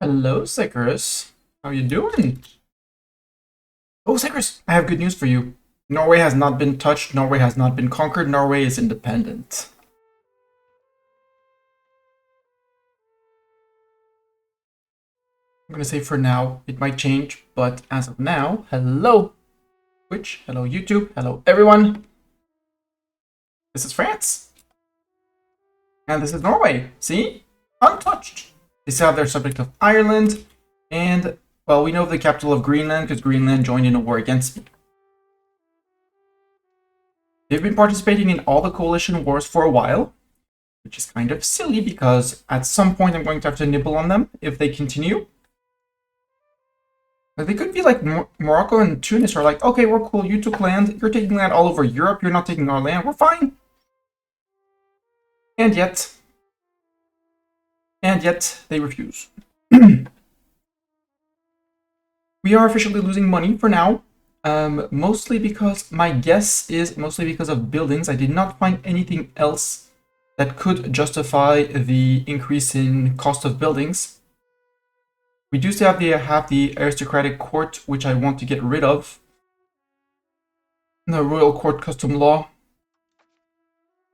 Hello, Sicarus. How you doing? Oh, Sicarus, I have good news for you. Norway has not been touched. Norway has not been conquered. Norway is independent. I'm gonna say for now, it might change, but as of now, hello, Twitch, hello, YouTube, hello, everyone. This is France. And this is Norway. See? Untouched. They still have their subject of Ireland. And, well, we know the capital of Greenland because Greenland joined in a war against me. They've been participating in all the coalition wars for a while, which is kind of silly because at some point I'm going to have to nibble on them if they continue. Like they could be like Morocco and Tunis are like, okay, we're cool, you took land, you're taking land all over Europe, you're not taking our land, we're fine. And yet they refuse. We are officially losing money for now. Mostly because my guess is mostly because of buildings. I did not find anything else that could justify the increase in cost of buildings. We do still have the aristocratic court, which I want to get rid of. The royal court custom law.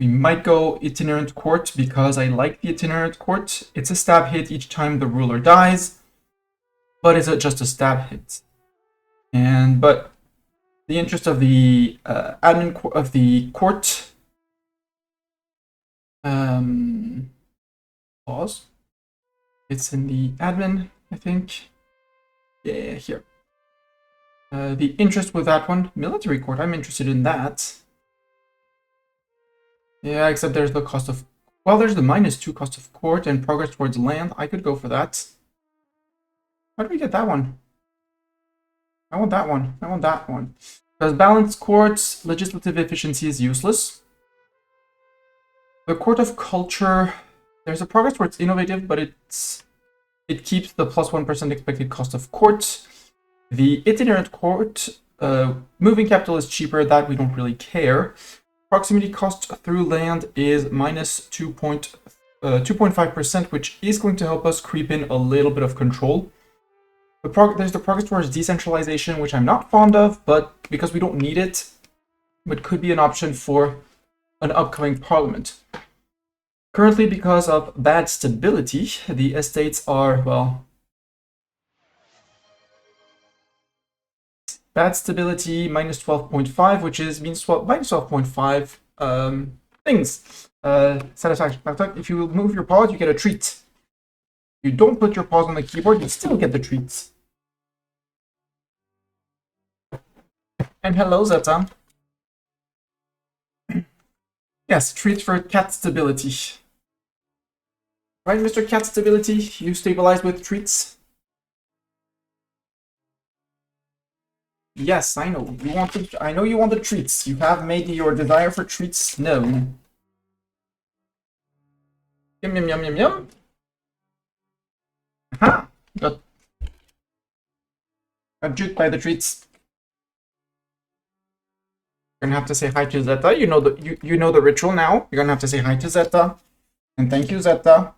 We might go itinerant court because I like the itinerant court. It's a stab hit each time the ruler dies, but it's just a stab hit. But the interest of the admin of the court pause. It's in the admin, I think. Yeah, here. The interest with that one, military court. I'm interested in that. Yeah, except there's the cost of. Well, there's the -2 cost of court and progress towards land. I could go for that. How do we get that one? I want that one. I want that one. Because balanced courts, legislative efficiency is useless. The court of culture, there's a progress where it's innovative, but it keeps the +1% expected cost of court. The itinerant court, moving capital is cheaper. That we don't really care. Proximity cost through land is -2.5%, which is going to help us creep in a little bit of control. There's the progress towards decentralization, which I'm not fond of, but because we don't need it, it could be an option for an upcoming parliament. Currently, because of bad stability, the estates are, well, bad stability -12.5, which means -12.5 things. Satisfaction. If you move your paws, you get a treat. You don't put your paws on the keyboard, you still get the treats. And hello, Zeta. Yes, treats for cat stability. Right, Mr. Cat Stability? You stabilize with treats? Yes, I know. I know you want the treats. You have made your desire for treats known. Yum yum yum yum yum. Aha! Got juked by the treats. You're gonna have to say hi to Zeta. You know the ritual now. You're gonna have to say hi to Zeta. And thank you, Zeta.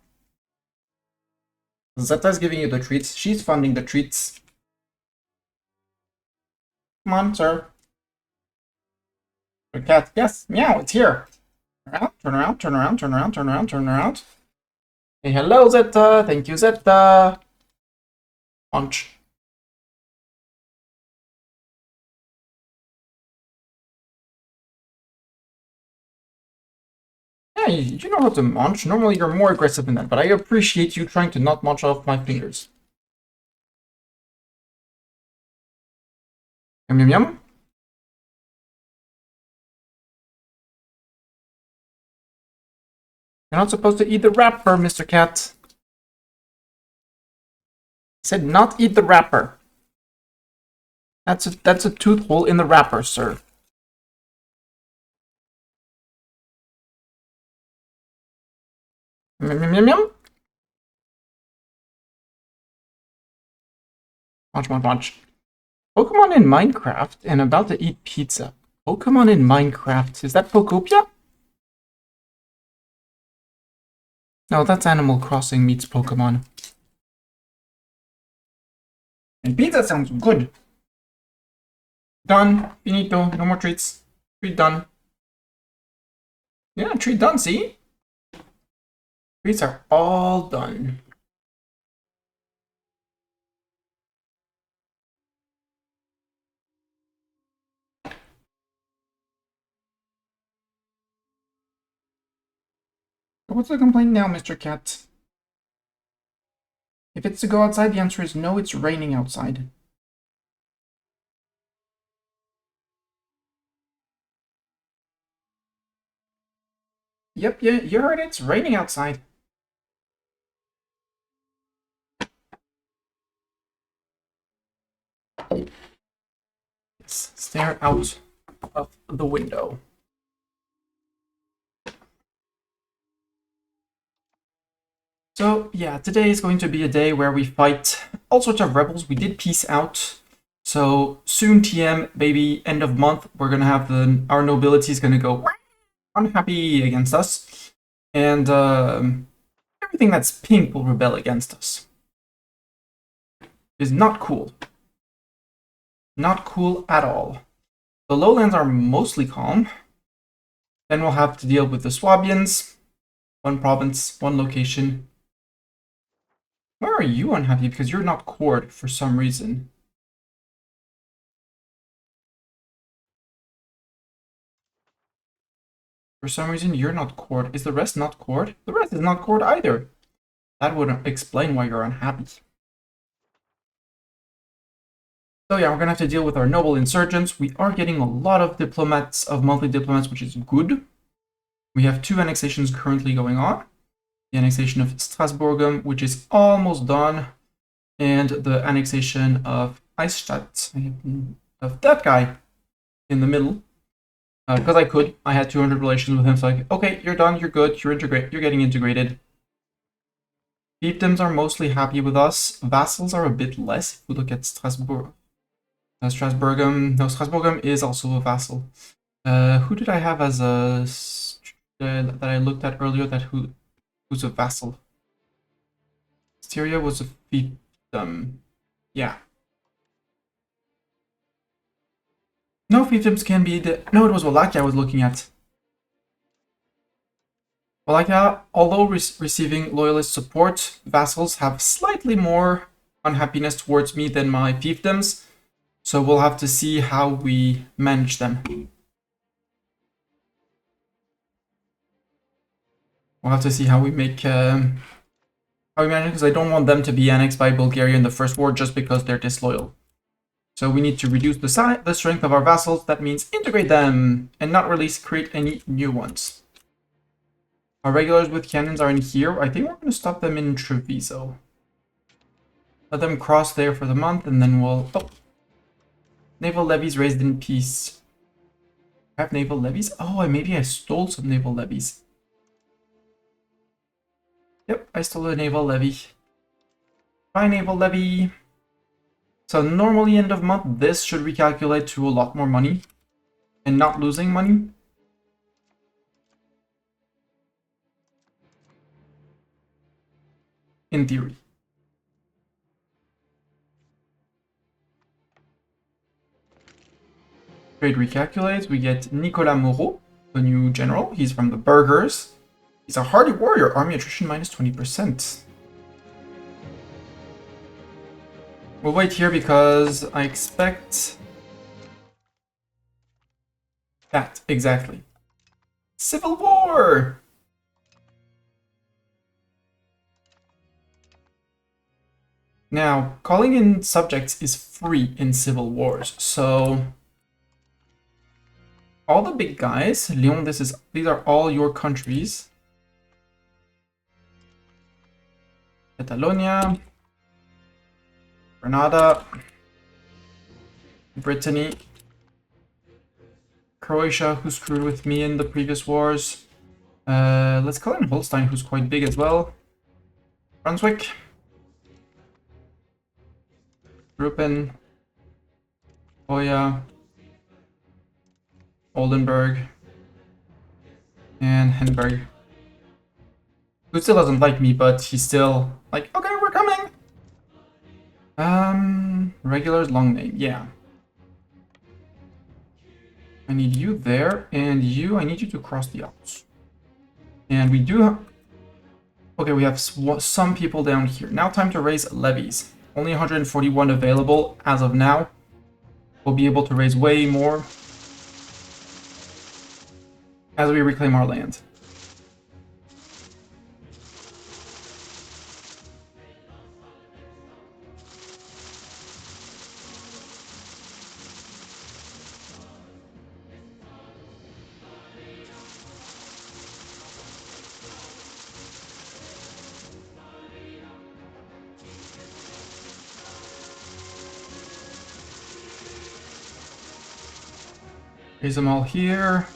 Zeta's giving you the treats. She's funding the treats. Come on, sir. The cat. Yes, meow, it's here. Turn around, turn around, turn around, turn around, turn around. Hey, hello, Zeta. Thank you, Zeta. Munch. Yeah, you know how to munch. Normally you're more aggressive than that, but I appreciate you trying to not munch off my fingers. Yum yum yum. You're not supposed to eat the wrapper, Mr. Cat. I said not eat the wrapper. That's a tooth hole in the wrapper, sir. Yum yum yum yum. Munch, munch, munch. Pokemon in Minecraft and about to eat pizza. Pokemon in Minecraft. Is that Pokopia? No, that's Animal Crossing meets Pokemon. And pizza sounds good. Done. Finito. No more treats. Treat done. Yeah, treat done, see? Treats are all done. What's the complaint now, Mr. Cat? If it's to go outside, the answer is no, it's raining outside. Yep, yeah, you heard it, it's raining outside. Yes, stare out of the window. So, yeah, today is going to be a day where we fight all sorts of rebels. We did peace out. So, soon TM, baby, end of month, we're gonna have our nobility is gonna go unhappy against us. And everything that's pink will rebel against us. Is not cool. Not cool at all. The lowlands are mostly calm. Then we'll have to deal with the Swabians. One province, one location. Where are you unhappy? Because you're not cored for some reason. For some reason, you're not cored. Is the rest not cored? The rest is not cored either. That would explain why you're unhappy. So yeah, we're gonna have to deal with our noble insurgents. We are getting a lot of diplomats, of monthly diplomats, which is good. We have 2 annexations currently going on. The annexation of Strasbourgum, which is almost done, and the annexation of Eichstätt, of that guy in the middle. Because I could. I had 200 relations with him, so like, okay, you're done, you're good, you're getting integrated. Fiefdoms are mostly happy with us. Vassals are a bit less. If we look at Strasbourgum, Strasbourgum is also a vassal. Who did I have as a that I looked at earlier? Who's a vassal? Styria was a fiefdom. Yeah. No, fiefdoms can be no, it was Wallachia I was looking at. Wallachia, although receiving loyalist support, vassals have slightly more unhappiness towards me than my fiefdoms. So we'll have to see how we manage them. We'll have to see how we make how we manage it, because I don't want them to be annexed by Bulgaria in the first war just because they're disloyal. So we need to reduce the strength of our vassals. That means integrate them and not create any new ones. Our regulars with cannons are in here. I think we're going to stop them in Treviso. Let them cross there for the month, and then we'll... Oh! Naval levies raised in peace. I have naval levies? Oh, maybe I stole some naval levies. Yep, I stole a naval levy. Bye, naval levy. So normally end of month, this should recalculate to a lot more money. And not losing money. In theory. Trade recalculates. We get Nicolas Moreau, the new general. He's from the burghers. He's a hardy warrior. Army attrition minus 20%. We'll wait here because I expect... that, exactly. Civil War! Now, calling in subjects is free in civil wars, so... all the big guys, Leon, these are all your countries. Catalonia, Granada, Brittany, Croatia, who screwed with me in the previous wars. Let's call in Holstein, who's quite big as well. Brunswick, Rupen, Hoya, Oldenburg, and Henberg. Who still doesn't like me, but he's still like, okay, we're coming. Regulars, long name, yeah. I need you there, and you, I need you to cross the Alps. And we do... Okay, we have some people down here. Now time to raise levies. Only 141 available as of now. We'll be able to raise way more as we reclaim our land. Raise them all here.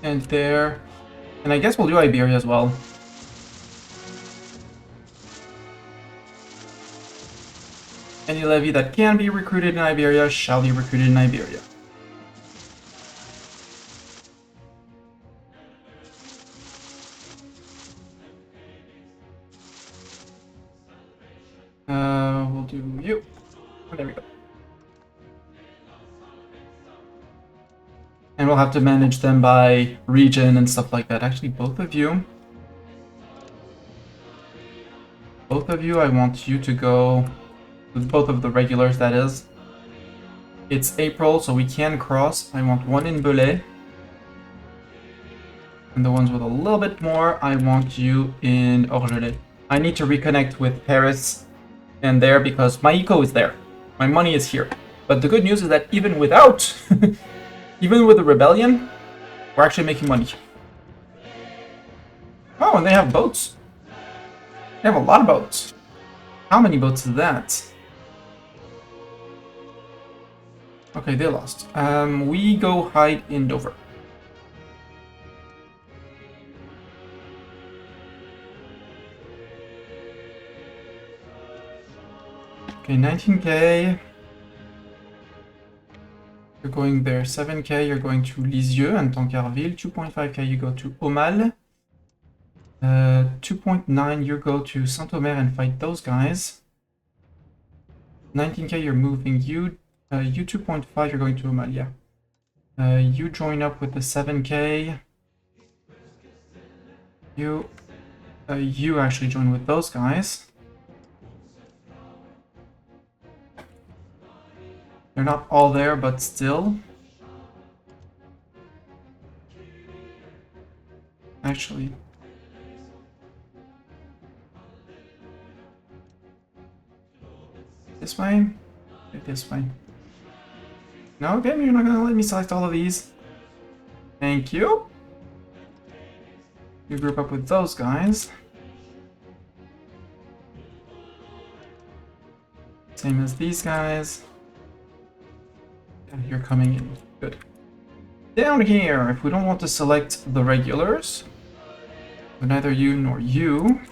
And there. And I guess we'll do Iberia as well. Any levy that can be recruited in Iberia shall be recruited in Iberia. We'll do you. Oh, there we go. And we'll have to manage them by region and stuff like that. Actually, both of you, I want you to go with both of the regulars, that is. It's April, so we can cross. I want one in Belay. And the ones with a little bit more, I want you in Orgelet. I need to reconnect with Paris and there because my eco is there. My money is here. But the good news is that even without, even with the rebellion, we're actually making money. Oh, and they have boats. They have a lot of boats. How many boats is that? Okay, they lost. We go hide in Dover. Okay, 19k. You're going there. 7k, you're going to Lisieux and Tancarville. 2.5k, you go to Aumale. 2.9, you go to Saint-Omer and fight those guys. 19k, you're moving. You 2.5, you're going to Aumale, yeah. You join up with the 7k. You actually join with those guys. They're not all there, but still. Actually. This way? This way. No, game, you're not gonna let me select all of these. Thank you. You group up with those guys. Same as these guys. You're coming in. Good. Down here, if we don't want to select the regulars, but neither you nor you,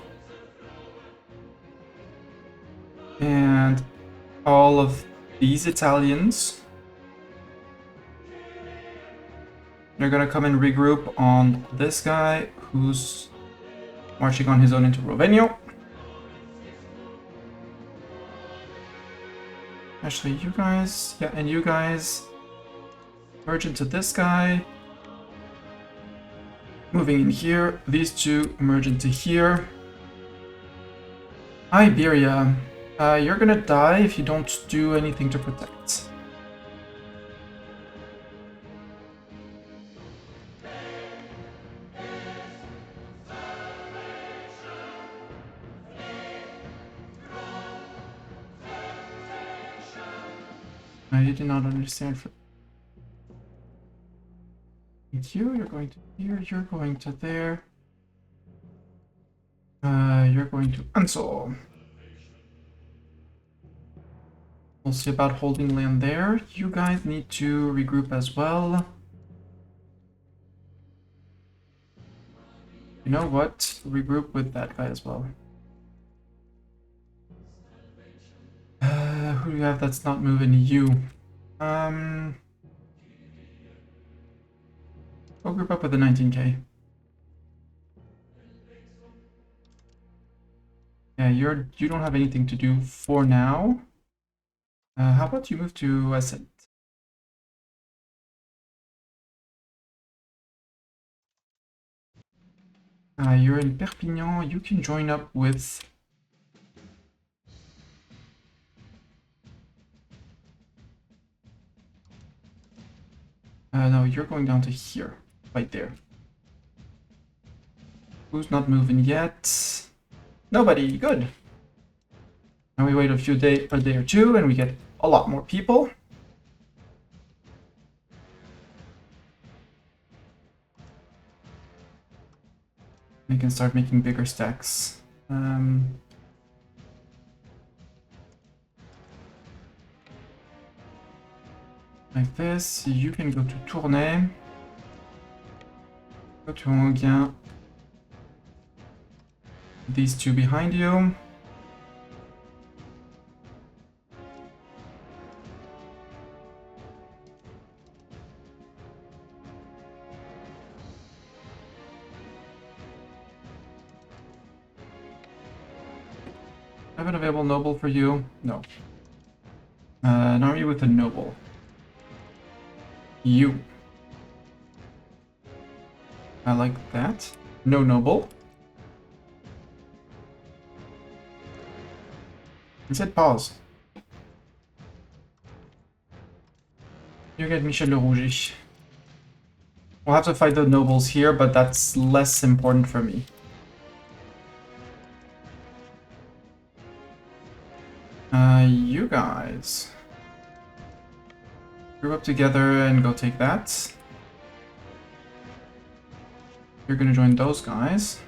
and all of these Italians, they're gonna come and regroup on this guy who's marching on his own into Rovegno. Actually, you guys, yeah, and you guys merge into this guy. Moving in here, these two merge into here. Iberia, you're gonna die if you don't do anything to protect. I did not understand. Thank you. You're going to here. You're going to there. You're going to Ansel. We'll see about holding land there. You guys need to regroup as well. You know what? Regroup with that guy as well. Who do you have that's not moving? You. Go group up with the 19k. Yeah, Yeah, you don't have anything to do for now. How about you move to Ascent? You're in Perpignan. You can join up with. No, you're going down to here, right there. Who's not moving yet? Nobody. Good. And we wait a day or two, and we get a lot more people. We can start making bigger stacks. Like this, you can go to Tournai. Go to Enghien. These two behind you. I have an available noble for you. No. An army with a noble. You. I like that. No noble. Instead, pause. You get Michel le Rouge. We'll have to fight the nobles here, but that's less important for me. You guys. Group up together and go take that. You're gonna join those guys.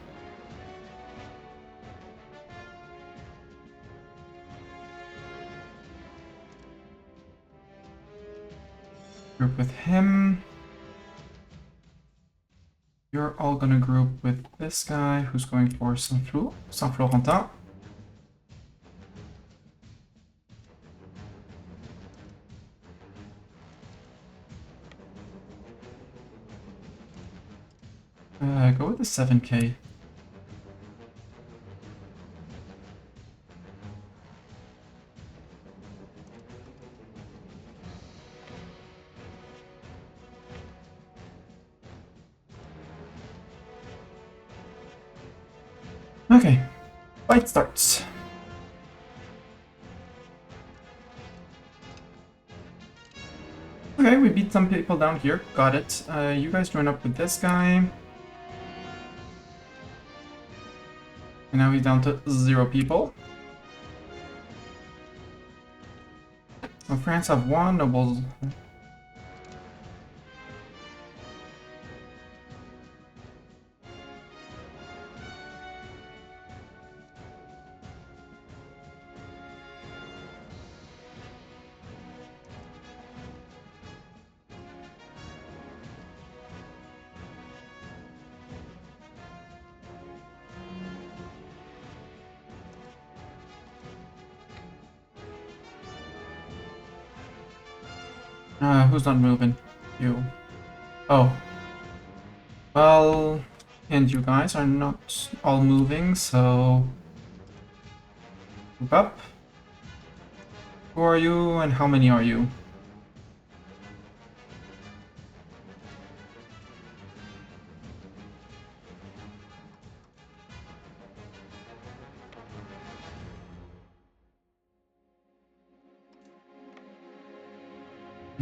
Group with him. You're all gonna group with this guy who's going for Saint-Florentin. Go with the 7k. Okay, fight starts. Okay, we beat some people down here. Got it. You guys join up with this guy. And now he's down to 0 people. So France have 1, nobles. Who's not moving? You. Oh. Well, and you guys are not all moving, so... Group up. Who are you and how many are you?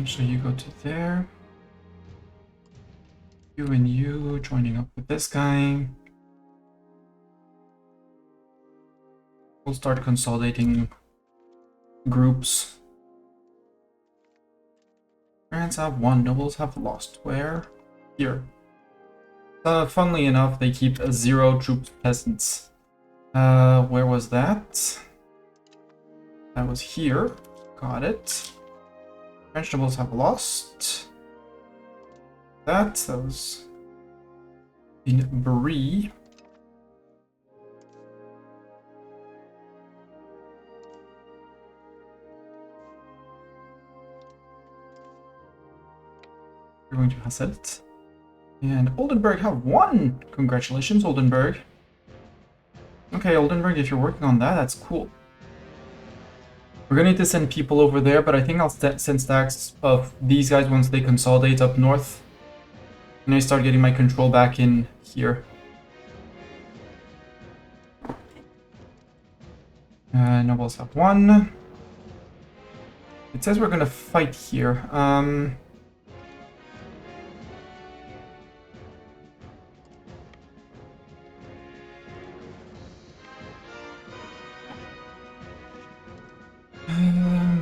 So you go to there. You and you joining up with this guy. We'll start consolidating groups. France have 1, nobles have lost. Where? Here. Funnily enough, they keep 0 troops peasants. Where was that? That was here. Got it. French nobles have lost. That was in Brie. We're going to Hasselt. And Oldenburg have 1! Congratulations, Oldenburg. Okay. Okay, Oldenburg, if you're working on that, that's cool. We're gonna need to send people over there, but I think I'll send stacks of these guys once they consolidate up north. And I start getting my control back in here. Nobles have 1. It says we're gonna fight here.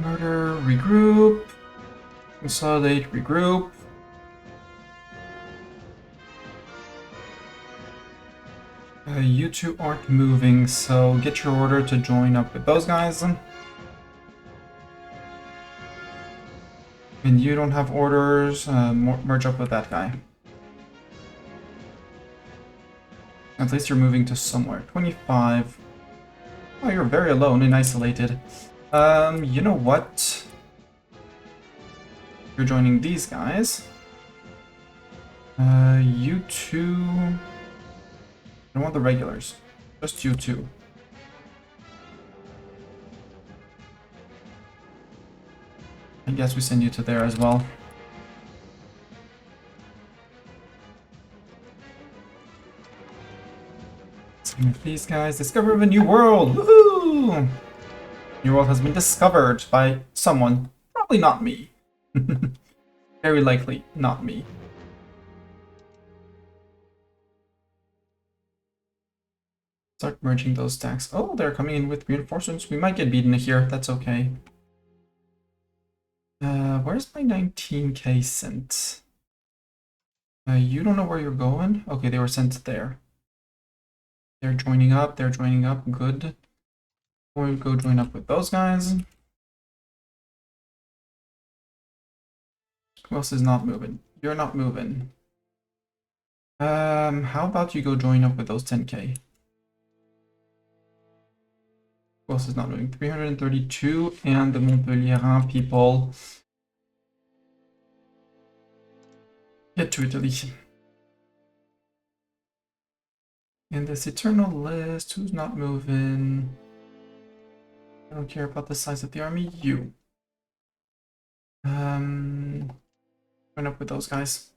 Murder, regroup. Consolidate, regroup. You two aren't moving, so get your order to join up with those guys. And you don't have orders, merge up with that guy. At least you're moving to somewhere. 25. Oh, you're very alone and isolated. You know what? You're joining these guys. You two... I don't want the regulars. Just you two. I guess we send you to there as well. Same with these guys. Discover of a new world! Woohoo! New world has been discovered by someone. Probably not me. Very likely not me. Start merging those stacks. Oh, they're coming in with reinforcements. We might get beaten here. That's okay. Where's my 19k sent? You don't know where you're going? Okay, they were sent there. They're joining up. They're joining up. Good. We'll go join up with those guys. Who else is not moving? You're not moving. How about you go join up with those 10k? Who else is not moving? 332 and the Montpellierin people. Get to Italy. And this eternal list, who's not moving? I don't care about the size of the army. You. Join up with those guys.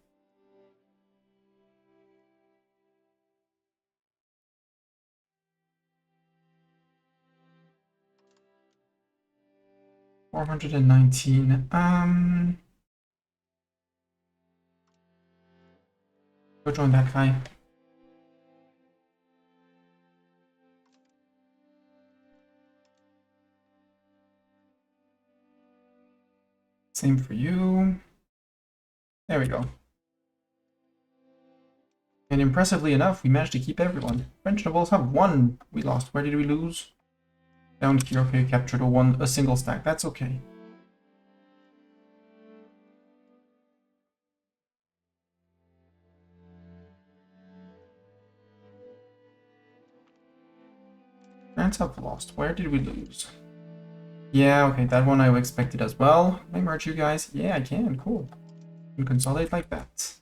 $419. Go join that guy. Same for you. There we go. And impressively enough, we managed to keep everyone. French nobles have 1. We lost. Where did we lose? Down here. Okay, captured a single stack. That's okay. France have lost. Where did we lose? Yeah, okay, that one I expected as well. Can I merge you guys? Yeah, I can. Cool. And consolidate like that.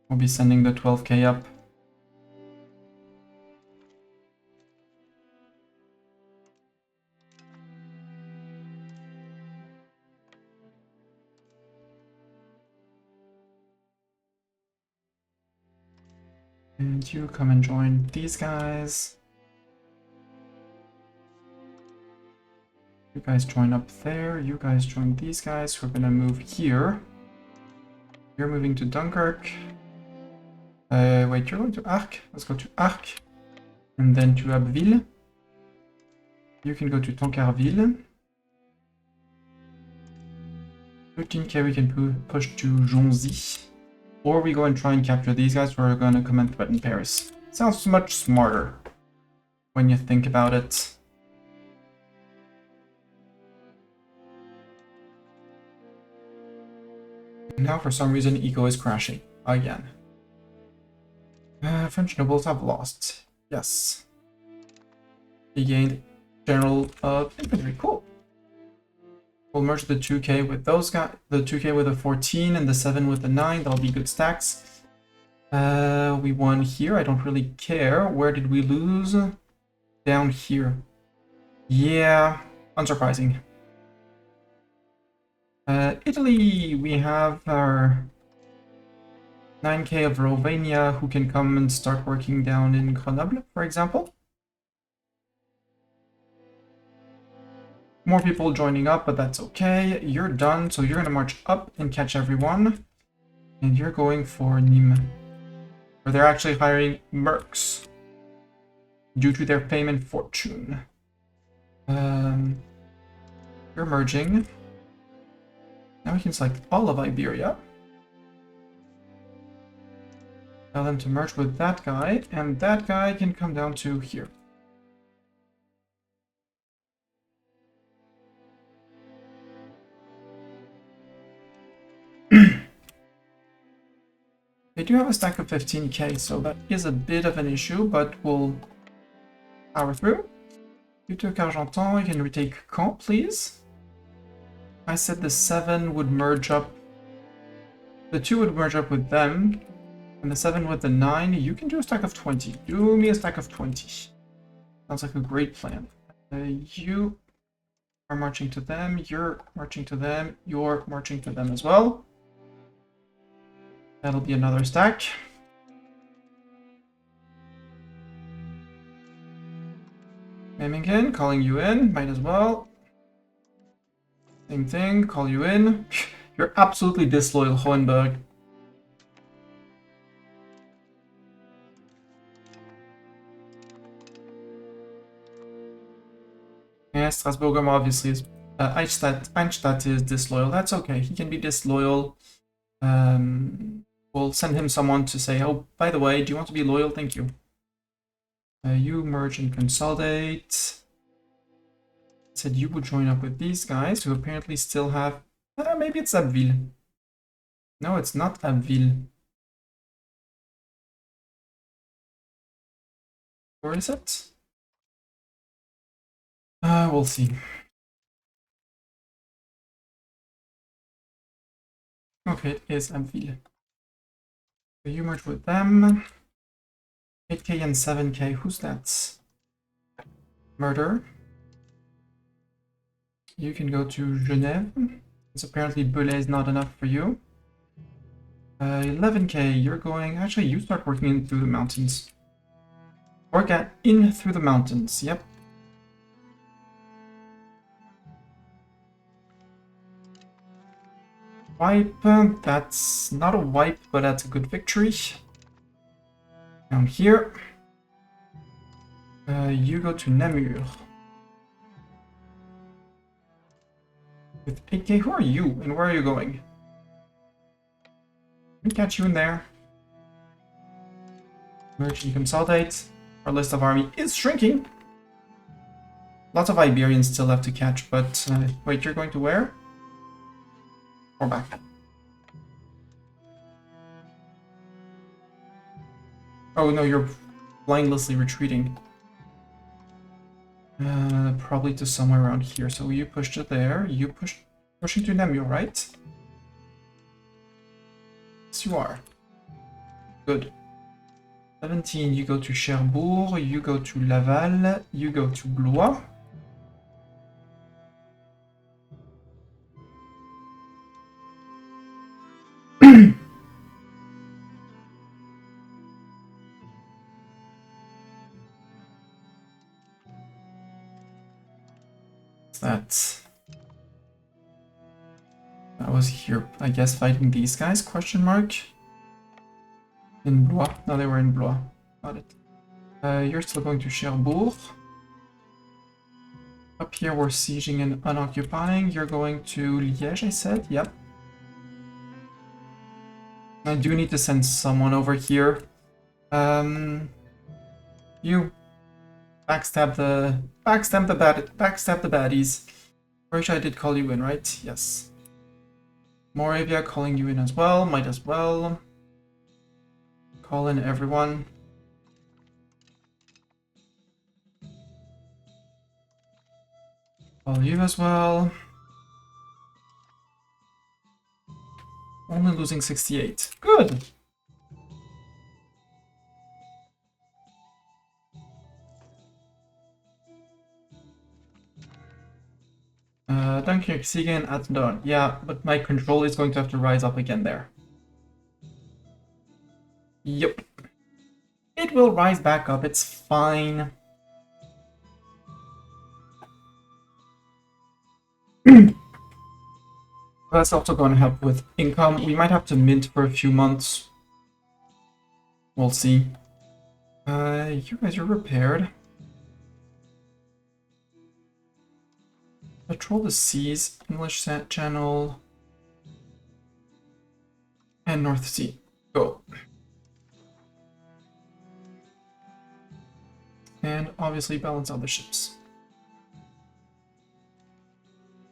We'll be sending the 12k up. And you come and join these guys. You guys join up there. You guys join these guys who are gonna move here. You're moving to Dunkirk. Wait, you're going to Arques? Let's go to Arques. And then to Abbeville. You can go to Tancarville. 13k we can push to Jonzy. Or we go and try and capture these guys who are going to come and threaten Paris. Sounds much smarter when you think about it. Now for some reason Eco is crashing again. French nobles have lost. Yes. He gained general infantry. Cool. We'll merge the 2k with those guys. The 2k with the 14 and the 7 with the 9. That'll be good stacks. We won here. I don't really care. Where did we lose? Down here. Yeah, unsurprising. Italy, we have our 9k of Romania who can come and start working down in Grenoble, for example. More people joining up, but that's okay. You're done, so you're going to march up and catch everyone. And you're going for Nîmes, where they're actually hiring mercs due to their payment fortune. You're merging. Now we can select all of Iberia. Tell them to merge with that guy, and that guy can come down to here. They do have a stack of 15k, so that is a bit of an issue, but we'll power through. You took Argentan, you can retake Caen, please. I said the 7 would merge up. The 2 would merge up with them, and the 7 with the 9. You can do a stack of 20. Do me a stack of 20. Sounds like a great plan. You are marching to them, you're marching to them, you're marching to them as well. That'll be another stack. Memmingen, calling you in, might as well. Same thing, call you in. You're absolutely disloyal, Hohenberg. Yeah, Strasbourg obviously is... Eichstätt is disloyal. That's okay, he can be disloyal. We'll send him someone to say, oh, by the way, do you want to be loyal? Thank you. You merge and consolidate. Said you would join up with these guys who apparently still have... maybe it's Abbeville. No, it's not Abbeville. Where is it? We'll see. Okay, it is Abbeville. So you merge with them. 8k and 7k. Who's that? Murder. You can go to Genève. Because apparently Belay is not enough for you. 11k, you're going... Actually, you start working in through the mountains. Work in through the mountains, yep. Wipe, that's not a wipe, but that's a good victory. Down here. You go to Namur. With 8k, who are you and where are you going? Let me catch you in there. Merge and consolidate. Our list of army is shrinking. Lots of Iberians still left to catch, but wait, you're going to where? Or back? Oh no, you're blindlessly retreating. Probably to somewhere around here. So you push to there. You pushing to Namur, right? Yes, you are. Good. 17, you go to Cherbourg. You go to Laval. You go to Blois. That was here, I guess, fighting these guys, question mark. In Blois. No, they were in Blois. Got it. You're still going to Cherbourg. Up here we're sieging and unoccupying. You're going to Liège, I said. Yep. I do need to send someone over here. You backstab the baddies. Croatia, I did call you in, right? Yes. Moravia calling you in as well. Might as well call in everyone. Call you as well. Only losing 68. Good. Dunkirk, Siegen at dawn. Yeah, but my control is going to have to rise up again there. Yep. It will rise back up, it's fine. That's also going to help with income. We might have to mint for a few months. We'll see. You guys are repaired. Patrol the seas, English Channel, and North Sea. Go. And obviously balance out the ships.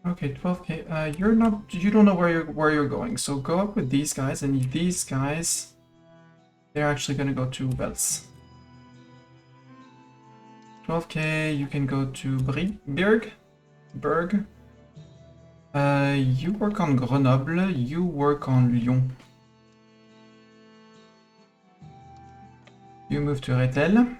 Okay, 12k. You don't know where you're going. So go up with these guys, and these guys, they're actually gonna go to Vels. 12k. You can go to Berg. You work on Grenoble. You work on Lyon. You move to Rethel.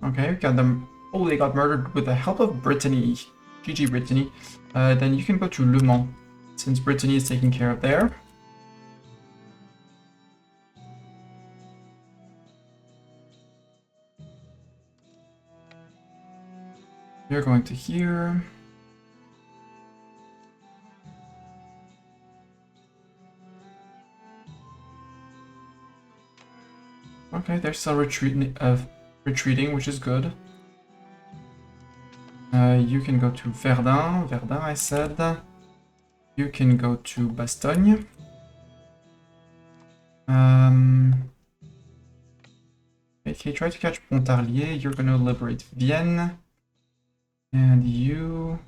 Okay, got them. Oh, they got murdered with the help of Brittany. GG Brittany. Then you can go to Le Mans, since Brittany is taken care of there. You're going to here. Okay, they're still retreating, which is good. You can go to Verdun. Verdun, I said. You can go to Bastogne. Okay, try to catch Pontarlier. You're gonna liberate Vienne. And you...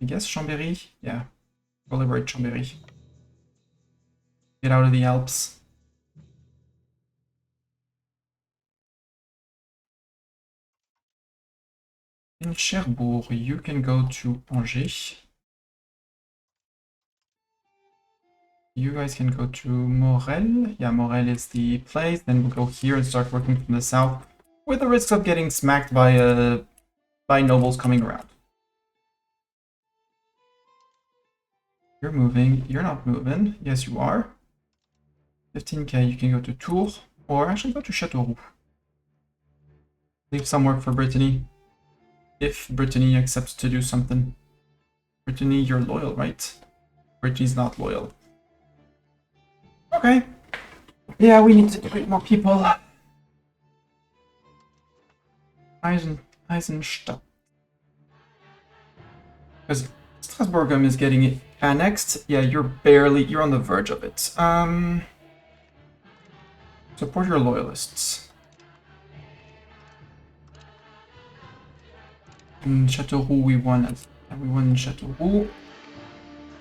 I guess Chambéry? Yeah. Go liberate Chambéry. Get out of the Alps. In Cherbourg, you can go to Angers. You guys can go to Morel. Yeah, Morel is the place. Then we'll go here and start working from the south, with the risk of getting smacked by nobles coming around. You're moving. You're not moving. Yes, you are. 15k. You can go to Tours, or actually go to Châteauroux. Leave some work for Brittany, if Brittany accepts to do something. Brittany, you're loyal, right? Brittany's not loyal. Okay. Yeah, we need to get more people. Eisenstadt. Because Strasbourgum is getting it annexed. Yeah, you're on the verge of it. Support your loyalists. In Châteauroux, we won in Châteauroux.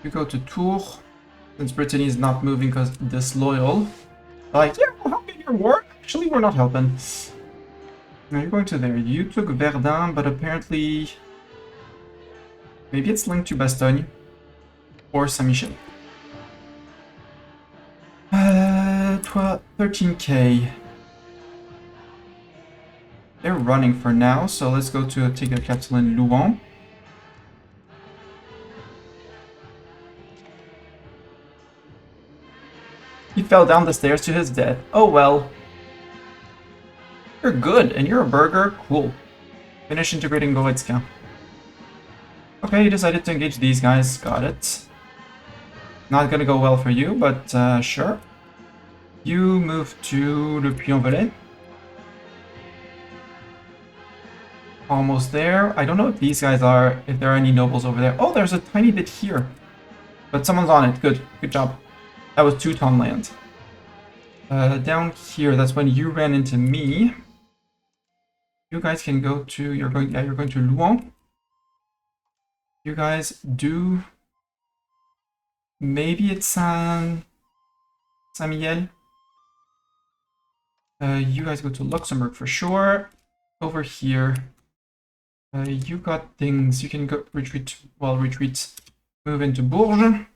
You go to Tours. Since Brittany is not moving because disloyal. Like, yeah, we're helping your war. Actually, we're not helping. Now you're going to there. You took Verdun, but apparently... Maybe it's linked to Bastogne. Or Saint-Michel. 13k. They're running for now, so let's go to take a capital in Louvain. He fell down the stairs to his death. Oh well. You're good, and you're a burger. Cool. Finish integrating Goretska. Okay, you decided to engage these guys. Got it. Not gonna go well for you, but sure. You move to Le Puy-en-Velay. Almost there. I don't know if these guys are, if there are any nobles over there. Oh, there's a tiny bit here. But someone's on it. Good. Good job. That was Teuton land. Down here, that's when you ran into me. You guys can go to, you're going to Louvain. You guys do, maybe it's Saint-Mihiel. You guys go to Luxembourg for sure. Over here, you got things, you can go retreat, move into Bourges.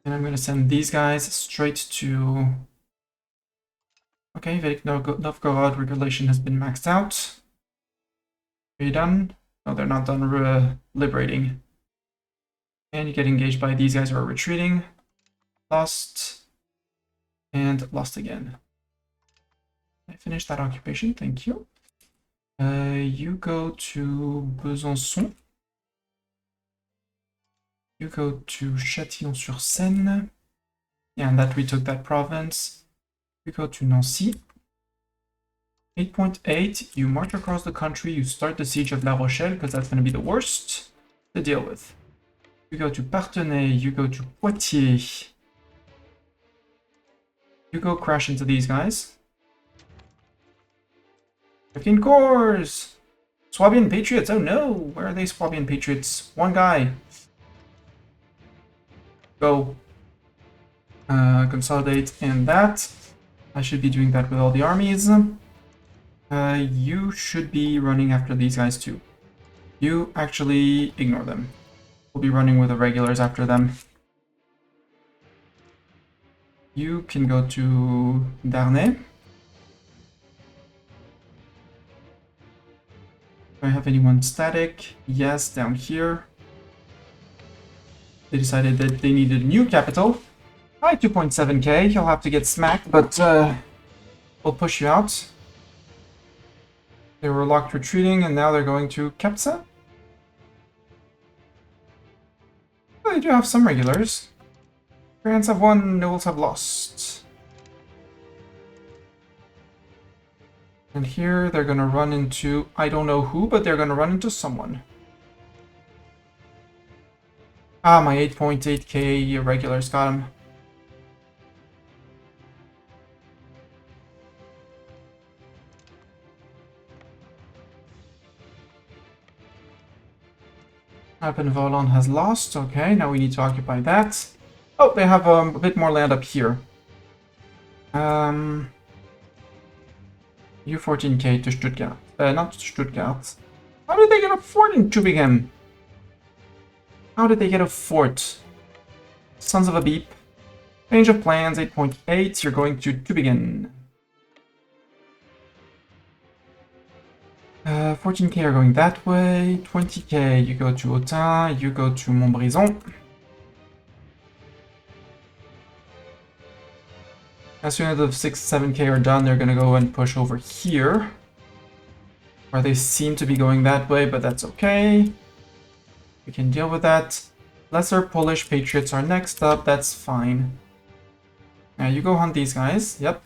And I'm going to send these guys straight to Okay, Vedic Novgorod regulation has been maxed out. Are you done? No, they're not done liberating. And you get engaged by these guys who are retreating. Lost. And lost again. I finished that occupation, thank you. You go to Besançon. You go to Châtillon-sur-Seine. Yeah, and that we took that province. You go to Nancy. 8.8, you march across the country, you start the siege of La Rochelle, because that's going to be the worst to deal with. You go to Parthenay, you go to Poitiers. You go crash into these guys. 15 cores! Swabian Patriots, oh no! Where are they, Swabian Patriots? One guy. Go. Consolidate and that. I should be doing that with all the armies. You should be running after these guys too. You actually ignore them. We'll be running with the regulars after them. You can go to Darnay. Do I have anyone static? Yes, down here. They decided that they needed a new capital. Hi, 2.7k. You'll have to get smacked, but we'll push you out. They were locked retreating, and now they're going to Kepsa. Well, they do have some regulars. Grants have won, nobles have lost. And here they're gonna run into, I don't know who, but they're gonna run into someone. Ah, my 8.8k regulars got him. Alpenvolon has lost. Okay, now we need to occupy that. Oh, they have a bit more land up here. U14k to Stuttgart. Not Stuttgart. How did they get a fort in Tübingen? How did they get a fort? Sons of a beep. Range of plans 8.8. You're going to Tübingen. 14k are going that way. 20k, you go to Autun. You go to Montbrison. As soon as the 6-7k are done, they're gonna go and push over here. Where they seem to be going that way, but that's okay. We can deal with that. Lesser Polish Patriots are next up, that's fine. Now you go hunt these guys, yep.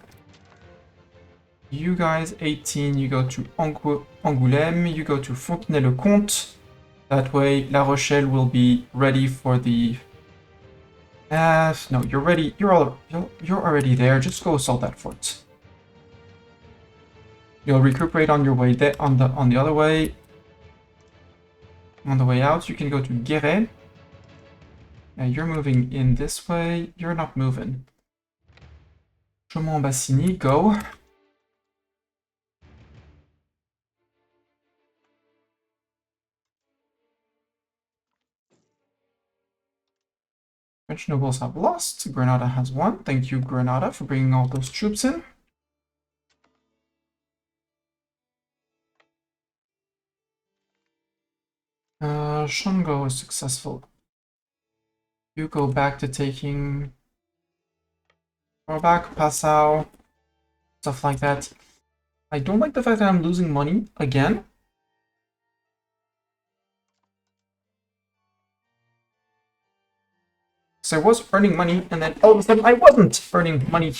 You guys, 18, you go to Angoulême, you go to Fontenay-le-Comte. That way, La Rochelle will be ready for the... no, you're ready, you're already there, just go assault that fort. You'll recuperate on your way there, on the other way. On the way out, you can go to Guéret. Now you're moving in this way, you're not moving. Chaumont-Bassigny, go. French nobles have lost. Granada has won. Thank you, Granada, for bringing all those troops in. Shango is successful. You go back to taking... Go back, Passau, stuff like that. I don't like the fact that I'm losing money again. So I was earning money, and then all of a sudden I wasn't earning money.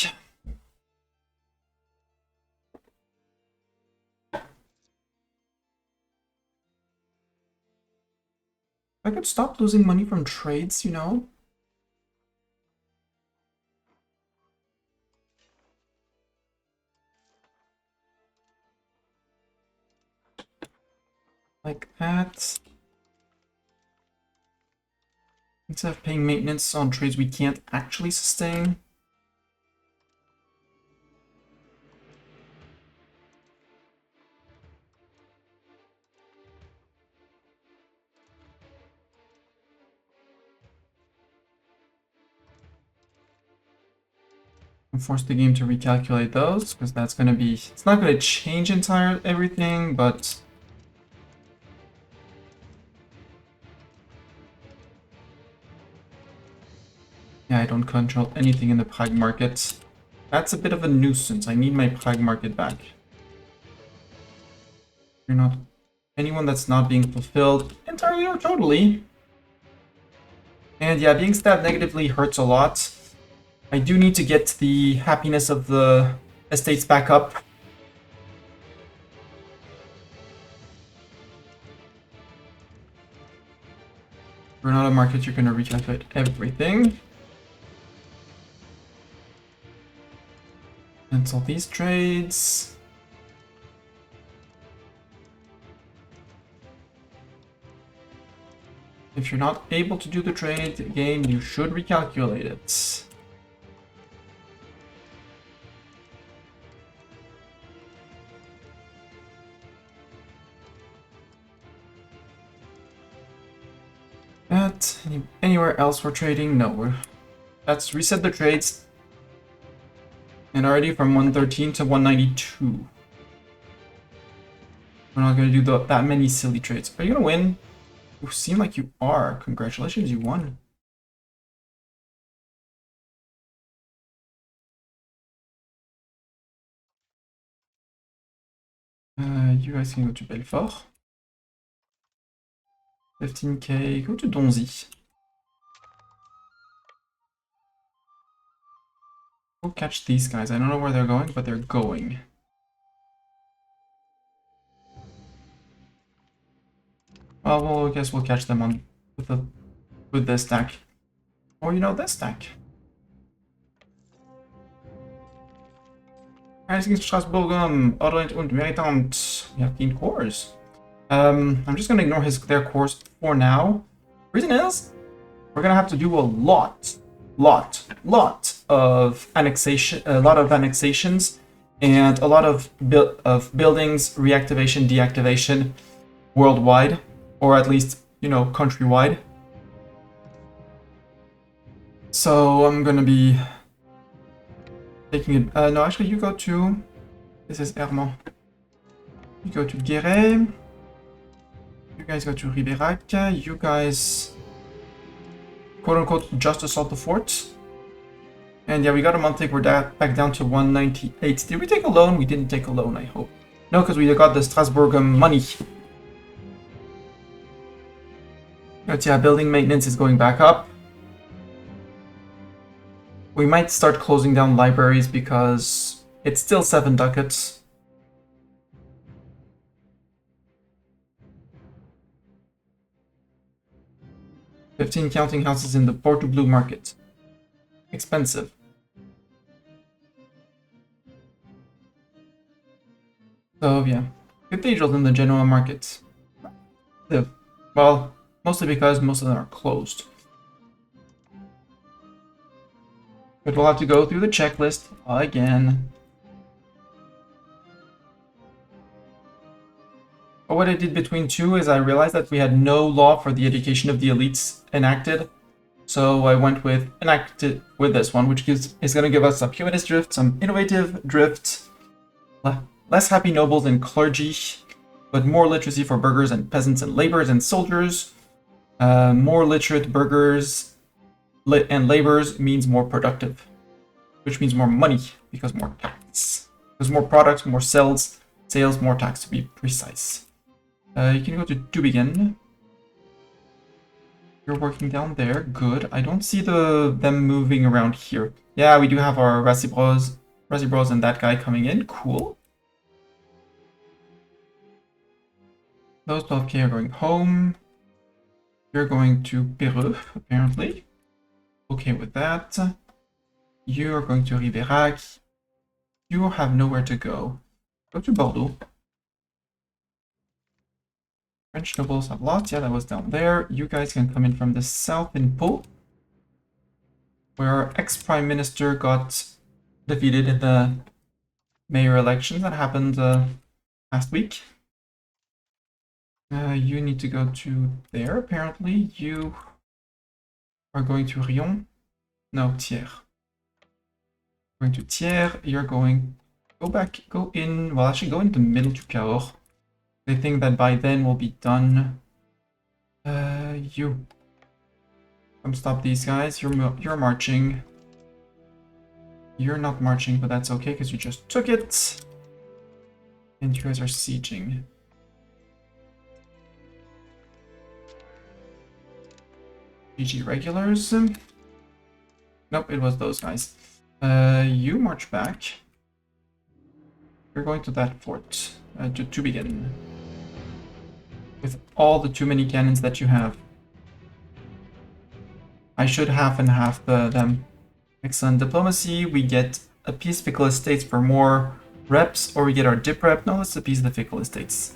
I could stop losing money from trades, you know? Like that. Instead of paying maintenance on trades we can't actually sustain. and force the game to recalculate those, because that's going to be... It's not going to change everything, but... Yeah, I don't control anything in the Prague market. That's a bit of a nuisance. I need my Prague market back. You're not... Anyone that's not being fulfilled, entirely or totally. And yeah, being stabbed negatively hurts a lot. I do need to get the happiness of the estates back up. Granada market, you're going to recalculate everything. Cancel these trades. If you're not able to do the trade game, you should recalculate it. Anywhere else we're trading? No, let's reset the trades. And already from 113 to 192. We're not going to do that many silly trades. Are you going to win? You seem like you are. Congratulations, you won. You guys can go to Belfort. 15k, go to Donzy. Go catch these guys. I don't know where they're going, but they're going. Well, I guess we'll catch them on with this stack. Or, you know, this stack. Einziges Straßburgum, Ordnung und Meritant. We have 15 cores. I'm just gonna ignore their cores for now. Reason is, we're gonna have to do a lot of annexation, a lot of annexations, and a lot of buildings reactivation, deactivation worldwide, or at least, you know, countrywide. So I'm gonna be taking it. No, actually, you go to. This is Hermont. You go to Guéret. You guys go to Ribérac. You guys, quote unquote, just assault the fort. And yeah, we got a monthly. We're back down to 198. Did we take a loan? We didn't take a loan, I hope. No, because we got the Strasbourg money. But yeah, building maintenance is going back up. We might start closing down libraries because it's still 7 ducats. $15 counting houses in the Porto Blue market. Expensive. So yeah, cathedrals in the Genoa market. Well, mostly because most of them are closed. But we'll have to go through the checklist again. But what I did between two is I realized that we had no law for the education of the elites enacted. So I went with enacted with this one, which is going to give us some humanist drift, some innovative drift, less happy nobles and clergy, but more literacy for burghers and peasants and laborers and soldiers. More literate burghers and laborers means more productive, which means more money, because more tax. There's more products, more sales, more tax to be precise. You can go to Tübingen. You're working down there, good. I don't see them moving around here. Yeah, we do have our Razibros and that guy coming in, cool. Those 12k are going home. You're going to Peru, apparently. Okay with that. You're going to Ribérac. You have nowhere to go. Go to Bordeaux. French nobles have lots. Yeah, that was down there. You guys can come in from the south in Pau, where our ex-prime minister got defeated in the mayor elections that happened last week. You need to go to there, apparently. You are going to Rion. No, Thiers. Going to Thiers, you're going, go in, well actually go into middle to Cahors. They think that by then we'll be done. You. Come stop these guys, you're marching. You're not marching, but that's okay because you just took it. And you guys are sieging. GG regulars. Nope, it was those guys. You march back. You're going to that fort to begin. With all the too many cannons that you have. I should half and half them. Excellent diplomacy. We get a piece Fickle Estates for more reps, or we get our dip rep. No, let's appease the Fickle Estates.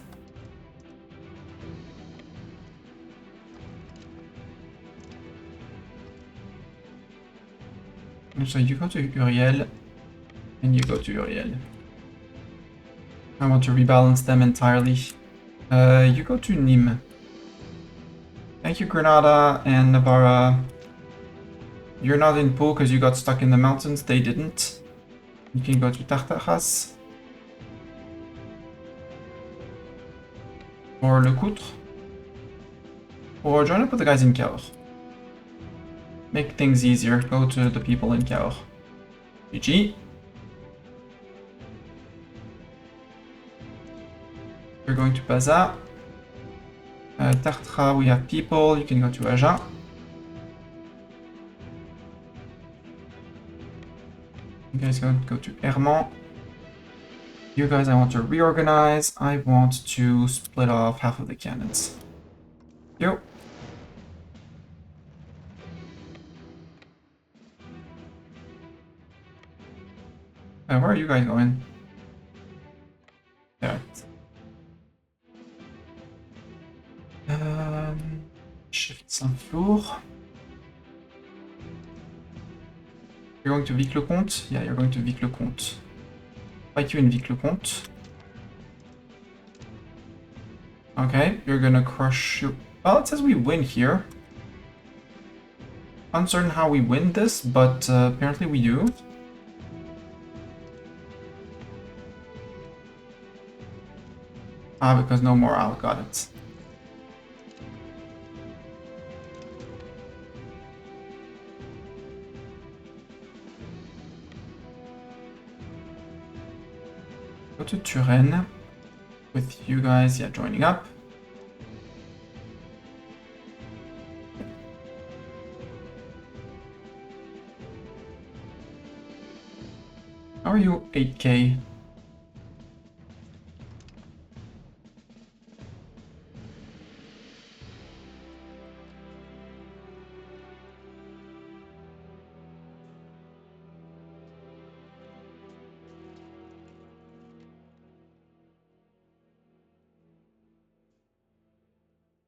So you go to Uriel, and you go to Uriel. I want to rebalance them entirely. You go to Nîmes. Thank you, Granada and Navarra. You're not in Pau because you got stuck in the mountains. They didn't. You can go to Tartaras. Or Le Coutre. Or join up with the guys in Cahors. Make things easier. Go to the people in Cahors. GG. You're going to Baza. Tartra, we have people. You can go to Agen. You guys go to Hermont. You guys, I want to reorganize. I want to split off half of the cannons. Yo. Where are you guys going? There. Shift Saint-Flour. You're going to Vic-le-Comte? Yeah, you're going to Vic-le-Comte. Fight you in Vic-le-Comte. Okay, you're gonna crush you. Well, it says we win here. Uncertain how we win this, but apparently we do. Ah, because no morale, got it. Go to Turenne with you guys, yeah, joining up. How are you, 8K?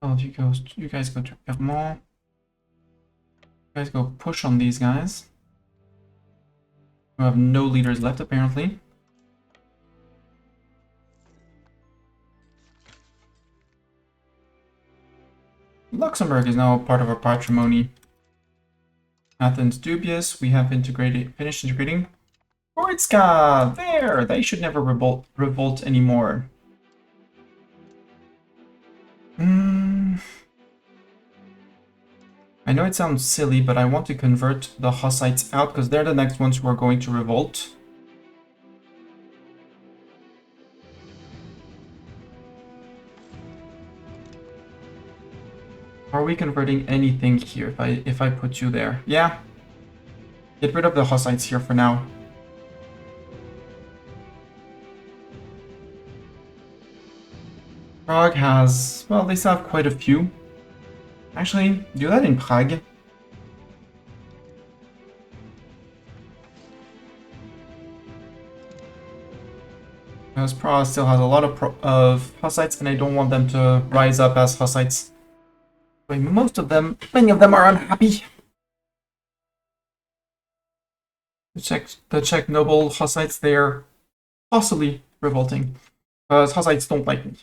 Oh, you guys go to Hermont. You guys go push on these guys. We have no leaders left, apparently. Luxembourg is now part of our patrimony. Athens dubious. We have finished integrating. Goritska! There! They should never revolt anymore. I know it sounds silly, but I want to convert the Hussites out because they're the next ones who are going to revolt. Are we converting anything here if I put you there? Yeah. Get rid of the Hussites here for now. Prague has, well, they still have quite a few. Actually, do that in Prague. Because Prague still has a lot of Hussites, and I don't want them to rise up as Hussites. But many of them are unhappy. The Czech noble Hussites, they're possibly revolting. Because Hussites don't like me.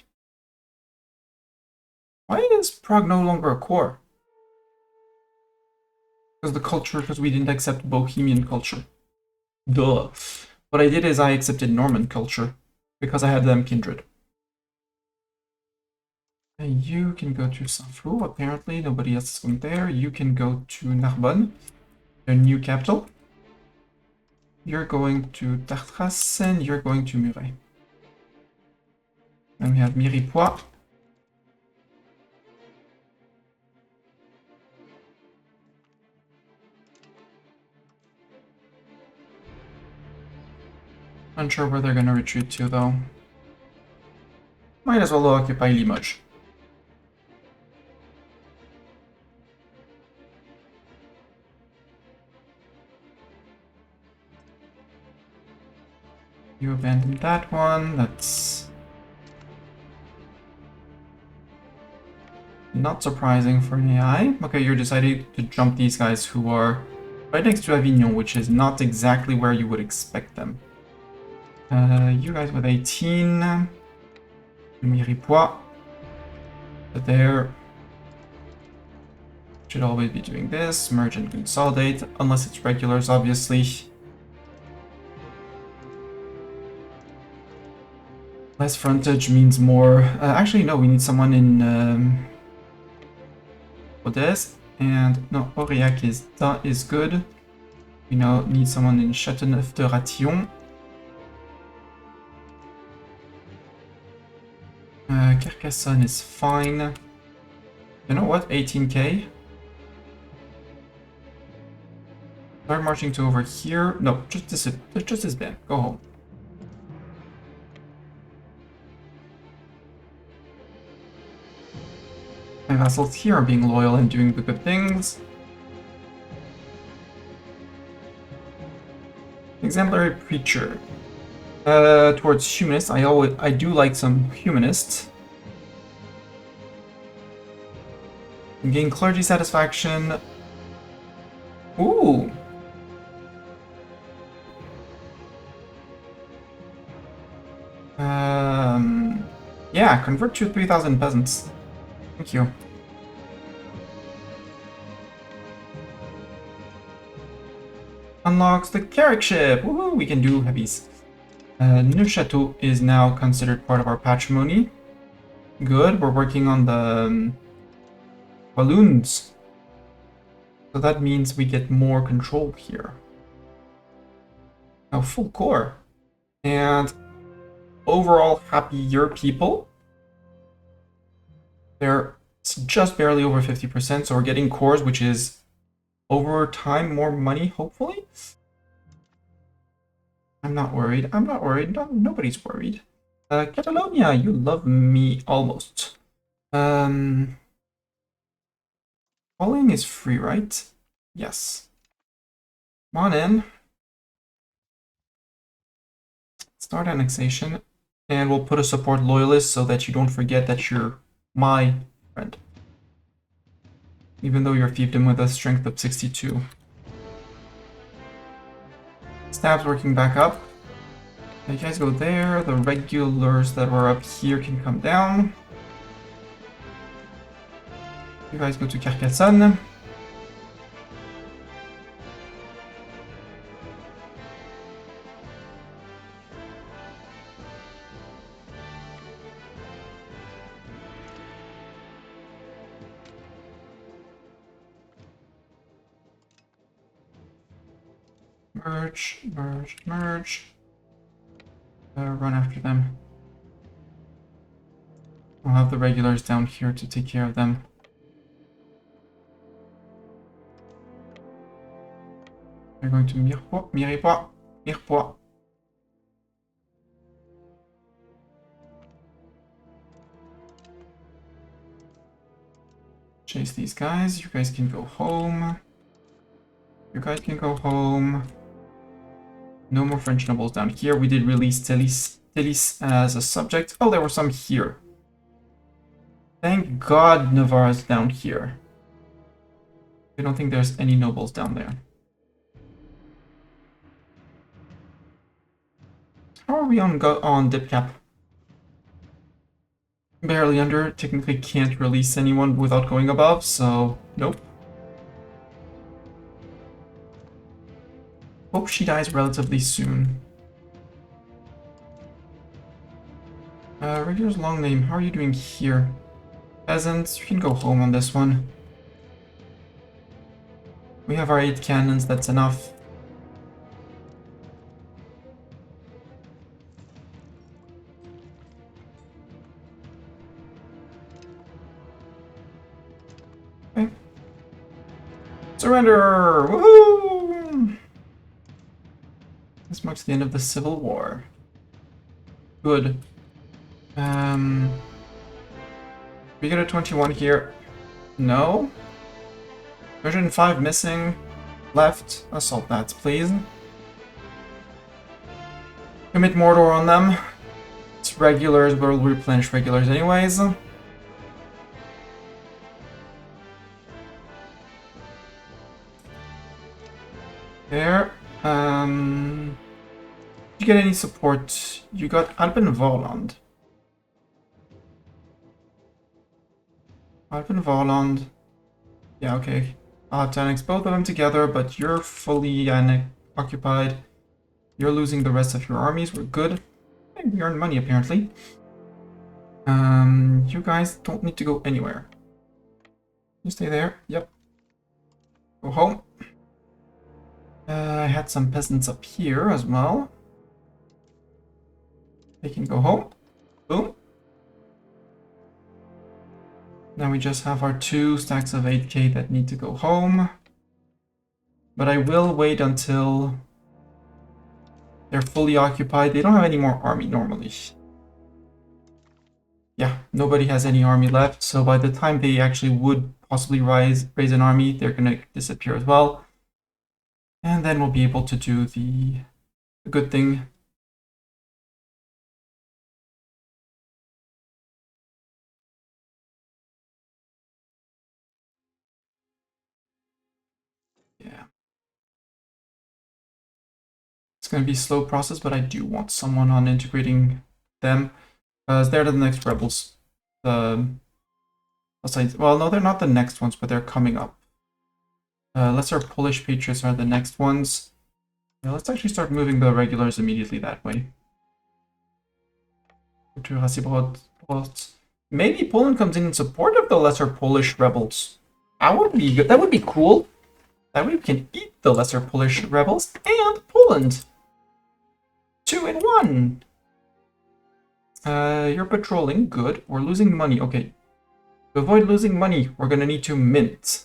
Why is Prague no longer a core? Because we didn't accept Bohemian culture. Duh. What I did is I accepted Norman culture because I had them kindred. And you can go to Saint-Flour, apparently nobody else is going there. You can go to Narbonne, their new capital. You're going to Tartras, and you're going to Muret. Then we have Miripoix. Unsure where they're gonna retreat to, though. Might as well occupy Limoges. You abandoned that one, that's not surprising for an AI. Okay, you're deciding to jump these guys who are right next to Avignon, which is not exactly where you would expect them. You guys with 18. Miripoix. There. Should always be doing this. Merge and consolidate, unless it's regulars, obviously. Less frontage means more. Actually, no, we need someone in Rodez. And no, Aurillac is good. We now need someone in Châteauneuf-de-Ratillon. Carcassonne is fine. You know what? 18k. Start marching to over here. No, just this band. Go home. My vassals here are being loyal and doing the good things. Exemplary preacher. Towards humanists, I do like some humanists. Gain clergy satisfaction. Ooh. Yeah, convert to 3,000 peasants. Thank you. Unlocks the carrick ship. Woohoo! We can do heavies. Neufchâteau is now considered part of our patrimony. Good. We're working on the balloons. So that means we get more control here. Now full core. And overall happier people. They're just barely over 50%, so we're getting cores, which is over time more money, hopefully. I'm not worried. I'm not worried. No, nobody's worried. Catalonia, you love me almost. Calling is free, right? Yes. Come on in. Start annexation. And we'll put a support loyalist so that you don't forget that you're my friend. Even though you're fiefdom with a strength of 62. Stab's working back up. You guys go there. The regulars that were up here can come down. You guys go to Carcassonne. Merge, merge, merge. Run after them. I'll have the regulars down here to take care of them. They're going to Mirepoix, Mirepoix, Mirepoix. Chase these guys. You guys can go home. You guys can go home. No more French nobles down here. We did release Telis as a subject. Oh, there were some here. Thank God Navarre's down here. I don't think there's any nobles down there. How are we on dip cap? Barely under. Technically can't release anyone without going above, so nope. Hope she dies relatively soon. Regular's long name, how are you doing here? Peasants, you can go home on this one. We have our 8 cannons, that's enough. Okay. Surrender! Woohoo! This marks the end of the Civil War. Good. We get a 21 here. No? 105 missing. Left. Assault that, please. Commit Mordor on them. It's regulars, we'll replenish regulars anyways. There. Did you get any support? You got Alpen Vorland. Alpen Vorland. Yeah, okay. I'll have to annex both of them together, but you're fully occupied. You're losing the rest of your armies. We're good. Hey, we earned money, apparently. You guys don't need to go anywhere. You stay there. Yep. Go home. I had some peasants up here as well. They can go home. Boom. Now we just have our 2 stacks of 8k that need to go home. But I will wait until they're fully occupied. They don't have any more army normally. Yeah, nobody has any army left. So by the time they actually would possibly raise an army, they're going to disappear as well. And then we'll be able to do the good thing. Yeah. It's going to be a slow process, but I do want someone on integrating them. Because they're the next rebels. Well, no, they're not the next ones, but they're coming up. Lesser Polish Patriots are the next ones. Yeah, let's actually start moving the regulars immediately that way. Maybe Poland comes in support of the Lesser Polish rebels. That would be good. That would be cool. That way we can eat the Lesser Polish rebels and Poland. 2 in 1. You're patrolling. Good. We're losing money. Okay. To avoid losing money, we're gonna need to mint.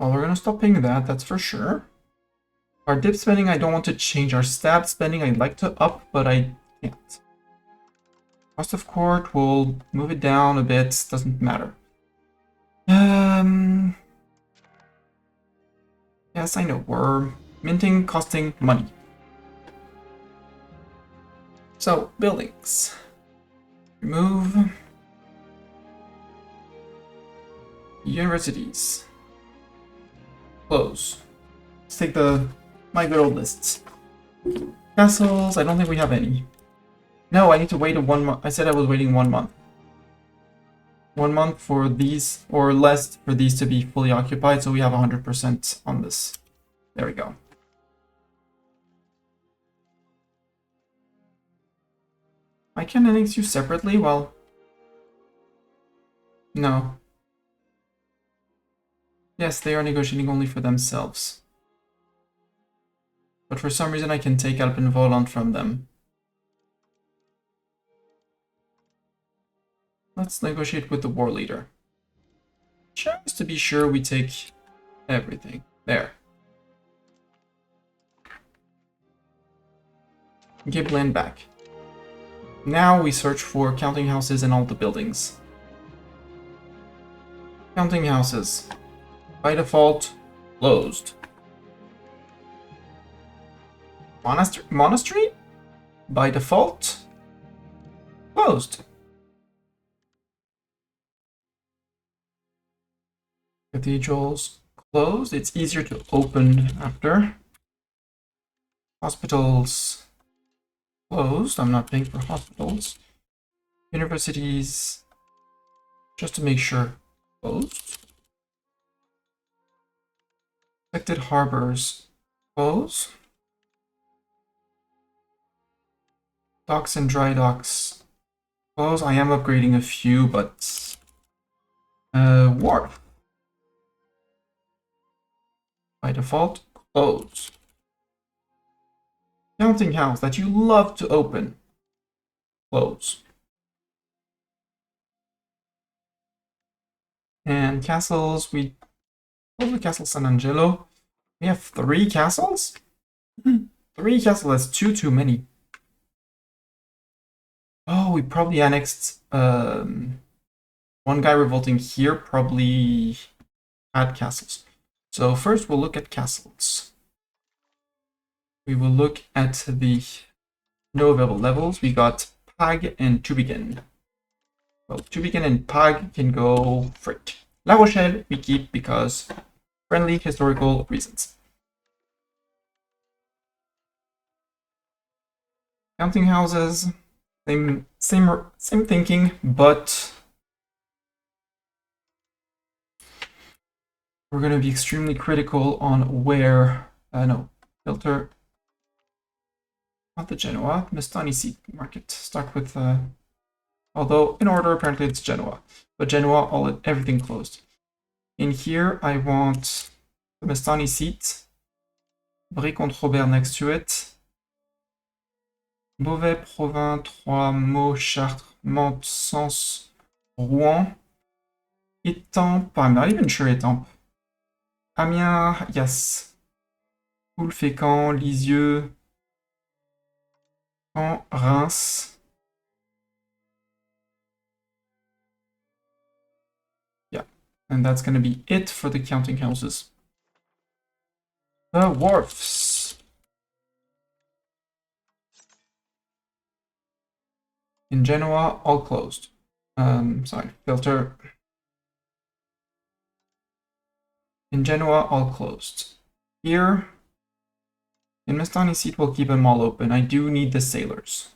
Well, we're gonna stop paying that, that's for sure. Our dip spending, I don't want to change. Our stab spending, I'd like to up, but I can't. Cost of court, we'll move it down a bit, doesn't matter. Yes, I know, we're minting, costing money. So, buildings. Remove. Universities. Close. Let's take my good old lists. Castles, I don't think we have any. No, I need to wait 1 month. I said I was waiting 1 month. 1 month for these, or less for these to be fully occupied, so we have 100% on this. There we go. I can annex you separately, well... No. Yes, they are negotiating only for themselves. But for some reason I can take Alpen Volant from them. Let's negotiate with the war leader. Just to be sure we take everything. There. Give land back. Now we search for counting houses in all the buildings. Counting houses. By default, closed. Monastery? By default, closed. Cathedrals, closed. It's easier to open after. Hospitals, closed. I'm not paying for hospitals. Universities, just to make sure, closed. Protected harbors. Close. Docks and dry docks. Close. I am upgrading a few, but wharf. By default, close. Counting house that you love to open. Close. And castles, we close the Castle San Angelo. We have 3 castles? 3 castles, that's too many. Oh, we probably annexed one guy revolting here, probably had castles. So first we'll look at castles. We will look at the no available levels. We got Pag and Tübingen. Well, Tübingen and Pag can go frick. La Rochelle we keep because friendly historical reasons. Counting houses, same thinking, but we're going to be extremely critical on where. No, filter. Not the Genoa, Mestani seat market. Stuck with. Although in order, apparently it's Genoa, but Genoa, everything closed. In here, I want the Mestani seat. Brie-contre-Robert next to it. Beauvais, Provins, Troyes, Meaux, Chartres, Mantes, Sens, Rouen. Étampes, I'm not even sure Étampes. Amiens, yes. Toul, Fécamp, Lisieux, Caen, Reims. Yeah, and that's going to be it for the counting houses. The wharfs. In Genoa, all closed. Sorry, filter. In Genoa, all closed. Here, in Mestani seat, we'll keep them all open. I do need the sailors.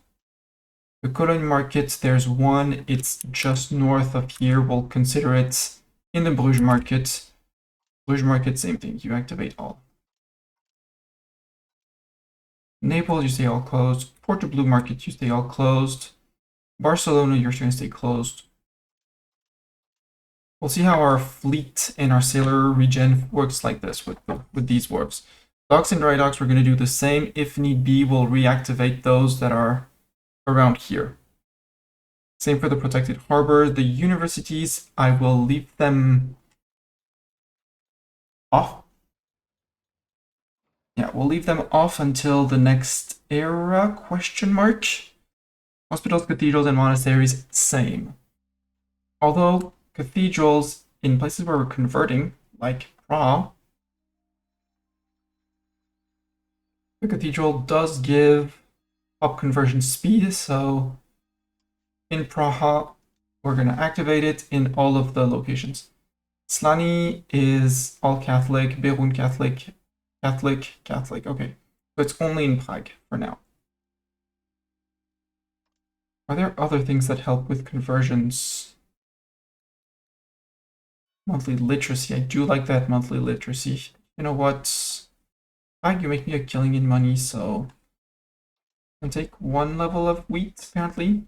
The Cologne market, there's one. It's just north of here. We'll consider it in the Bruges market. Bruges market, same thing. You activate all. Naples, you stay all closed. Porto Blue market, you stay all closed. Barcelona, you're going to stay closed. We'll see how our fleet and our sailor regen works like this with these wharfs. Docks and dry docks, we're going to do the same. If need be, we'll reactivate those that are around here. Same for the protected harbor. The universities, I will leave them off. Yeah, we'll leave them off until the next era, question mark. Hospitals, cathedrals, and monasteries, same. Although cathedrals in places where we're converting, like Prague, the cathedral does give up conversion speed, so in Praha, we're going to activate it in all of the locations. Slani is all Catholic, Berun Catholic, Catholic, okay. So it's only in Prague for now. Are there other things that help with conversions? Monthly literacy, I do like that monthly literacy. You know what? Prague, you make me a killing in money, so I can take 1 level of wheat, apparently.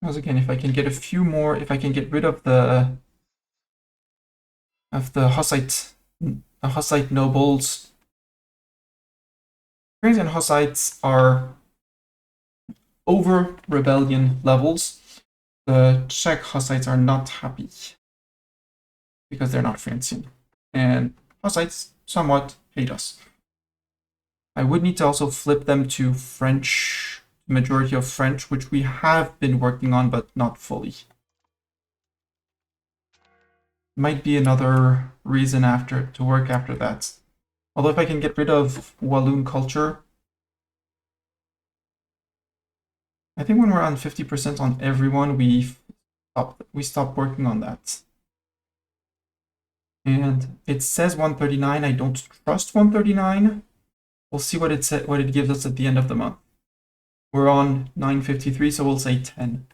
Because again, if I can get a few more, if I can get rid of the Hussite nobles. Ukrainian Hussites are over rebellion levels. The Czech Hussites are not happy because they're not Francian. And Hussites somewhat hate us. I would need to also flip them to French, majority of French, which we have been working on, but not fully. Might be another reason to work after that. Although if I can get rid of Walloon culture, I think when we're on 50% on everyone, we stop working on that. And it says 139. I don't trust 139. We'll see what it gives us at the end of the month. We're on 953, so we'll say 10.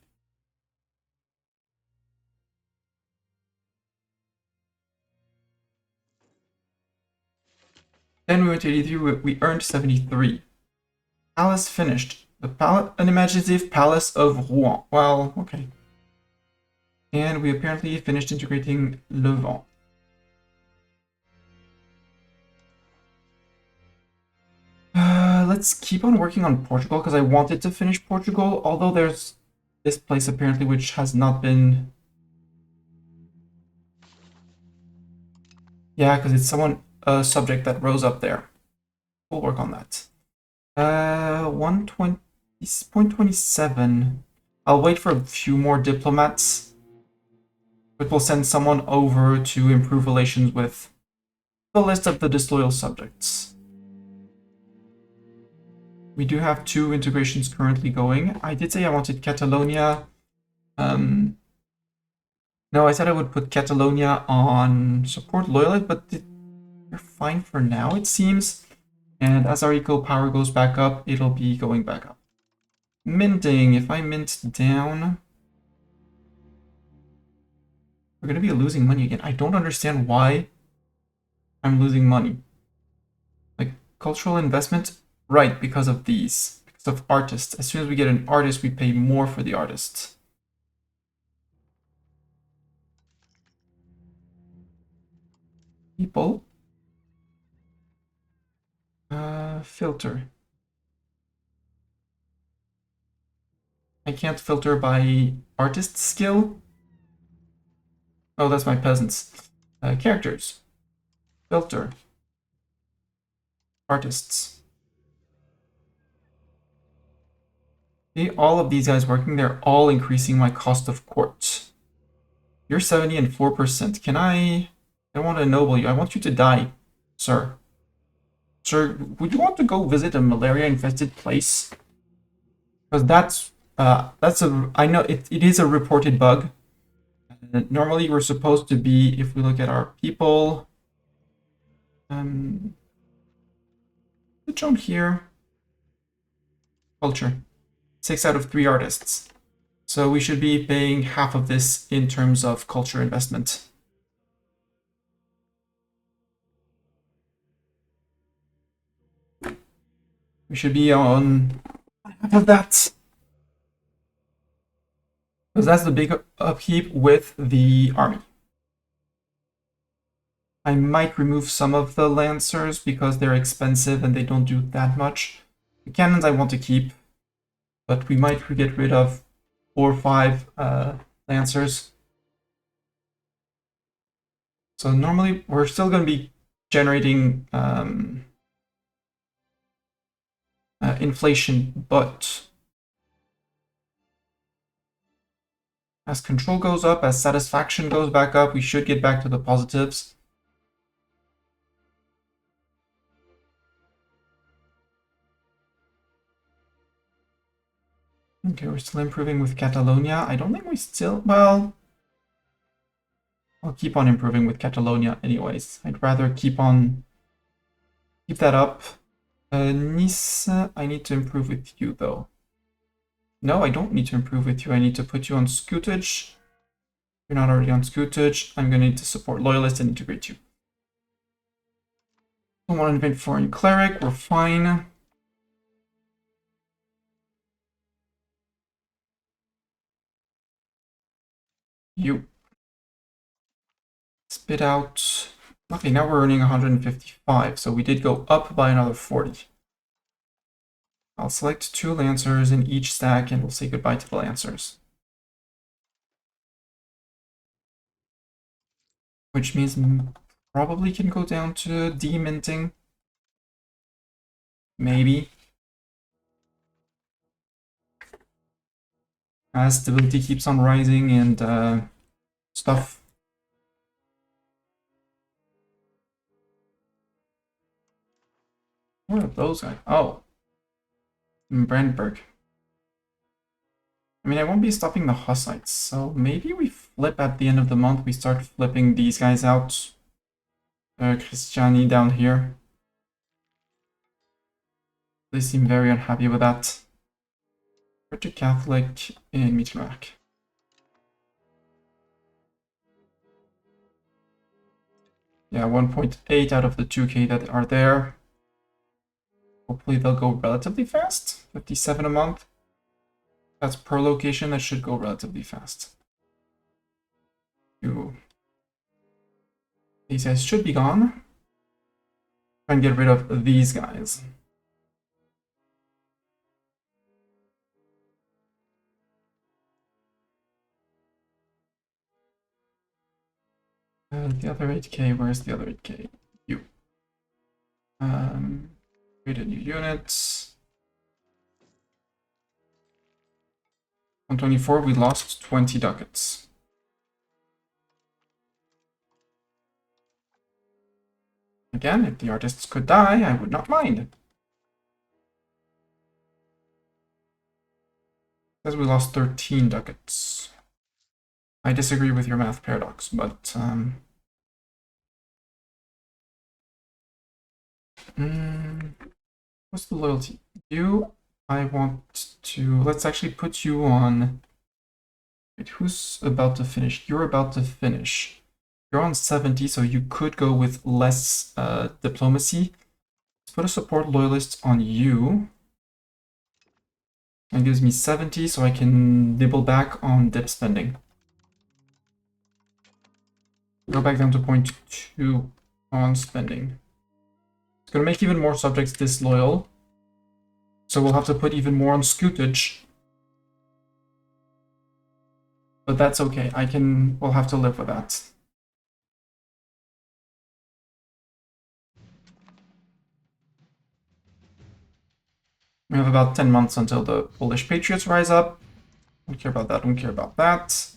Then we went to 83, we earned 73. Palace finished. An imaginative palace of Rouen. Well, okay. And we apparently finished integrating Levant. Let's keep on working on Portugal, because I wanted to finish Portugal, although there's this place apparently which has not been... Yeah, because it's a subject that rose up there. We'll work on that. 120.27. I'll wait for a few more diplomats, but we'll send someone over to improve relations with the list of the disloyal subjects. We do have 2 integrations currently going. I did say I wanted Catalonia. No, I said I would put Catalonia on support loyalist, but they're fine for now, it seems. And as our eco power goes back up, it'll be going back up. Minting. If I mint down, we're going to be losing money again. I don't understand why I'm losing money. Like, cultural investment, right, because of these. Because of artists. As soon as we get an artist, we pay more for the artist. People. Filter. I can't filter by artist skill. Oh, that's my peasants. Characters. Filter. Artists. See, all of these guys working, they're all increasing my cost of court. You're 70 and 4%. I don't want to ennoble you. I want you to die, sir. Sir, would you want to go visit a malaria-infested place? Because I know it is a reported bug. Normally, we're supposed to be, if we look at our people, it's shown here. Culture. 6 out of 3 artists. So we should be paying half of this in terms of culture investment. We should be on half of that. Because that's the big upkeep with the army. I might remove some of the lancers because they're expensive and they don't do that much. The cannons I want to keep, but we might get rid of 4 or 5 lancers. So normally we're still going to be generating inflation, but as control goes up, as satisfaction goes back up, we should get back to the positives. Okay, we're still improving with Catalonia. I don't think we still... Well, I'll keep on improving with Catalonia anyways. I'd rather keep that up. Nice, I need to improve with you though. No, I don't need to improve with you. I need to put you on scutage. You're not already on scutage. I'm going to need to support loyalist and integrate you. Don't want to invade foreign cleric. We're fine. You spit out. Okay, now we're earning 155, so we did go up by another 40. I'll select 2 lancers in each stack and we'll say goodbye to the lancers. Which means probably can go down to deminting. Maybe. As stability keeps on rising and stuff. What are those guys? Oh. Brandenburg. I mean, I won't be stopping the Hussites, so maybe we flip at the end of the month. We start flipping these guys out. Christiani down here. They seem very unhappy with that. Put to Catholic in Mittelreich. Yeah, 1.8 out of the 2k that are there. Hopefully they'll go relatively fast. 57 a month. That's per location. That should go relatively fast. These guys should be gone. Try and get rid of these guys. The other 8k, where's the other 8k? You. Create a new unit. 124, we lost 20 ducats. Again, if the artists could die, I would not mind. Says we lost 13 ducats. I disagree with your math paradox, but what's the loyalty? You, I want to, let's actually put you on, wait, who's about to finish? You're about to finish. You're on 70, so you could go with less diplomacy. Let's put a support loyalist on you. That gives me 70, so I can nibble back on dip spending. Go back down to 0.2 on spending. It's going to make even more subjects disloyal. So we'll have to put even more on scutage. But that's okay. We'll have to live with that. We have about 10 months until the Polish Patriots rise up. Don't care about that, don't care about that.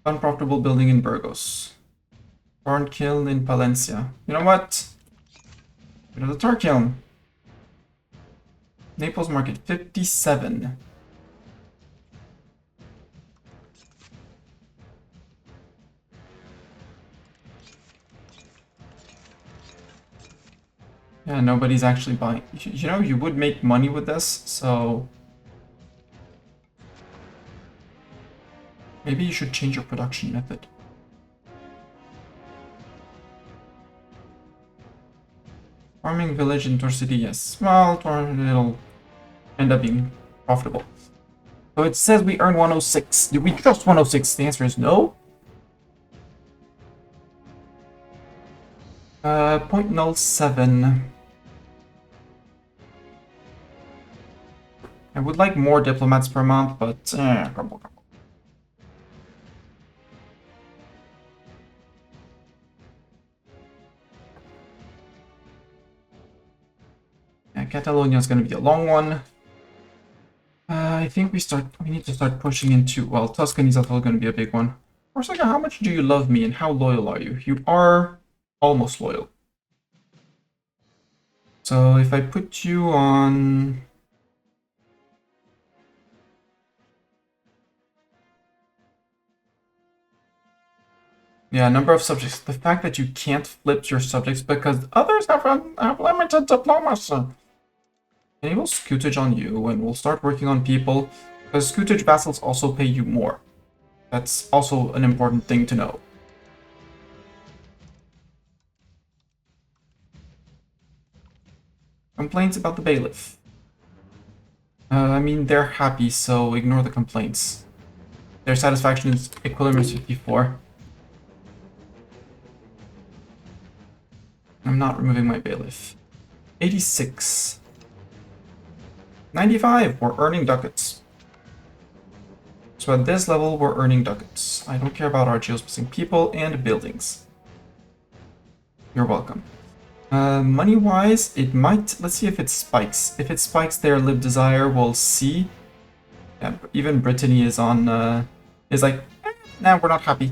Unprofitable building in Burgos. Barn kiln in Palencia. You know what? Rid of the tar kiln. Naples market, 57. Yeah, nobody's actually buying. You know, you would make money with this, so maybe you should change your production method. Farming village in Tor City, yes. Well, it'll end up being profitable. So it says we earn 106. Do we trust 106? The answer is no. 0.07. I would like more diplomats per month, but come on. Yeah, Catalonia is going to be a long one. I think we need to start pushing into, well, Tuscany is also going to be a big one. Corsica, how much do you love me and how loyal are you? You are almost loyal. So if I put you on... Yeah, number of subjects. The fact that you can't flip your subjects because others have limited diplomacy. Enable scutage on you, and we'll start working on people, because scutage vassals also pay you more. That's also an important thing to know. Complaints about the bailiff. I mean, they're happy, so ignore the complaints. Their satisfaction is equilibrium 54. I'm not removing my bailiff. 86. 95, we're earning ducats. So at this level, we're earning ducats. I don't care about our geospacing people and buildings. You're welcome. Money-wise, it might... Let's see if it spikes. If it spikes their Lib Desire, we'll see. Yeah, even Brittany is on... is like, nah, we're not happy.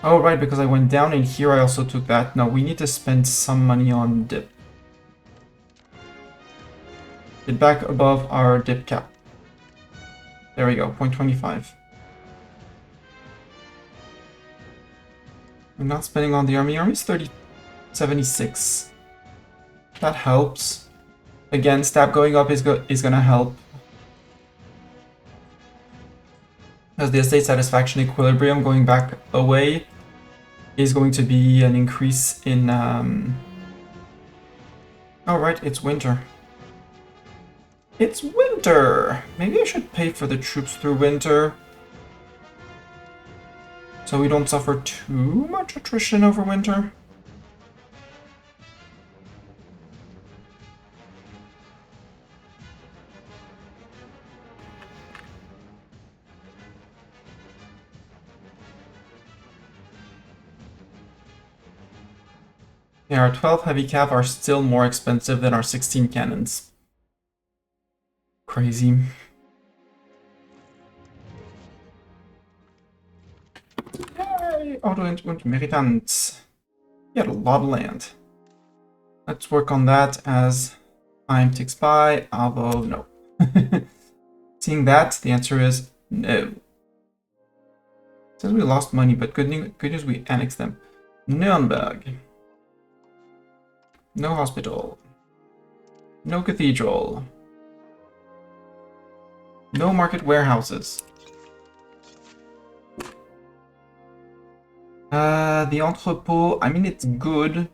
Oh, right, because I went down in here, I also took that. No, we need to spend some money on dip. Get back above our dip cap. There we go, 0.25. I'm not spending on the army. Army's 76. That helps. Again, stab going up is gonna help. As the estate satisfaction equilibrium going back away is going to be an increase in... Oh, right, it's winter. It's winter! Maybe I should pay for the troops through winter, so we don't suffer too much attrition over winter. Yeah, our 12 heavy cav are still more expensive than our 16 cannons. Crazy. Yay! Auto und Meritant. He had a lot of land. Let's work on that as time ticks by, although no. Seeing that, the answer is no. It says we lost money, but good news we annexed them. Nuremberg. No hospital. No cathedral. No market warehouses. The entrepot, I mean, it's good,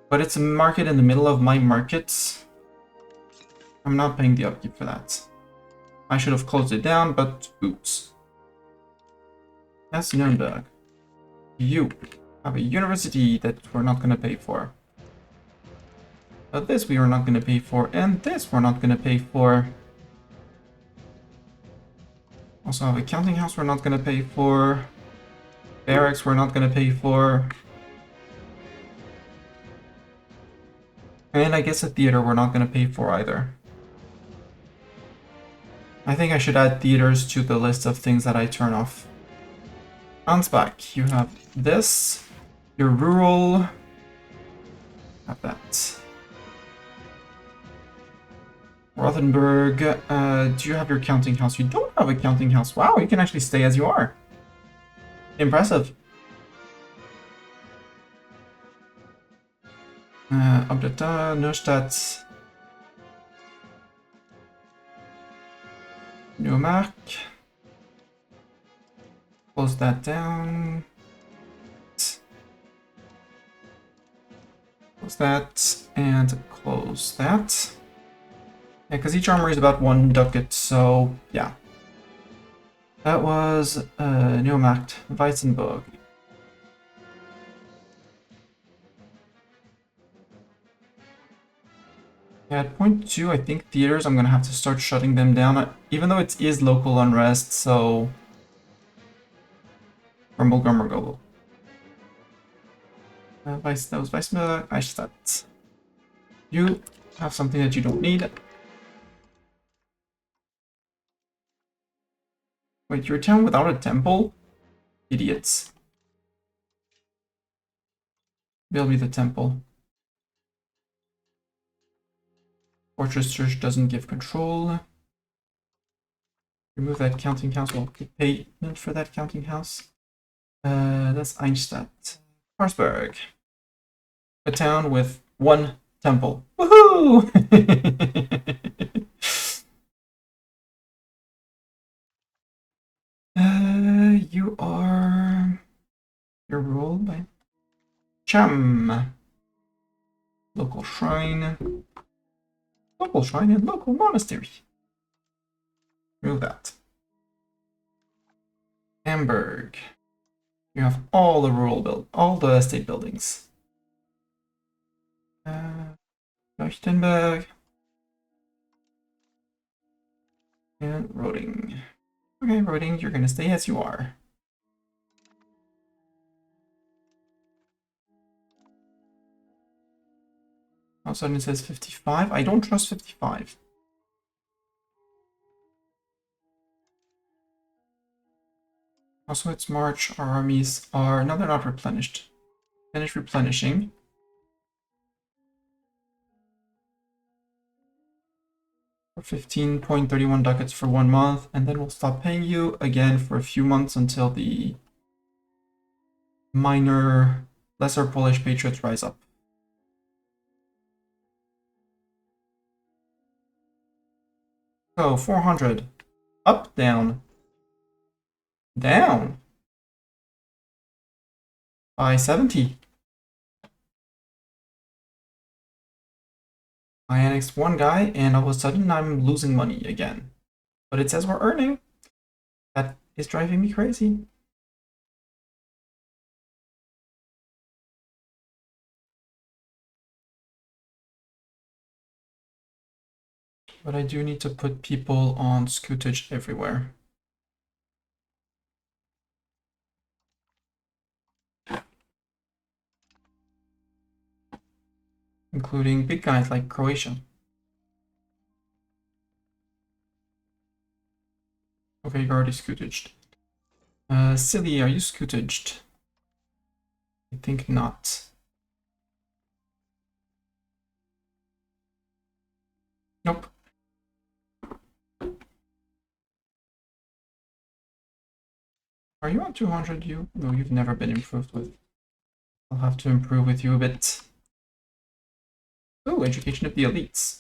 but it's a market in the middle of my markets. I'm not paying the upkeep for that. I should have closed it down, but oops. That's Nuremberg. You have a university that we're not going to pay for. But this we are not going to pay for, and this we're not going to pay for. Also have a counting house we're not going to pay for. Barracks we're not going to pay for. And I guess a theater we're not going to pay for either. I think I should add theaters to the list of things that I turn off. Ansbach, you have this. Your rural. Have that. Rothenburg, do you have your counting house? You don't have a counting house. Wow, you can actually stay as you are. Impressive. Obdata, Neustadt. Neumark. Close that down. Close that, and close that. Yeah, because each armory is about 1 ducat, so yeah. That was Neumarkt, Weissenburg. Yeah, at point 2, I think theaters, I'm going to have to start shutting them down, even though it is local unrest, so... Grumble, grumble, grumble. That was Weissenburg, Eichstätt. You have something that you don't need. Wait, you're a town without a temple? Idiots. Build me the temple. Fortress Church doesn't give control. Remove that counting house. We'll keep payment for that counting house. That's Eichstätt. Karlsberg. A town with 1 temple. Woohoo! You are... You're ruled by... Cham. Local shrine. Local shrine and local monastery. Remove that. Hamburg. You have all the all the estate buildings. Leuchtenberg. And Roding. Okay, Roding, you're gonna stay as you are. All of a sudden it says 55. I don't trust 55. Also, it's March. Our armies are... No, they're not replenished. Finish replenishing. For 15.31 ducats for 1 month, and then we'll stop paying you again for a few months until the minor, lesser Polish patriots rise up. So 400. Up, down. Down. By 70. I annexed one guy, and all of a sudden I'm losing money again. But it says we're earning. That is driving me crazy. But I do need to put people on scootage everywhere. Including big guys like Croatia. Okay, you're already scootaged. Silly, are you scootaged? I think not. Nope. Are you on 200, you? No, you've never been improved with. I'll have to improve with you a bit. Oh, education of the elites.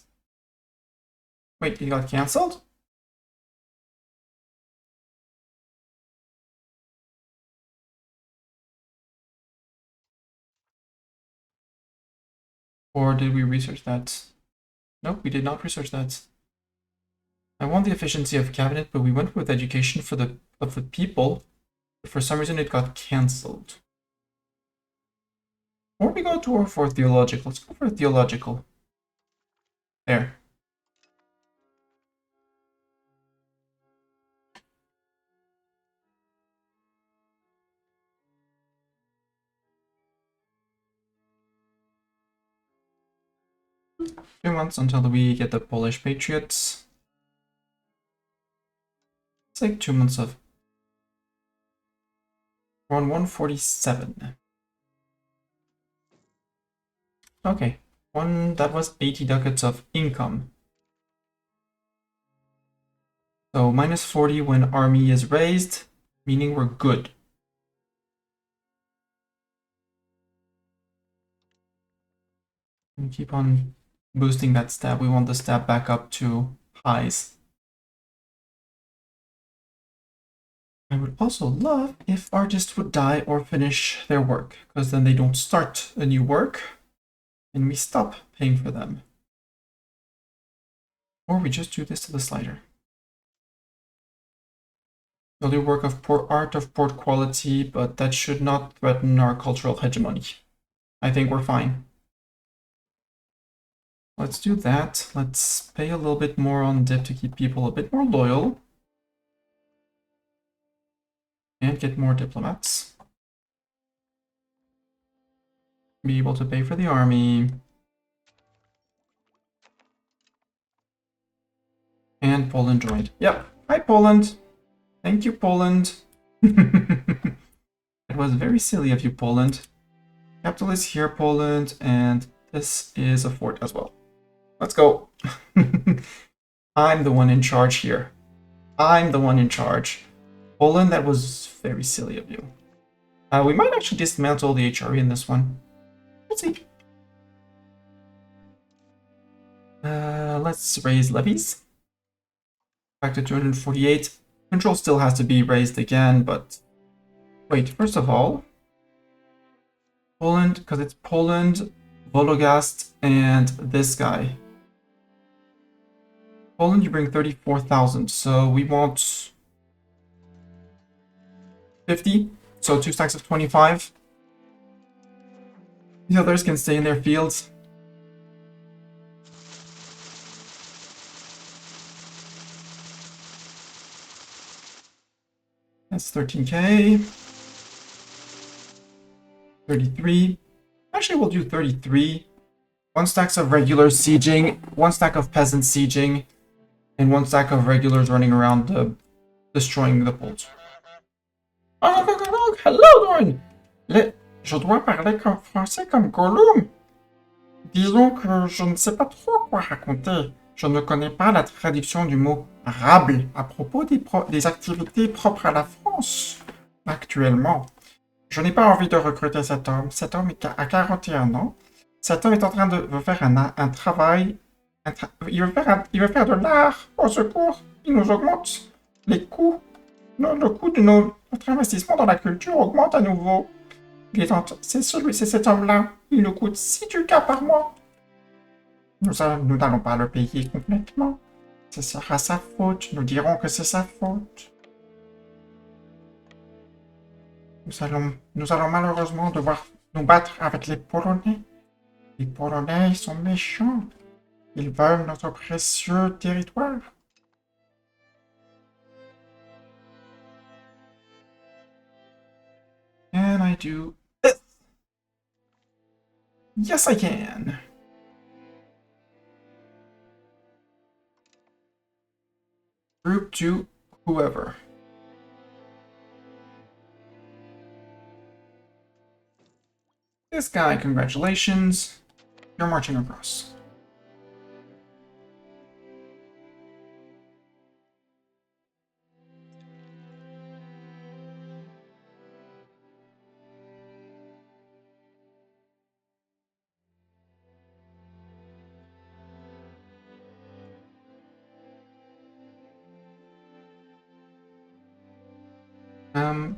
Wait, you got cancelled? Or did we research that? Nope, we did not research that. I want the efficiency of cabinet, but we went with education of the people. But for some reason, it got cancelled. Or we go for theological. Let's go for theological. There. Few months until we get the Polish Patriots. It's like 2 months of. We're on 147. Okay, that was 80 ducats of income. So minus 40 when army is raised, meaning we're good. And keep on boosting that stab. We want the stab back up to highs. I would also love if artists would die or finish their work, because then they don't start a new work, and we stop paying for them. Or we just do this to the slider. We'll do work of poor art of poor quality, but that should not threaten our cultural hegemony. I think we're fine. Let's do that. Let's pay a little bit more on dip to keep people a bit more loyal. And get more diplomats. Be able to pay for the army. And Poland joined. Yep. Hi, Poland. Thank you, Poland. It was very silly of you, Poland. Capital is here, Poland, and this is a fort as well. Let's go. I'm the one in charge here. I'm the one in charge. Poland, that was very silly of you. We might actually dismantle the HRE in this one. We'll see. Let's raise levies. Back to 248. Control still has to be raised again, but... Wait, first of all... Poland, because it's Poland, Vologast, and this guy. Poland, you bring 34,000, so we want... 50, so 2 stacks of 25. The others can stay in their fields. That's 13k. 33. Actually, we'll do 33. 1 stack of regular sieging, 1 stack of peasant sieging, and 1 stack of regulars running around destroying the Poles. Oh, hello, Doran! Je dois parler comme français comme Gollum. Disons que je ne sais pas trop quoi raconter. Je ne connais pas la traduction du mot rable à propos des activités propres à la France actuellement. Je n'ai pas envie de recruter cet homme. Cet homme a 41 ans. Cet homme est en train de faire un travail Il veut faire de l'art. Au secours, il nous augmente les coûts. Le coût de notre investissement dans la culture augmente à nouveau. C'est cet homme-là. Il nous coûte 6 ducats par mois. Nous n'allons pas le payer complètement. Ce sera sa faute. Nous dirons que c'est sa faute. Nous allons malheureusement devoir nous battre avec les Polonais. Les Polonais, ils sont méchants. Ils veulent notre précieux territoire. Can I do this? Yes, I can. Group to whoever. This guy, congratulations. You're marching across.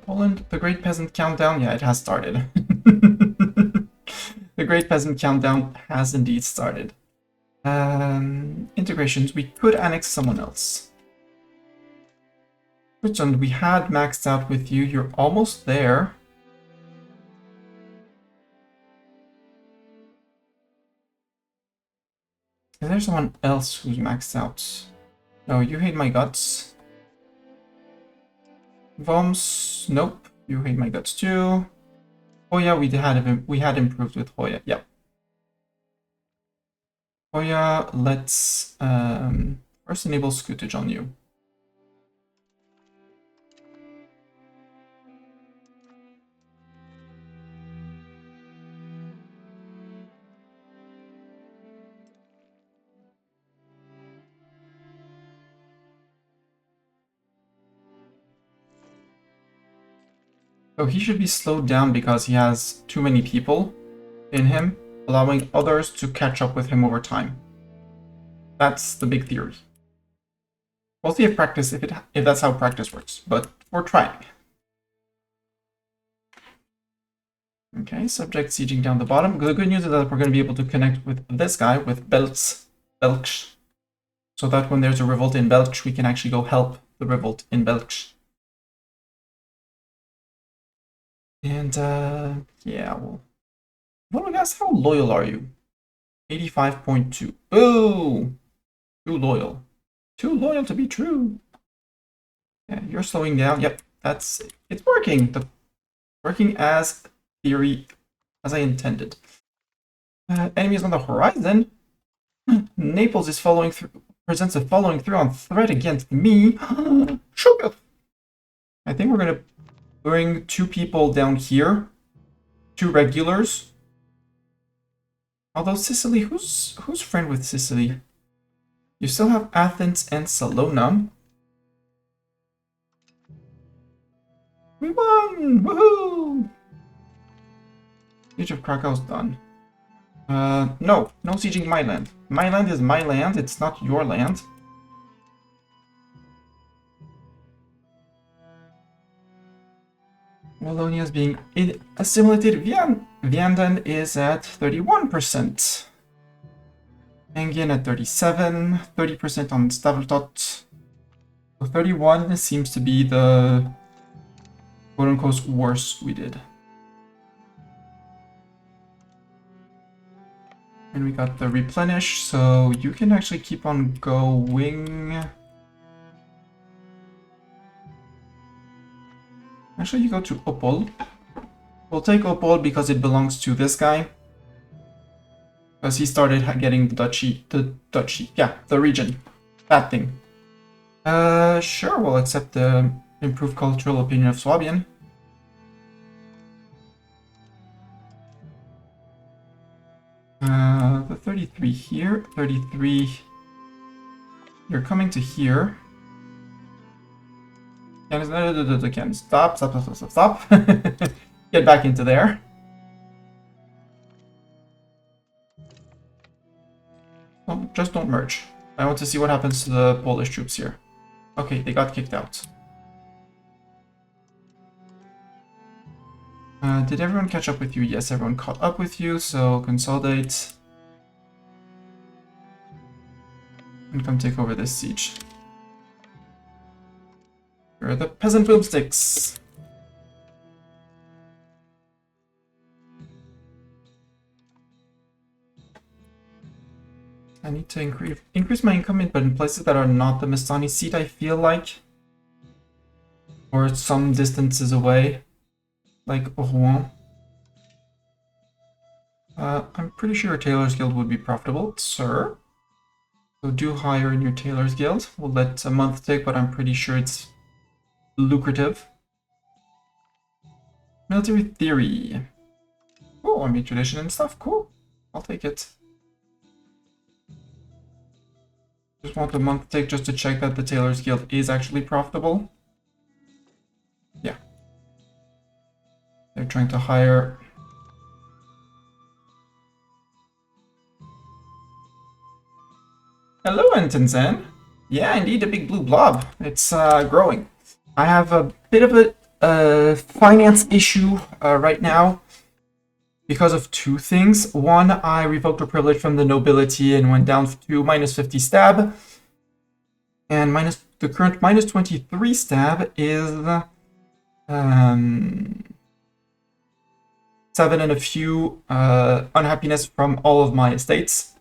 Poland, the Great Peasant Countdown? Yeah, it has started. The Great Peasant Countdown has indeed started. Integrations, we could annex someone else. Switzerland, we had maxed out with you. You're almost there. Is there someone else who's maxed out? No, you hate my guts. Voms, nope. You hate my guts too. Hoya, we had improved with Hoya. Yep. Hoya, let's first enable scootage on you. So he should be slowed down because he has too many people in him, allowing others to catch up with him over time. That's the big theory. We'll see if that's how practice works, but we're trying. Okay, subject sieging down the bottom. The good news is that we're going to be able to connect with this guy, with Belch, so that when there's a revolt in Belch, we can actually go help the revolt in Belch. And, yeah, well, guys, how loyal are you? 85.2. Boo! Too loyal. Too loyal to be true. Yeah, you're slowing down. Yep, it's working. Working as theory, as I intended. Enemies on the horizon. Naples is presents a following through on threat against me. Sugar. I think we're gonna bring 2 people down here, 2 regulars. Although Sicily, who's friend with Sicily? You still have Athens and Salona. We won! Woohoo! Siege of Krakow's done. No sieging my land. My land is my land, it's not your land. Wallonia is being assimilated. Vianden is at 31%. Engen at 37, 30% on Staveltot. So 31 seems to be the quote-unquote worst we did. And we got the replenish, so you can actually keep on going. Actually, you go to Opol. We'll take Opol because it belongs to this guy. Because he started getting the duchy, yeah, the region, that thing. Sure, we'll accept the improved cultural opinion of Swabian. The 33 here, 33, you're coming to here. Can stop. Get back into there. Just don't don't merge. I want to see what happens to the Polish troops here. Okay, they got kicked out. Did everyone catch up with you? Yes, everyone caught up with you, so consolidate. And come take over this siege. Here are the peasant boomsticks. I need to increase my income, but in places that are not the Mastani seat, I feel like. Or some distances away, like Rouen. I'm pretty sure a Tailor's Guild would be profitable, sir. So do hire in your Tailor's Guild. We'll let a month take, but I'm pretty sure it's lucrative. Military theory. Oh, I mean tradition and stuff. Cool. I'll take it. Just want a month take just to check that the Tailor's Guild is actually profitable. Yeah. They're trying to hire. Hello, Entenzen. Yeah, indeed, a big blue blob. It's growing. I have a bit of a finance issue right now because of two things. One, I revoked a privilege from the nobility and went down to minus 50 stab. And the current minus 23 stab is 7 and a few unhappiness from all of my estates,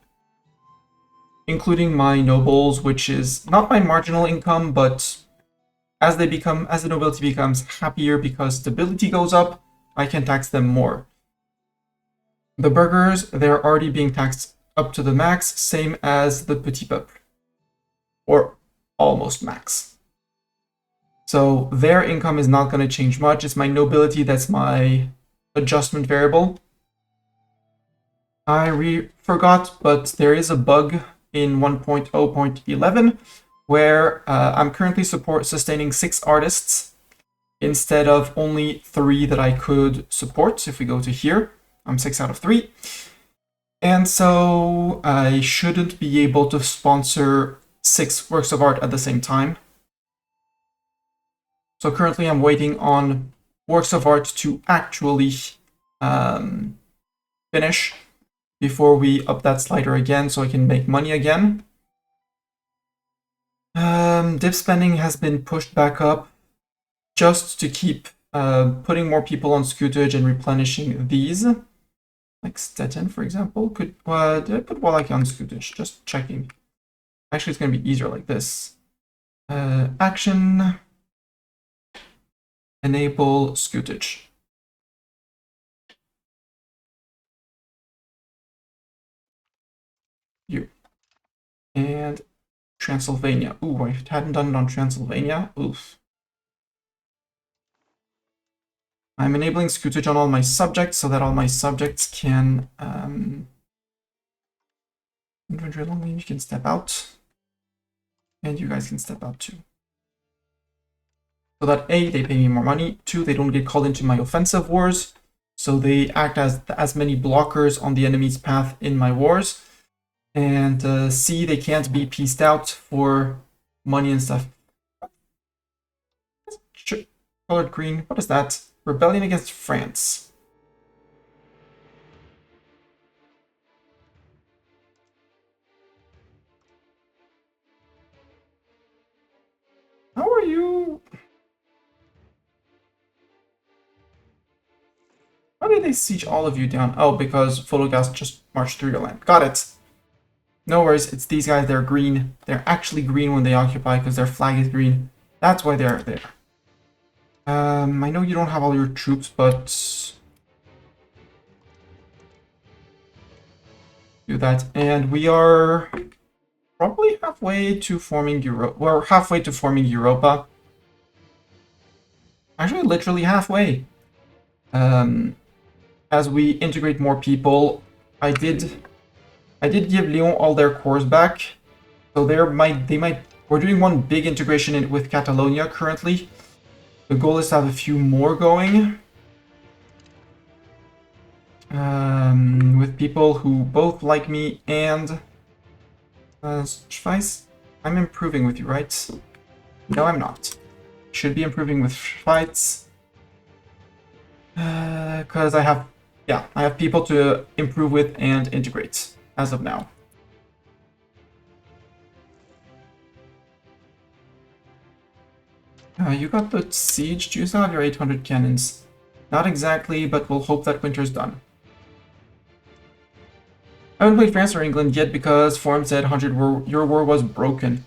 including my nobles, which is not my marginal income, but as the nobility becomes happier because stability goes up, I can tax them more. The burghers, they're already being taxed up to the max, same as the petit peuple, or almost max. So their income is not going to change much. It's my nobility that's my adjustment variable. I forgot, but there is a bug in 1.0.11 where I'm currently sustaining 6 artists instead of only 3 that I could support. If we go to here, I'm 6 out of 3. And so I shouldn't be able to sponsor 6 works of art at the same time. So currently I'm waiting on works of art to actually finish before we up that slider again so I can make money again. Div spending has been pushed back up just to keep putting more people on scutage and replenishing these. Like Stettin, for example. Did I put Wallach on scutage? Just checking. Actually, it's going to be easier like this. Action. Enable scutage. You. And Transylvania. Ooh, I hadn't done it on Transylvania. Oof. I'm enabling scutage on all my subjects so that all my subjects can inventory long range can step out. And you guys can step out too. So that A, they pay me more money. 2, they don't get called into my offensive wars. So they act as many blockers on the enemy's path in my wars. And C, they can't be pieced out for money and stuff. Colored green, what is that? Rebellion against France. How are you? How did they siege all of you down? Oh, because Photogast just marched through your land. Got it. No worries, it's these guys, they're green. They're actually green when they occupy because their flag is green. That's why they're there. I know you don't have all your troops, but do that. And we are probably halfway to forming Europa. We're halfway to forming Europa. Actually, literally halfway. As we integrate more people, I did give Lyon all their cores back. So we're doing one big integration with Catalonia currently. The goal is to have a few more going. With people who both like me and Schweiz, I'm improving with you, right? No, I'm not. Should be improving with Schweiz. Because I have people to improve with and integrate as of now. You got the siege. Do you still have your 800 cannons? Not exactly, but we'll hope that winter's done. I haven't played France or England yet because Forum said your war was broken.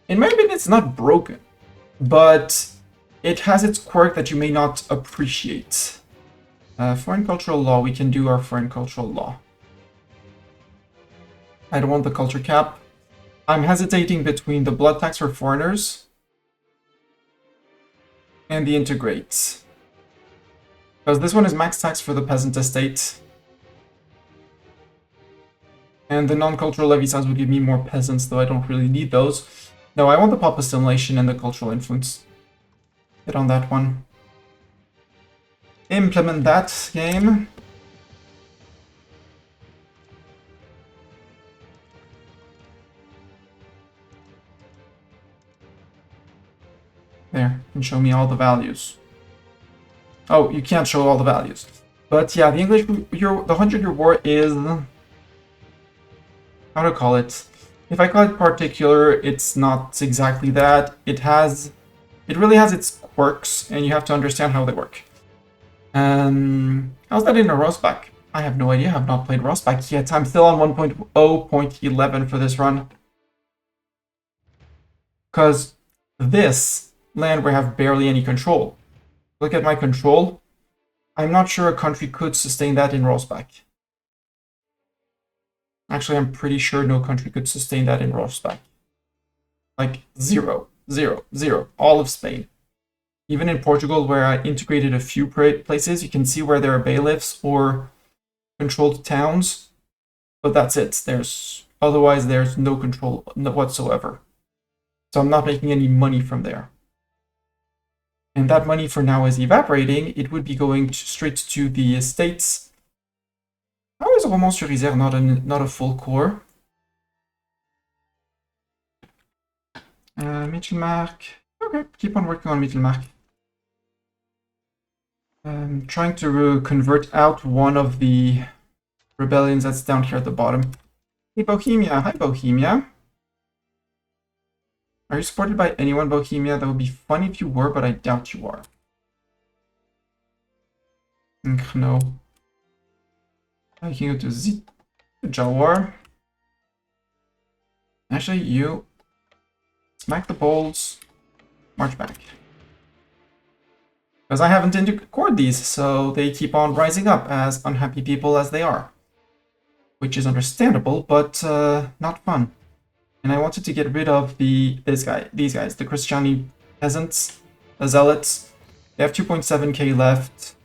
In my opinion, it's not broken, but it has its quirk that you may not appreciate. Foreign cultural law, we can do our foreign cultural law. I don't want the culture cap. I'm hesitating between the blood tax for foreigners and the integrate. Because this one is max tax for the peasant estate. And the non-cultural levy size will give me more peasants, though I don't really need those. No, I want the pop assimilation and the cultural influence. Hit on that one. Implement that game. There, can show me all the values. Oh, you can't show all the values. But yeah, the English, the 100-year war is... how to call it? If I call it particular, it's not exactly that. It really has its quirks, and you have to understand how they work. How's that in a Rosbach? I have no idea. I have not played Rosbach yet. I'm still on 1.0.11 for this run. Because this land where I have barely any control. Look at my control. I'm not sure a country could sustain that in Rosbach. Actually, I'm pretty sure no country could sustain that in Rosbach. Like 0, 0, 0. All of Spain. Even in Portugal, where I integrated a few places, you can see where there are bailiffs or controlled towns. But that's it. Otherwise, there's no control whatsoever. So I'm not making any money from there. And that money for now is evaporating. It would be going straight to the estates. How is Romans-sur-Isère not a full core? Mittelmark. Okay, keep on working on Mittelmark. Trying to convert out one of the rebellions that's down here at the bottom. Hey, Bohemia. Hi, Bohemia. Are you supported by anyone, Bohemia? That would be funny if you were, but I doubt you are. No. I can go to Jawar. Actually, you smack the bolts, march back. Because I haven't integrated these, so they keep on rising up as unhappy people as they are. Which is understandable, but not fun. And I wanted to get rid of these guys, the Christiani peasants, the zealots. They have 2.7k left.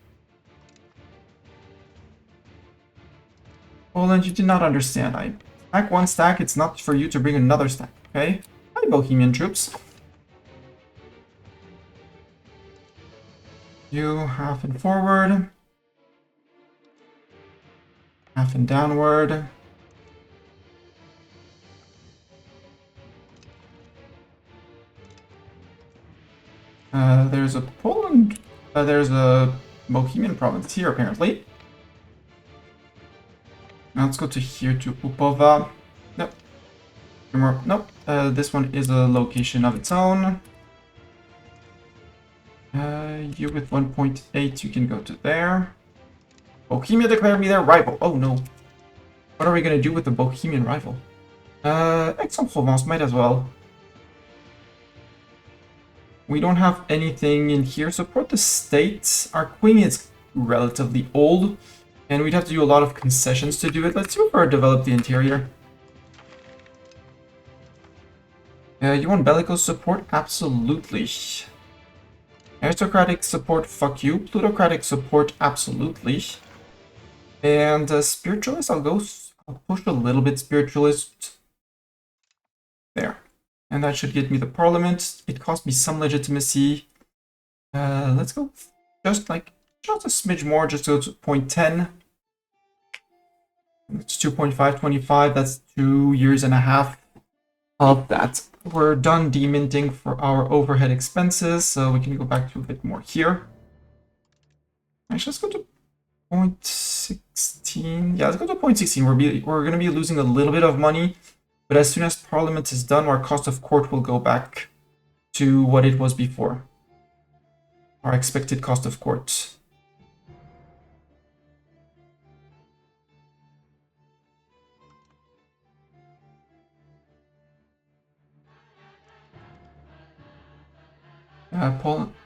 Poland, you did not understand. I stack one stack, it's not for you to bring another stack, okay? Hi, Bohemian troops. You half and forward. Half and downward. There's a Poland, there's a Bohemian province here, apparently. Now let's go to here, to Upova. Nope. Nope. This one is a location of its own. You with 1.8, you can go to there. Bohemia declared me their rival. Oh no. What are we gonna do with the Bohemian rival? Aix-en-Provence might as well. We don't have anything in here. Support the states. Our queen is relatively old, and we'd have to do a lot of concessions to do it. Let's see if we develop the interior. You want bellicose support? Absolutely. Aristocratic support, fuck you. Plutocratic support, absolutely. And spiritualist, I'll push a little bit spiritualist. There. And that should get me the parliament. It cost me some legitimacy. Let's go just a smidge more, just to go to 0.10. It's 2.525. That's 2.5 years of that. We're done deminting for our overhead expenses, so we can go back to a bit more here. Actually, let's go to 0.16. Yeah, let's go to 0.16. We're going to be losing a little bit of money, but as soon as Parliament is done, our cost of court will go back to what it was before. Our expected cost of court.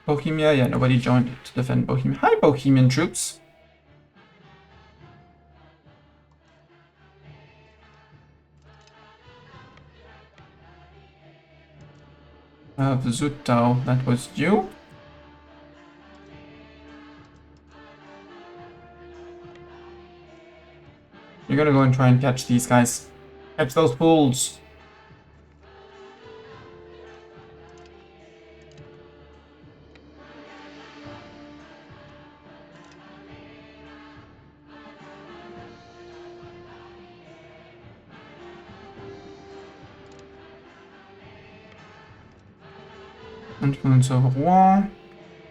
Bohemia, yeah, nobody joined to defend Bohemia. Hi, Bohemian troops. Vzuto, that was you. You're gonna go and try and catch these guys. Catch those fools. Influence of Rouen.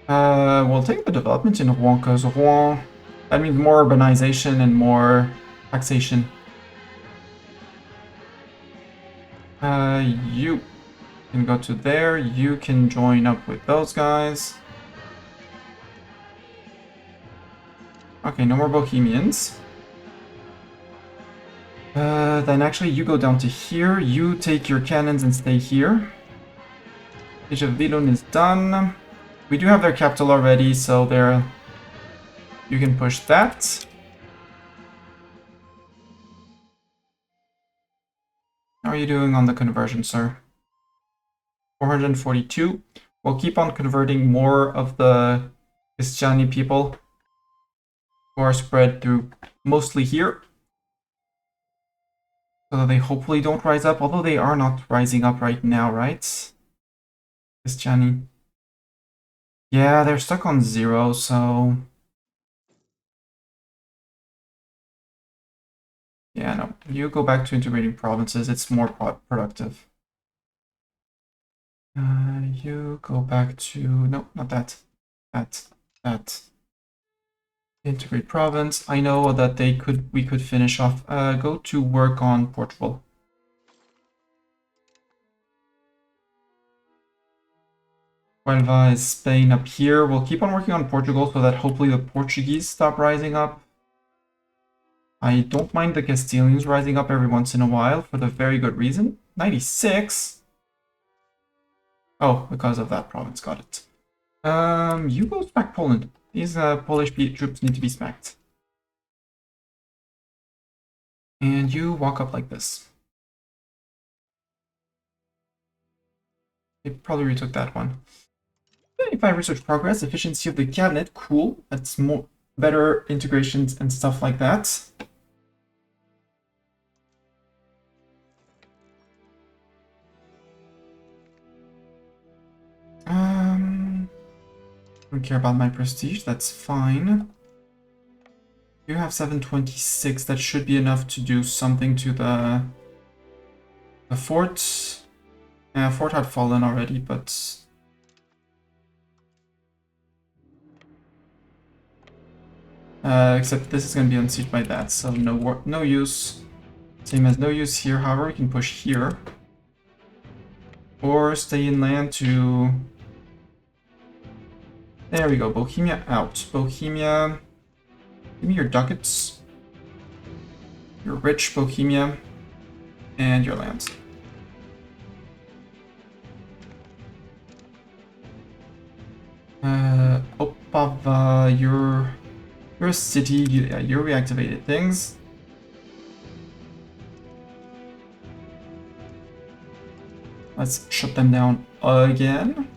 We'll take the development in Rouen because Rouen, that means more urbanization and more taxation. You can go to there. You can join up with those guys. Okay, no more Bohemians. Then actually you go down to here. You take your cannons and stay here. Age of Vilon is done. We do have their capital already, so there you can push that. How are you doing on the conversion, sir? 442. We'll keep on converting more of the Christiani people who are spread through mostly here. So that they hopefully don't rise up, although they are not rising up right now, right? Christiani. Yeah, they're stuck on 0, so... Yeah, no. You go back to integrating provinces, it's more productive. You go back to... No, not that. That. Integrate province. I know that we could finish off. Go to work on Portugal. Huelva is Spain up here. We'll keep on working on Portugal so that hopefully the Portuguese stop rising up. I don't mind the Castilians rising up every once in a while for the very good reason. 96? Oh, because of that province, got it. You go smack Poland. These Polish troops need to be smacked. And you walk up like this. They probably retook that one. If I research progress, efficiency of the cabinet, cool. That's more better integrations and stuff like that. Don't care about my prestige, that's fine. You have 726, that should be enough to do something to the fort. Yeah, fort had fallen already, but... except this is going to be unseated by that, so no use. Same as no use here, however, we can push here. Or stay inland to... There we go, Bohemia out. Bohemia, give me your ducats. Your rich Bohemia. And your lands. Opava, you're a city, yeah, you reactivated things. Let's shut them down again.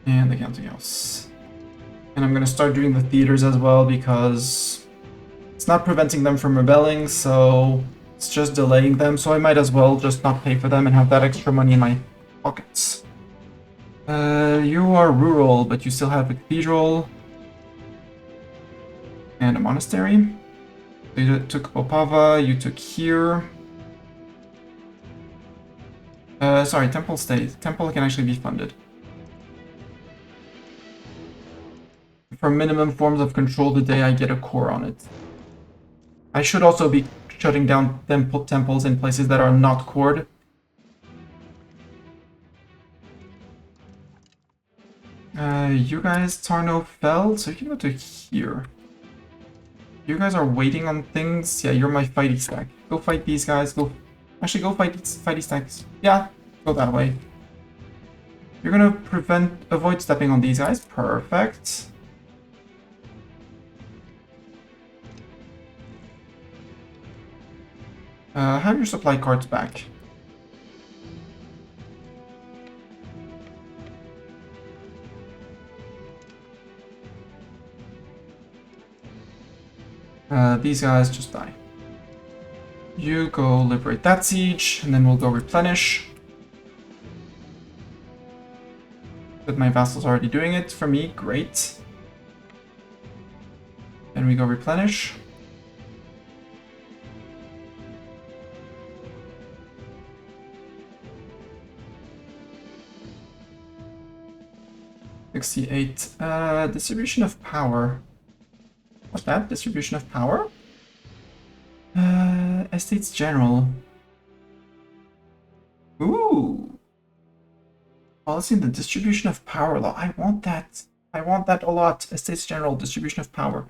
And the counting house. And I'm gonna start doing the theaters as well because it's not preventing them from rebelling, so it's just delaying them, so I might as well just not pay for them and have that extra money in my pockets. You are rural, but you still have a cathedral and a monastery. So you took Opava, you took here. Sorry, Temple stays. Temple can actually be funded. For minimum forms of control the day I get a core on it. I should also be shutting down temples in places that are not cored. You guys, Tarno fell, so you can go to here. You guys are waiting on things. Yeah, you're my fighty stack. Go fight these guys. Go. Actually, go fight fighty stacks. Yeah, go that way. You're gonna avoid stepping on these guys. Perfect. Have your supply cards back. These guys just die. You go liberate that siege, and then we'll go replenish. But my vassal's already doing it for me, great. Then we go replenish. Distribution of power. What's that? Distribution of power? Estates General. Ooh. Policy in the distribution of power law. I want that. I want that a lot. Estates General, distribution of power.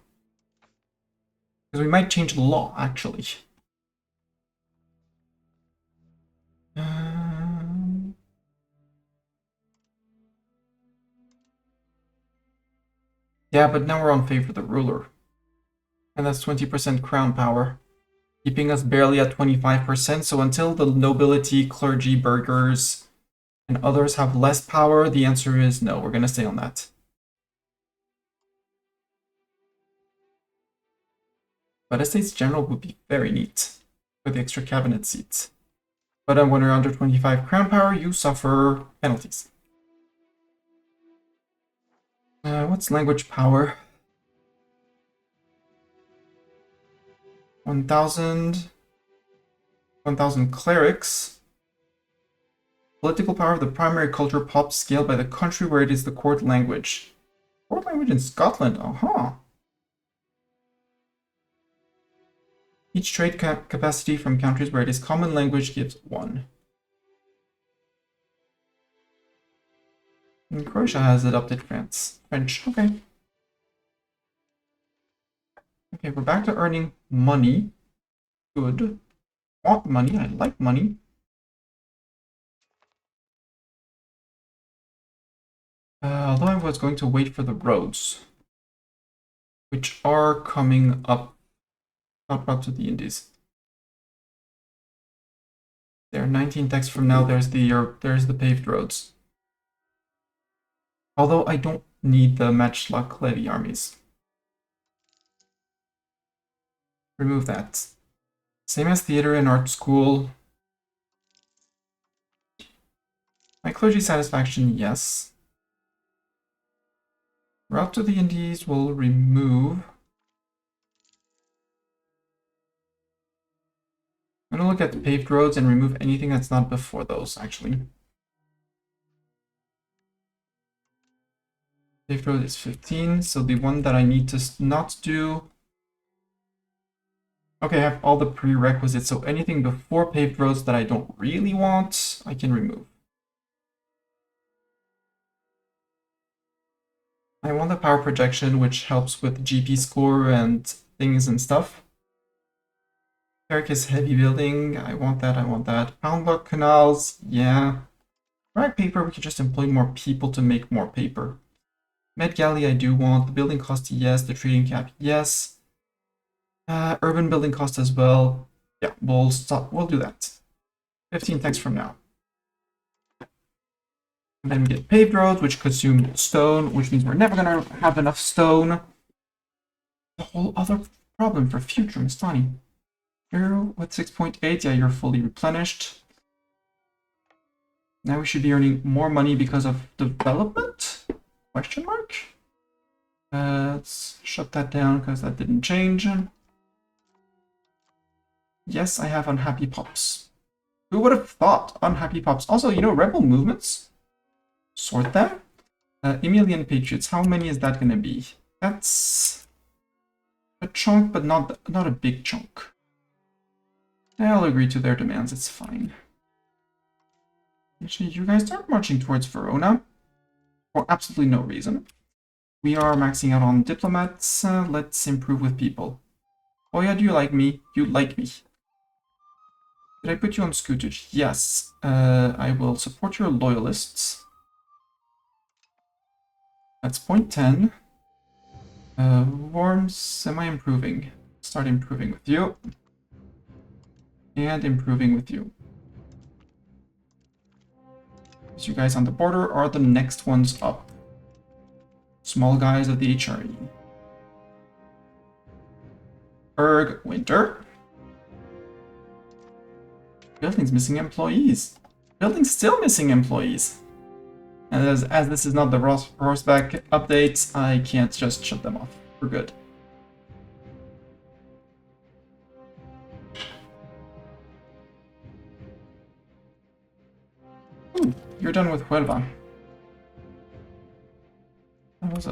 Because we might change the law, actually. Yeah, but now we're on favor of the ruler. And that's 20% crown power. Keeping us barely at 25%, so until the nobility, clergy, burghers, and others have less power, the answer is no, we're gonna stay on that. But Estates General would be very neat, with the extra cabinet seats. But when you're under 25 crown power, you suffer penalties. What's language power? 1,000 clerics. Political power of the primary culture pops scaled by the country where it is the court language. Court language in Scotland, Each trade capacity from countries where it is common language gives 1. And Croatia has adopted French, okay. Okay, we're back to earning money. Good. Want money, I like money. Although I was going to wait for the roads, which are coming up to the Indies. There, 19 techs from now, there's the paved roads. Although I don't need the matchlock levy armies. Remove that. Same as theater and art school. My clergy satisfaction, yes. Route to the Indies will remove. I'm gonna look at the paved roads and remove anything that's not before those, actually. Paved road is 15, so the one that I need to not do. Okay, I have all the prerequisites, so anything before paved roads that I don't really want, I can remove. I want the power projection, which helps with GP score and things and stuff. Carrick is heavy building. I want that, I want that. Pound block canals, yeah. Rag paper, we could just employ more people to make more paper. Med galley, I do want. The building cost, yes. The trading cap, yes. Urban building cost as well. Yeah, we'll do that. 15 techs from now. And then we get paved roads, which consume stone, which means we're never gonna have enough stone. A whole other problem for future Mastani. You're with 6.8, yeah, you're fully replenished. Now we should be earning more money because of development? Question mark? Let's shut that down because that didn't change. Yes, I have unhappy pops. Who would have thought? Unhappy pops. Also, you know, rebel movements? Sort them? Emilian Patriots, how many is that gonna be? That's a chunk, but not a big chunk. I'll agree to their demands, it's fine. Actually, you guys start marching towards Verona for absolutely no reason. We are maxing out on diplomats. Let's improve with people. Oh yeah, do you like me? You like me. Did I put you on scootage? Yes. I will support your loyalists. That's point 10. Worms, am I improving? Start improving with you. And improving with you. You guys on the border are the next ones up. Small guys of the HRE. Erg, winter. Building's missing employees. Building's still missing employees. And as this is not the Rosback update, I can't just shut them off for good. Ooh, you're done with Huelva. That was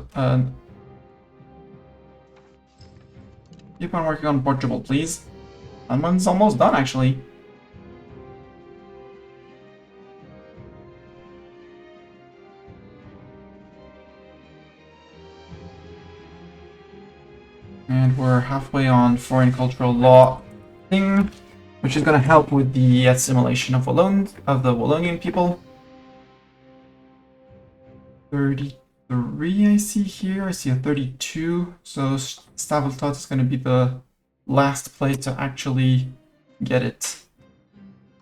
keep on working on Portugal, please. That one's almost done, actually. And we're halfway on foreign cultural law thing, which is going to help with the assimilation of the Wallonian people. 33 I see here. I see a 32. So Staveltot is going to be the last place to actually get it.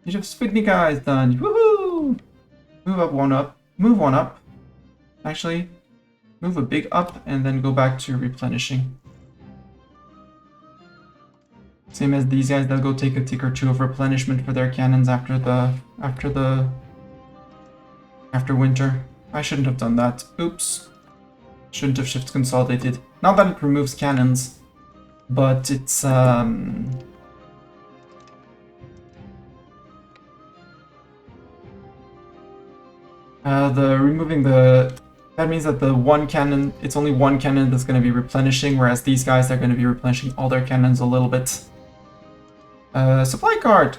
Age of Spignica is done. Woohoo! Move up one up. Move one up. Actually, move a big up and then go back to replenishing. Same as these guys, they'll go take a tick or two of replenishment for their cannons after winter. I shouldn't have done that. Oops. Shouldn't have shift consolidated. Not that it removes cannons, but it's that means that the one cannon, it's only one cannon that's going to be replenishing, whereas these guys are going to be replenishing all their cannons a little bit. Supply card!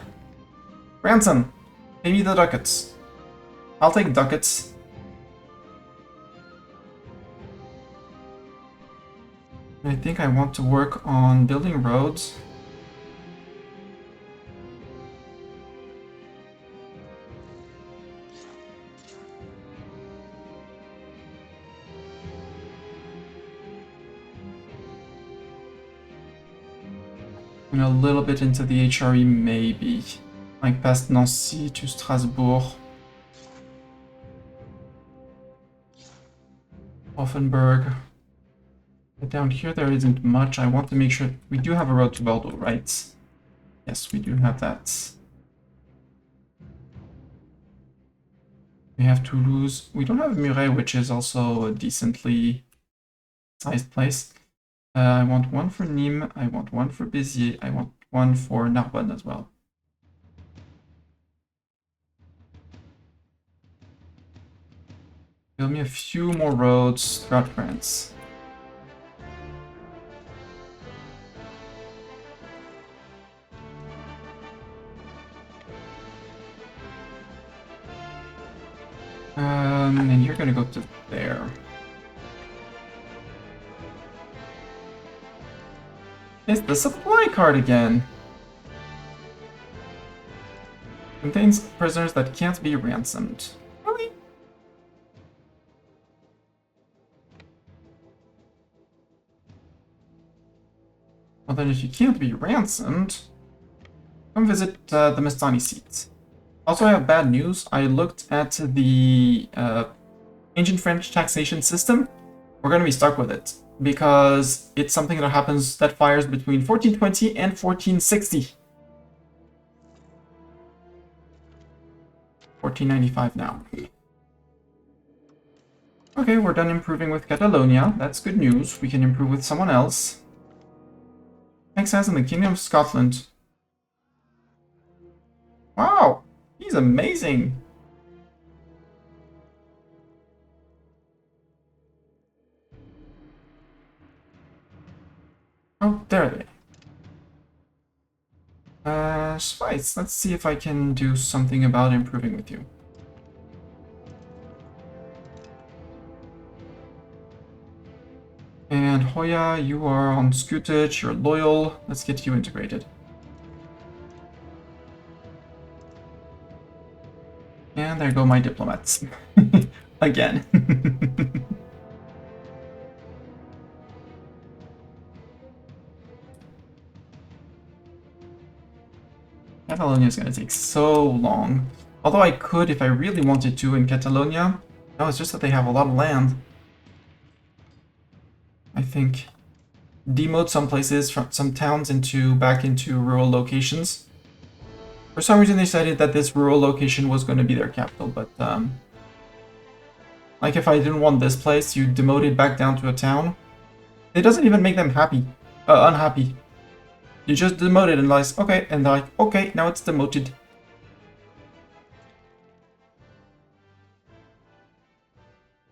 Ransom! Pay me the ducats. I'll take ducats. I think I want to work on building roads. And a little bit into the HRE, maybe. Like past Nancy to Strasbourg. Offenburg. But down here there isn't much. I want to make sure... We do have a road to Bordeaux, right? Yes, we do have that. We have Toulouse. We don't have Muret, which is also a decently sized place. I want one for Nîmes, I want one for Béziers, I want one for Narbonne as well. Build me a few more roads throughout France. And you're gonna go to there. It's the supply card again. Contains prisoners that can't be ransomed. Really? Well then if you can't be ransomed, come visit the Mestani seat. Also I have bad news. I looked at the ancient French taxation system. We're gonna be stuck with it, because it's something that happens that fires between 1420 and 1460. 1495 now. Okay, we're done improving with Catalonia. That's good news. We can improve with someone else. Excise in the Kingdom of Scotland. Wow, he's amazing. Oh, there they Spice, let's see if I can do something about improving with you. And Hoya, you are on Scootage, you're loyal. Let's get you integrated. And there go my diplomats. Again. Catalonia is going to take so long. Although I could, if I really wanted to, in Catalonia. No, it's just that they have a lot of land. I think demote some places, from some towns back into rural locations. For some reason they decided that this rural location was going to be their capital, but like if I didn't want this place, you demote it back down to a town. It doesn't even make them happy, unhappy. You just demote it and like, okay, and they're like, okay, now it's demoted.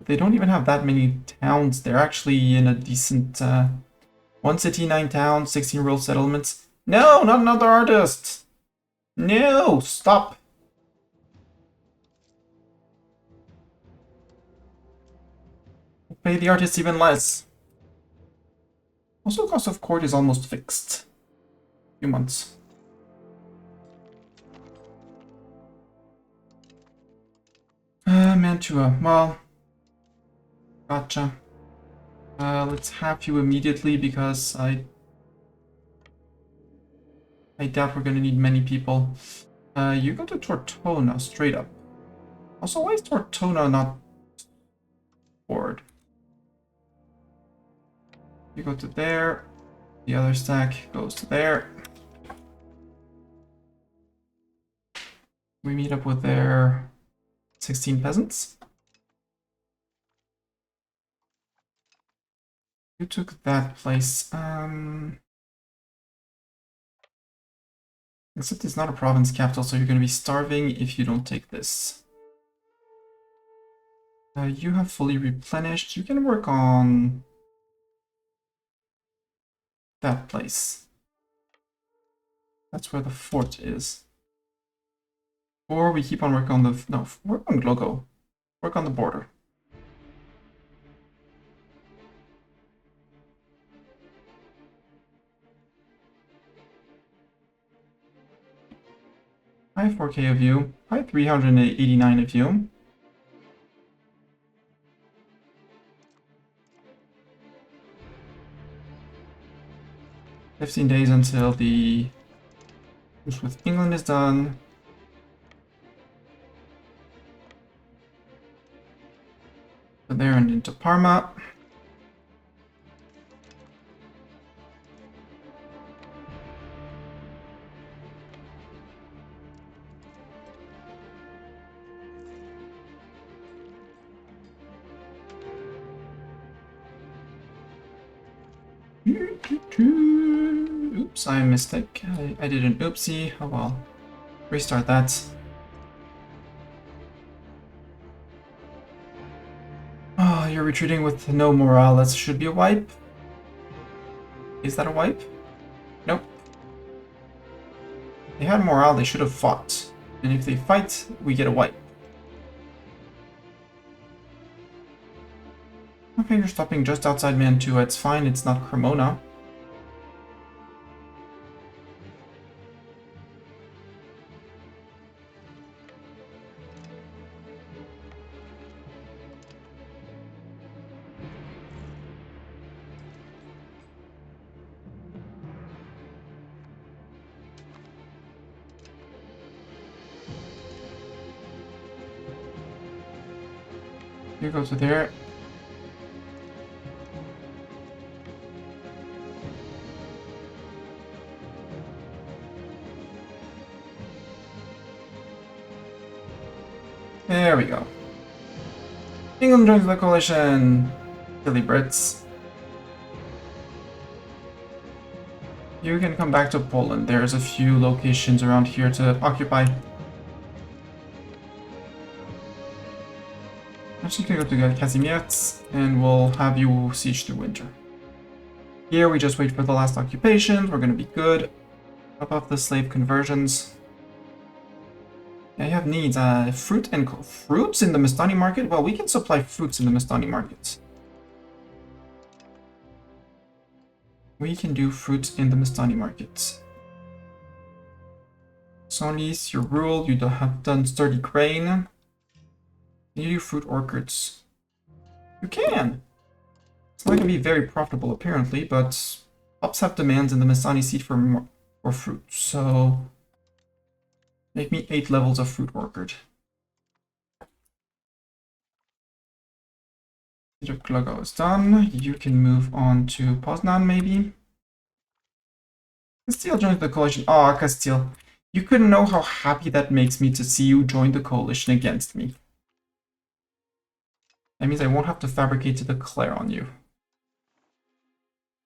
They don't even have that many towns. They're actually in a decent 1 city, 9 towns, 16 rural settlements. No, not another artist. No, stop. We'll pay the artists even less. Also, cost of court is almost fixed. A few months. Mantua. Well, gotcha. Let's have you immediately because I doubt we're gonna need many people. You go to Tortona straight up. Also, why is Tortona not forward? You go to there. The other stack goes to there. We meet up with their 16 peasants. You took that place. Except it's not a province capital, so you're going to be starving if you don't take this. You have fully replenished. You can work on that place. That's where the fort is. Or we keep on working on the... No, work on Glogo. Work on the border. I have 4K of you. I have 389 of you. "15 days until the truce with England is done. So there and into Parma. Oops, I mistake. I did an oopsie. Oh well. Restart that. Oh, you're retreating with no morale. That should be a wipe. Is that a wipe? Nope. They had morale, they should have fought. And if they fight, we get a wipe. Okay, you're stopping just outside Mantua. It's fine, it's not Cremona. You go to there. There we go. England joins the coalition. Silly Brits. You can come back to Poland. There's a few locations around here to occupy. I'm just gonna go to Kazimierz, and we'll have you siege through winter. Here we just wait for the last occupation. We're gonna be good. Top up the slave conversions. Yeah, you have needs. Fruit and fruits in the Mestani market? Well, we can supply fruits in the Mestani market. We can do fruits in the Mestani market. Sonis, your rule, you have done sturdy grain. You do fruit orchards. You can! It's not going to be very profitable apparently, but Ops have demands in the Mestani seed for fruit, so make me 8 levels of fruit orchard. Klago is done. You can move on to Poznan, maybe. Castile joins the coalition. Ah, oh, Castile. You couldn't know how happy that makes me to see you join the coalition against me. That means I won't have to fabricate to declare on you.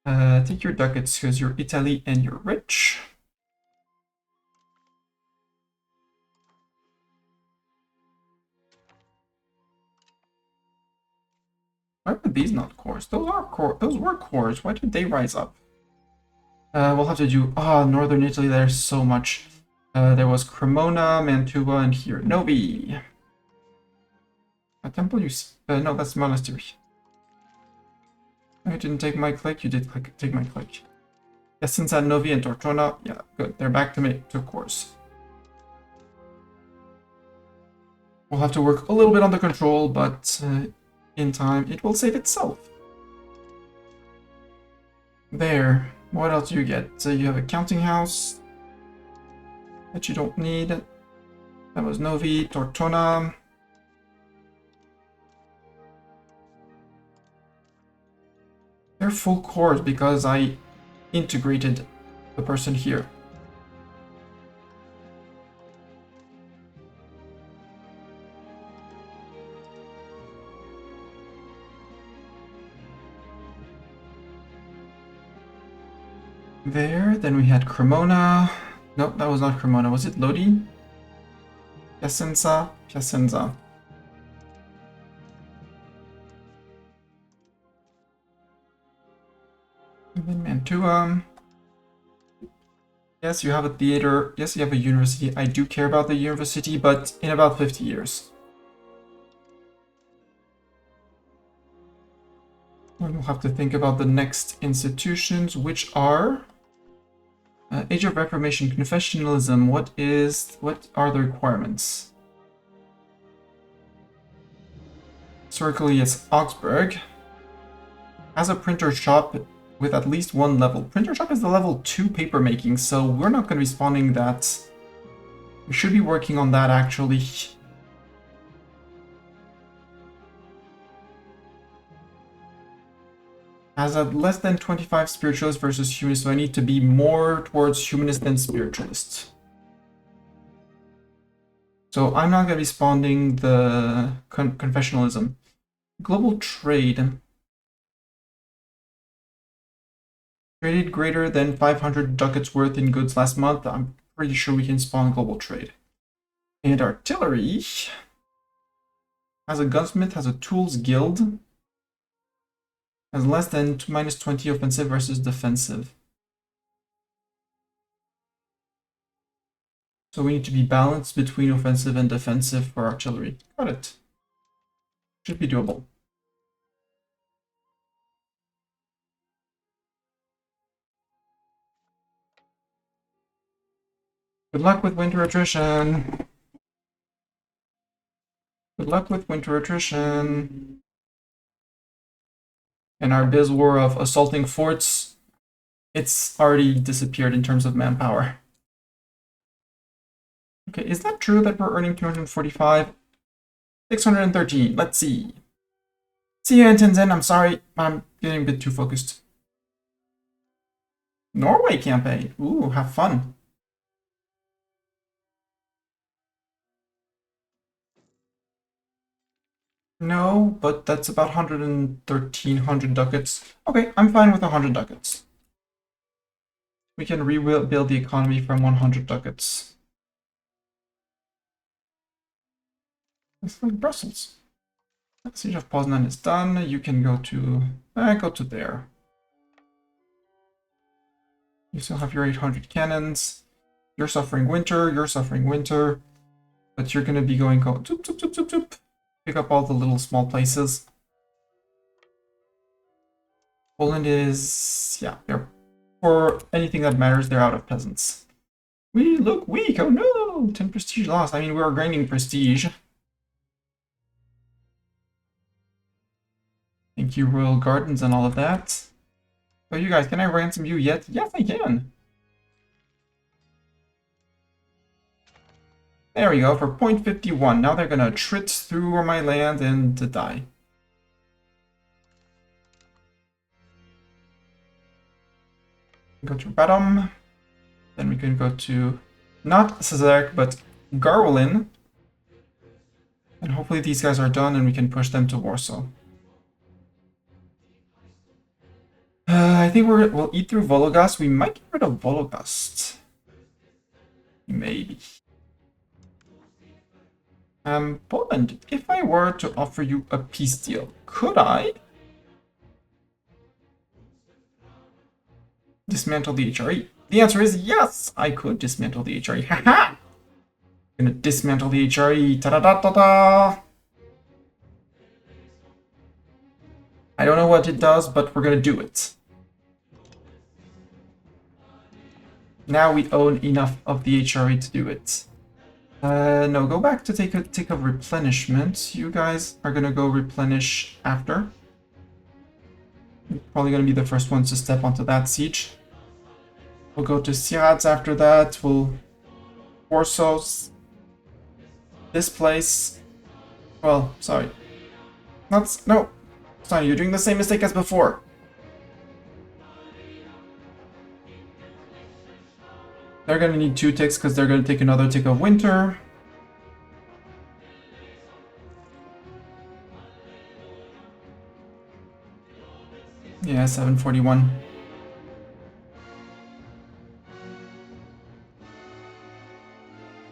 Take your ducats because you're Italy and you're rich. Why were these not cores? Those were cores. Why did they rise up? We'll have to do Northern Italy. There's so much. There was Cremona, Mantua, and here Novi. A temple you see? No, that's monastery. I didn't take my click. You did take my click. Yes, since at Novi and Tortona, yeah, good. They're back to cores. We'll have to work a little bit on the control, but in time it will save itself. There. What else do you get? So you have a counting house that you don't need. That was Novi, Tortona. They're full cores because I integrated the person here. There, then we had Cremona. Nope, that was not Cremona. Was it Lodi? Piacenza. And then Mantua. Yes, you have a theater. Yes, you have a university. I do care about the university, but in about 50 years. We'll have to think about the next institutions, which are Age of Reformation, confessionalism. What are the requirements? Historically, it's Augsburg. Has a printer shop with at least 1 level. Printer shop is the level 2 papermaking, so we're not going to be spawning that. We should be working on that actually. Has a less than 25 spiritualists versus humanists, so I need to be more towards humanist than spiritualist. So I'm not going to be spawning the confessionalism. Global trade. Traded greater than 500 ducats worth in goods last month. I'm pretty sure we can spawn global trade. And artillery. Has a gunsmith, has a tools guild. Has less than minus 20 offensive versus defensive. So we need to be balanced between offensive and defensive for artillery. Got it. Should be doable. Good luck with winter attrition. Good luck with winter attrition. And our biz war of assaulting forts, it's already disappeared in terms of manpower. Okay, is that true that we're earning 245? 613, let's see. See you in Tenzin, I'm sorry, I'm getting a bit too focused. Norway campaign, ooh, have fun. No, but that's about 113 ducats. Okay, I'm fine with 100 ducats. We can rebuild the economy from 100 ducats. It's like Brussels. Siege of Poznan is done. You can go to there. You still have your 800 cannons. You're suffering winter. You're suffering winter. But you're gonna be going zoop, zoop, zoop, zoop, zoop. Pick up all the little small places. Poland is, yeah, they're, for anything that matters, they're out of peasants. We look weak. Oh no, 10 prestige lost. I mean, we were gaining prestige. Thank you, Royal Gardens and all of that. So you guys, can I ransom you yet? Yes, I can. There we go, for 0.51. Now they're gonna trit through my land and to die. Go to Radom. Then we can go to, not Cesarek, but Garwolin. And hopefully these guys are done and we can push them to Warsaw. I think we'll eat through Vologast. We might get rid of Vologast. Maybe. Poland, if I were to offer you a peace deal, could I dismantle the HRE? The answer is yes, I could dismantle the HRE. Haha! I'm gonna dismantle the HRE. Ta-da-da-da-da! I don't know what it does, but we're gonna do it. Now we own enough of the HRE to do it. No, go back to take a replenishment. You guys are gonna go replenish after. You're probably gonna be the first ones to step onto that siege. We'll go to Sieradz after that. We'll Warsaw's this place. Well, sorry. No. Sorry, you're doing the same mistake as before. They're gonna need 2 ticks because they're gonna take another tick of winter. Yeah, 741.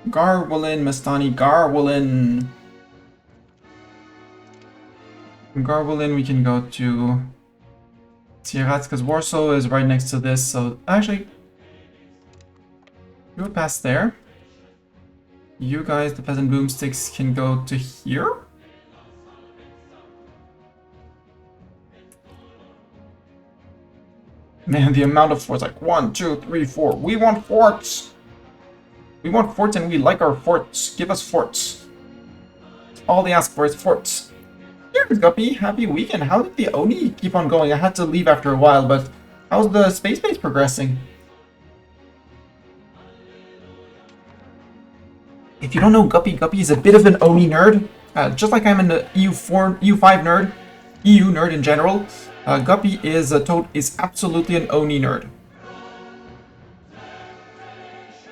Garwolin, Mastani, Garwolin. From Garwolin, we can go to Sieradz because Warsaw is right next to this. So actually, do it past there. You guys, the peasant boomsticks, can go to here. Man, the amount of forts, like 1, 2, 3, 4. We want forts! We want forts and we like our forts. Give us forts. All they ask for is forts. Cheers, Guppy. Happy weekend. How did the Oni keep on going? I had to leave after a while, but how's the space base progressing? If you don't know Guppy, Guppy is a bit of an Oni nerd. Just like I'm an EU5 nerd, EU nerd in general. Guppy is absolutely an Oni nerd.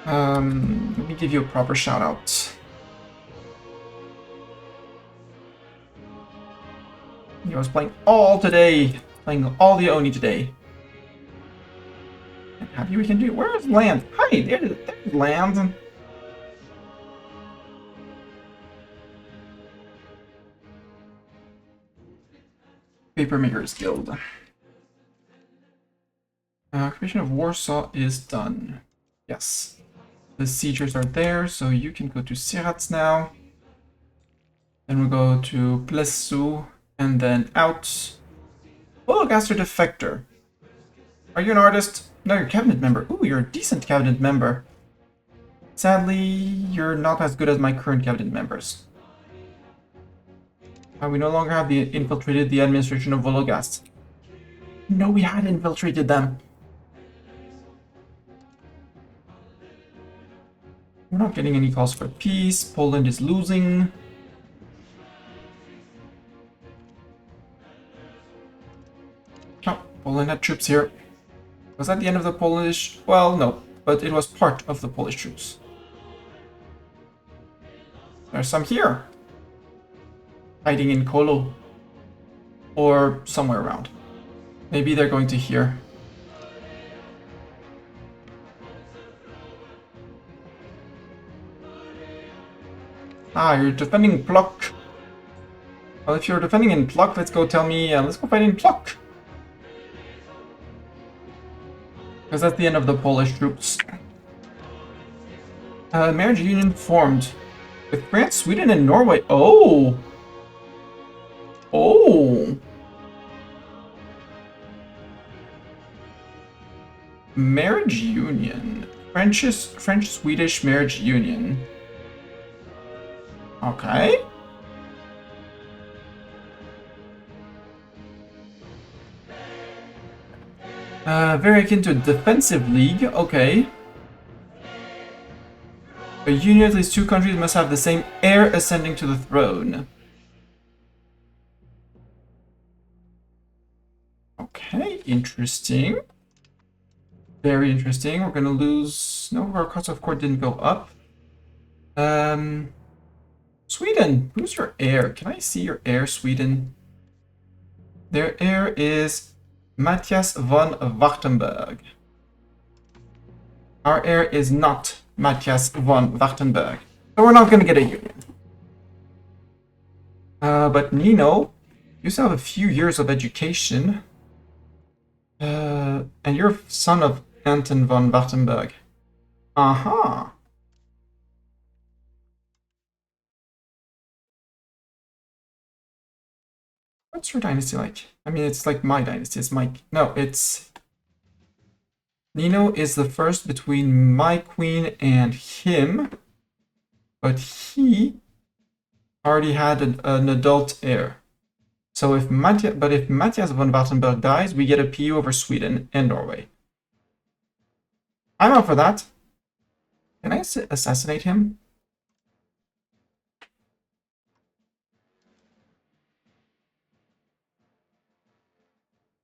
Let me give you a proper shout out. I was playing all today, playing all the Oni today. And happy we can do. Where is land? Hi, there's land. Papermakers Guild. Occupation of Warsaw is done. Yes. The siegers are there, so you can go to Sieradz now. Then we'll go to Plessu, and then out. Oh, Gaster Defector. Are you an artist? No, you're a cabinet member. Ooh, you're a decent cabinet member. Sadly, you're not as good as my current cabinet members. We no longer have infiltrated the administration of Vologast. No, we had infiltrated them. We're not getting any calls for peace. Poland is losing. Oh, Poland had troops here. Was that the end of the Polish? Well, no, but it was part of the Polish troops. There's some here. Hiding in Kolo. Or somewhere around. Maybe they're going to here. Ah, you're defending Plok. Well, if you're defending in pluck, let's go fight in pluck. Because that's the end of the Polish troops. Marriage union formed with France, Sweden, and Norway. Oh! Oh! Marriage union. French-Swedish marriage union. Okay. Very akin to a defensive league. Okay. A union of these two countries must have the same heir ascending to the throne. Okay, interesting. Very interesting. We're gonna lose... No, our cost of court didn't go up. Sweden, who's your heir? Can I see your heir, Sweden? Their heir is Matthias von Wartenberg. Our heir is not Matthias von Wartenberg. So we're not gonna get a union. But Nino, you still have a few years of education. And you're son of Anton von Wartenberg. Aha. What's your dynasty like? I mean, it's like my dynasty. It's my... No, it's... Nino is the first between my queen and him. But he already had an adult heir. So if Matthias von Wartenberg dies, we get a PU over Sweden and Norway. I'm up for that. Can I assassinate him?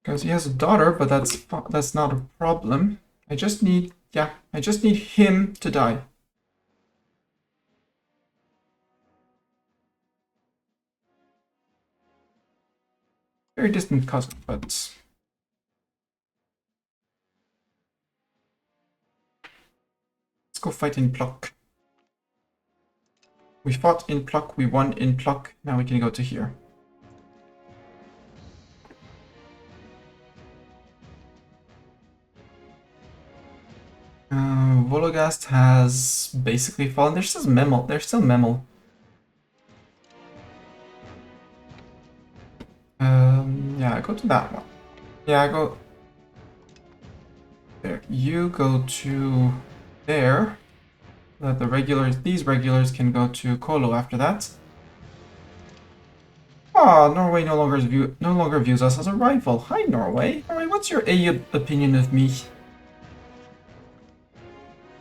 Because he has a daughter, but that's not a problem. I just need him to die. Very distant cousin, but... Let's go fight in pluck. We fought in pluck, we won in pluck, now we can go to here. Vologast has basically fallen. There's still Memel. Yeah, go to that one. Yeah, go there. You go to there. That these regulars can go to Kolo after that. Ah, Norway no longer views us as a rival. Hi, Norway. Norway, what's your opinion of me?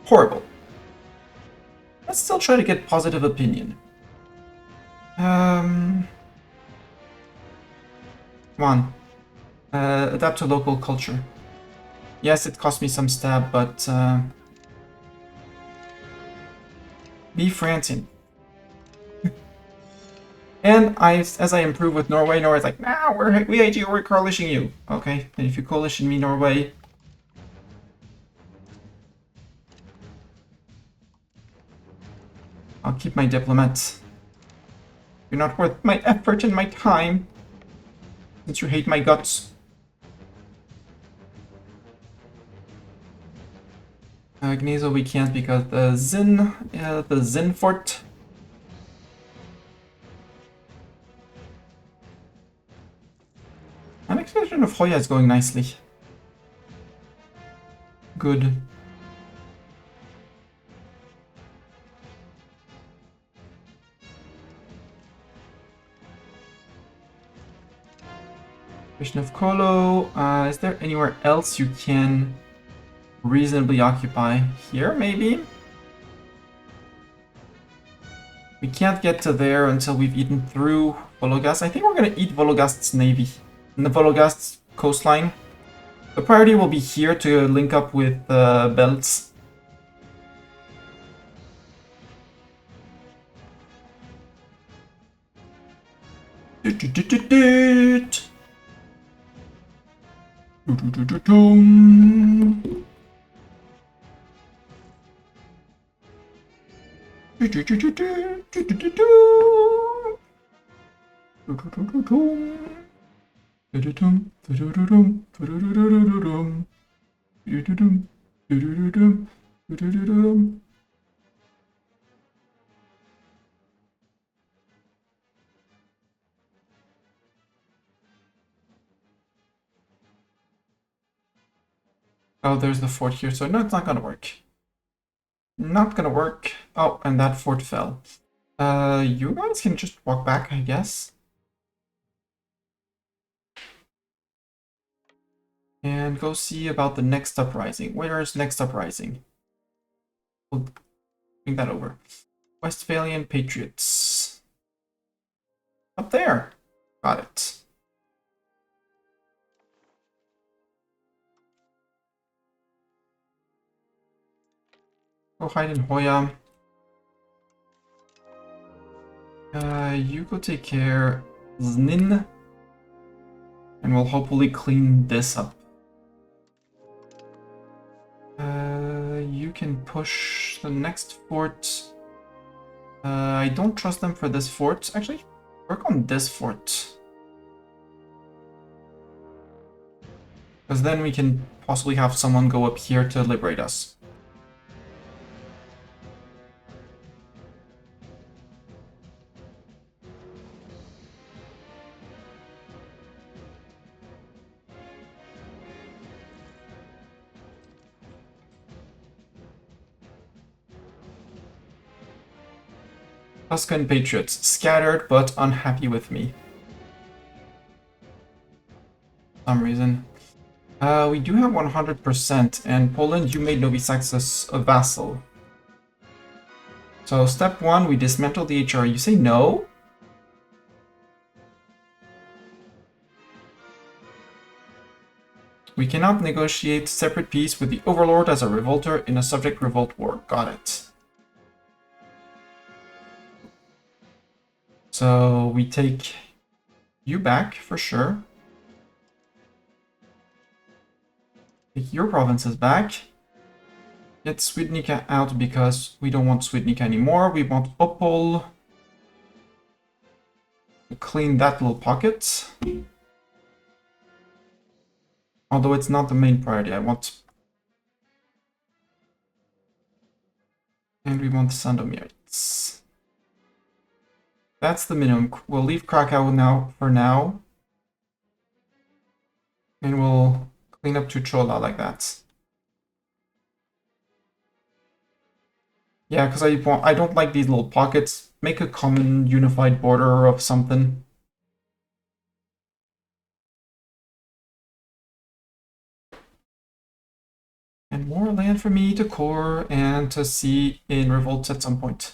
Horrible. Let's still try to get positive opinion. Come on. Adapt to local culture. Yes, it cost me some stab, but be Francine. And as I improve with Norway, Norway's like, nah, we hate you, we're coalitioning you. Okay, and if you coalition me, Norway, I'll keep my diplomat. You're not worth my effort and my time, since you hate my guts. Gnezo we can't because the Zin fort. Annexation of Hoya is going nicely. Good. Mission of Kolo. Is there anywhere else you can reasonably occupy? Here, maybe? We can't get to there until we've eaten through Vologast. I think we're going to eat Vologast's navy. And the Vologast's coastline. The priority will be here to link up with Belts. Oh, there's the fort here, so no, it's not gonna work. Not gonna work. Oh, and that fort fell. You guys can just walk back, I guess. And go see about the next uprising. Where's next uprising? We'll bring that over. Westphalian Patriots. Up there. Got it. Go hide in Hoya. You go take care, Znin. And we'll hopefully clean this up. You can push the next fort. I don't trust them for this fort. Actually, work on this fort. Because then we can possibly have someone go up here to liberate us. Tuscan Patriots, scattered but unhappy with me. For some reason. We do have 100%, and Poland, you made Novi Saxus a vassal. So step 1, we dismantle the HR. You say no? We cannot negotiate separate peace with the Overlord as a revolter in a subject revolt war. Got it. So we take you back for sure. Take your provinces back. Get Swidnica out because we don't want Swidnica anymore. We want Opol. Clean that little pocket. Although it's not the main priority. I want... And we want Sandomirids. That's the minimum. We'll leave Krakow now for now. And we'll clean up Tuchola like that. Yeah, because I don't like these little pockets. Make a common unified border of something. And more land for me to core and to see in revolts at some point.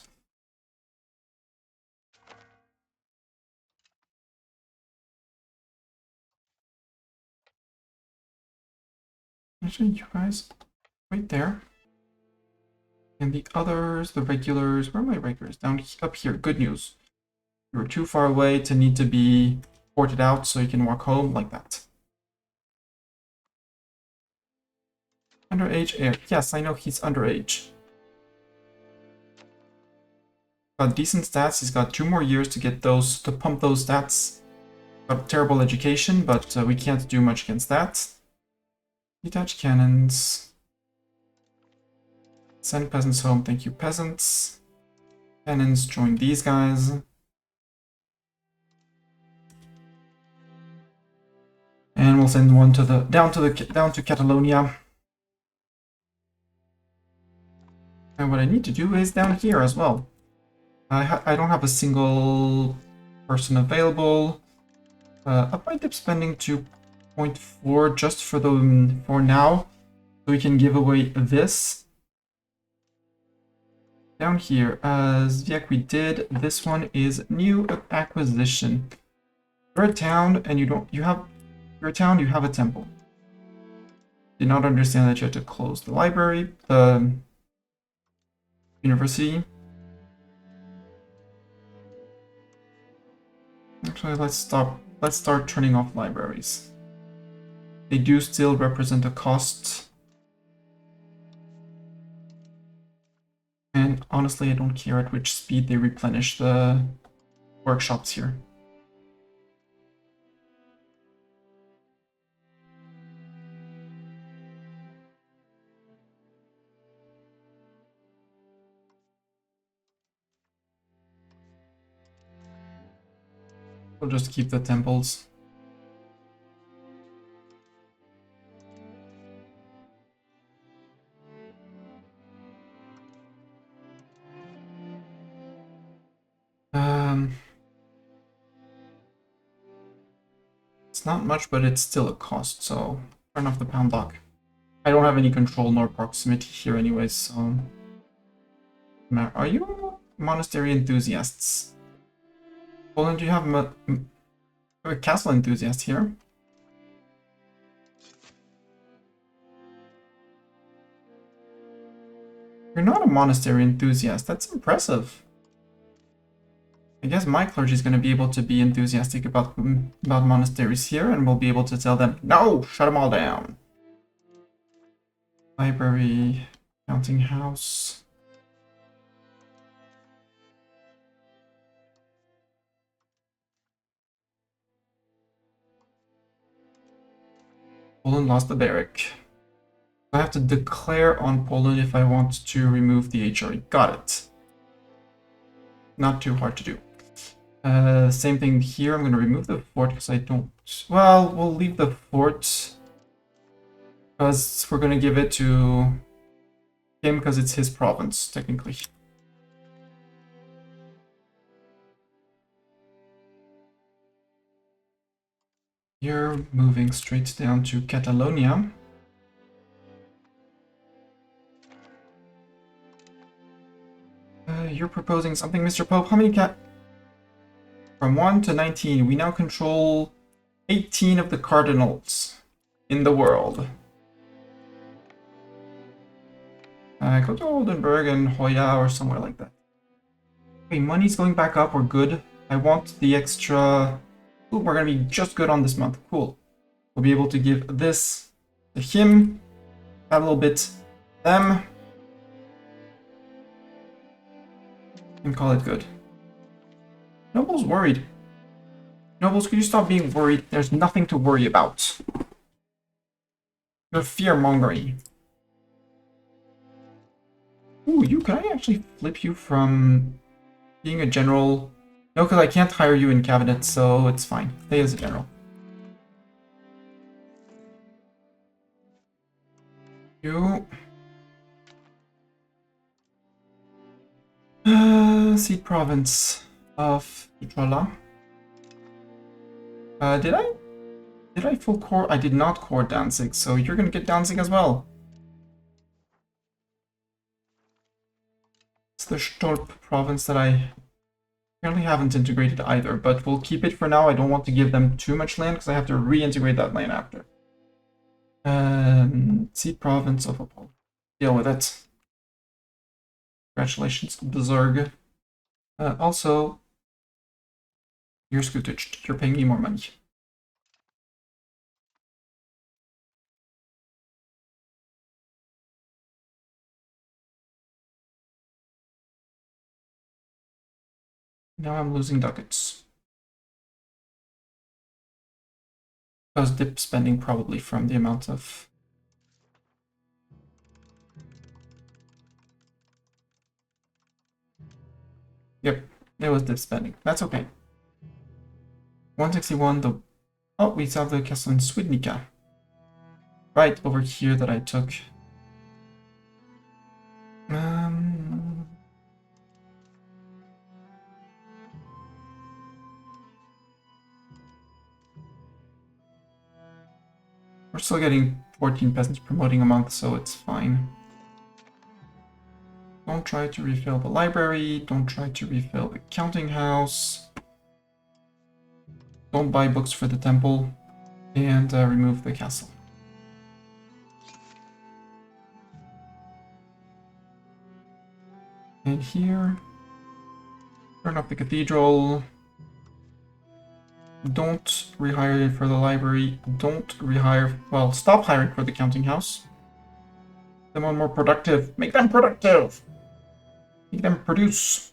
Actually, you guys, right there. And the others, the regulars, where are my regulars? Down up here, good news. You're too far away to need to be ported out, so you can walk home like that. Underage heir. Yes, I know he's underage. Got decent stats. He's got 2 more years to get those, to pump those stats. Got terrible education, but we can't do much against that. Detach cannons. Send peasants home. Thank you, peasants. Cannons, join these guys. And we'll send one to the down to Catalonia. And what I need to do is down here as well. I don't have a single person available. Up my dip spending to 0.4 just for now, so we can give away this. Down here, Zviak we did. This one is new acquisition. You're a town and you're a town, you have a temple. Did not understand that you had to close the library, the university. Actually, let's start turning off libraries. They do still represent a cost. And honestly, I don't care at which speed they replenish the workshops here. We'll just keep the temples. It's not much, but it's still a cost, so turn off the pound block. I don't have any control nor proximity here anyways, so... Are you monastery enthusiasts? Poland, do you have a castle enthusiast here? You're not a monastery enthusiast, that's impressive. I guess my clergy is going to be able to be enthusiastic about monasteries here, and we'll be able to tell them, no, shut them all down. Library, counting house. Poland lost the barrack. I have to declare on Poland if I want to remove the HRE. Got it. Not too hard to do. Same thing here. I'm going to remove the fort because I don't... Well, we'll leave the fort because we're going to give it to him because it's his province, technically. You're moving straight down to Catalonia. You're proposing something, Mr. Pope. How many From 1 to 19, we now control 18 of the cardinals in the world. Go to Oldenburg and Hoya or somewhere like that. Okay, money's going back up. We're good. I want the extra... Ooh, we're going to be just good on this month. Cool. We'll be able to give this to him. That little bit them. And call it good. Noble's worried. Nobles, could you stop being worried? There's nothing to worry about. You're fear-mongering. Ooh, can I actually flip you from being a general? No, because I can't hire you in cabinet, so it's fine. Stay as a general. You... Seat province of Utrala. Did I full core? I did not core Danzig, so you're gonna get Danzig as well. It's the Stolp province that I apparently haven't integrated either, but we'll keep it for now. I don't want to give them too much land because I have to reintegrate that land after. Seat province of Opal. Deal with it. Congratulations, Bezorg. Also, you're scootaged. You're paying me more money. Now I'm losing ducats. I was dip spending probably from the amount of... Yep, it was dip spending. That's okay. 161, the... Oh, we saw the castle in Swidnica. Right over here that I took. We're still getting 14 peasants promoting a month, so it's fine. Don't try to refill the library. Don't try to refill the counting house. Don't buy books for the temple. And remove the castle. And here, turn off the cathedral. Don't rehire for the library. Don't rehire, well, stop hiring for the counting house. Make them more productive. Make them productive! Make them produce.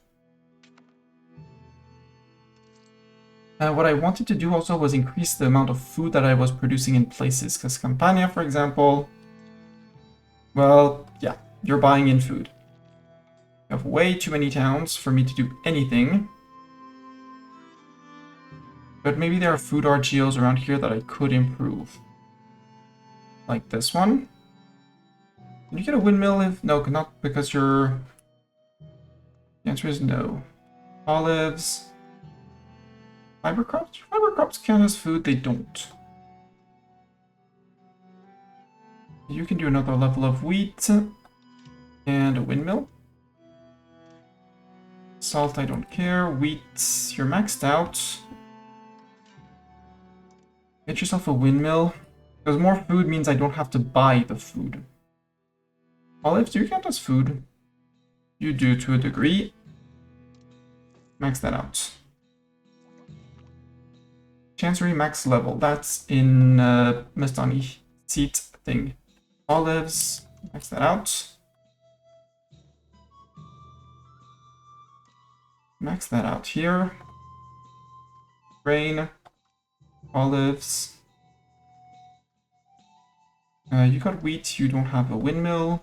What I wanted to do also was increase the amount of food that I was producing in places, because Campania, for example, well, yeah, you're buying in food. You have way too many towns for me to do anything. But maybe there are food RGOs around here that I could improve. Like this one. Can you get a windmill if... No, not because you're... The answer is no. Olives. Fiber crops? Fiber crops count as food? They don't. You can do another level of wheat. And a windmill. Salt, I don't care. Wheat, you're maxed out. Get yourself a windmill. Because more food means I don't have to buy the food. Olives, do you count as food? You do to a degree. Max that out. Chancery max level. That's in Mestani seat thing. Olives, max that out. Max that out here. Grain. Olives. You got wheat, you don't have a windmill.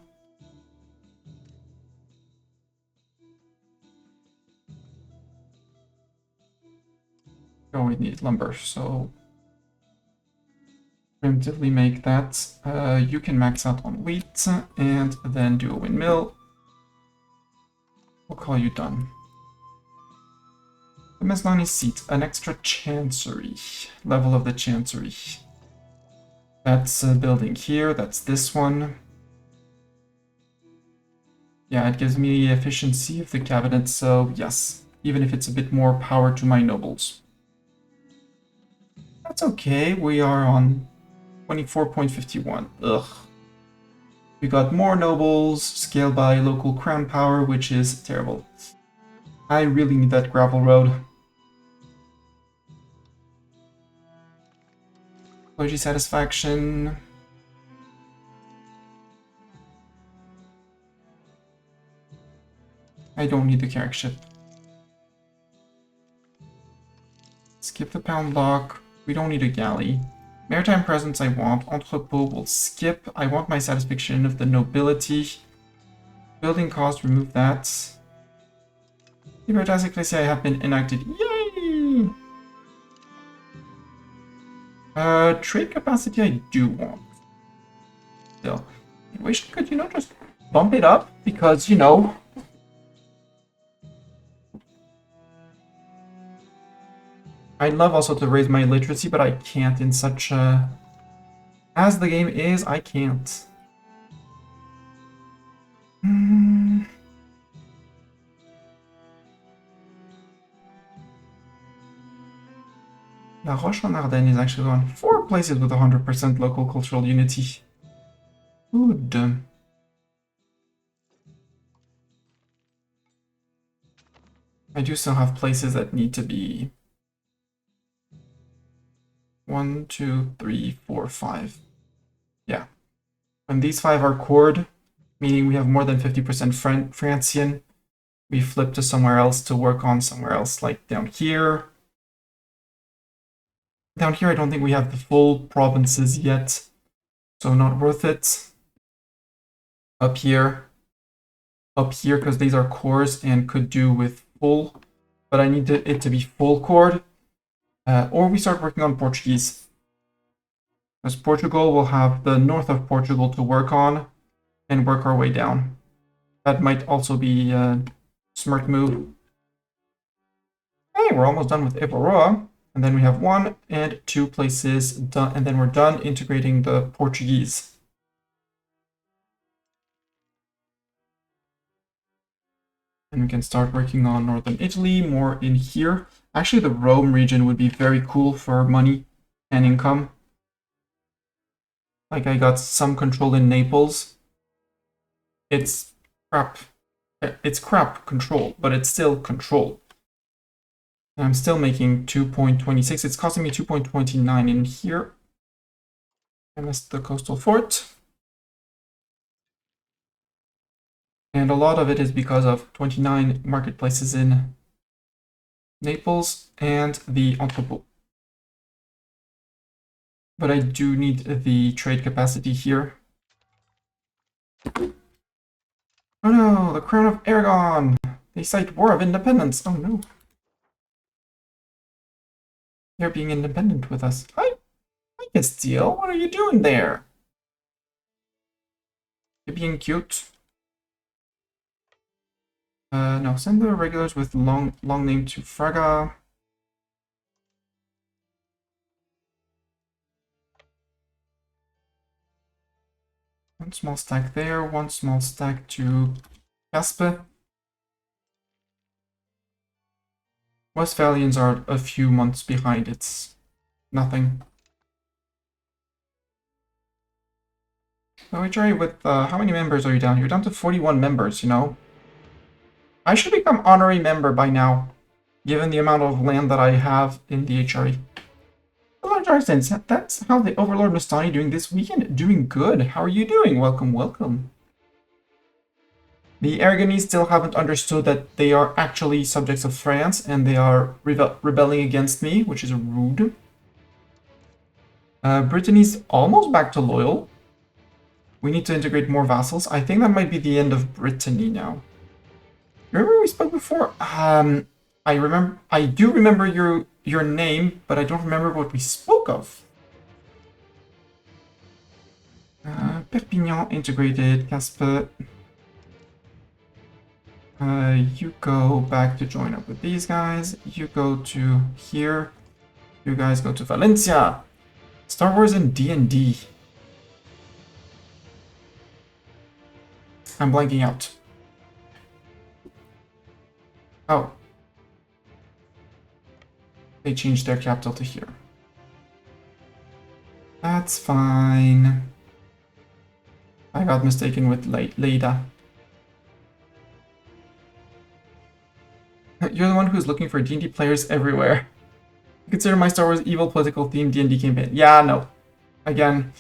Oh, we need lumber, so primitively make that. You can max out on wheat and then do a windmill. We'll call you done. The Meslani seat, an extra chancery. Level of the chancery. That's a building here, that's this one. Yeah, it gives me efficiency of the cabinet, so yes, even if it's a bit more power to my nobles. That's okay, we are on 24.51. Ugh. We got more nobles, scaled by local crown power, which is terrible. I really need that gravel road. Clergy satisfaction. I don't need the carriage ship. Skip the pound block. We don't need a galley. Maritime presence I want. Entrepot will skip. I want my satisfaction of the nobility. Building cost, remove that. Libertas Ecclesia I have been enacted. Yay! Trade capacity I do want. Still. I wish I could, just bump it up because, I'd love also to raise my literacy, but I can't in such a... As the game is, I can't. La Roche-en-Ardenne is actually on 4 places with 100% local cultural unity. Good. I do still have places that need to be 1, 2, 3, 4, 5. Yeah. When these 5 are cored, meaning we have more than 50% Francian, we flip to somewhere else to work on somewhere else, like down here. Down here, I don't think we have the full provinces yet, so not worth it. Up here, because these are cores and could do with full, but I need it to be full cored. Or we start working on Portuguese. Because Portugal will have the north of Portugal to work on and work our way down. That might also be a smart move. Hey, we're almost done with Ibaroa. And then we have 1 and 2 places done, and then we're done integrating the Portuguese. And we can start working on northern Italy, more in here. Actually, the Rome region would be very cool for money and income. Like, I got some control in Naples. It's crap. It's crap control, but it's still control. And I'm still making 2.26. It's costing me 2.29 in here. I missed the coastal fort. And a lot of it is because of 29 marketplaces in Naples and the entrepot. But I do need the trade capacity here. Oh no, the Crown of Aragon! They cite War of Independence. Oh no. They're being independent with us. Hi, Castile. What are you doing there? You're being cute. No, send the regulars with long name to Fraga. One small stack there, one small stack to Caspe. Westphalians are a few months behind. It's nothing. So HRA with, how many members are you down here? You're down to 41 members, you know? I should become honorary member by now, given the amount of land that I have in the HRE. Hello, Jarstens. That's how the Overlord Mastani doing this weekend. Doing good. How are you doing? Welcome, welcome. The Aragonese still haven't understood that they are actually subjects of France, and they are rebelling against me, which is rude. Brittany's almost back to loyal. We need to integrate more vassals. I think that might be the end of Brittany now. Remember we spoke before? I do remember your name, but I don't remember what we spoke of. Perpignan integrated, Casper. You go back to join up with these guys. You go to here. You guys go to Valencia. Star Wars and D&D. I'm blanking out. Oh. They changed their capital to here. That's fine. I got mistaken with Leida. You're the one who's looking for D&D players everywhere. Consider my Star Wars evil political themed D&D campaign. Yeah, no. Again,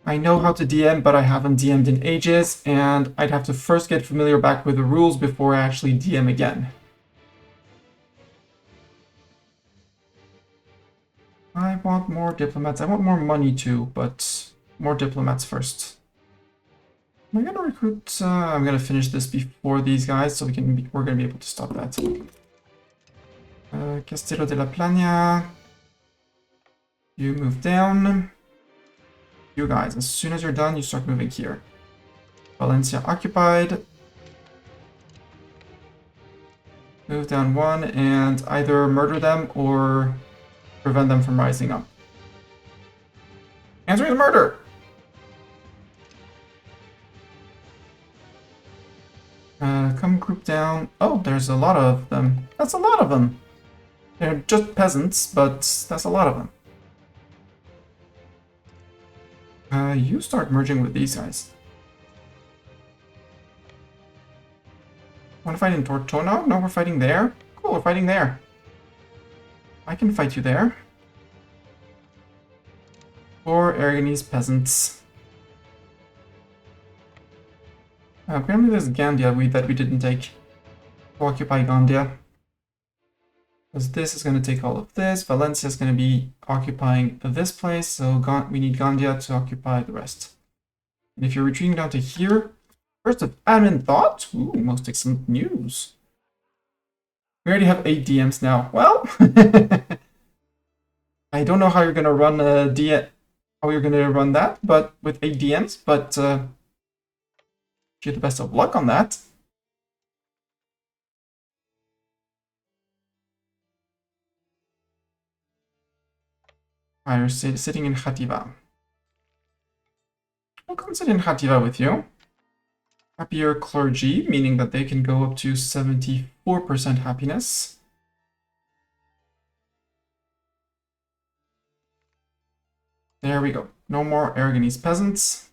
I know how to DM, but I haven't DM'd in ages, and I'd have to first get familiar back with the rules before I actually DM again. I want more diplomats. I want more money too, but more diplomats first. Am I gonna recruit? I'm gonna finish this before these guys, so we're gonna be able to stop that. Castillo de la Plana. You move down. You guys, as soon as you're done, you start moving here. Valencia occupied. Move down one and either murder them or prevent them from rising up. Answering the murder! Come group down. Oh, there's a lot of them. That's a lot of them. They're just peasants, but that's a lot of them. You start merging with these guys. Want to fight in Tortona? No, we're fighting there. Cool, we're fighting there. I can fight you there. Or Aragonese peasants. Apparently there's Gandia that we didn't take. We'll occupy Gandia. Because this is going to take all of this. Valencia is going to be occupying this place, so we need Gandia to occupy the rest. And if you're retreating down to here, first of admin thought? Ooh, most excellent news. We already have 8 DMs now. Well, I don't know how you're going to run how you're going to run that, but with 8 DMs, but you the best of luck on that. You're sitting in Khativa. I'll come sit in Khativa with you. Happier clergy, meaning that they can go up to 74% happiness. There we go. No more Aragonese peasants.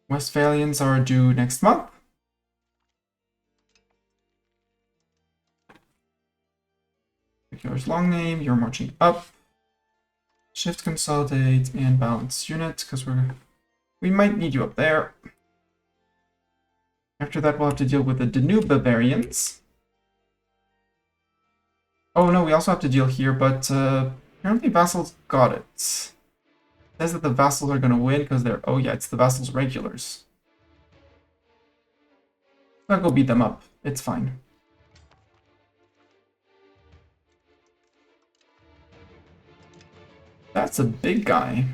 Westphalians are due next month. Yours long name, you're marching up. Shift consolidate and balance unit, because we might need you up there. After that, we'll have to deal with the Danube Bavarians. Oh no, we also have to deal here, but apparently vassals got it. It says that the vassals are going to win because they're... Oh yeah, it's the vassals regulars. I'll go beat them up. It's fine. That's a big guy.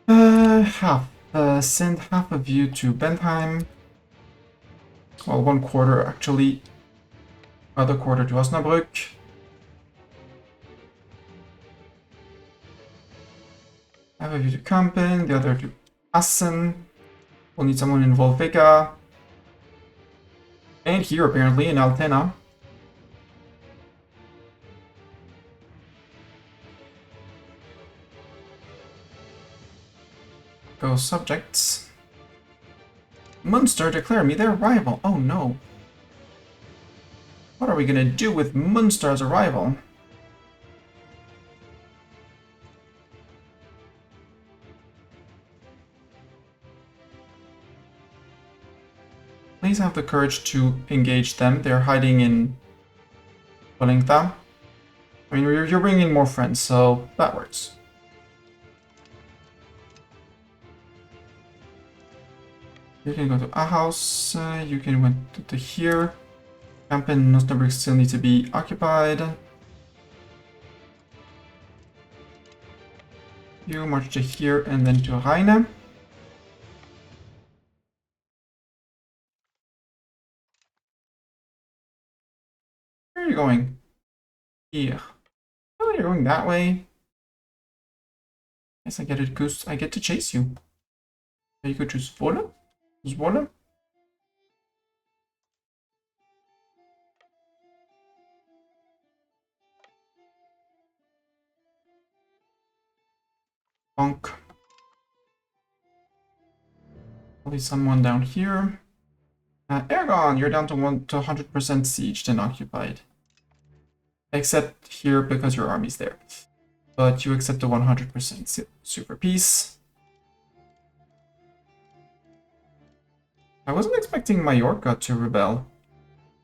Half. Send half of you to Bentheim. Well, 1/4 actually. Other quarter to Osnabrück. Half of you to Kampen, the other to Assen. We'll need someone in Volvica. And here, apparently, in Altena. Go subjects. Munster declare me their rival. Oh no. What are we gonna do with Munster as a rival? Please have the courage to engage them. They're hiding in Bolingta. I mean, you're bringing more friends, so that works. You can go to Ahaus, you can went to here. Kampen and Osnabrück still need to be occupied. You march to here and then to Rheine. Where are you going? Here. Oh, you're going that way. Yes, I get it, Goose. I get to chase you. You could choose Zwolle. Zwolle. Bonk. Probably someone down here. Ergon, you're down to 100% sieged and occupied. Except here because your army's there. But you accept a 100% super peace. I wasn't expecting Mallorca to rebel.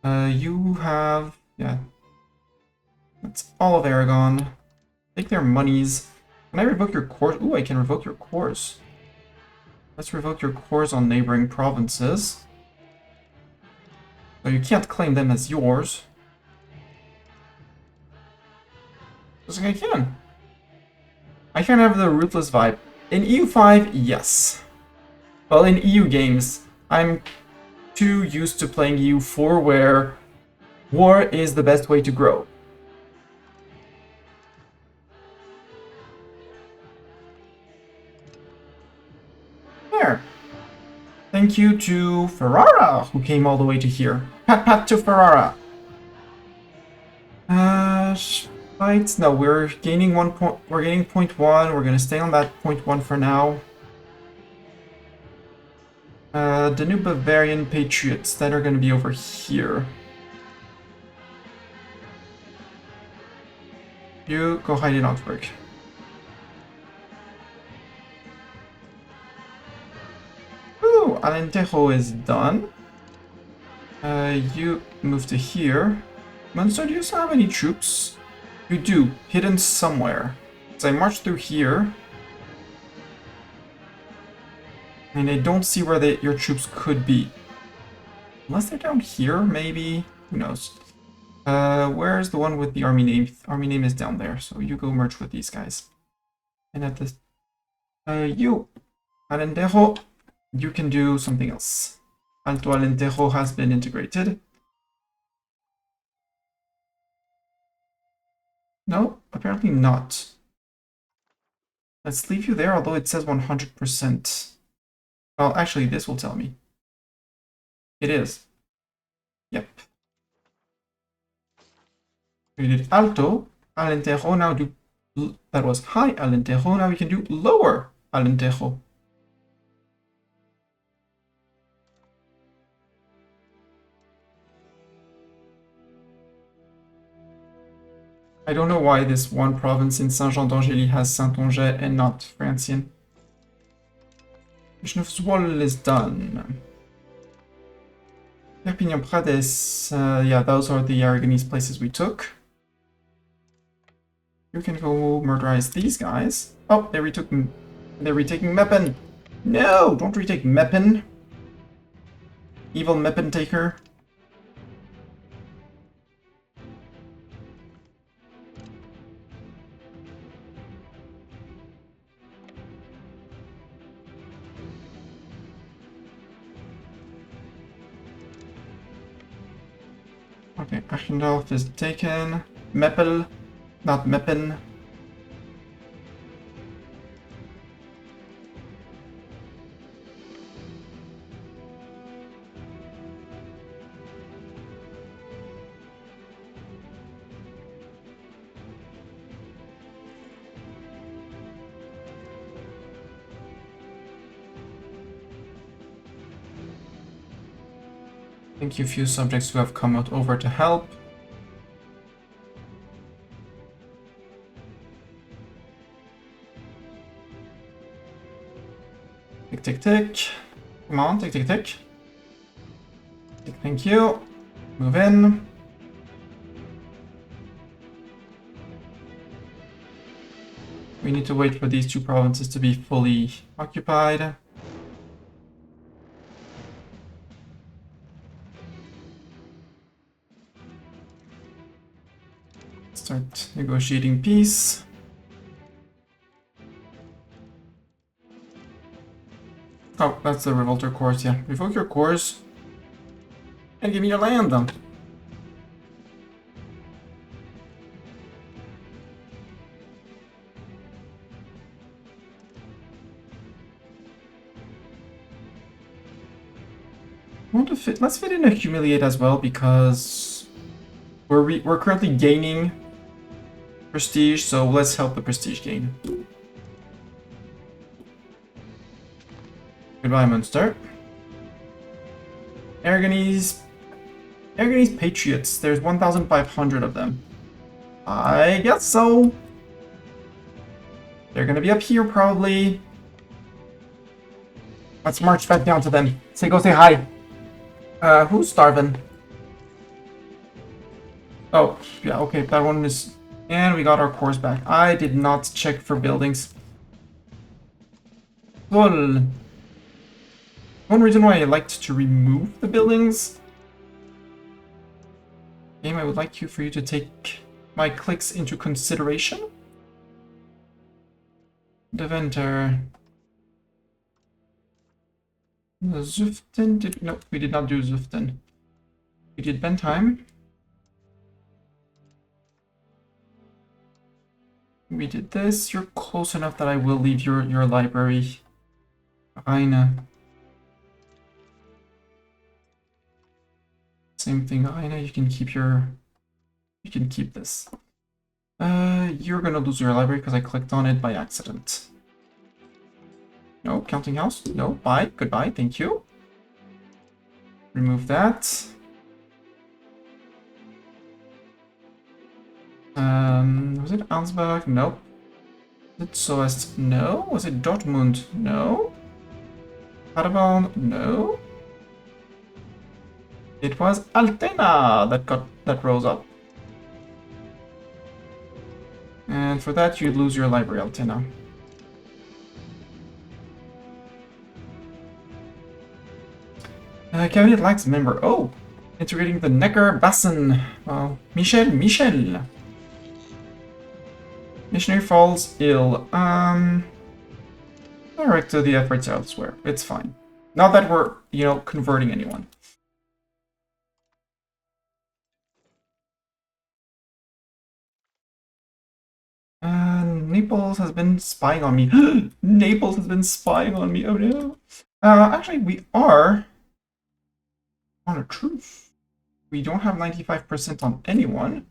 You have... yeah. That's all of Aragon. Take their monies. Can I revoke your cores? Ooh, I can revoke your cores. Let's revoke your cores on neighboring provinces. So you can't claim them as yours. Looks like I can. I can have the ruthless vibe. In EU5, yes. Well, in EU games, I'm too used to playing EU4 where war is the best way to grow. There. Thank you to Ferrara, who came all the way to here. Pat to Ferrara. Fights? No, we're gaining 1 point. We're gaining 0.1. We're gonna stay on that 0.1 for now. The new Bavarian Patriots that are gonna be over here. You go hide in Augsburg. Ooh, Alentejo is done. You move to here. Munster, do you still have any troops? You do, hidden somewhere. So I march through here. And I don't see where your troops could be. Unless they're down here, maybe? Who knows? Where's the one with the army name? Army name is down there, so you go merge with these guys. And at this... you, Alentejo, you can do something else. Alto Alentejo has been integrated. No, apparently not. Let's leave you there, although it says 100%. Well, actually, this will tell me. It is. Yep. We did Alto Alentejo, now do... that was High Alentejo, now we can do Lower Alentejo. I don't know why this one province in Saint-Jean d'Angély has Saint-Onge and not Francian. Zwolle is done. Perpignan Prades, yeah, those are the Aragonese places we took. You can go murderize these guys. Oh, they're retaking Meppen. No, don't retake Meppen. Evil Meppen taker. Okay, Ashendorf is taken. Meppel, not Meppen. Thank you, few subjects who have come out over to help. Tick, tick, tick. Come on, tick, tick, tick. Tick, thank you. Move in. We need to wait for these two provinces to be fully occupied. Start negotiating peace. Oh, that's the revolter cores, yeah. Revoke your cores and give me your land then. Let's fit in a humiliate as well because we're currently gaining prestige, so let's help the prestige gain. Goodbye, Munster. Aragonese patriots. There's 1,500 of them. I guess so. They're gonna be up here probably. Let's march back down to them. Go say hi. Who's starving? Oh, yeah, okay, that one is... And we got our cores back. I did not check for buildings. Well, one reason why I liked to remove the buildings... Game, I would like for you to take my clicks into consideration. Deventer. Zuften did... No, we did not do Zuften. We did Bentheim. We did this. You're close enough that I will leave your library. Reine. Same thing, Reine. You can keep your... You can keep this. You're gonna lose your library because I clicked on it by accident. No, counting house. No, bye. Goodbye. Thank you. Remove that. Was it Ansbach? Nope. Was it Soest? No. Was it Dortmund? No. Paderborn? No. It was Altena that rose up. And for that, you'd lose your library, Altena. Cabinet lacks member. Oh! Integrating the Neckar Basin. Well, Michel. Missionary falls ill. Direct the efforts elsewhere. It's fine. Not that we're, converting anyone. Naples has been spying on me. Naples has been spying on me. Oh no. Actually, we are on a truce. We don't have 95% on anyone.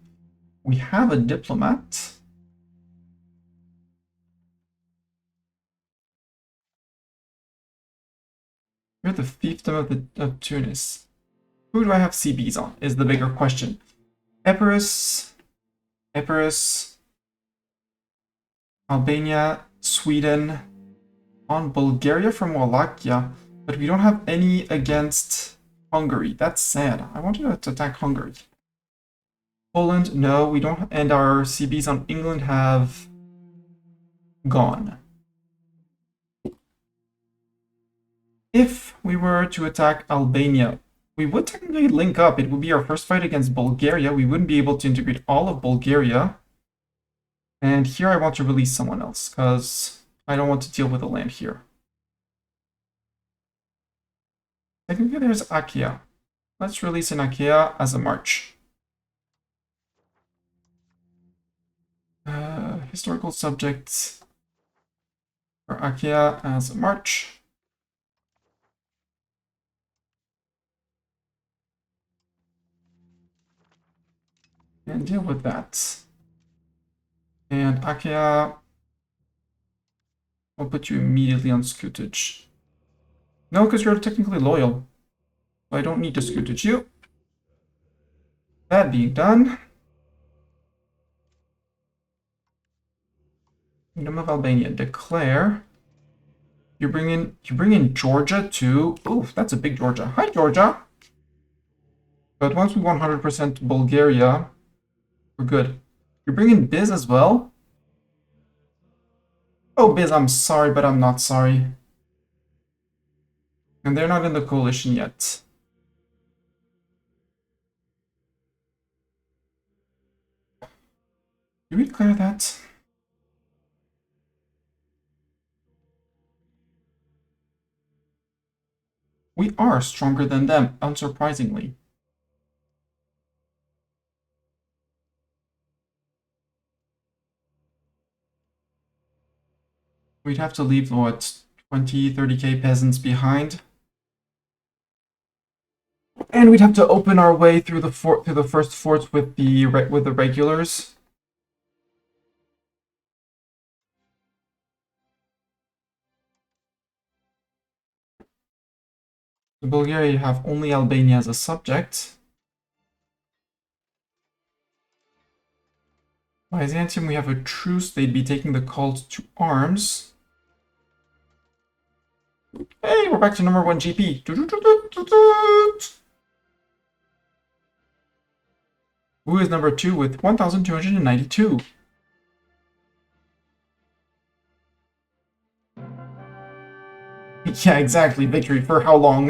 We have a diplomat. We're the fiefdom of Tunis. Who do I have CBs on is the bigger question. Epirus, Albania, Sweden, on Bulgaria from Wallachia, but we don't have any against Hungary. That's sad. I wanted to attack Hungary. Poland, no, we don't, and our CBs on England have gone. If we were to attack Albania, we would technically link up. It would be our first fight against Bulgaria. We wouldn't be able to integrate all of Bulgaria. And here I want to release someone else, because I don't want to deal with the land here. Technically there's Achaea. Let's release an Achaea as a march. historical subjects for Achaea as a march. And deal with that. And Achaea, I'll put you immediately on scutage. No, because you're technically loyal. So I don't need to scutage you. That being done. Kingdom of Albania, declare. You bring in Georgia too. Ooh, that's a big Georgia. Hi, Georgia. But once we 100% Bulgaria, we're good. You bring in Biz as well. Oh, Biz, I'm sorry, but I'm not sorry. And they're not in the coalition yet. Do we declare that? We are stronger than them, unsurprisingly. We'd have to leave, what, 20, 30k peasants behind? And we'd have to open our way through the first forts with the regulars. In Bulgaria, you have only Albania as a subject. Byzantium, we have a truce. They'd be taking the call to arms. Hey, we're back to number 1 GP. Who is number 2 with 1,292? Yeah, exactly. Victory for how long?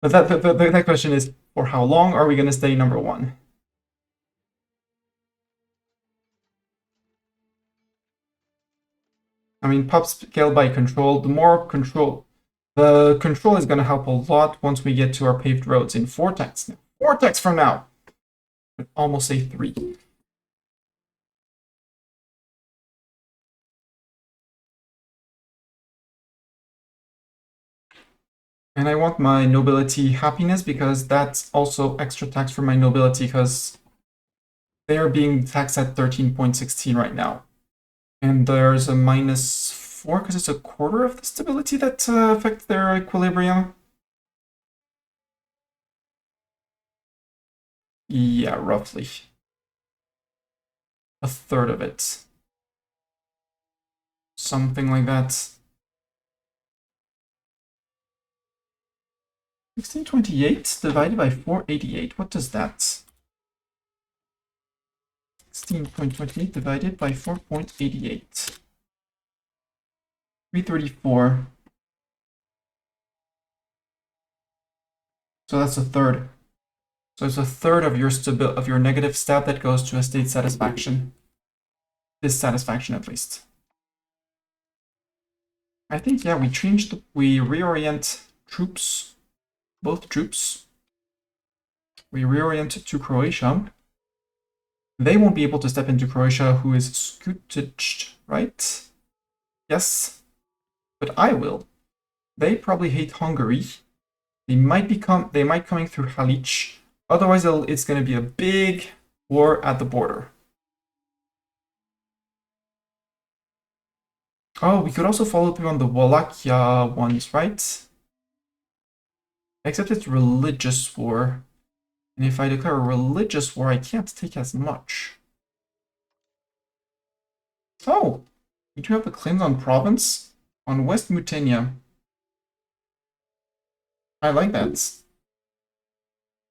But that question is, for how long are we going to stay number 1? I mean, pop scale by control. The more control, the control is going to help a lot once we get to our paved roads in Vortex. Vortex from now. I'd almost say 3. And I want my nobility happiness because that's also extra tax for my nobility because they are being taxed at 13.16 right now. And there's a -4 because it's a quarter of the stability that affects their equilibrium. Yeah, roughly. A third of it. Something like that. 1628 divided by 488. What does that? 16.28 divided by 4.88. 334. So that's a third. So it's a third of your negative stat that goes to a state satisfaction. Dissatisfaction, at least. I think, yeah, we reorient troops, both troops. We reorient to Croatia. They won't be able to step into Croatia, who is scutaged, right? Yes, but I will. They probably hate Hungary. They might coming through Halic. Otherwise, it's going to be a big war at the border. Oh, we could also follow through on the Wallachia ones, right? Except it's religious war. And if I declare a religious war, I can't take as much. Oh, we do have the claims on province on West Mutania. I like that.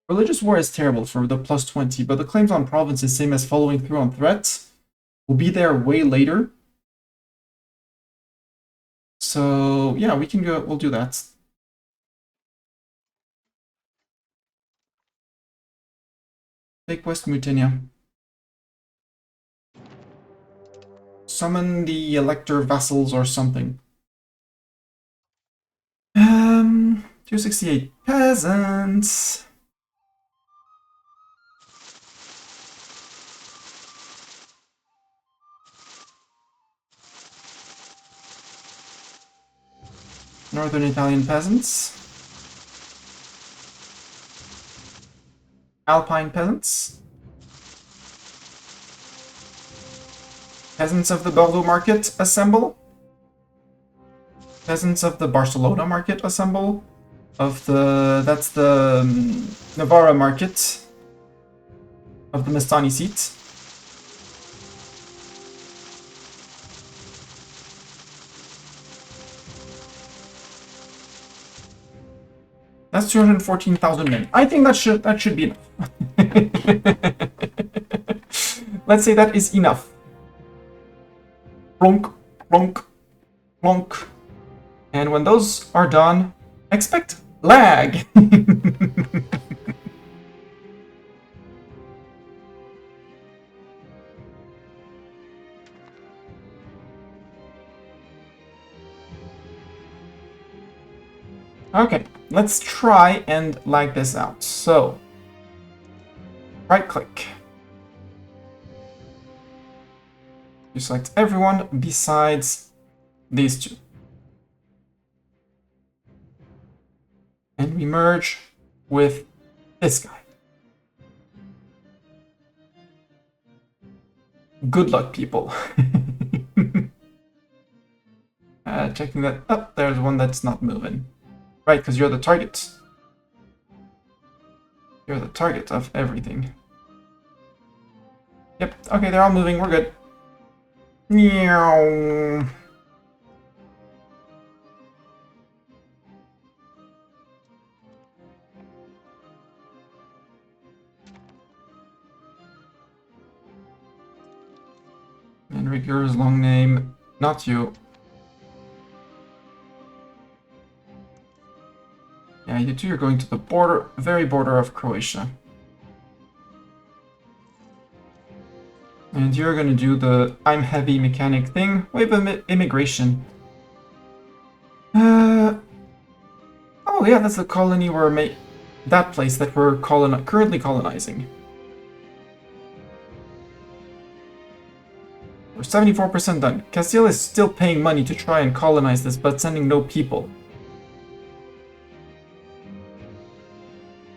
Religious war is terrible for the +20, but the claims on province is same as following through on threats. We'll be there way later. So yeah, we can go. We'll do that. Take West Mutania. Summon the elector vassals or something. 268 peasants. Northern Italian peasants. Alpine peasants. Peasants of the Bordeaux market assemble. Peasants of the Barcelona market assemble. That's the Navarra market of the Mestani seat. That's 214,000 men. I think that should be enough. Let's say that is enough. Plonk, plonk, plonk. And when those are done, expect lag. Okay, let's try and lag this out. So, right click. You select everyone besides these two. And we merge with this guy. Good luck, people. Checking that. Oh, there's one that's not moving. Right, because you're the target. You're the target of everything. Yep, okay, they're all moving, we're good. Meow. And Rigur's long name, not you. Yeah, you two are going to the border, very border of Croatia. And you're gonna do the I'm heavy mechanic thing. Wave immigration. Oh yeah, that's the colony we're that place that we're currently colonizing. We're 74% done. Castile is still paying money to try and colonize this, but sending no people.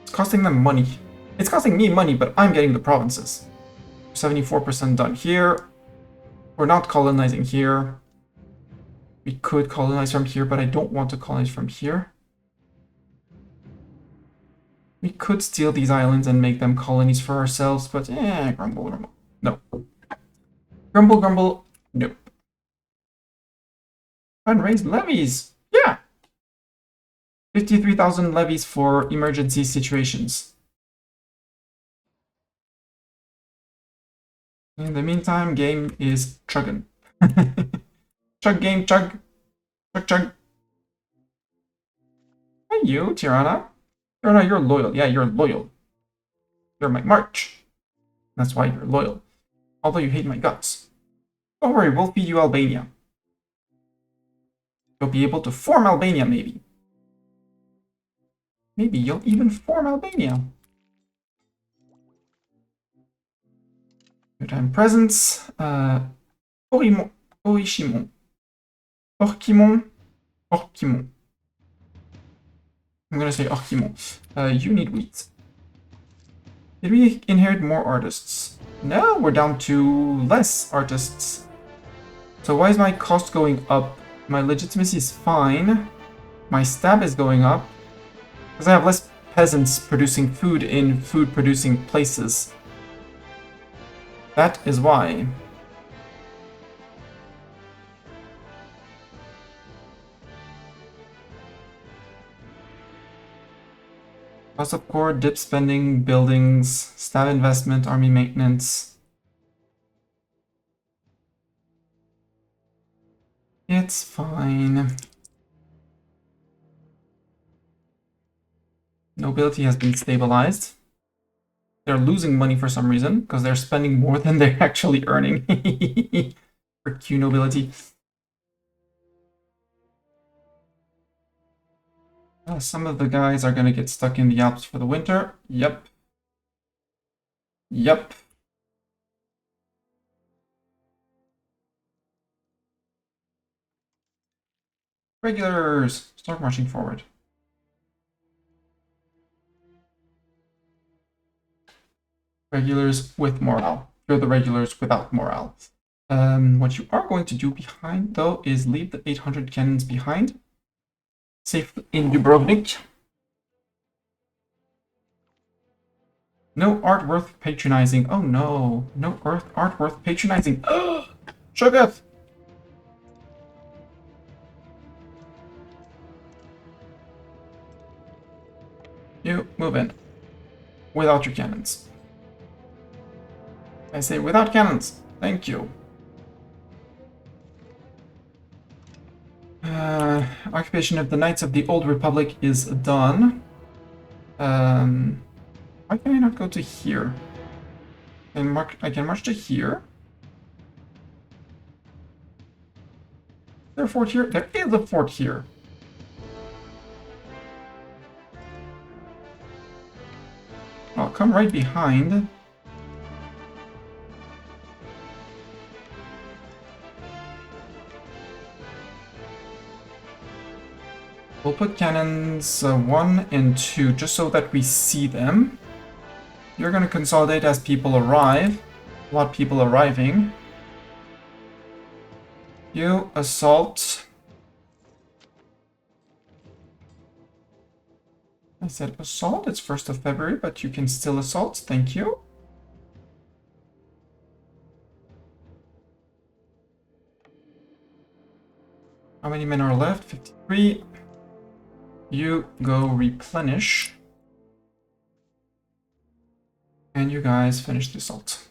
It's costing them money. It's costing me money, but I'm getting the provinces. 74% done here. We're not colonizing here. We could colonize from here, but I don't want to colonize from here. We could steal these islands and make them colonies for ourselves, but grumble, grumble. No. Grumble, grumble, nope. And raise levies. Yeah. 53,000 levies for emergency situations. In the meantime, game is chugging. Chug game, chug. Chug, chug. Hey you, Tirana. Tirana, you're loyal. Yeah, you're loyal. You're my march. That's why you're loyal. Although you hate my guts. Don't worry, we'll feed you Albania. You'll be able to form Albania, maybe. Maybe you'll even form Albania. Good time presence. Orishimon. Orchimon. Orchimon. I'm gonna say Orchimon. You need wheat. Did we inherit more artists? No, we're down to less artists. So why is my cost going up? My legitimacy is fine. My stab is going up. Because I have less peasants producing food in food-producing places. That is why. Cost of core, dip spending, buildings, stab investment, army maintenance. It's fine. Nobility has been stabilized. They're losing money for some reason, because they're spending more than they're actually earning. For Q nobility. Some of the guys are going to get stuck in the Alps for the winter. Yep. Yep. Regulars, start marching forward. Regulars with morale. You're the regulars without morale. What you are going to do behind, though, is leave the 800 cannons behind. Safe in Dubrovnik. No art worth patronizing. Oh no. No art worth patronizing. Oh! Shoggoth! You move in. Without your cannons. I say without cannons. Thank you. Occupation of the Knights of the Old Republic is done. Why can I not go to here? I can march to here. Is there a fort here? There is a fort here. I'll come right behind. We'll put cannons 1 and 2 just so that we see them. You're going to consolidate as people arrive. A lot of people arriving. You assault. I said assault, it's 1st of February, but you can still assault, thank you. How many men are left? 53. You go replenish. And you guys finish the assault.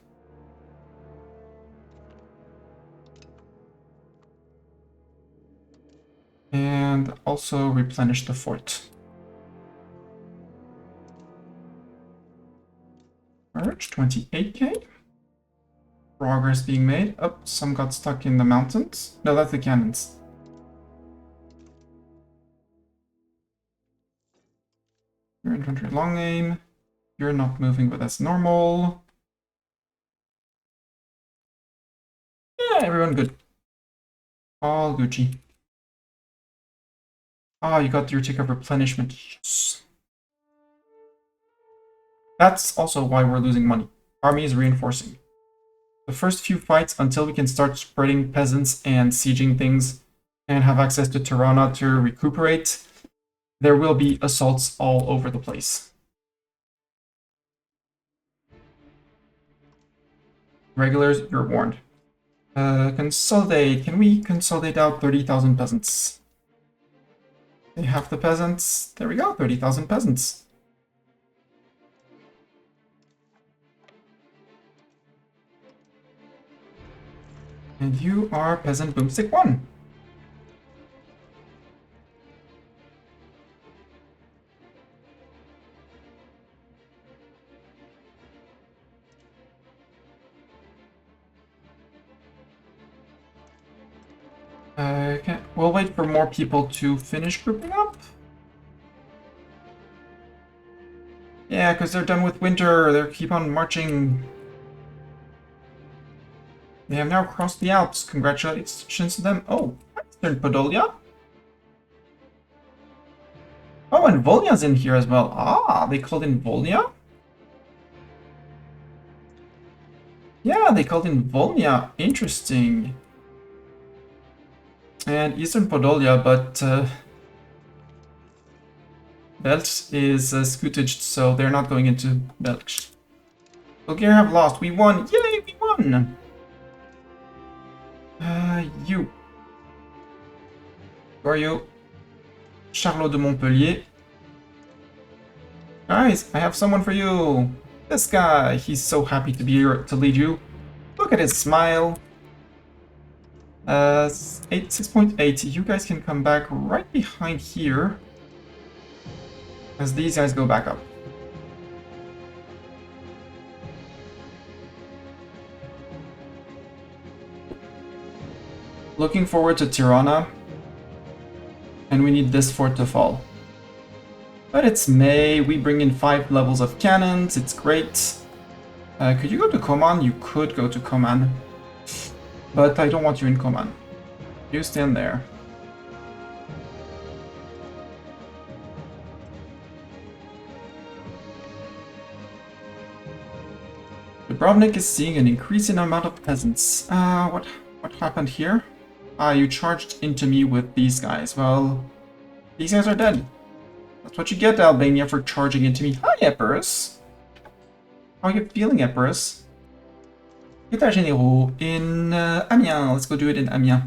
And also replenish the fort. Courage, 28k. Progress being made. Oh, some got stuck in the mountains. No, that's the cannons. Your infantry long aim. You're not moving, but that's normal. Yeah, everyone good. All Gucci. Ah, you got your tick of replenishment. Yes. That's also why we're losing money. Army is reinforcing. The first few fights until we can start spreading peasants and sieging things and have access to Tirana to recuperate, there will be assaults all over the place. Regulars, you're warned. Consolidate. Can we consolidate out 30,000 peasants? They have the peasants. There we go, 30,000 peasants. And you are Peasant Boomstick 1. Okay, we'll wait for more people to finish grouping up. Yeah, because they're done with winter. They keep on marching. They have now crossed the Alps. Congratulations to them. Oh, Eastern Podolia. Oh, and Volnya's in here as well. Ah, they called in Volnya? Yeah, they called in Volnya. Interesting. And Eastern Podolia, but Belch is scootaged, so they're not going into Belch. Bulgaria have lost. We won. Yay, we won! You. Who are you? Charlot de Montpellier. Guys, I have someone for you. This guy. He's so happy to be here to lead you. Look at his smile. 6.8. You guys can come back right behind here. As these guys go back up. Looking forward to Tirana. And we need this fort to fall. But it's May, we bring in 5 levels of cannons, it's great. Could you go to Koman? You could go to Koman. But I don't want you in Koman. You stand there. Dubrovnik is seeing an increase in amount of peasants. What happened here? You charged into me with these guys. Well, these guys are dead. That's what you get, Albania, for charging into me. Hi, Epirus. How are you feeling, Epirus? État généraux in Amiens. Let's go do it in Amiens.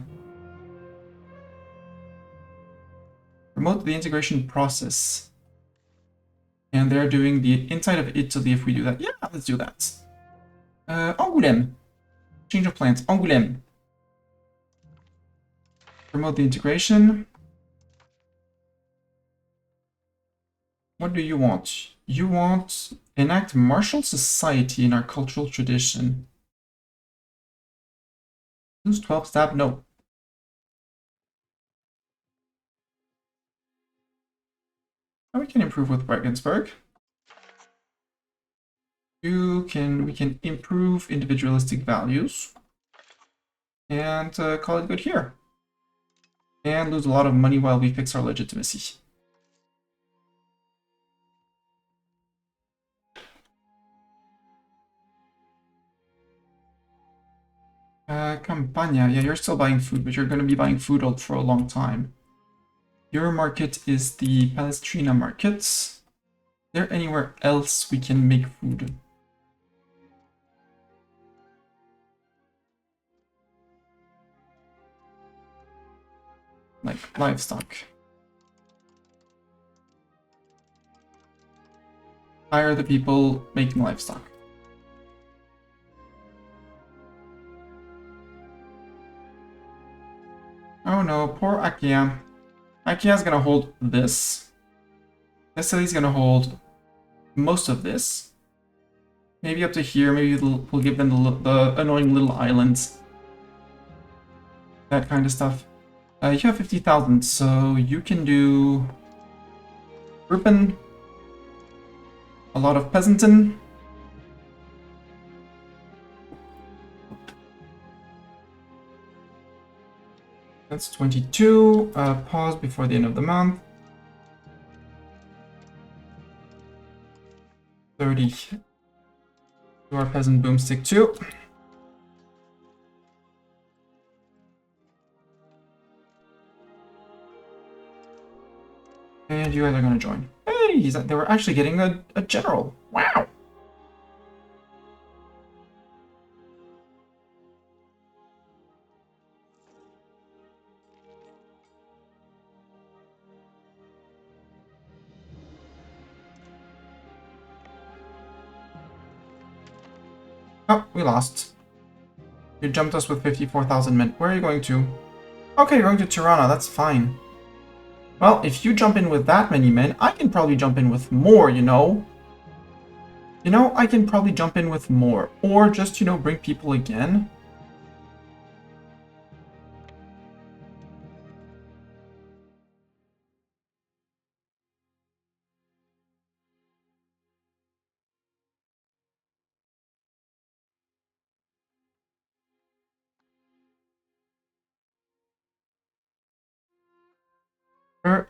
Promote the integration process. And they're doing the inside of Italy if we do that. Yeah, let's do that. Angoulême. Change of plans. Angoulême. Promote the integration. What do you want? You want enact martial society in our cultural tradition. Lose 12 stab? No. Oh, we can improve with Regensburg. We can improve individualistic values and call it good here. And lose a lot of money while we fix our legitimacy. Campania. Yeah, you're still buying food, but you're going to be buying food for a long time. Your market is the Palestrina market. Is there anywhere else we can make food? Like livestock. Hire the people making livestock. Oh no, poor Akia. Akia's gonna hold this. Thessaly's gonna hold most of this. Maybe up to here, maybe we'll give them the annoying little islands. That kind of stuff. You have 50,000, so you can do Rupen, a lot of Peasanton. That's 22. Pause before the end of the month. 30. Do our peasant boomstick too. And you guys are gonna join. Hey, they were actually getting a general. Wow. Oh, we lost. You jumped us with 54,000 men. Where are you going to? Okay, you're going to Tirana. That's fine. Well, if you jump in with that many men, I can probably jump in with more, you know? You know, I can probably jump in with more. Or just, you know, bring people again.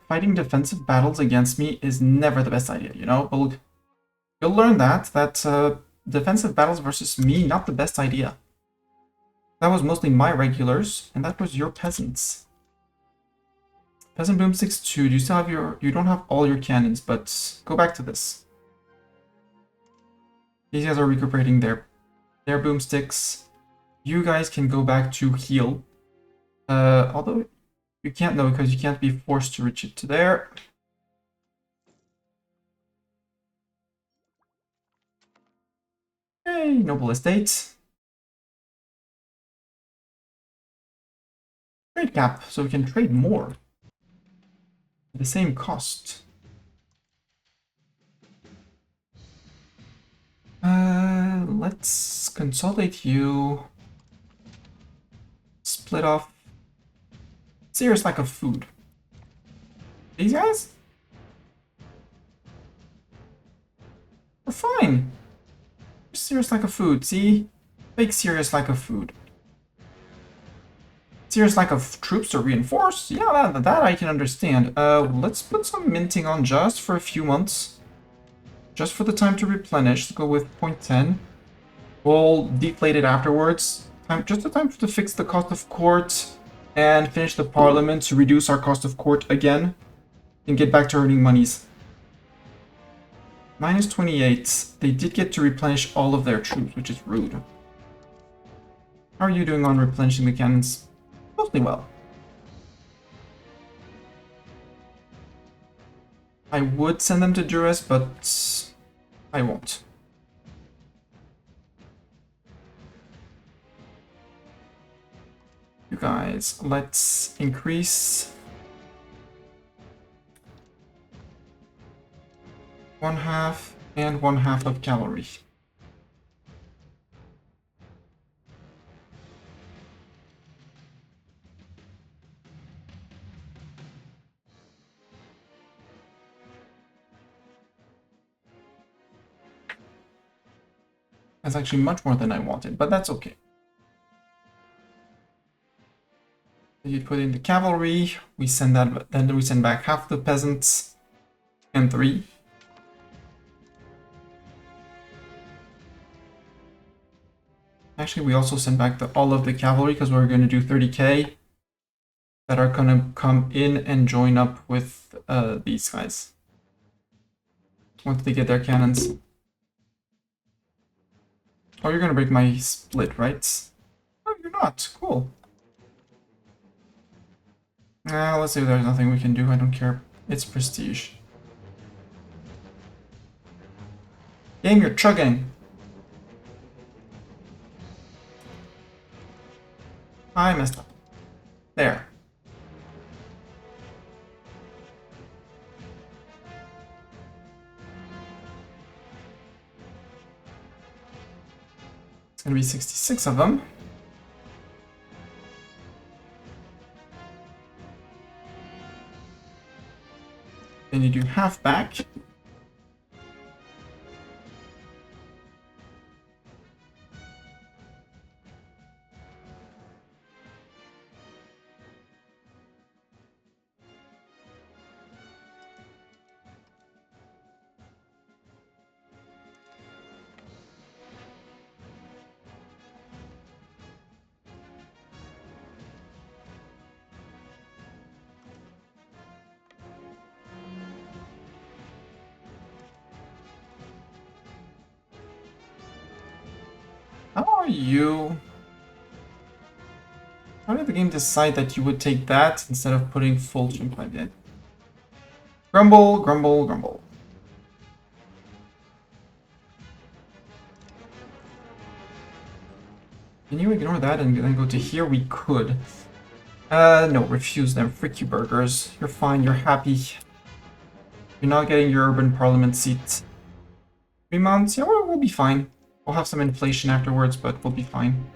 Fighting defensive battles against me is never the best idea, you know? But you'll learn that defensive battles versus me, not the best idea. That was mostly my regulars, and that was your peasants. Peasant boom 6-2. You still have you don't have all your cannons, but go back to this. These guys are recuperating their boomsticks. You guys can go back to heal. Although you can't know because you can't be forced to reach it to there. Hey, noble estate. Trade cap, so we can trade more. The same cost. Let's consolidate you. Split off. Serious lack of food. These guys? We're fine. Serious lack of food, see? Big serious lack of food. Serious lack of troops to reinforce? Yeah, that I can understand. Let's put some minting on just for a few months. Just for the time to replenish. Let's go with 0.10. We'll deflate it afterwards. Just the time to fix the cost of court and finish the parliament to reduce our cost of court again and get back to earning monies. Minus 28. They did get to replenish all of their troops, which is rude. How are you doing on replenishing the cannons? Mostly well. I would send them to Duress, but I won't. You guys, let's increase 1/2 and 1/2 of cavalry. That's actually much more than I wanted, but that's okay. You put in the cavalry, we send that, then we send back half the peasants and 3. Actually, we also send back all of the cavalry because we're going to do 30k that are going to come in and join up with these guys once they get their cannons. Oh, you're going to break my split, right? Oh, you're not. Cool. Let's see if there's nothing we can do. I don't care. It's prestige. Game, you're chugging. I messed up. There. It's gonna be 66 of them. Then you do half back. How are you? How did the game decide that you would take that instead of putting full jump like that? Grumble, grumble, grumble. Can you ignore that and then go to here? We could. No, refuse them. Frick you burgers. You're fine, you're happy. You're not getting your urban parliament seat. 3 months? Yeah, we'll be fine. We'll have some inflation afterwards, but we'll be fine.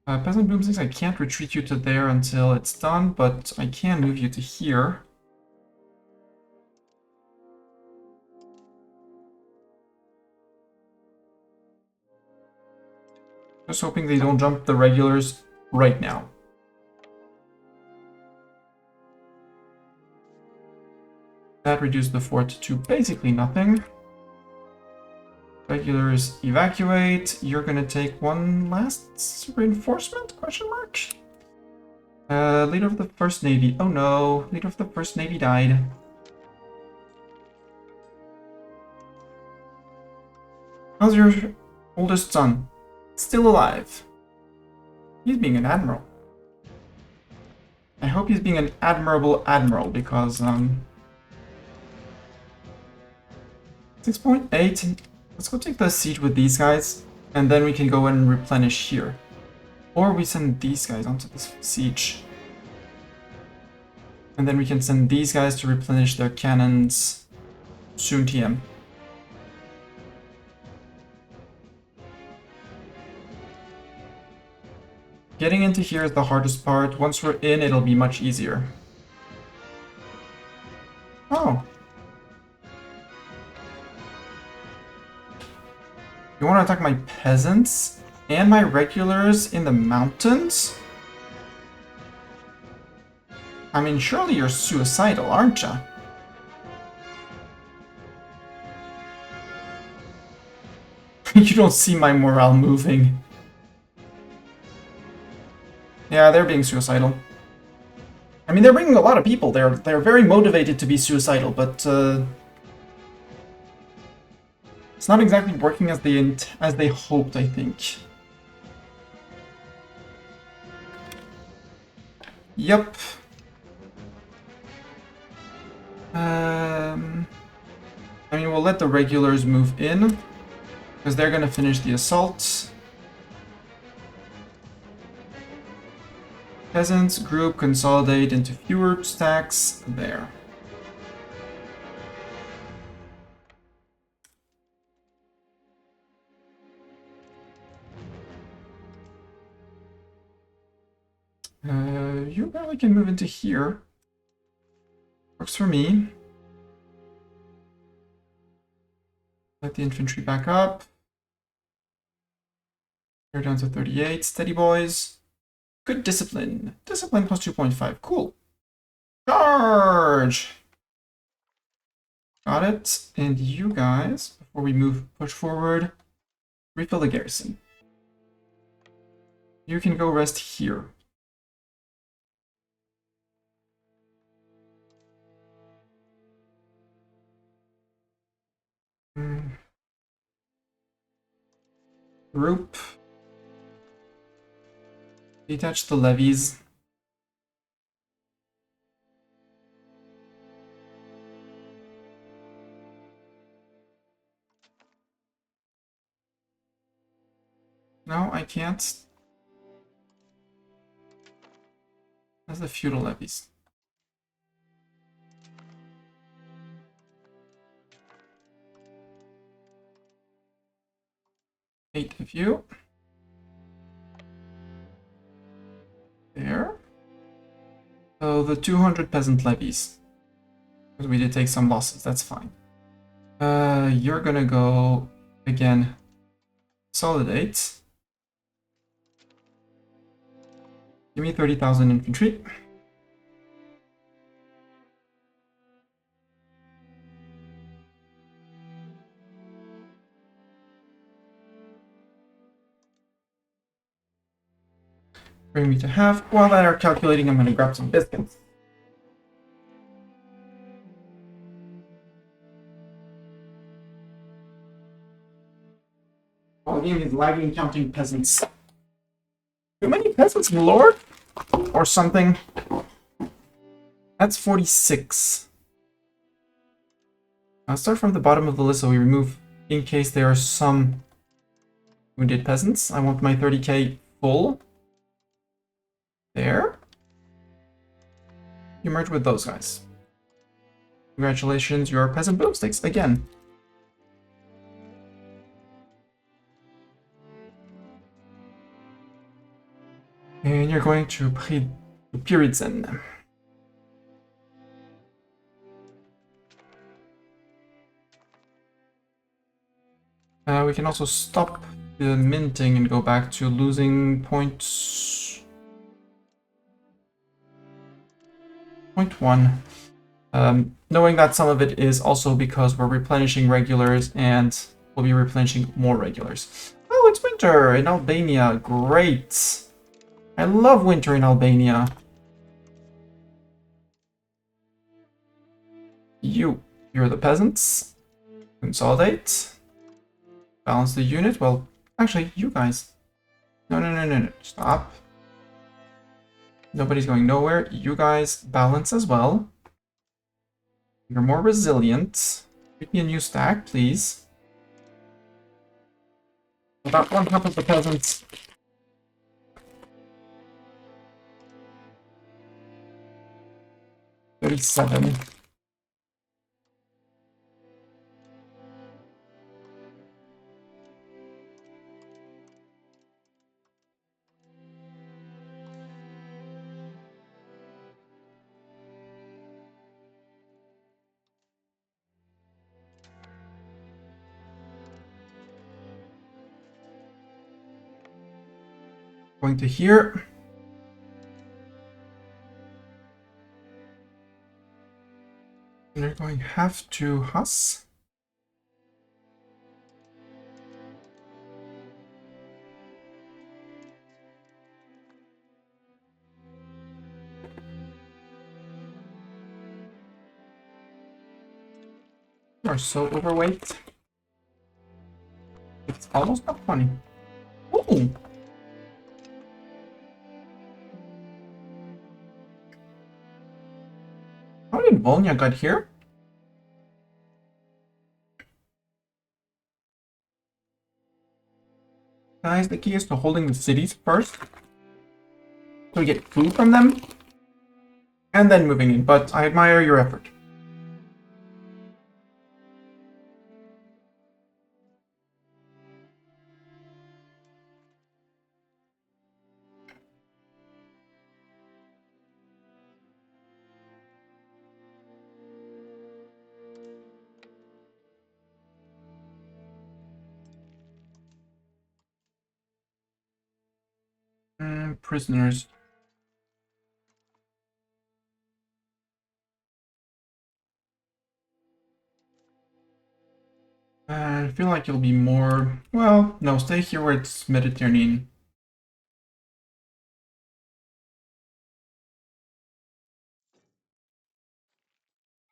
Peasant Boomsticks, I can't retreat you to there until it's done, but I can move you to here. Just hoping they don't jump the regulars right now. That reduced the fort to basically nothing. Regulars evacuate. You're gonna take one last reinforcement? Question mark. Leader of the First Navy. Oh no, leader of the First Navy died. How's your oldest son? Still alive. He's being an admiral. I hope he's being an admirable admiral because 6.8. Let's go take the siege with these guys, and then we can go and replenish here. Or we send these guys onto this siege. And then we can send these guys to replenish their cannons soon TM. Getting into here is the hardest part. Once we're in, it'll be much easier. Oh. You want to attack my peasants and my regulars in the mountains? I mean, surely you're suicidal, aren't you? You don't see my morale moving. Yeah, they're being suicidal. I mean, they're bringing a lot of people. They're very motivated to be suicidal, but it's not exactly working as they hoped, I think. Yep. I mean, we'll let the regulars move in, because they're gonna finish the assault. Peasants group consolidate into fewer stacks there. You probably can move into here. Works for me. Let the infantry back up. They're down to 38. Steady, boys. Good discipline. Discipline plus 2.5. Cool. Charge! Got it. And you guys, before we push forward, refill the garrison. You can go rest here. Group. Detach the levies. No, I can't. That's the feudal levies. Eight of you. There. So the 200 peasant levies. Because we did take some losses, that's fine. You're gonna go again. Consolidate. Give me 30,000 infantry. Bring me to half. While they are calculating, I'm gonna grab some biscuits. Oh, game is lagging counting peasants. Too many peasants, lord? Or something. That's 46. I'll start from the bottom of the list so we remove in case there are some wounded peasants. I want my 30k full. There. You merge with those guys. Congratulations, you're peasant boomsticks again. And you're going to Piritzen. We can also stop the minting and go back to losing points. 0.1. Knowing that some of it is also because we're replenishing regulars and we'll be replenishing more regulars. Oh, it's winter in Albania. Great. I love winter in Albania. You're the peasants. Consolidate. Balance the unit. Well, actually, you guys. No. Stop. Nobody's going nowhere. You guys balance as well. You're more resilient. Give me a new stack, please. About one half of the peasants. $37. Going to here. And they're going half to Huss. You are so overweight. It's almost not funny. Ooh! How did Volnya get here? Guys, the key is to holding the cities first. So we get food from them. And then moving in, but I admire your effort. Prisoners. I feel like you'll be more... Well, no, stay here where it's Mediterranean.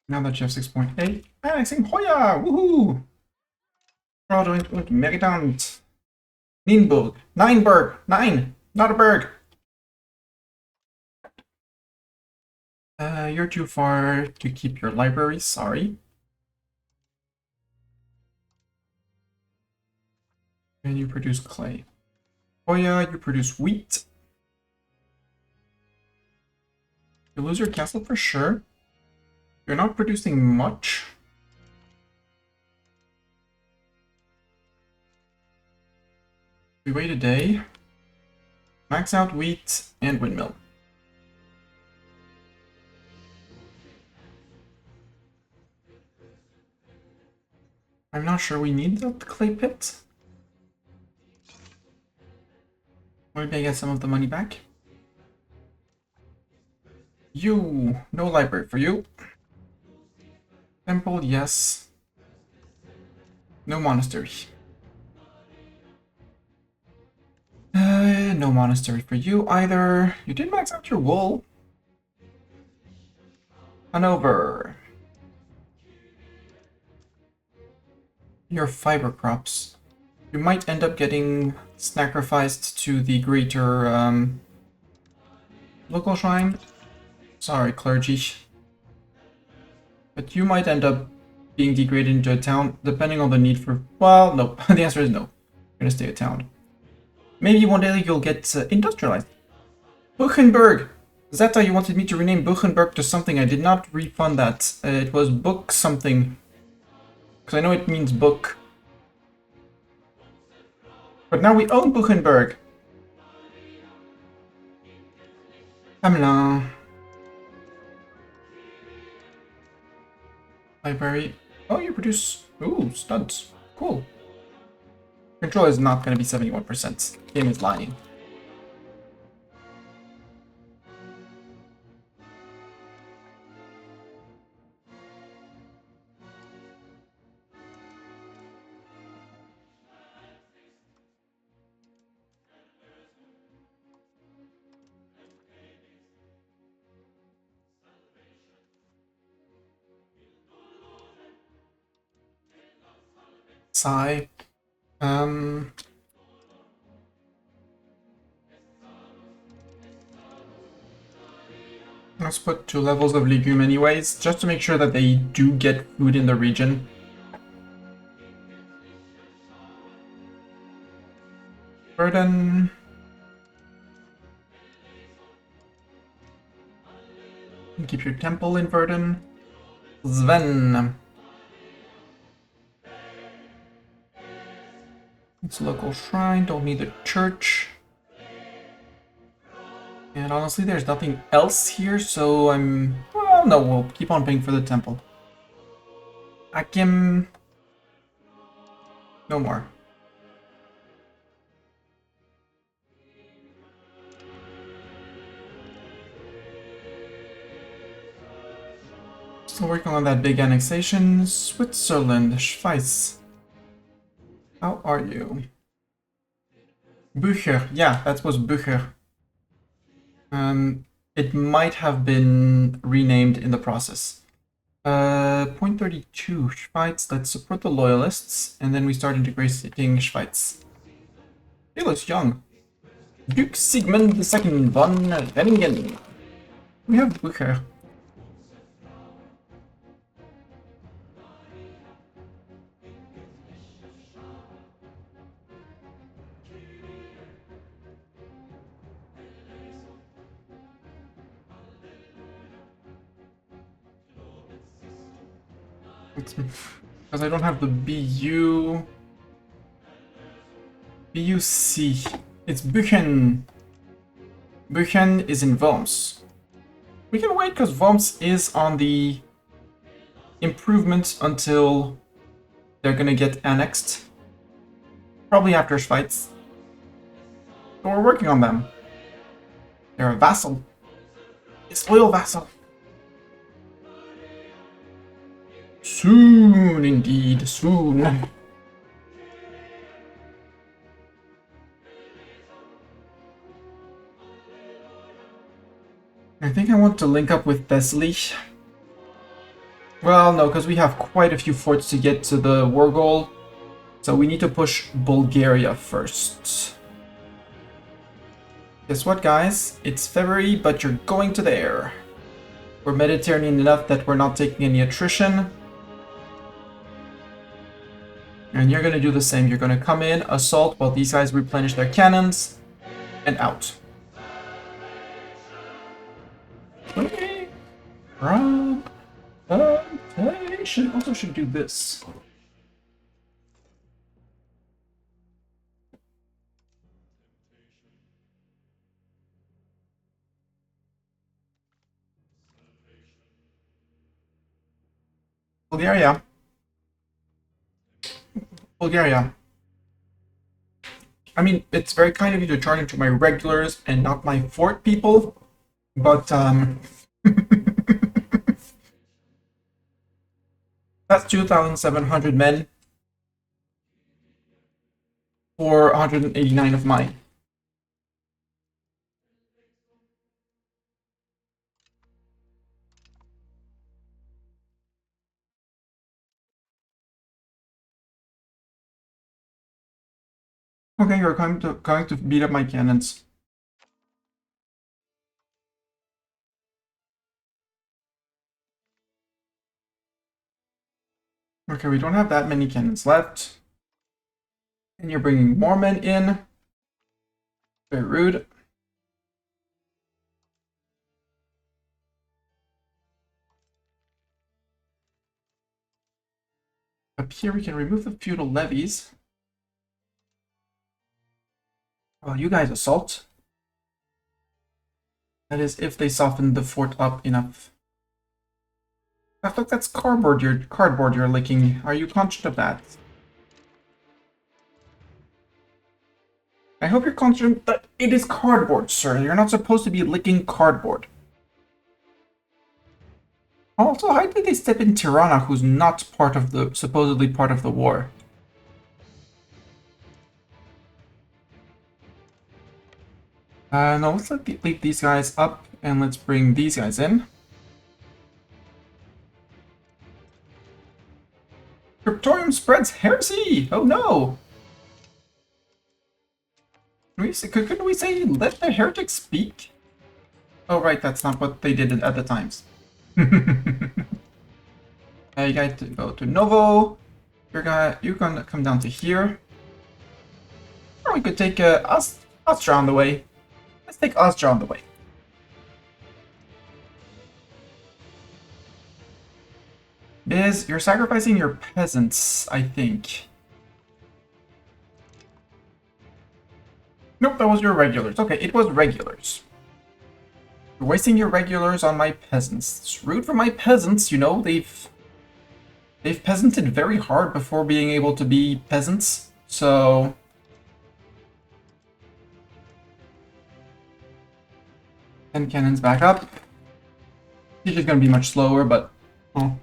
Now that you have 6.8. Annexing Hoya! Woohoo! Product und Meritant. Nienburg. Nienburg! Nine! Not a berg! You're too far to keep your library, sorry. And you produce clay. Hoya, you produce wheat. You lose your castle for sure. You're not producing much. We wait a day. Max out wheat and windmill. I'm not sure we need the clay pit. Maybe I get some of the money back. You! No library for you. Temple, yes. No monastery. No monastery for you either. You did max out your wool. Hanover. Your fiber crops. You might end up getting sacrificed to the greater local shrine. Sorry, clergy. But you might end up being degraded into a town, depending on the need for... Well, no. The answer is no. You're gonna stay a town. Maybe one day you'll get industrialized. Buchenberg! Zeta, you wanted me to rename Buchenberg to something. I did not refund that. It was book something. Because I know it means book. But now we own Buchenberg. Hamelin. Library. Oh, you produce... Ooh, studs. Cool. Control is not going to be 71%. Game is lying. Sigh. Let's put 2 levels of legume anyways, just to make sure that they do get food in the region. Burden. Keep your temple in Verdun. Sven. It's a local shrine, don't need a church. And honestly, there's nothing else here, so well, no, we'll keep on paying for the temple. Akim... No more. Still working on that big annexation. Switzerland, Schweiz. How are you? Bücher, yeah, that was Bücher. It might have been renamed in the process. .32 Schweiz. Let's support the loyalists, and then we start integrating Schweiz. He looks young. Duke Sigmund II von Renningen. We have Bucher. Because I don't have the BUC. It's Buchen. Buchen is in Worms. We can wait because Worms is on the improvement until they're gonna get annexed. Probably after Schweiz. But we're working on them. They're a vassal. It's loyal vassal. Soon, indeed, soon. I think I want to link up with Thessaly. Well, no, because we have quite a few forts to get to the war goal. So we need to push Bulgaria first. Guess what, guys? It's February, but you're going to there. We're Mediterranean enough that we're not taking any attrition. And you're gonna do the same. You're gonna come in, assault, while these guys replenish their cannons, and out. Okay. Rotation also should do this. Bulgaria. Bulgaria. I mean, it's very kind of you to charge into my regulars and not my fort people, but that's 2,700 men for 189 of mine. Okay, you're going to beat up my cannons. Okay, we don't have that many cannons left. And you're bringing more men in. Very rude. Up here we can remove the feudal levies. Well, you guys assault. That is, if they soften the fort up enough. Ah, look, that's cardboard you're licking. Are you conscious of that? I hope you're conscious that it is cardboard, sir. You're not supposed to be licking cardboard. Also, how did they step in Tirana, who's not supposedly part of the war? No, let's leave these guys up, and let's bring these guys in. Cryptorium spreads heresy! Oh no! Couldn't we say let the heretics speak? Oh right, that's not what they did at the times. You got to go to Novo. You're gonna come down to here. Or we could take Austria on the way. Let's take Austria on the way. Biz, you're sacrificing your peasants, I think. Nope, that was your regulars. Okay, it was regulars. You're wasting your regulars on my peasants. It's rude for my peasants, you know, they've peasanted very hard before being able to be peasants, so... And cannons back up. It's just gonna be much slower, but... Oh.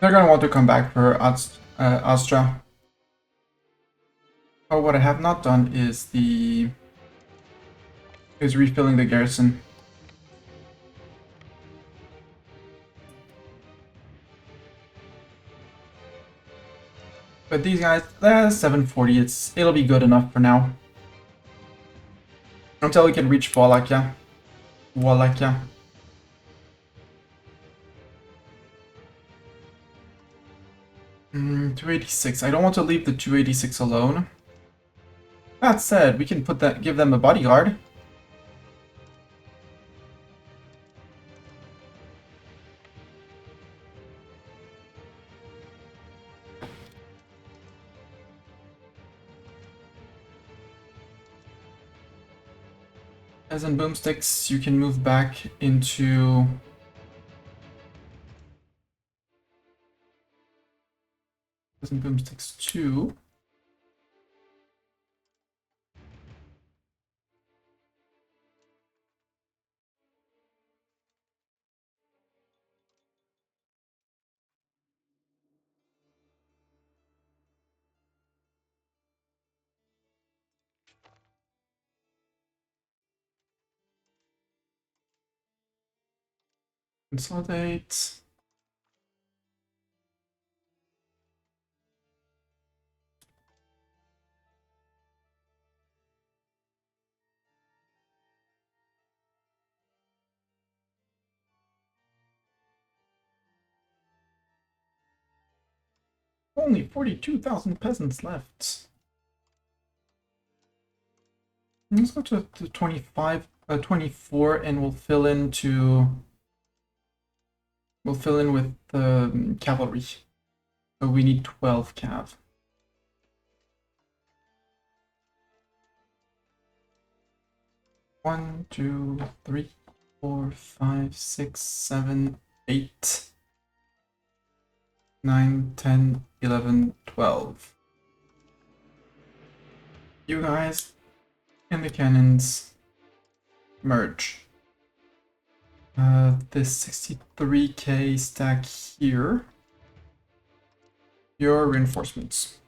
They're gonna want to come back for Astra. Oh, what I have not done is refilling the garrison. But these guys, 740. It'll be good enough for now. Until we can reach Wallachia. 286. I don't want to leave the 286 alone. That said, we can give them a bodyguard. As in boomsticks, you can move back into as in boomsticks 2. Consolidate. Only 42,000 peasants left. Let's go to 24, and we'll fill in with the cavalry. So we need 12 cav. One, two, 3, 4, 5, 6, 7, 8, 9, 10, 11, 12. You guys and the cannons merge. This 63k stack here. Your reinforcements.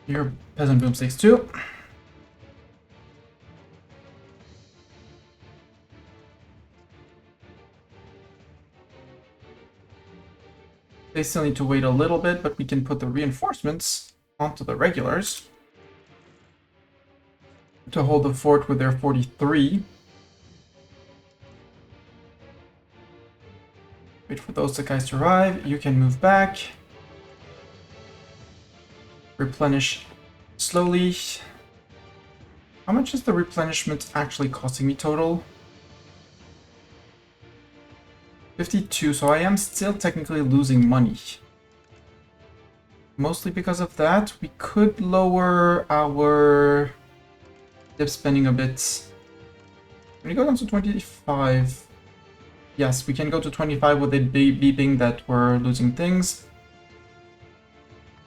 Your peasant boomsticks too. They still need to wait a little bit, but we can put the reinforcements onto the regulars to hold the fort with their 43. Wait for those guys to arrive. You can move back. Replenish slowly. How much is the replenishment actually costing me total? 52, so I am still technically losing money. Mostly because of that. We could lower our dip spending a bit. Can we go down to 25? Yes, we can go to 25 with it beeping that we're losing things.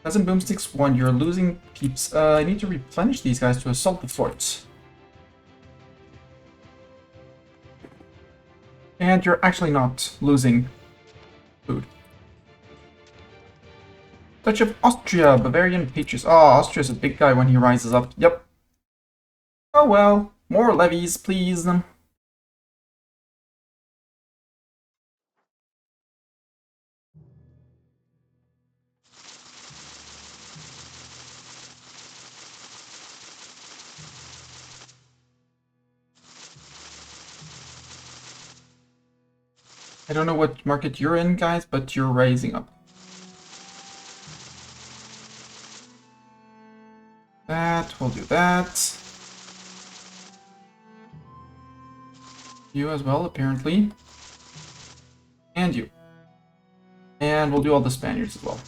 Peasant boomsticks 1, you're losing peeps. I need to replenish these guys to assault the fort. And you're actually not losing food. Duchy of Austria, Bavarian Patriots. Oh, Austria's a big guy when he rises up. Yep. Oh well, more levies, please. I don't know what market you're in, guys, but you're rising up. That, we'll do that. You as well, apparently. And you. And we'll do all the Spaniards as well.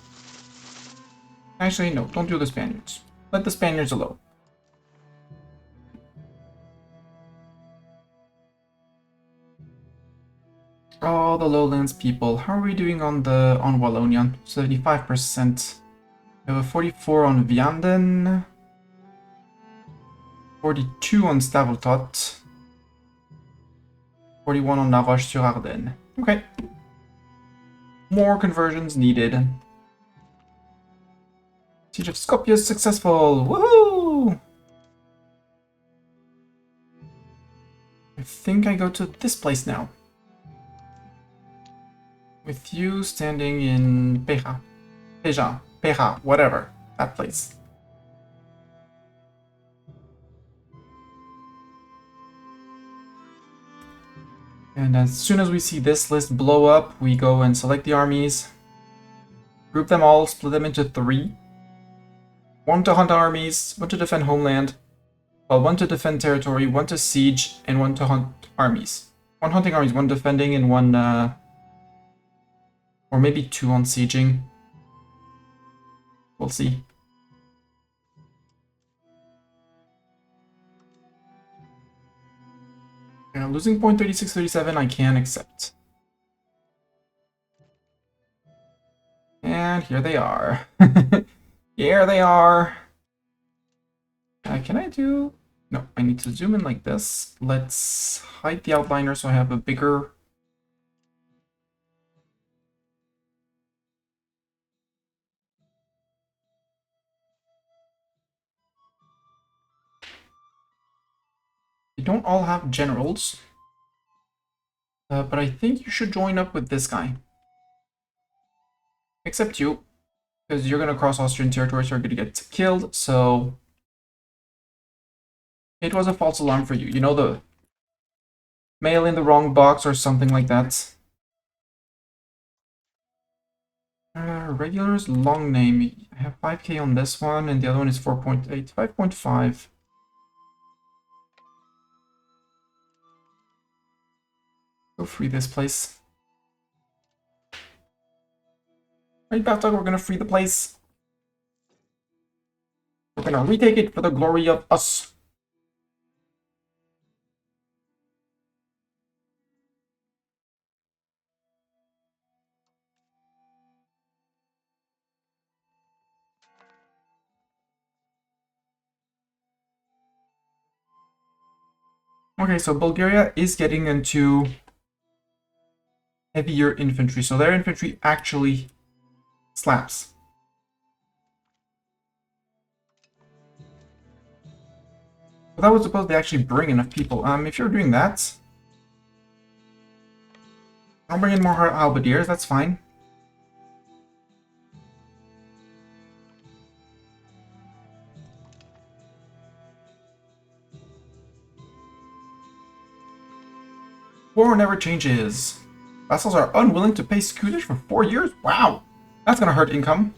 Actually, no, don't do the Spaniards. Let the Spaniards alone. All the lowlands people. How are we doing on Wallonia? 75%. We have a 44 on Vianden. 42 on Staveltot. 41 on La Roche-sur-Ardenne. Okay. More conversions needed. Siege of Skopje is successful! Woohoo! I think I go to this place now. With you standing in Peja, whatever. That place. And as soon as we see this list blow up, we go and select the armies, group them all, split them into 3. 1 to hunt armies, 1 to defend homeland, well, 1 to defend territory, 1 to siege, and 1 to hunt armies. 1 hunting armies, 1 defending, and 1, or maybe 2 on sieging. We'll see. Yeah, losing point 36-37, I can accept. And here they are. Here they are. Can I do... No, I need to zoom in like this. Let's hide the outliner so I have a bigger... They don't all have generals. But I think you should join up with this guy. Except you. Because you're going to cross Austrian territory, so you're going to get killed, so... It was a false alarm for you. You know, the mail in the wrong box or something like that. Regulars, long name. I have 5k on this one, and the other one is 4.8. 5.5. Go free this place. Right, Bathtog, we're gonna free the place. We're gonna retake it for the glory of us. Okay, so Bulgaria is getting into heavier infantry, so their infantry actually slaps. But that was supposed to actually bring enough people. If you're doing that, I'll bring in more halberdiers, that's fine. War never changes. Vassals are unwilling to pay scutage for 4 years? Wow! That's gonna hurt income.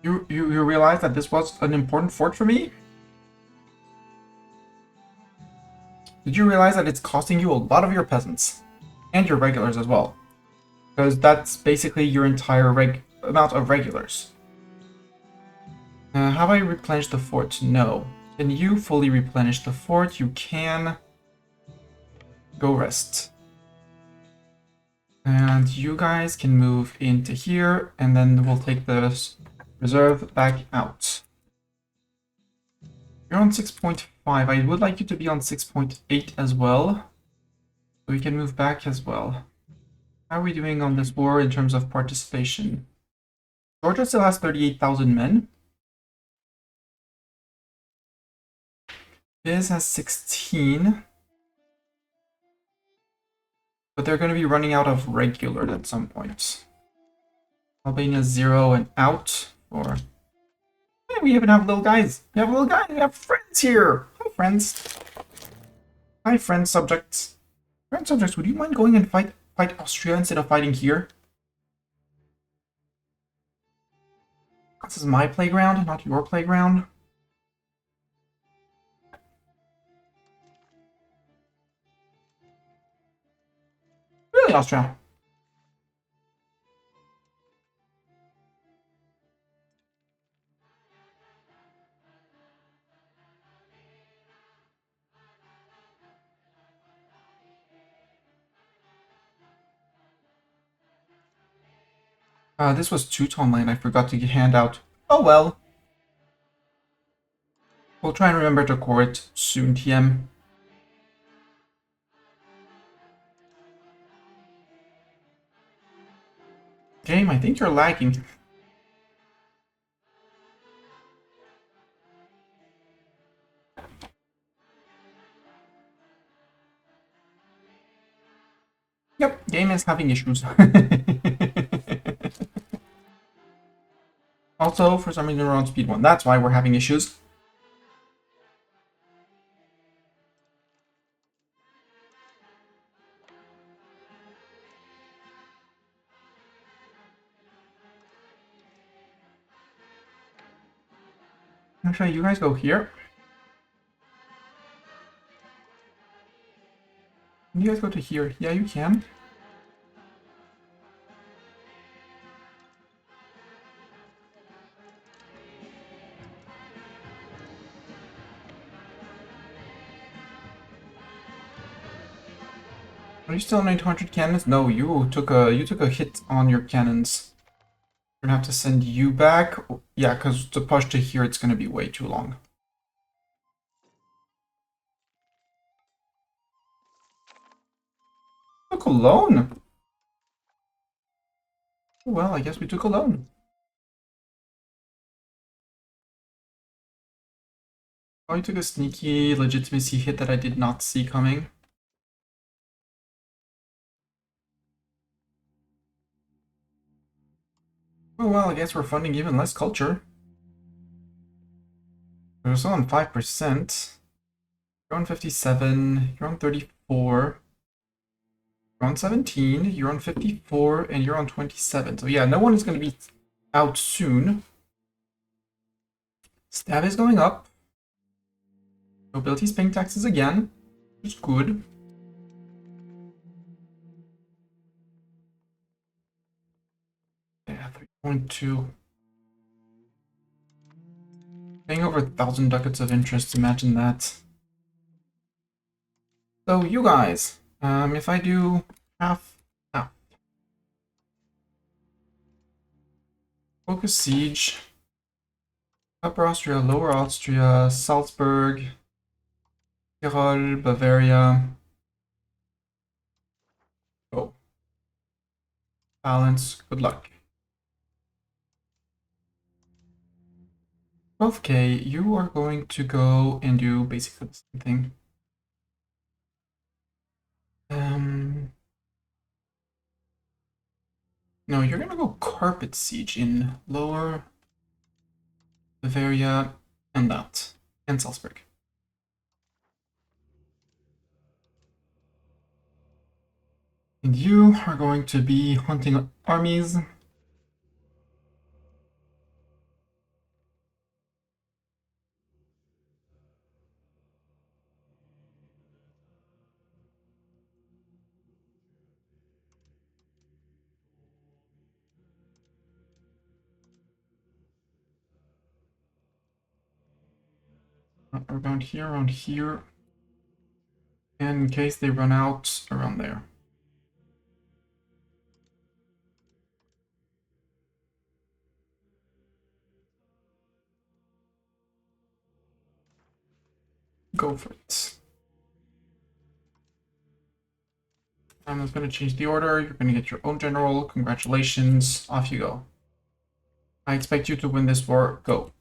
You realize that this was an important fort for me? Did you realize that it's costing you a lot of your peasants? And your regulars as well. Because that's basically your entire amount of regulars. Have I replenished the fort? No. Can you fully replenish the fort? You can. Go rest. And you guys can move into here, and then we'll take this reserve back out. You're on 6.5. I would like you to be on 6.8 as well. So we can move back as well. How are we doing on this war in terms of participation? Georgia still has 38,000 men. Biz has 16. But they're going to be running out of regular at some point. Albania 0 and out. Or hey, we even have little guys. We have little guys. We have friends here. Hi, friends. Hi, friend subjects. Friend subjects, would you mind going and fight Austria instead of fighting here? This is my playground, not your playground. Really, Austria? This was Teuton land. I forgot to hand out. Oh well. We'll try and remember to court soon, TM. Game, I think you're lagging. Yep, game is having issues. Also, for some reason we're on speed 1. That's why we're having issues. Actually, you guys go here. Can you guys go to here? Yeah, you can. Are you still on 200 cannons? No, you took a hit on your cannons. We're gonna have to send you back. Yeah, because to push to here, it's gonna be way too long. Took a loan. Well, I guess we took a loan. Oh, you took a sneaky legitimacy hit that I did not see coming. Oh well, I guess we're funding even less culture. We're still on 5%. You're on 57, you're on 34, you're on 17, you're on 54, and you're on 27. So yeah, no one is going to be out soon. Stab is going up. Nobility's paying taxes again, which is good. Yeah, 3.2. Paying over 1,000 ducats of interest, imagine that. So you guys, if I do half, focus siege, Upper Austria, Lower Austria, Salzburg, Tyrol, Bavaria. Oh, balance. Good luck. 12k, you are going to go and do basically the same thing. No, you're gonna go carpet siege in Lower Bavaria and that, and Salzburg. And you are going to be hunting armies. Around here, and in case they run out, around there. Go for it. I'm just going to change the order. You're going to get your own general. Congratulations. Off you go. I expect you to win this war. Go.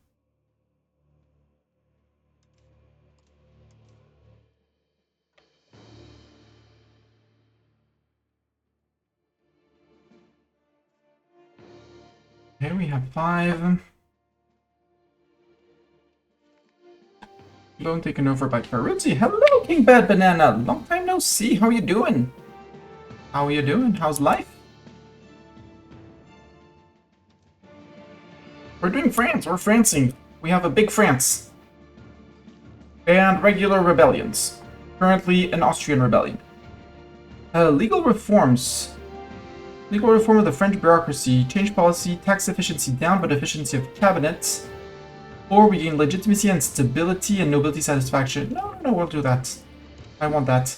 Here we have 5. Loan taken over by Peruzzi. Hello, King Bad Banana. Long time no see. How are you doing? How are you doing? How's life? We're doing France. We're Francing. We have a big France. And regular rebellions. Currently an Austrian rebellion. Legal reforms. Legal reform of the French bureaucracy. Change policy. Tax efficiency down, but efficiency of cabinet. Or we gain legitimacy and stability and nobility satisfaction. No, we'll do that. I want that.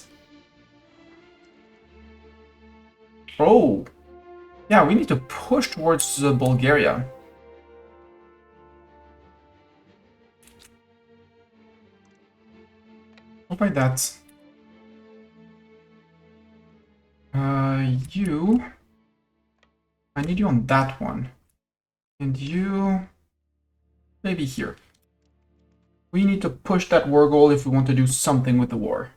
Oh. Yeah, we need to push towards Bulgaria. What by that? You... I need you on that one. And you... maybe here. We need to push that war goal if we want to do something with the war.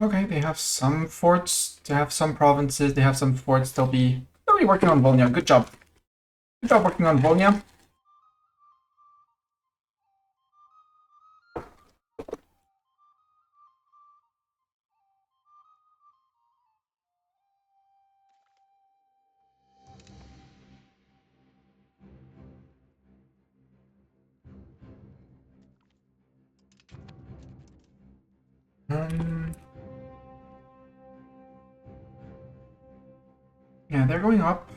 Okay, they have some forts, they have some provinces, they have some forts, they'll be working on Volnia. Good job. Good job working on Volnia. Yeah, they're going up.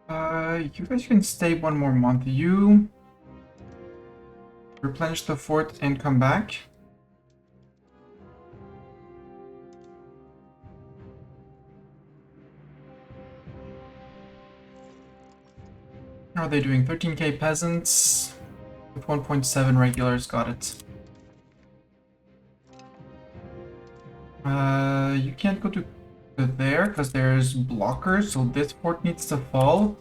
You guys can stay one more month. You replenish the fort and come back. How are they doing? 13k peasants with 1.7 regulars. Got it. You can't go to there because there's blockers, so this fort needs to fall.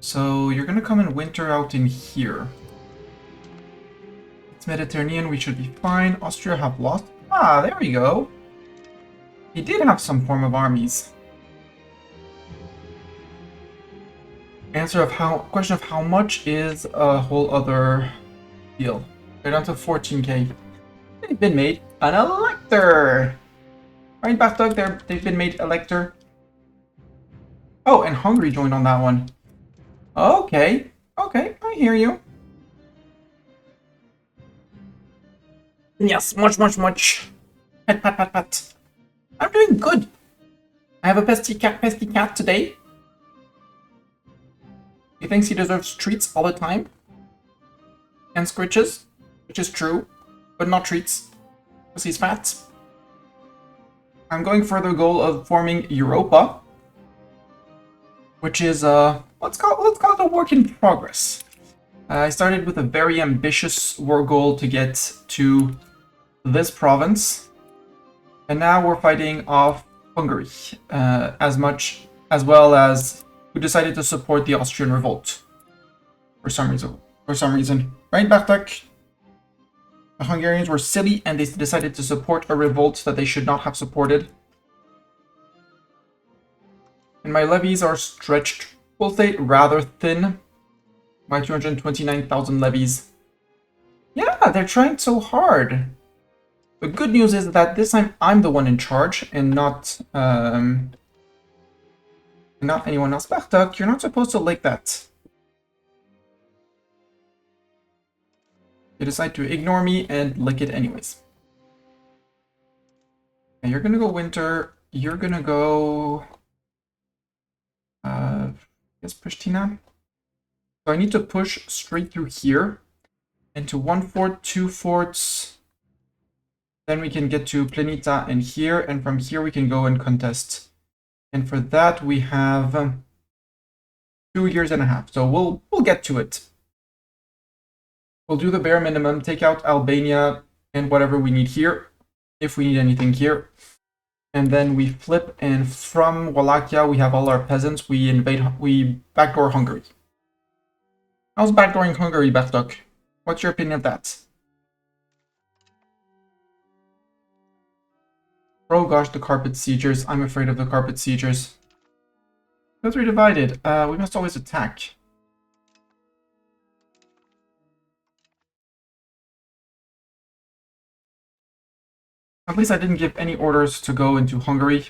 So you're gonna come and winter out in here. It's Mediterranean, we should be fine. Austria have lost. Ah, there we go. He did have some form of armies. Question of how much is a whole other deal. They're down to 14k. They've been made an elector. Right, Bartok, they've been made elector. Oh, and Hungary joined on that one. Okay, okay, I hear you. Yes, much. Pat, pat, pat, pat. I'm doing good. I have a pesky cat today. He thinks he deserves treats all the time. And scritches, which is true, but not treats, because he's fat. I'm going for the goal of forming Europa, which is let's call it a work in progress. I started with a very ambitious war goal to get to this province, and now we're fighting off Hungary, as well as who decided to support the Austrian revolt for some reason. Right, Bartek? The Hungarians were silly and they decided to support a revolt that they should not have supported. And my levies are stretched, we'll say, rather thin. My 229,000 levies. Yeah, they're trying so hard. The good news is that this time I'm the one in charge and not anyone else. Bartok, you're not supposed to like that. You decide to ignore me and lick it anyways. Okay, you're gonna go winter. You're gonna go... yes, Pristina. So I need to push straight through here. Into 1 fort, 2 forts. Then we can get to Planeta and here. And from here we can go and contest. And for that we have 2 years and a half. So we'll get to it. We'll do the bare minimum, take out Albania and whatever we need here, if we need anything here. And then we flip, and from Wallachia, we have all our peasants. We backdoor Hungary. How's backdooring Hungary, Bartok? What's your opinion of that? Oh gosh, the carpet siegers. I'm afraid of the carpet siegers. Because we're divided, we must always attack. At least I didn't give any orders to go into Hungary.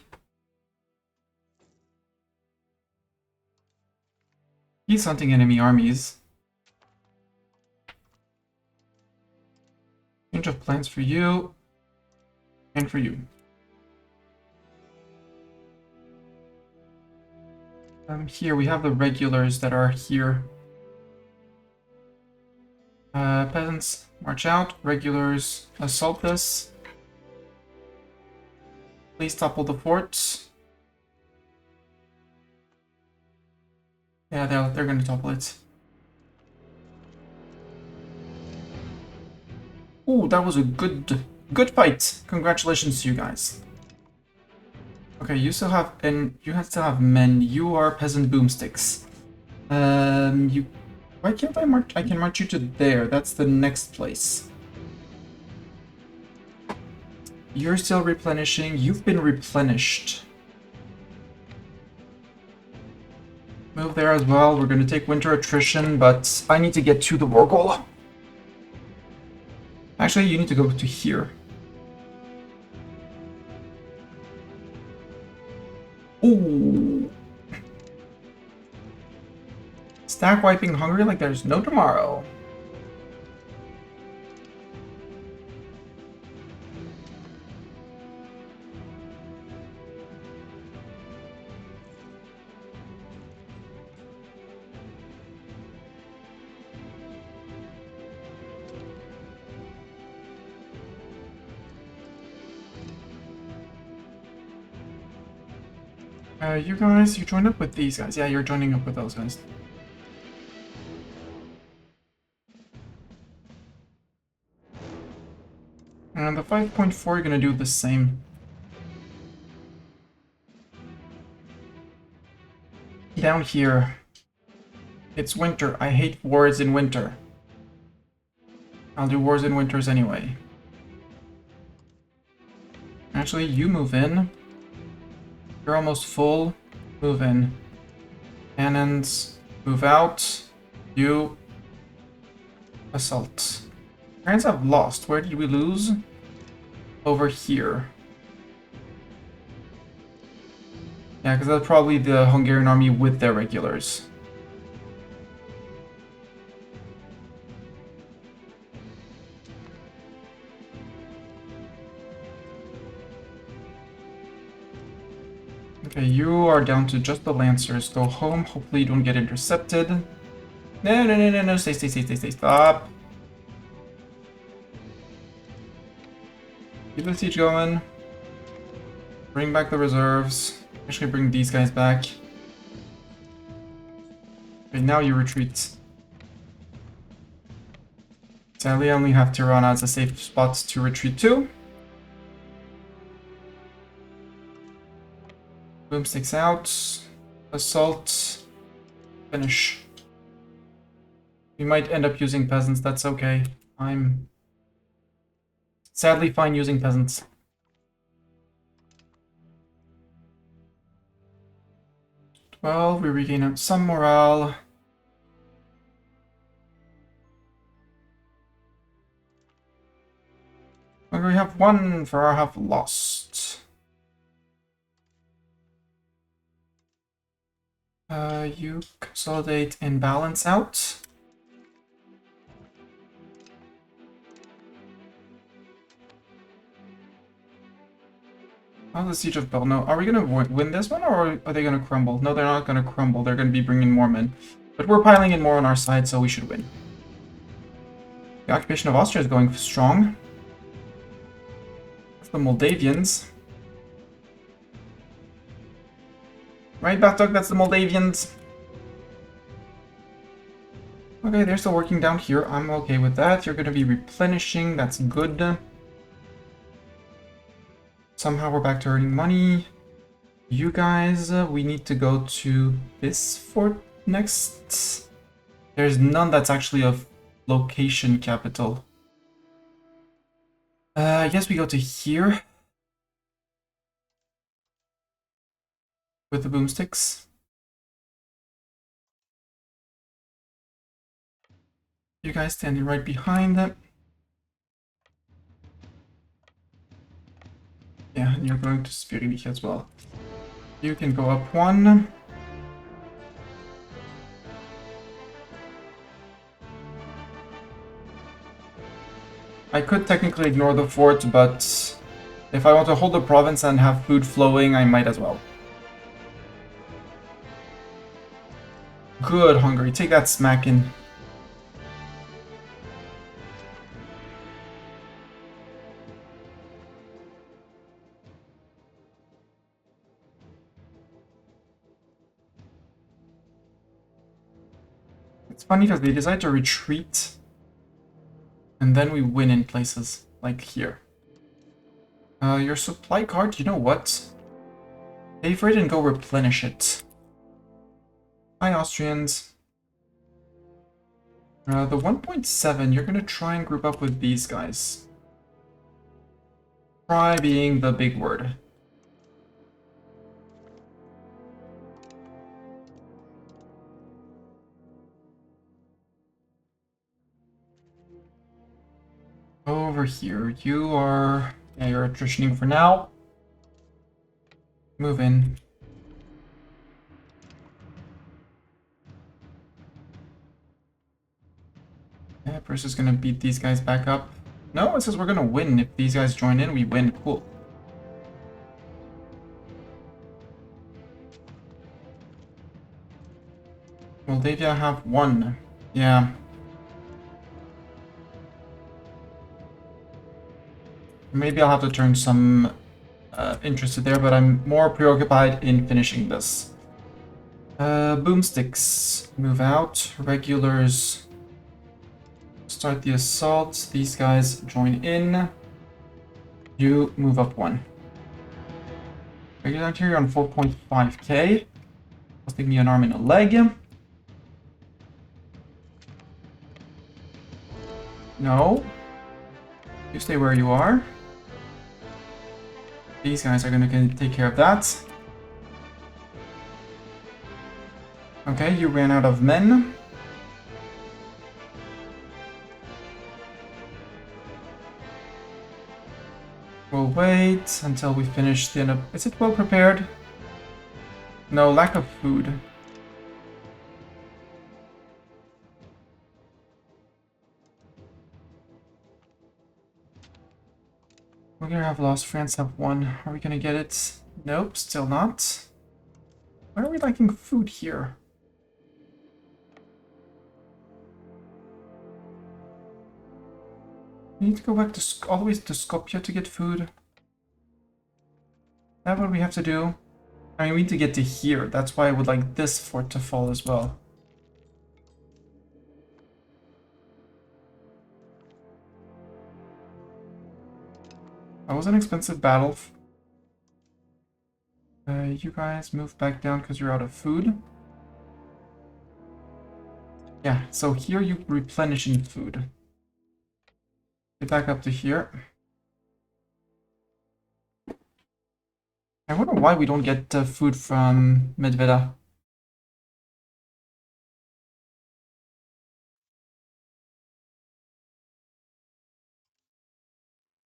He's hunting enemy armies. Change of plans for you. And for you. Here we have the regulars that are here. Peasants, march out. Regulars, assault us. Please topple the forts. Yeah, they're gonna topple it. Ooh, that was a good fight. Congratulations to you guys. Okay, you still have still have men. You are peasant boomsticks. You. Why can't I march? I can march you to there. That's the next place. You're still replenishing. You've been replenished. Move there as well. We're gonna take winter attrition, but I need to get to the war goal. Actually, you need to go to here. Ooh. Stack wiping Hungary like there's no tomorrow. You guys, you join up with these guys. Yeah, you're joining up with those guys. And the 5.4, you're gonna do the same. Down here. It's winter. I hate wars in winter. I'll do wars in winters anyway. Actually, you move in. You're almost full. Move in. Cannons. Move out. You. Assault. France have lost. Where did we lose? Over here. Yeah, because that's probably the Hungarian army with their regulars. Okay, you are down to just the Lancers. Go home. Hopefully you don't get intercepted. No. Stay. Stop. Keep the siege going. Bring back the reserves. Actually, bring these guys back. Okay, now you retreat. Sadly, I only have Tirana as a safe spot to retreat to. Boomsticks out. Assault. Finish. We might end up using peasants, that's okay. I'm sadly fine using peasants. Well, we regain some morale. We have one for our half lost. You consolidate and balance out. Oh, the Siege of Brno. Are we gonna win this one, or are they gonna crumble? No, they're not gonna crumble. They're gonna be bringing more men. But we're piling in more on our side, so we should win. The occupation of Austria is going strong. That's the Moldavians. Right, Bartok? That's the Moldavians. Okay, they're still working down here. I'm okay with that. You're gonna be replenishing. That's good. Somehow we're back to earning money. You guys, we need to go to this fort next. There's none that's actually a location capital. I guess we go to here. With the boomsticks. You guys standing right behind them. Yeah, and you're going to Spiridich as well. You can go up one. I could technically ignore the fort, but if I want to hold the province and have food flowing, I might as well. Good, Hungary. Take that smacking. It's funny because they decide to retreat, and then we win in places like here. Your supply card, you know what? Pay for it and go replenish it. Hi, Austrians. The 1.7, you're gonna try and group up with these guys. Try being the big word. Over here, you are... Yeah, you're attritioning for now. Move in. Yeah, Purse is gonna beat these guys back up. No, it says we're gonna win. If these guys join in, we win. Cool. Moldavia have one. Yeah. Maybe I'll have to turn some interest there, but I'm more preoccupied in finishing this. Boomsticks, move out. Regulars, start the assault. These guys join in. You move up one. Regular artillery on 4.5k. Costing me an arm and a leg. No. You stay where you are. These guys are gonna take care of that. Okay, you ran out of men. We'll wait until we finish the end of... Is it well prepared? No, lack of food. We're gonna have lost. France have one. Are we gonna get it? Nope, still not. Why are we lacking food here? We need to go back to all the way to Skopje to get food. Is that what we have to do? I mean, we need to get to here. That's why I would like this fort to fall as well. That was an expensive battle. You guys move back down because you're out of food. Yeah, so here you replenish in food. Get back up to here. I wonder why we don't get food from Medveda.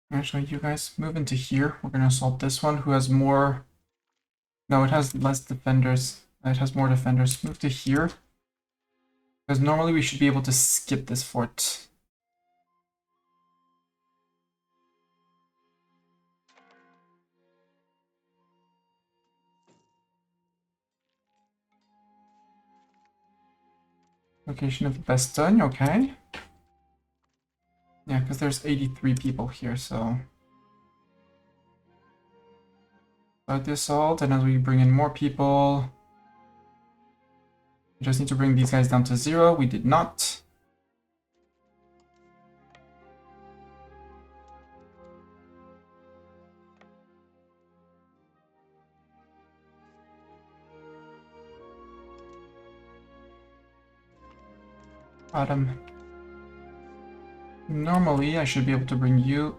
Actually, you guys move into here. We're gonna assault this one, who has more... No, it has less defenders. It has more defenders. Move to here. Because normally we should be able to skip this fort. Location of the Bastogne, okay. Yeah, because there's 83 people here, so... Start the assault, and as we bring in more people... We just need to bring these guys down to 0. We did not. Bottom. Normally, I should be able to bring you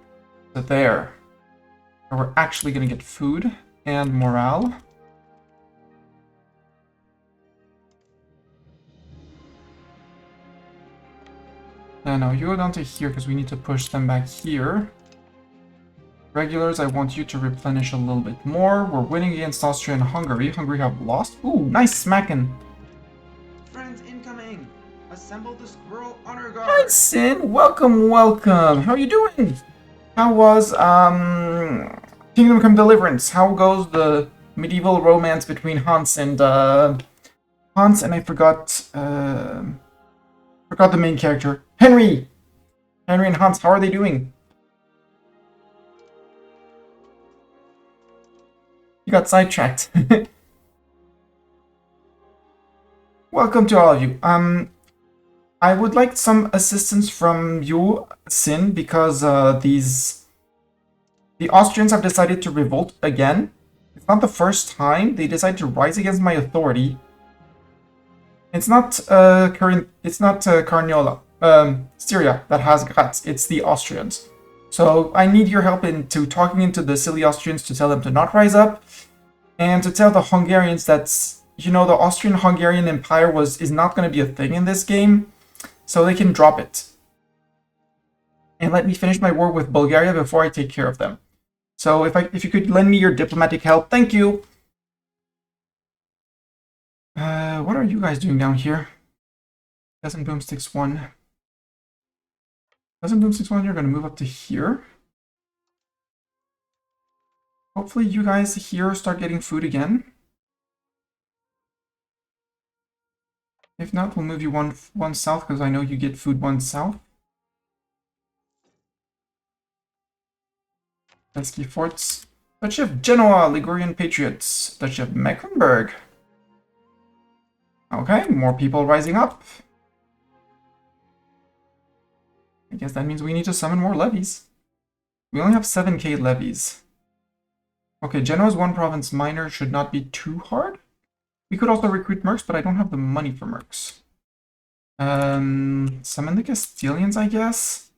to there. Where we're actually going to get food and morale. No, you go down to here because we need to push them back here. Regulars, I want you to replenish a little bit more. We're winning against Austria and Hungary. Hungary have lost. Ooh, nice smacking. Friends incoming! Assemble the Squirrel Honor Guard! Hi, Sin. Welcome, welcome. How are you doing? How was, Kingdom Come Deliverance? How goes the medieval romance between Hans and I forgot the main character. Henry! Henry and Hans, how are they doing? You got sidetracked. Welcome to all of you. I would like some assistance from you, Sin, because the Austrians have decided to revolt again. It's not the first time they decide to rise against my authority. It's not Carniola, Styria that has guts. It's the Austrians. So I need your help into talking into the silly Austrians to tell them to not rise up, and to tell the Hungarians that, you know, the Austrian-Hungarian Empire is not going to be a thing in this game, so they can drop it. And let me finish my war with Bulgaria before I take care of them. So if you could lend me your diplomatic help, thank you. What are you guys doing down here? Doesn't Boomsticks 1. Doesn't Boomsticks 1, you're going to move up to here. Hopefully you guys here start getting food again. If not, we'll move you one south, because I know you get food one south. Pesky forts. Duchy of Genoa, Ligurian Patriots. Duchy of Mecklenburg. Okay, more people rising up. I guess that means we need to summon more levies. We only have 7k levies. Okay, Genoa's one province minor should not be too hard. We could also recruit mercs, but I don't have the money for mercs. Summon the Castilians, I guess.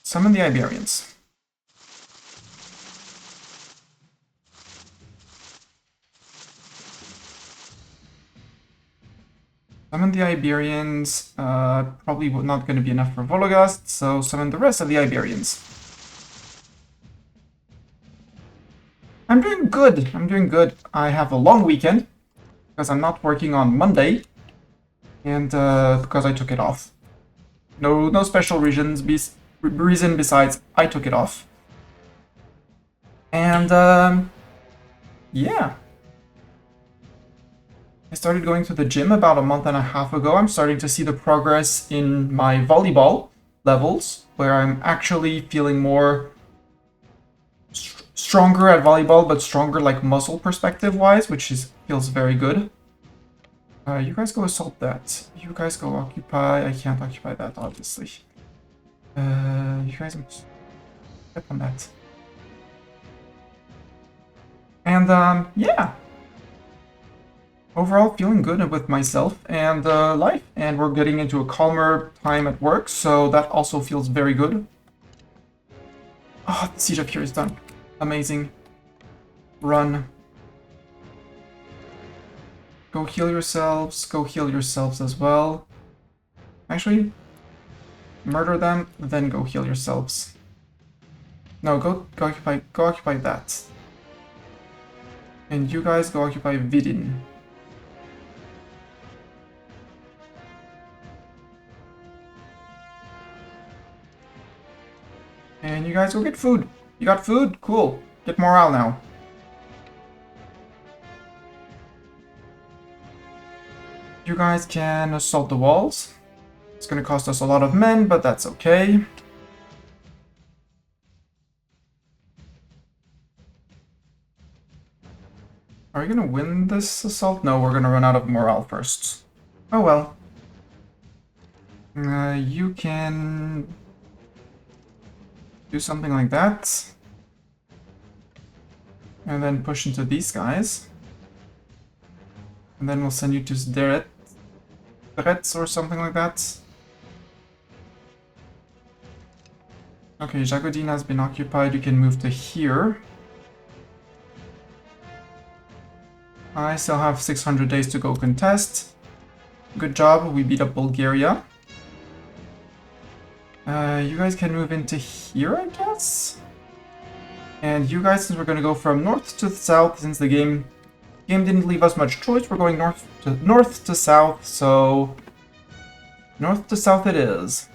Summon the Iberians. Summon the Iberians. Probably not going to be enough for Vologast, so summon the rest of the Iberians. I'm doing good. I'm doing good. I have a long weekend because I'm not working on Monday, and because I took it off. No special reason besides I took it off. And yeah. I started going to the gym about a month and a half ago. I'm starting to see the progress in my volleyball levels, where I'm actually feeling more stronger at volleyball, but stronger like muscle perspective wise, which feels very good. You guys go assault that. You guys go occupy. I can't occupy that, obviously. You guys step on that. And yeah. Overall, feeling good with myself and life, and we're getting into a calmer time at work, so that also feels very good. Oh, the siege up here is done. Amazing. Run. Go heal yourselves. Go heal yourselves as well. Actually, murder them, then go heal yourselves. No, go occupy that. And you guys go occupy Vidin. And you guys go get food. You got food? Cool. Get morale now. You guys can assault the walls. It's gonna cost us a lot of men, but that's okay. Are we gonna win this assault? No, we're gonna run out of morale first. Oh well. You can do something like that. And then push into these guys. And then we'll send you to Deret or something like that. Okay, Jagodin has been occupied. You can move to here. I still have 600 days to go contest. Good job, we beat up Bulgaria. You guys can move into here, I guess? And you guys, since we're gonna go from north to south, since the game didn't leave us much choice, we're going north to south, so north to south it is.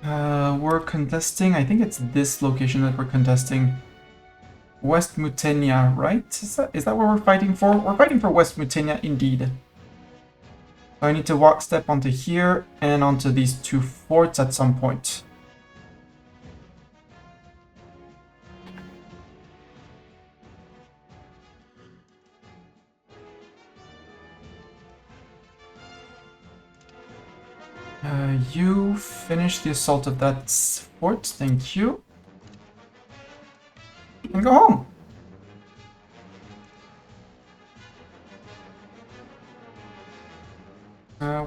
We're contesting, I think it's this location that we're contesting. West Mutenia, right? Is that what we're fighting for? We're fighting for West Mutenia, indeed. So I need to step onto here and onto these two forts at some point. You finish the assault of that fort, thank you. And go home.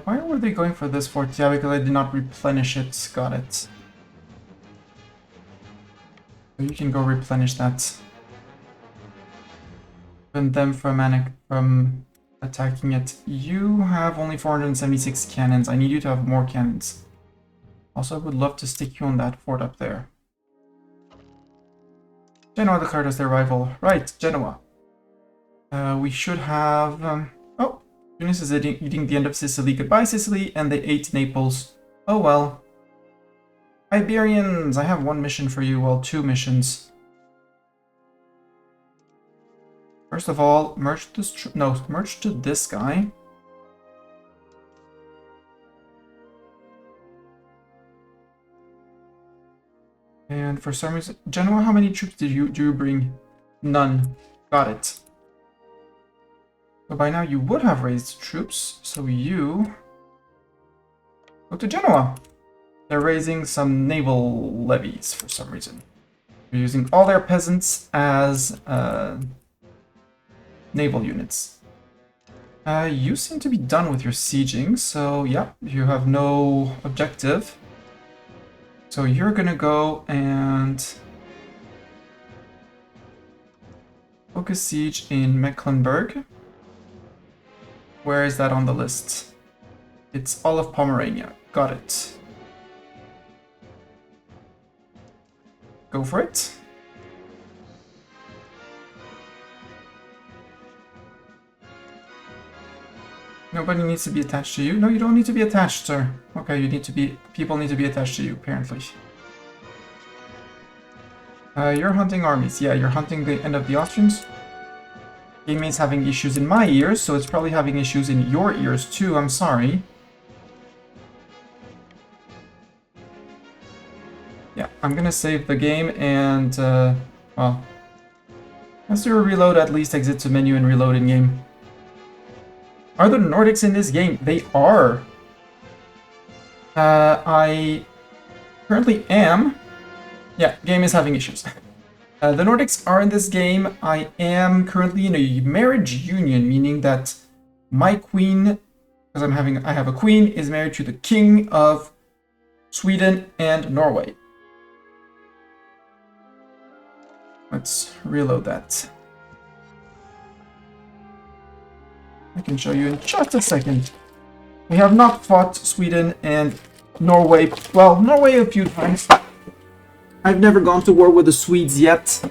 Why were they going for this fort? Yeah, because I did not replenish it. Got it. So you can go replenish that. Prevent them from attacking it. You have only 476 cannons. I need you to have more cannons. Also, I would love to stick you on that fort up there. Genoa declared as their rival. Right, Genoa. We should have... oh, Tunis is eating the end of Sicily. Goodbye, Sicily. And they ate Naples. Oh well. Iberians, I have one mission for you. Well, two missions. First of all, merge this... no, merge to this guy. And for some reason... Genoa, how many troops do you bring? None. Got it. So by now you would have raised troops, so you... go to Genoa. They're raising some naval levies for some reason. They're using all their peasants as... naval units. You seem to be done with your sieging, so yeah, you have no objective. So you're gonna go and focus siege in Mecklenburg. Where is that on the list? It's all of Pomerania. Got it. Go for it. Nobody needs to be attached to you. No, you don't need to be attached, sir. Okay, you need to be... people need to be attached to you, apparently. You're hunting armies. Yeah, you're hunting the end of the Austrians. Game is having issues in my ears, so it's probably having issues in your ears too. I'm sorry. Yeah, I'm gonna save the game and, well... let's do a reload, at least exit to menu and reload in game. Are the Nordics in this game? They are. I currently am. Yeah, game is having issues. The Nordics are in this game. I am currently in a marriage union, meaning that my queen, because I have a queen, is married to the king of Sweden and Norway. Let's reload that. I can show you in just a second. We have not fought Sweden and Norway. Well, Norway a few times. I've never gone to war with the Swedes yet.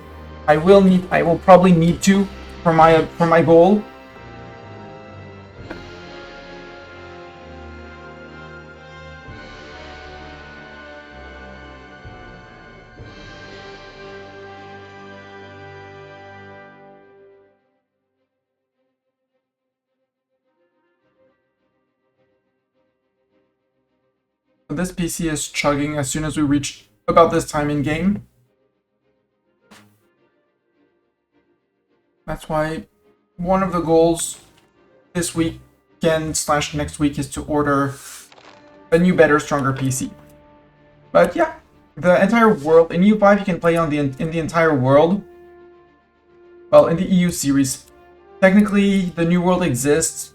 I will probably need to for my goal. This PC is chugging as soon as we reach about this time in game. That's why one of the goals this weekend / next week is to order a new, better, stronger PC. But yeah, the entire world in EU5 you can play on in the entire world. Well, in the EU series, technically the New World exists.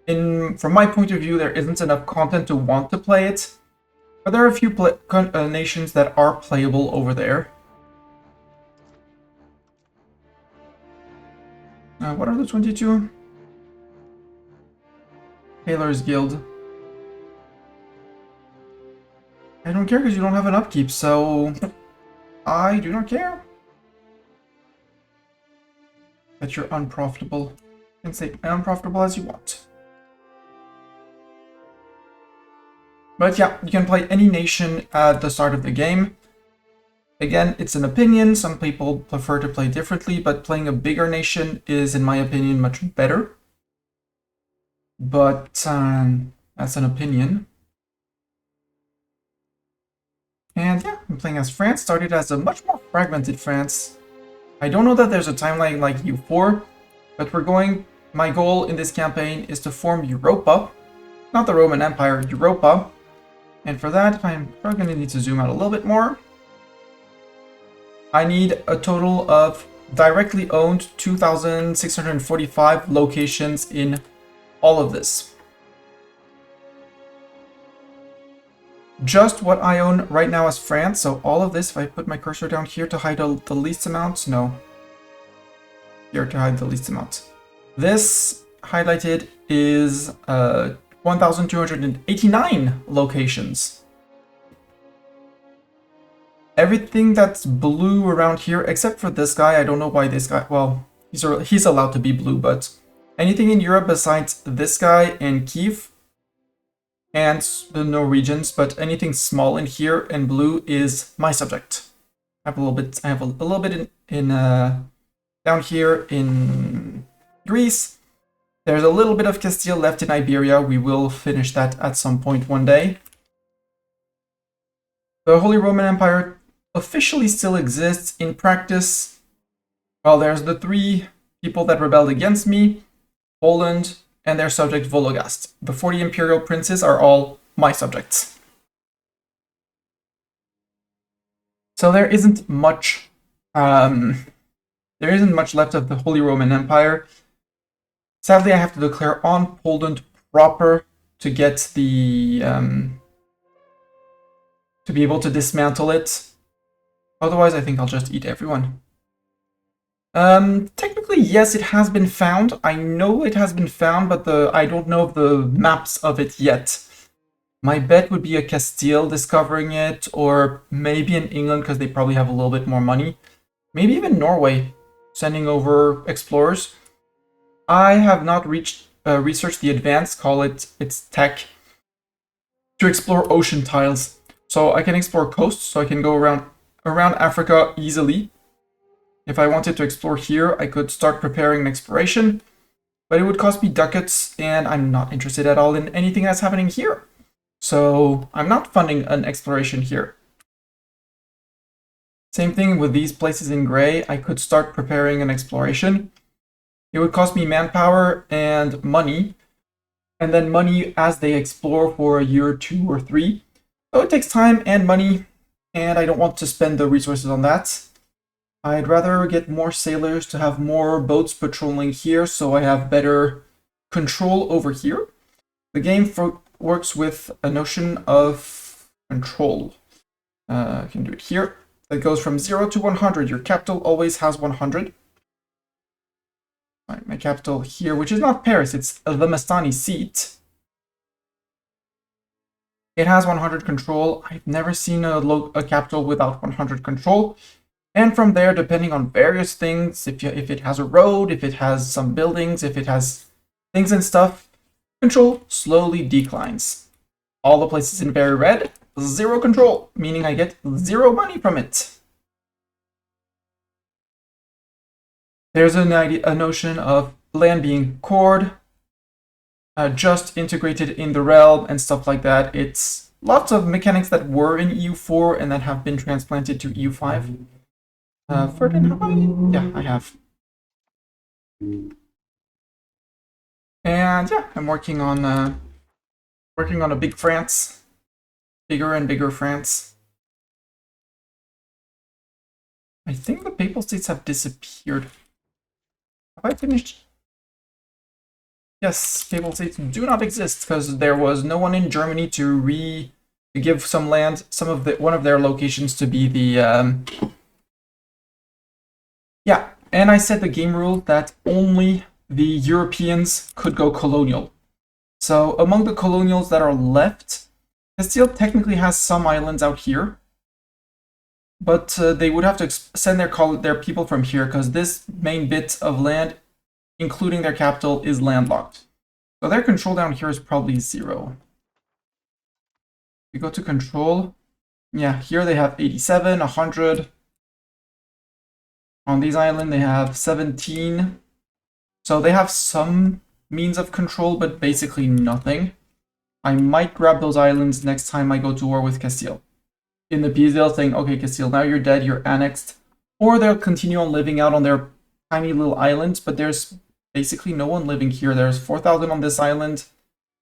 From my point of view, there isn't enough content to want to play it, but there are a few nations that are playable over there. What are the 22? Tailor's Guild. I don't care because you don't have an upkeep, so I do not care that you're unprofitable. You can say unprofitable as you want. But yeah, you can play any nation at the start of the game. Again, it's an opinion. Some people prefer to play differently, but playing a bigger nation is, in my opinion, much better. But that's an opinion. And yeah, I'm playing as France. Started as a much more fragmented France. I don't know that there's a timeline like EU4, but my goal in this campaign is to form Europa. Not the Roman Empire, Europa. And for that, I'm probably going to need to zoom out a little bit more. I need a total of directly owned 2,645 locations in all of this. Just what I own right now is France, so all of this, if I put my cursor down here to hide the least amount, no. Here to hide the least amount. This highlighted is 1,289 locations. Everything that's blue around here, except for this guy, I don't know why this guy, well, he's allowed to be blue, but anything in Europe besides this guy and Kiev and the Norwegians, but anything small in here and blue is my subject. I have a little bit in down here in Greece. There's a little bit of Castile left in Iberia. We will finish that at some point one day. The Holy Roman Empire officially still exists. In practice, well, there's the 3 people that rebelled against me, Poland, and their subject Vologast. The 40 imperial princes are all my subjects. So there isn't much left of the Holy Roman Empire. Sadly, I have to declare on Poland proper to get the to be able to dismantle it. Otherwise, I think I'll just eat everyone. Technically, yes, it has been found. I know it has been found, but I don't know the maps of it yet. My bet would be a Castile discovering it, or maybe in England, because they probably have a little bit more money. Maybe even Norway, sending over explorers. I have not researched the advanced, call it its tech, to explore ocean tiles. So I can explore coasts, so I can go around Africa easily. If I wanted to explore here, I could start preparing an exploration, but it would cost me ducats, and I'm not interested at all in anything that's happening here. So I'm not funding an exploration here. Same thing with these places in gray. I could start preparing an exploration. It would cost me manpower and money, and then money as they explore for a year, 2 or 3. So it takes time and money, and I don't want to spend the resources on that. I'd rather get more sailors to have more boats patrolling here, so I have better control over here. The game works with a notion of control. I can do it here. That goes from 0 to 100. Your capital always has 100. Right, my capital here, which is not Paris, it's the Mastani seat. It has 100 control. I've never seen a capital without 100 control. And from there, depending on various things, if it has a road, if it has some buildings, if it has things and stuff, control slowly declines. All the places in very red, 0 control, meaning I get 0 money from it. There's a notion of land being cored, just integrated in the realm and stuff like that. It's lots of mechanics that were in EU4 and that have been transplanted to EU5. Ferdinand, have I? Yeah, I have. And yeah, I'm working on a big France, bigger and bigger France. I think the Papal States have disappeared. Have I finished? Yes, Papal States do not exist because there was no one in Germany to give some land, one of their locations to be the yeah. And I set the game rule that only the Europeans could go colonial. So among the colonials that are left, Castile technically has some islands out here, but they would have to send their people from here because this main bit of land, including their capital, is landlocked. So their control down here is probably 0. We go to control. Yeah, here they have 87, 100. On these islands, they have 17. So they have some means of control, but basically nothing. I might grab those islands next time I go to war with Castile. In the peace, they'll saying, okay, Castile, now you're dead, you're annexed. Or they'll continue on living out on their tiny little islands, but there's basically no one living here. There's 4,000 on this island,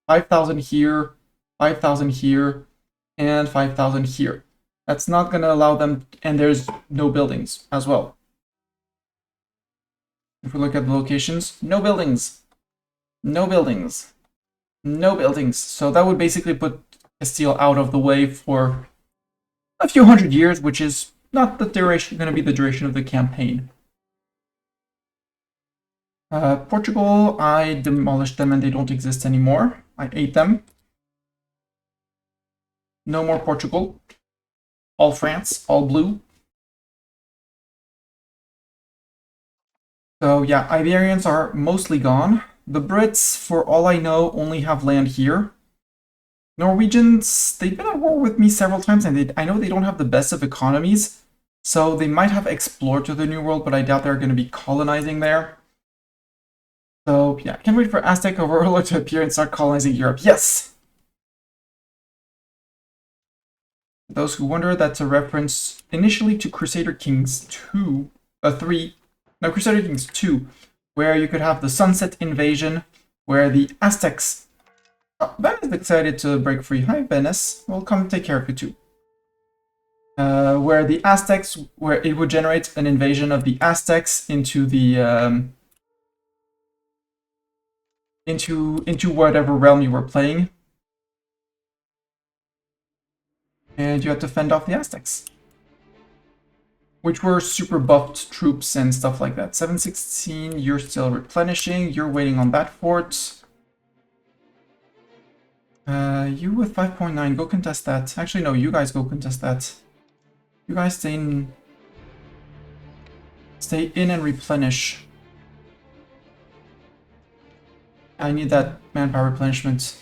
5,000 here, 5,000 here, and 5,000 here. That's not going to allow them, and there's no buildings as well. If we look at the locations, no buildings, no buildings, no buildings. So that would basically put Castile out of the way for a few hundred years, which is not the duration going to be the duration of the campaign. Portugal, I demolished them and they don't exist anymore. I ate them. No more Portugal. All France, all blue. So yeah, Iberians are mostly gone. The Brits, for all I know, only have land here. Norwegians, they've been at war with me several times, and I know they don't have the best of economies, so they might have explored to the New World, but I doubt they're going to be colonizing there. So yeah, can't wait for Aztec overlord to appear and start colonizing Europe. Yes! For those who wonder, that's a reference initially to Crusader Kings 3, no, Crusader Kings 2, where you could have the Sunset Invasion, where the Aztecs... Oh, Venice decided to break free. Hi, Venice. We'll come take care of you too. Where the Aztecs, where it would generate an invasion of the Aztecs into the... into whatever realm you were playing. And you had to fend off the Aztecs, which were super buffed troops and stuff like that. 716, you're still replenishing. You're waiting on that fort. You with 5.9, go contest that. Actually, no, you guys go contest that. You guys stay in and replenish. I need that manpower replenishment.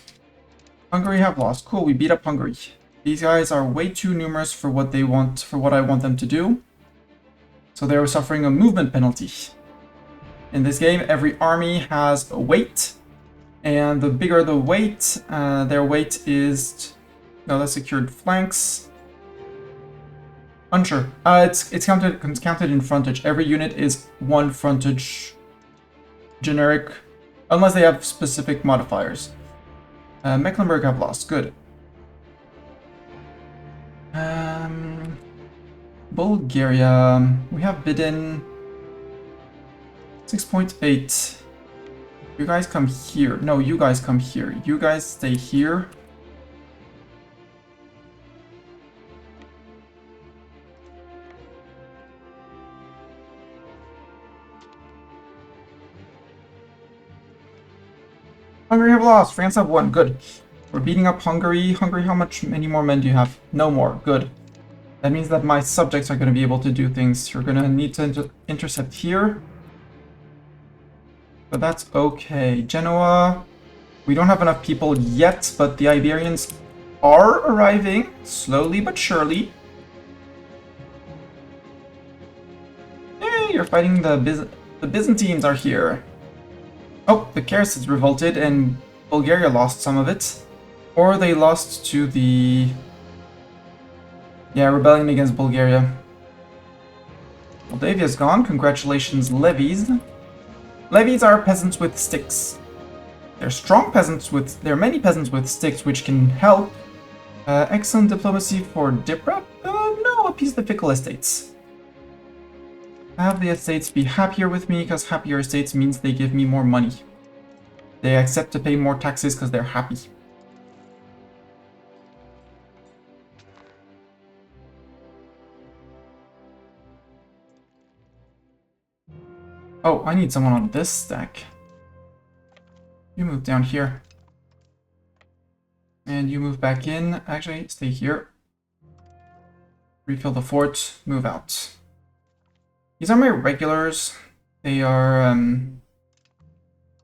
Hungary have lost. Cool, we beat up Hungary. These guys are way too numerous for what they want, for what I want them to do. So they were suffering a movement penalty. In this game, every army has a weight, and the bigger the weight, their weight is... No, that's secured flanks. Unsure. It's counted in frontage. Every unit is one frontage generic, unless they have specific modifiers. Mecklenburg have lost. Good. Bulgaria. We have bidden 6.8. You guys come here. No, you guys come here. You guys stay here. Hungary have lost. France have won. Good. We're beating up Hungary. Hungary, how many more men do you have? No more. Good. That means that my subjects are going to be able to do things. You're going to need to intercept here. But that's okay. Genoa, we don't have enough people yet, but the Iberians are arriving, slowly but surely. Yay, you're fighting the Byzantines are here. Oh, the Karasids revolted and Bulgaria lost some of it. Or they lost to the... Yeah, rebellion against Bulgaria. Moldavia's gone. Congratulations, levies. Levies are peasants with sticks. They're strong peasants with... There are many peasants with sticks which can help. Excellent diplomacy for Dipra? No, appease the fickle estates. Have the estates be happier with me, because happier estates means they give me more money. They accept to pay more taxes because they're happy. Oh, I need someone on this stack. You move down here. And you move back in. Actually, stay here. Refill the fort, move out. These are my regulars. They are,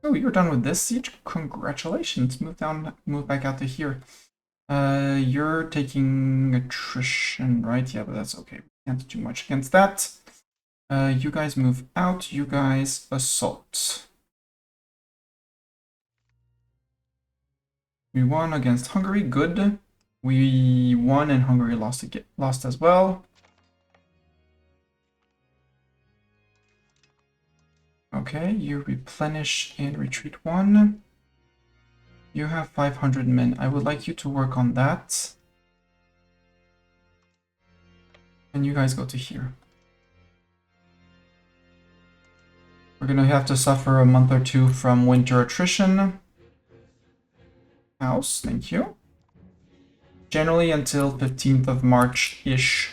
Oh, you're done with this siege? Congratulations. Move down, move back out to here. You're taking attrition, right? Yeah, but that's okay. We can't do much against that. You guys move out. You guys assault. We won against Hungary. Good. We won and Hungary lost as well. Okay, you replenish and retreat 1. You have 500 men. I would like you to work on that. And you guys go to here. We're gonna have to suffer a month or two from winter attrition. House, thank you. Generally until 15th of March-ish.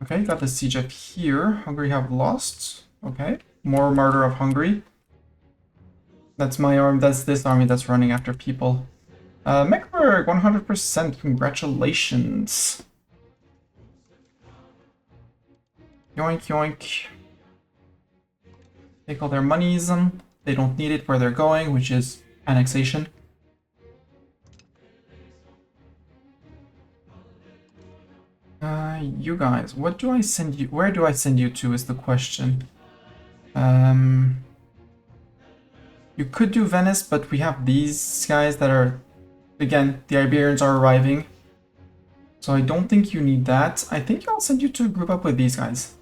Okay, got the siege up here. Hungary have lost. Okay, more murder of Hungary. That's my arm. That's this army that's running after people. Mecklenburg, 100%. Congratulations. Yoink, yoink. Take all their monies. They don't need it where they're going, which is annexation. You guys, what do I send you? Where do I send you to is the question. You could do Venice, but we have these guys that are, again, the Iberians are arriving. So I don't think you need that. I think I'll send you to group up with these guys.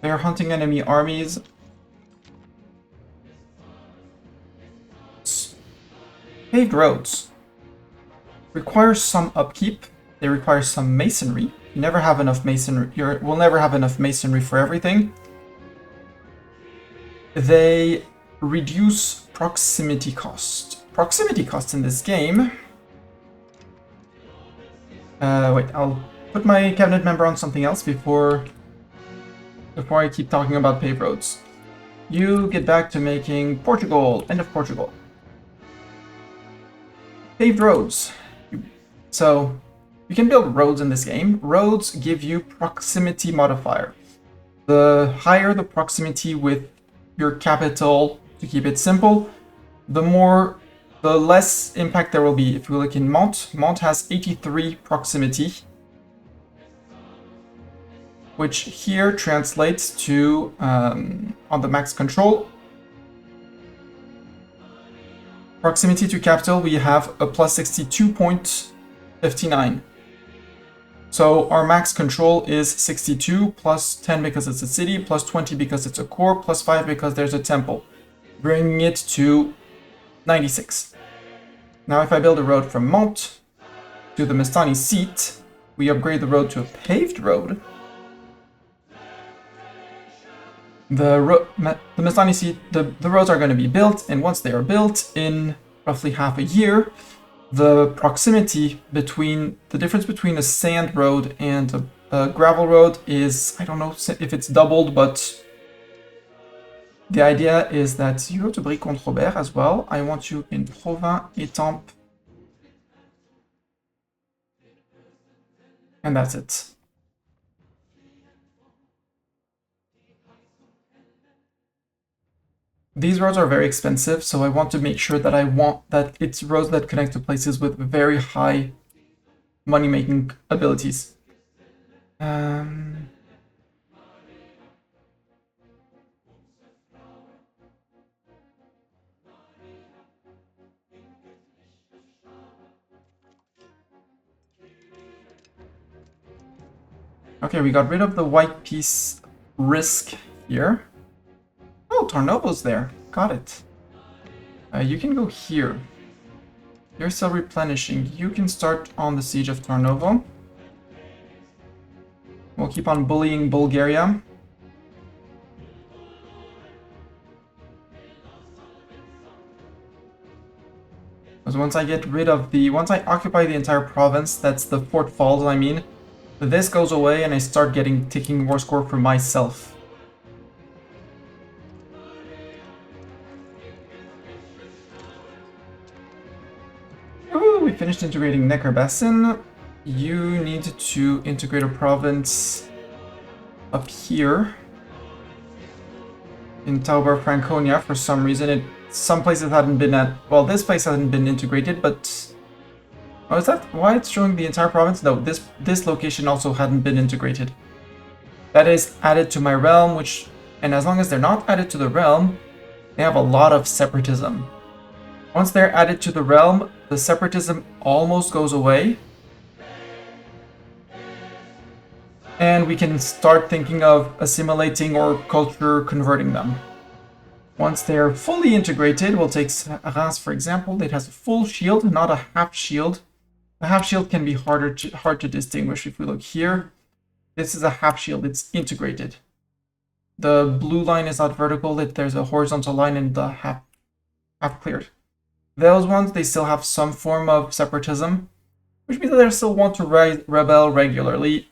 They're hunting enemy armies. Paved roads require some upkeep. They require some masonry. You never have enough masonry. We'll never have enough masonry for everything. They reduce proximity cost. Proximity cost in this game. Wait, I'll put my cabinet member on something else before I keep talking about paved roads. You get back to making Portugal. End of Portugal. Paved roads. So you can build roads in this game. Roads give you proximity modifier. The higher the proximity with your capital, to keep it simple, the less impact there will be. If we look in Mont has 83 proximity, which here translates to, on the max control, proximity to capital, we have a plus 62.59. So our max control is 62, plus 10 because it's a city, plus 20 because it's a core, plus 5 because there's a temple, bringing it to 96. Now if I build a road from Mont to the Mestani seat, we upgrade the road to a paved road. The Mestani seat, the roads are going to be built, and once they are built, in roughly half a year, the proximity between, the difference between a sand road and a gravel road is, I don't know if it's doubled, but the idea is that you go to Brie-Contre-Robert as well. I want you in Provins, Étampes, and that's it. These roads are very expensive, so I want to make sure that it's roads that connect to places with very high money-making abilities. Okay, we got rid of the white piece risk here. Oh, Tarnovo's there. Got it. You can go here. You're still replenishing. You can start on the siege of Tarnovo. We'll keep on bullying Bulgaria. Because once I occupy the entire province, that's the Fort Falls, I mean, this goes away and I start taking war score for myself. We finished integrating Neckar-Basin. You need to integrate a province up here in Tauber, Franconia. For some reason, some places hadn't been well, this place hasn't been integrated, but oh, is that why it's showing the entire province? No, this location also hadn't been integrated. That is added to my realm, and as long as they're not added to the realm, they have a lot of separatism. Once they're added to the realm, the separatism almost goes away. And we can start thinking of assimilating or culture converting them. Once they're fully integrated, we'll take Reims for example. It has a full shield, not a half shield. The half shield can be hard to distinguish. If we look here, this is a half shield. It's integrated. The blue line is not vertical. There's a horizontal line and the half cleared. Those ones, they still have some form of separatism, which means that they still want to rebel regularly.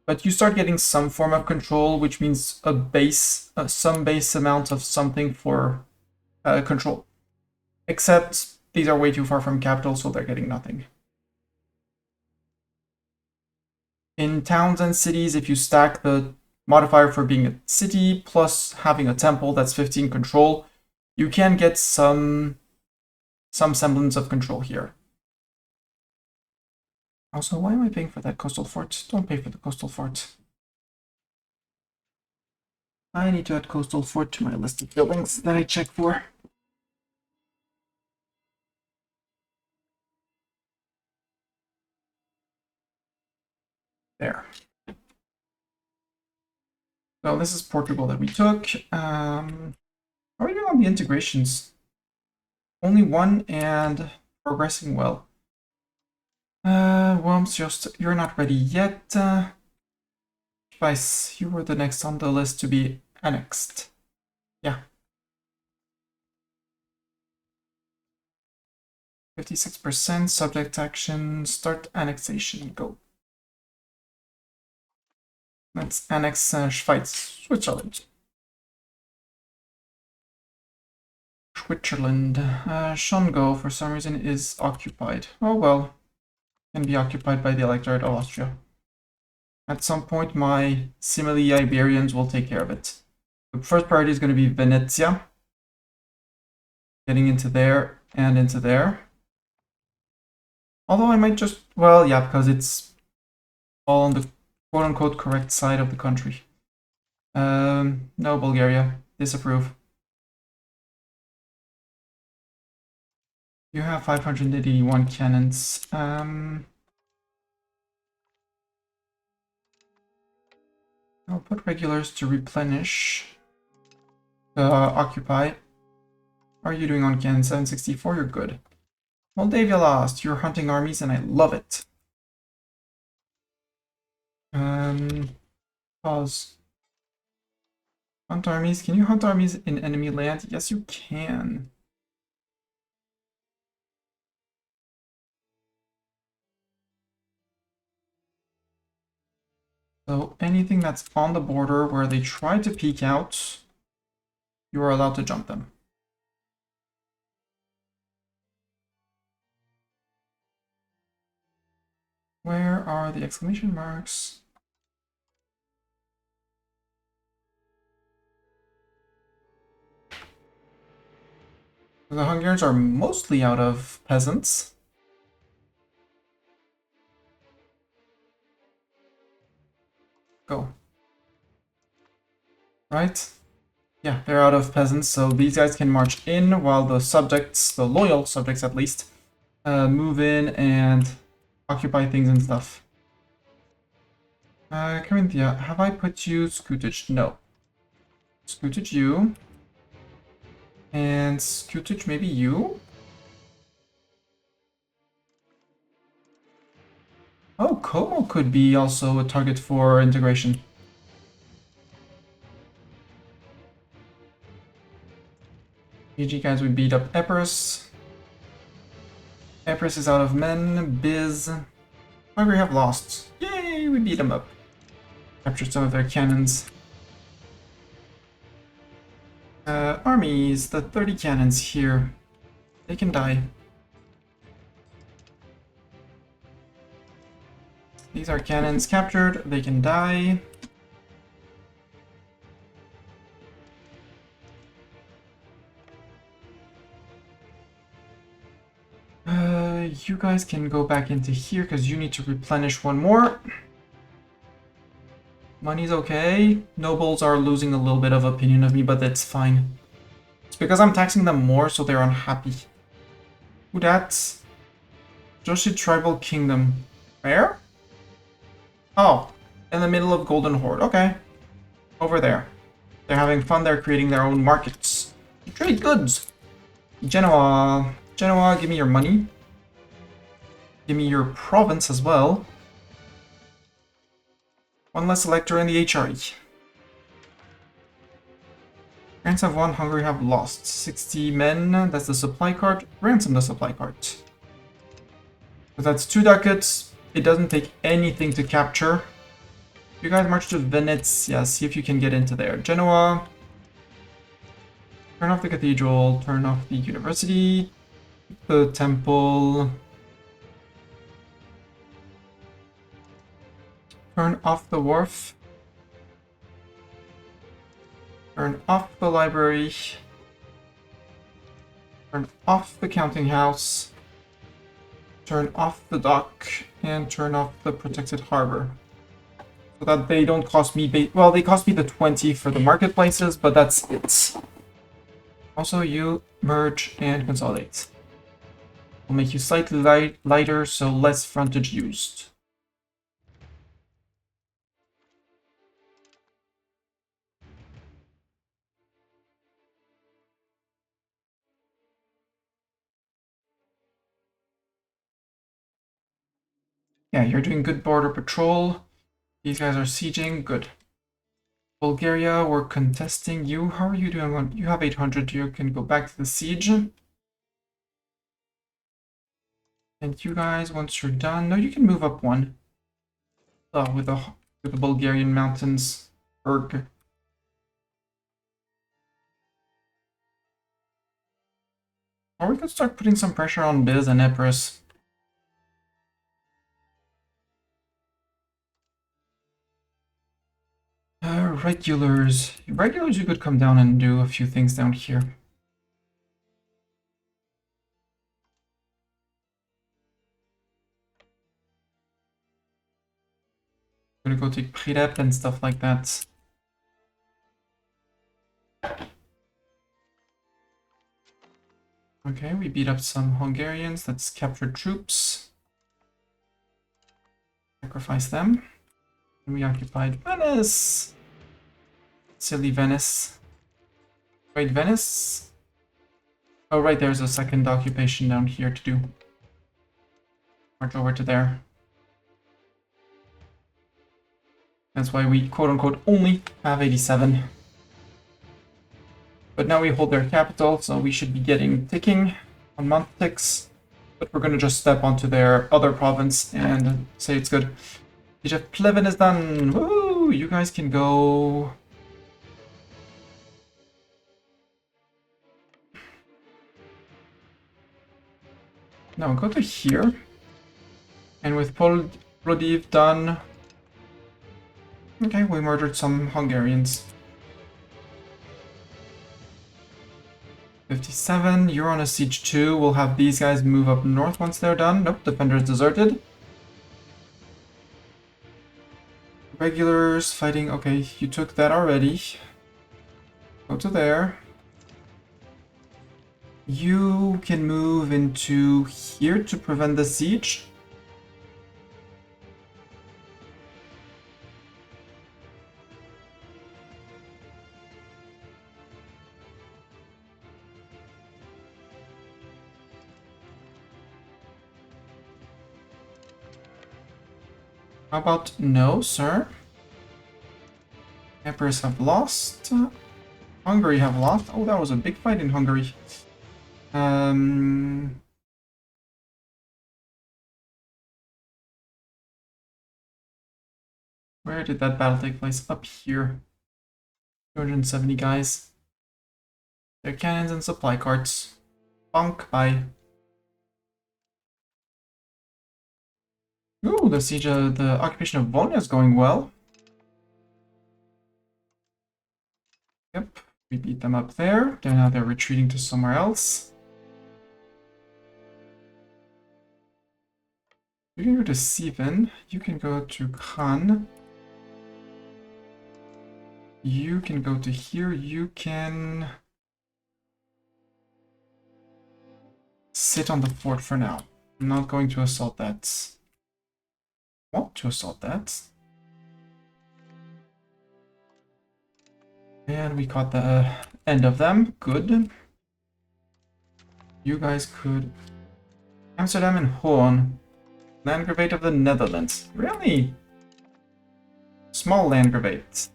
But you start getting some form of control, which means a base, some base amount of something for control. Except these are way too far from capital, so they're getting nothing. In towns and cities, if you stack the modifier for being a city plus having a temple, that's 15 control, you can get some semblance of control here. Also, why am I paying for that coastal fort? Don't pay for the coastal fort. I need to add coastal fort to my list of buildings that I check for. There. So this is Portugal that we took. How are we doing on the integrations? Only one and progressing well. Worms, you're not ready yet. Spice, you were the next on the list to be annexed. Yeah. 56% subject action, start annexation, go. Let's annex Schweiz, Switzerland. Schongo, for some reason, is occupied. Oh well, can be occupied by the Electorate of Austria. At some point, my simile Iberians will take care of it. The first priority is going to be Venezia. Getting into there and into there. Although I might just, well, yeah, because it's all on the quote-unquote correct side of the country. No, Bulgaria. Disapprove. You have 581 cannons. I'll put regulars to replenish. Occupy. How are you doing on cannon? 764, you're good. Moldavia lost. You're hunting armies and I love it. Pause. Hunt armies. Can you hunt armies in enemy land? Yes, you can. So anything that's on the border where they try to peek out, you are allowed to jump them. Where are the exclamation marks? The Hungarians are mostly out of peasants. Go. Right? Yeah, they're out of peasants, so these guys can march in while the subjects, the loyal subjects at least, move in and occupy things and stuff. Carinthia, have I put you Scootage? No. Scootage you. And Scootage maybe you? Oh, Como could be also a target for integration. GG guys, we beat up Epirus. Epirus is out of men. Biz. Hungary have lost. Yay, we beat them up. Captured some of their cannons. Armies, the 30 cannons here. They can die. These are cannons captured. They can die. You guys can go back into here because you need to replenish one more. Money's okay. Nobles are losing a little bit of opinion of me, but that's fine. It's because I'm taxing them more, so they're unhappy. Who that's? Joshi Tribal Kingdom. Where? Oh, in the middle of Golden Horde. Okay. Over there. They're having fun. They're creating their own markets. You trade goods. Genoa. Genoa, give me your money. Give me your province as well. One less elector in the HRE. France have won, Hungary have lost. 60 men, that's the supply cart. Ransom the supply cart. So that's 2 ducats. It doesn't take anything to capture. You guys march to Venice. Yeah, see if you can get into there. Genoa. Turn off the cathedral. Turn off the university. The temple. Turn off the wharf. Turn off the library. Turn off the counting house. Turn off the dock. And turn off the protected harbor. So that they don't cost me... well, they cost me the 20 for the marketplaces, but that's it. Also, you merge and consolidate. Will make you slightly lighter, so less frontage used. Yeah, you're doing good border patrol. These guys are sieging. Good. Bulgaria, we're contesting you. How are you doing? You have 800. You can go back to the siege. And you guys, once you're done... no, you can move up one. Oh, with the Bulgarian mountains. Erg. Or we could start putting some pressure on Biz and Epirus. Regulars. Regulars, you could come down and do a few things down here. I'm gonna go take Prirep and stuff like that. Okay, we beat up some Hungarians. That's captured troops. Sacrifice them. And we occupied Venice. Silly Venice. Wait, Venice? Oh, right, there's a second occupation down here to do. March over to there. That's why we, quote-unquote, only have 87. But now we hold their capital, so we should be getting ticking on month ticks. But we're going to just step onto their other province and say it's good. Siege of Pleven is done! Woo! You guys can go... no, go to here. And with Plodiv done... okay, we murdered some Hungarians. 57, you're on a siege too. We'll have these guys move up north once they're done. Nope, defenders deserted. Regulars fighting, okay, you took that already. Go to there. You can move into here to prevent the siege. How about no, sir? Emperors have lost. Hungary have lost. Oh, that was a big fight in Hungary. Where did that battle take place? Up here. 270 guys. Their cannons and supply carts. Bonk, bye. Ooh, the siege of the occupation of Vonia is going well. Yep, we beat them up there. Now they're retreating to somewhere else. You can go to Sivan. You can go to Khan. You can go to here. You can sit on the fort for now. I'm not going to assault that. Want to assault that. And we caught the end of them. Good. You guys could... Amsterdam and Hoorn. Landgravate of the Netherlands. Really? Small Landgravate.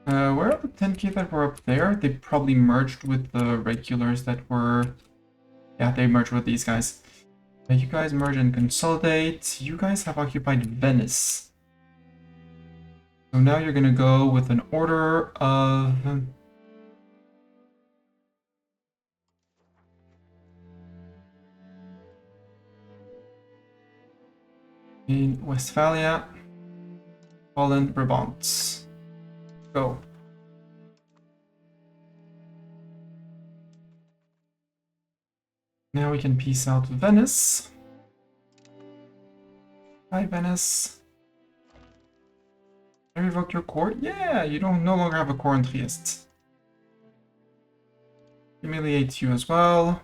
Where are the 10k that were up there? They probably merged with the regulars that were... Yeah, they merged with these guys. You guys merge and consolidate. You guys have occupied Venice. So now you're gonna go with an order of... in Westphalia, Poland, Brabant. Go. Now we can peace out Venice. Hi, Venice. Can I revoke your court? Yeah, you don't no longer have a core in Trieste. Humiliate you as well.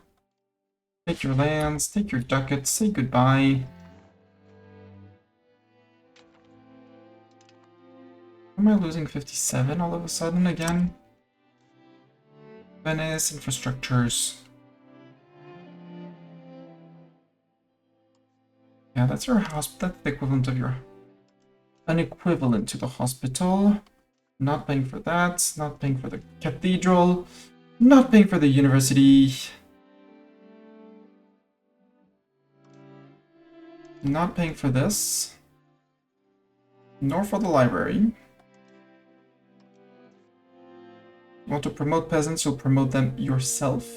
Take your lands, take your ducats, say goodbye. Am I losing 57 all of a sudden again? Venice infrastructures. Yeah, that's your hospital. That's the equivalent of your... An equivalent to the hospital. Not paying for that. Not paying for the cathedral. Not paying for the university. Not paying for this. Nor for the library. You want to promote peasants, you'll promote them yourself.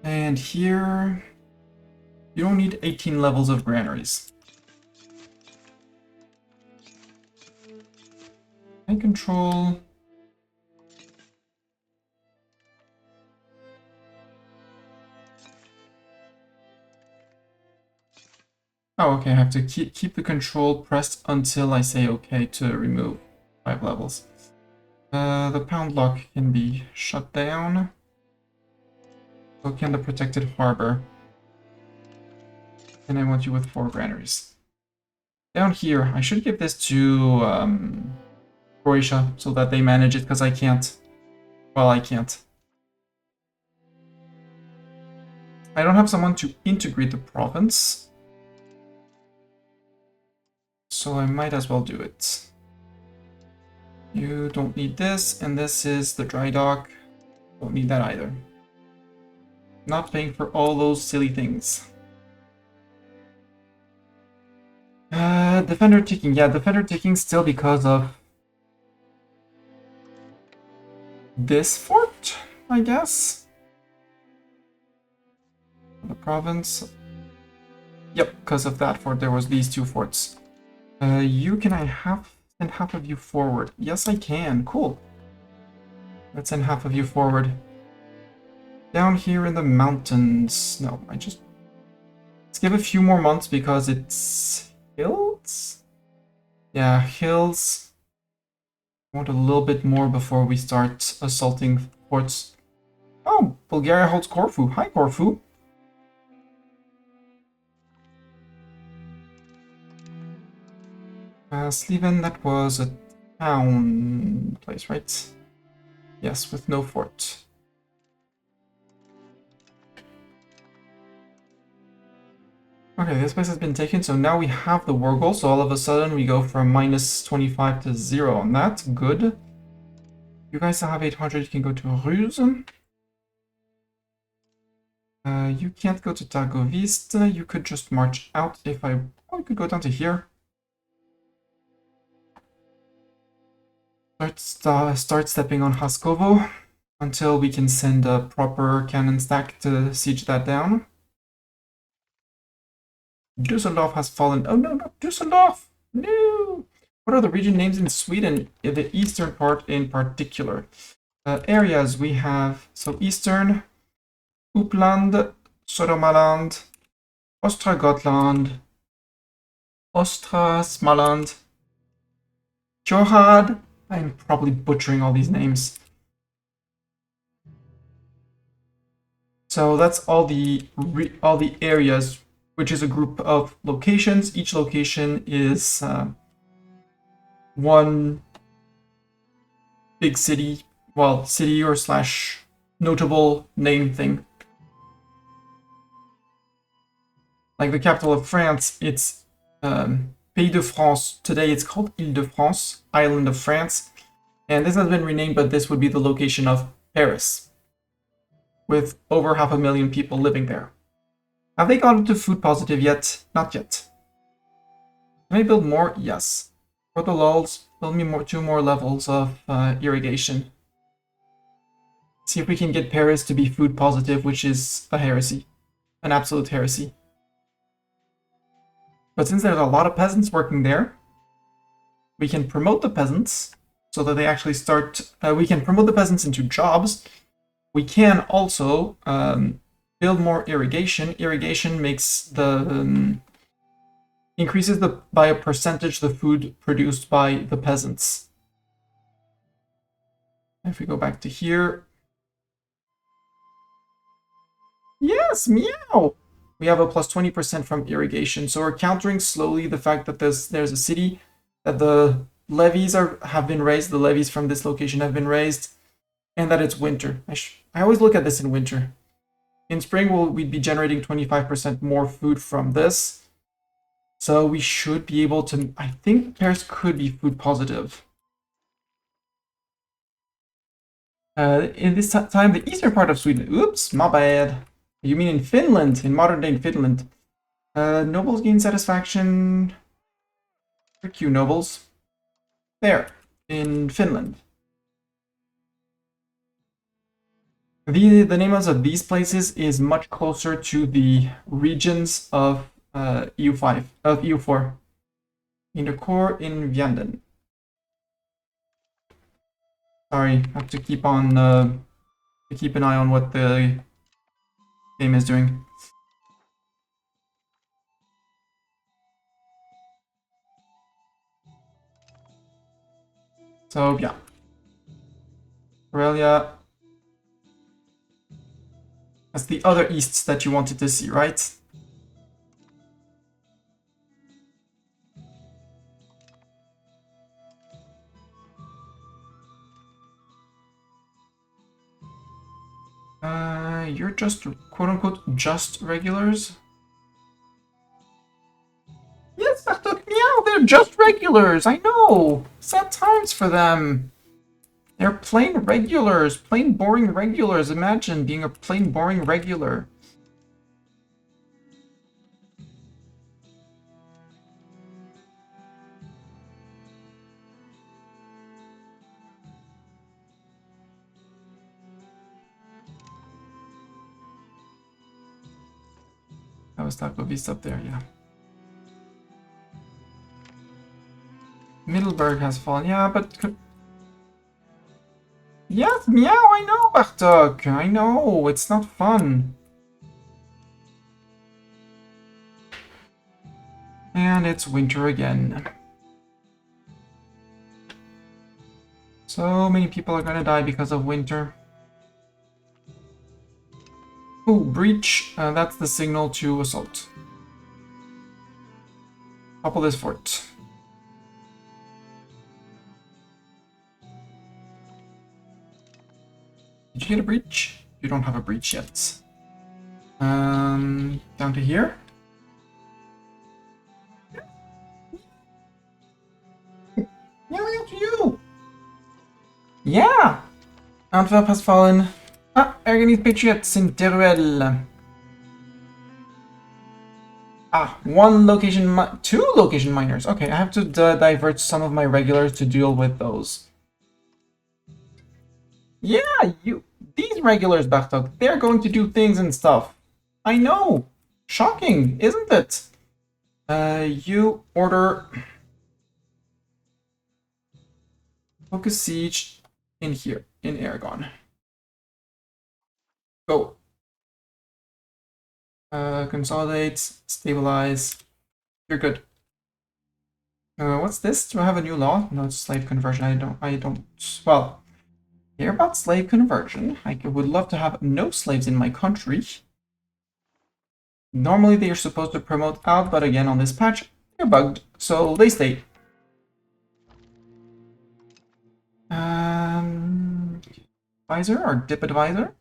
And here... You don't need 18 levels of granaries. I control... Oh, okay, I have to keep the control pressed until I say okay to remove 5 levels. The pound lock can be shut down. So can the protected harbor. And I want you with 4 granaries. Down here, I should give this to Croatia so that they manage it, because I can't. Well, I can't. I don't have someone to integrate the province. So I might as well do it. You don't need this, and this is the dry dock. Don't need that either. Not paying for all those silly things. Defender taking. Yeah, defender taking still because of this fort, I guess. The province. Yep, because of that fort, there was these 2 forts. Can I send half of you forward? Yes, I can. Cool. Let's send half of you forward. Down here in the mountains. No, let's give a few more months because it's hills? Yeah, hills. I want a little bit more before we start assaulting forts. Oh, Bulgaria holds Corfu. Hi, Corfu. Sliven, that was a town place, right? Yes, with no fort. Okay, this place has been taken, so now we have the war goal, so all of a sudden we go from minus 25 to 0 on that. Good. You guys have 800, you can go to Ruse. You can't go to Targovist. You could just march out if I... Oh, you could go down to here. Start stepping on Haskovo until we can send a proper cannon stack to siege that down. Düsseldorf has fallen. Oh no, not Düsseldorf! No! What are the region names in Sweden? In the eastern part in particular. Areas we have, so eastern, Uppland, Södermanland, Östergötland, Östra Småland, Johad. I'm probably butchering all these names. So that's all the areas, which is a group of locations. Each location is one big city, well, city or slash notable name thing. Like the capital of France, it's Pays de France. Today it's called Île-de-France, Island of France. And this has been renamed, but this would be the location of Paris, with over 500,000 people living there. Have they gotten to food positive yet? Not yet. Can I build more? Yes. For the lulz, build me 2 more levels of irrigation. See if we can get Paris to be food positive, which is a heresy. An absolute heresy. But since there's a lot of peasants working there, we can promote the peasants so that they actually start... we can promote the peasants into jobs. We can also build more irrigation. Irrigation makes the... increases by a percentage the food produced by the peasants. If we go back to here... Yes, meow! We have a plus 20% from irrigation, so we're countering slowly the fact that there's a city, that the levies have been raised, the levies from this location have been raised, and that it's winter. I always look at this in winter. In spring, we'd be generating 25% more food from this, so we should be able to... I think Paris could be food positive. In this time, the eastern part of Sweden... Oops, my bad. You mean in Finland, in modern-day Finland. Nobles gain satisfaction. Frick you, nobles. There, in Finland. The names of these places is much closer to the regions of EU5, of EU4. In the core in Vianden. Sorry, I have to keep on keep an eye on what the game is doing. So yeah, Aurelia. That's the other easts that you wanted to see, right? You're just quote-unquote just regulars? Yes, meow, they're just regulars, I know! Sad times for them. They're plain regulars, plain boring regulars. Imagine being a plain boring regular. That was Taco Beast up there, yeah. Middleburg has fallen, yeah, but... Yes, meow, I know, Bartok, I know, it's not fun. And it's winter again. So many people are gonna die because of winter. Oh, breach, that's the signal to assault. Topple this fort. Did you get a breach? You don't have a breach yet. Down to here. Yelling to you! Yeah! Antwerp has fallen. Ah, Aragonese Patriots in Teruel. Ah, two location miners. Okay, I have to divert some of my regulars to deal with those. Yeah, these regulars, Bartok, they're going to do things and stuff. I know. Shocking, isn't it? You order focus siege in here, in Aragon. Go. Consolidate, stabilize. You're good. What's this? Do I have a new law? No, it's slave conversion. I don't. Well, hear about slave conversion. I would love to have no slaves in my country. Normally they are supposed to promote out, but again on this patch, they're bugged, so they stay. Advisor or dip advisor?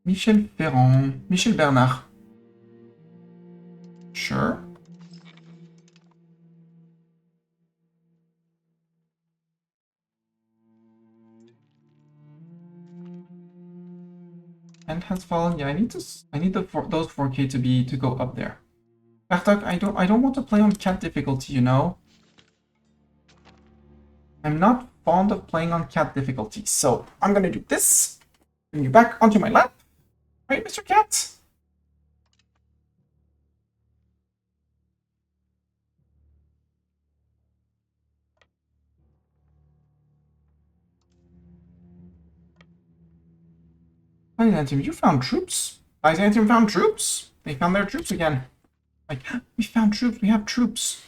Michel Ferrand. Michel Bernard. Sure. And has fallen. Yeah, I need those 4K to go up there. Bartok, I don't want to play on cat difficulty, you know. I'm not fond of playing on cat difficulty, so I'm gonna do this. Bring you back onto my lap. Right, Mr. Cat? Byzantium, you found troops? Byzantium found troops? They found their troops again. Like, we found troops, we have troops.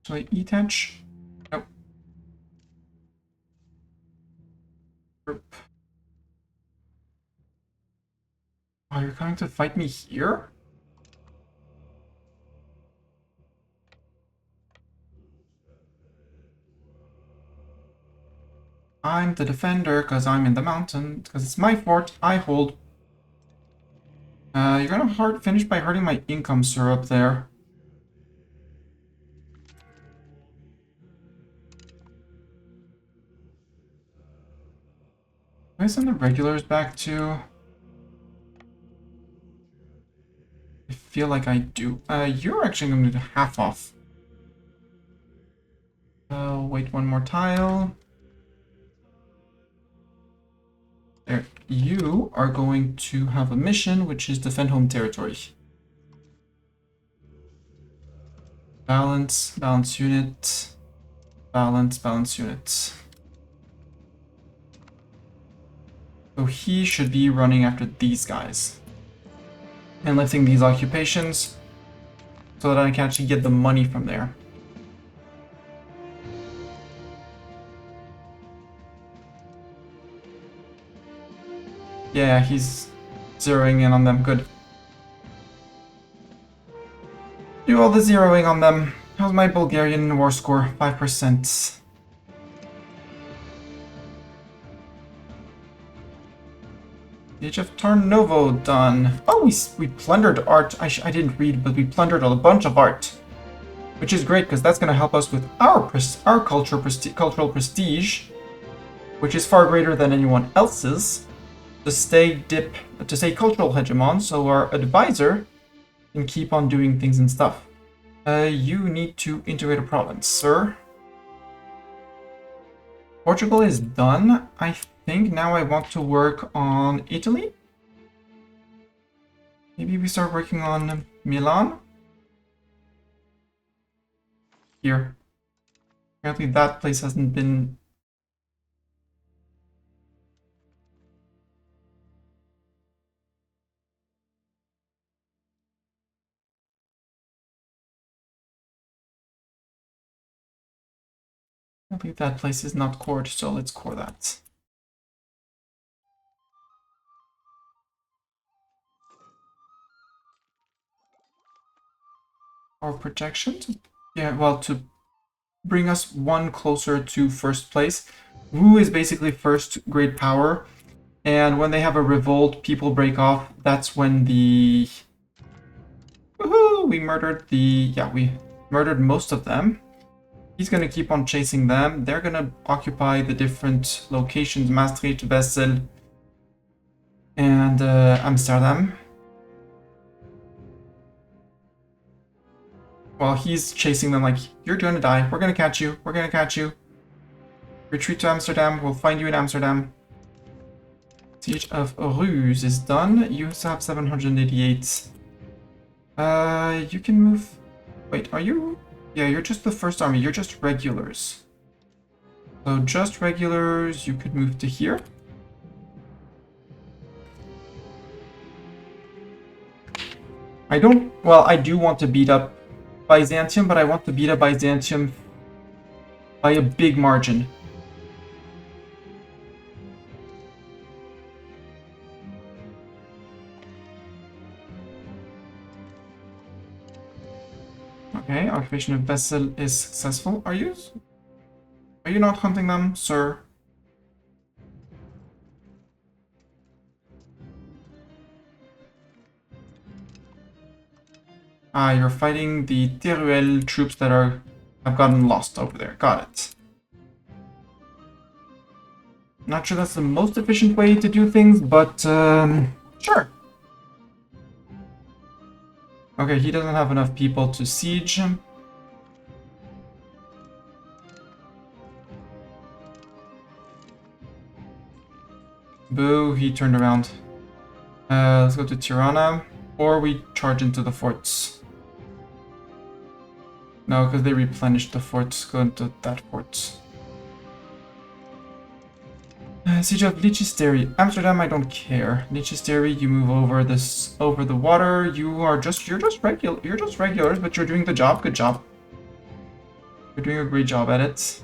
So E13? Nope. Group. Oh, you're coming to fight me here? I'm the defender because I'm in the mountain, because it's my fort, I hold. You're gonna finish by hurting my income, sir, up there. Can I send the regulars back too? I feel like I do. You're actually going to do half off. Wait one more tile. There. You are going to have a mission, which is defend home territory. Balance, balance unit. Balance, balance unit. So he should be running after these guys. And lifting these occupations so that I can actually get the money from there. Yeah, he's zeroing in on them. Good. Do all the zeroing on them. How's my Bulgarian war score? 5%. Age of Tarnovo done. Oh, we plundered art. I didn't read, but we plundered a bunch of art, which is great because that's going to help us with our cultural prestige, which is far greater than anyone else's. To stay cultural hegemon, so our advisor can keep on doing things and stuff. You need to integrate a province, sir. Portugal is done. I think now I want to work on Italy. Maybe we start working on Milan. Here. Apparently that place hasn't been... Apparently that place is not cored, so let's core that. Our projection? Yeah, well, to bring us one closer to first place. Wu is basically first great power, and when they have a revolt, people break off. That's when the... Woohoo! We murdered the... Yeah, we murdered most of them. He's gonna keep on chasing them. They're gonna occupy the different locations, Maastricht, Wesel, and Amsterdam. While he's chasing them like, you're gonna die, we're gonna catch you, we're gonna catch you. Retreat to Amsterdam, we'll find you in Amsterdam. Siege of Ruse is done. You have 788. You can move... Wait, are you... Yeah, you're just the first army, you're just regulars. So just regulars, you could move to here. I don't... Well, I do want to beat up Byzantium, but I want to beat up Byzantium by a big margin. Okay, occupation of Vessel is successful. Are you not hunting them, sir? Ah, you're fighting the Teruel troops that have gotten lost over there. Got it. Not sure that's the most efficient way to do things, but sure. Okay, he doesn't have enough people to siege him. Boo, he turned around. Let's go to Tirana, or we charge into the forts. No, because they replenished the forts. Go into that fort. Siege of Liechtenstein. Amsterdam, I don't care. Liechtenstein, you move over the water. You're just regulars, but you're doing the job. Good job. You're doing a great job at it.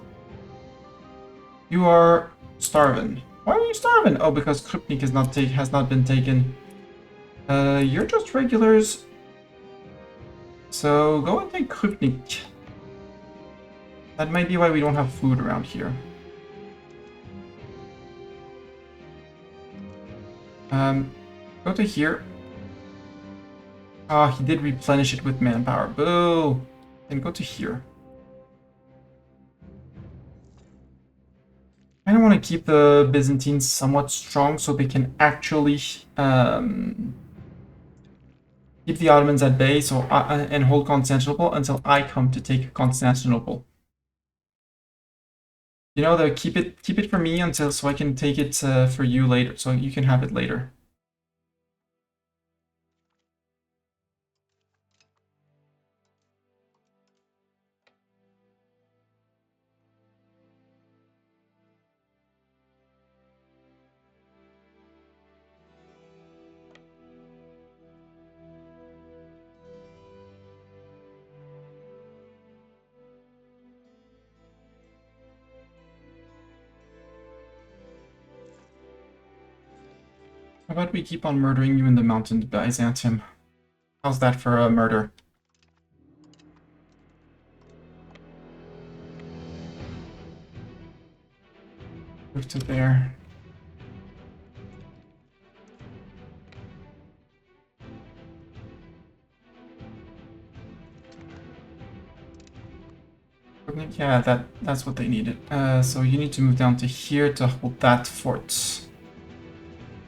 You are starving. Why are you starving? Oh, because Krupnik has not been taken. You're just regulars. So go and take Krupnik. That might be why we don't have food around here. Go to here. Ah, he did replenish it with manpower. Boo! And go to here. I don't want to keep the Byzantines somewhat strong so they can actually keep the Ottomans at bay and hold Constantinople until I come to take Constantinople. You know, keep it for me until so I can take it for you later, so you can have it later. How about we keep on murdering you in the mountains, Byzantium? How's that for a murder? Move to there. Yeah, that's what they needed. So you need to move down to here to hold that fort.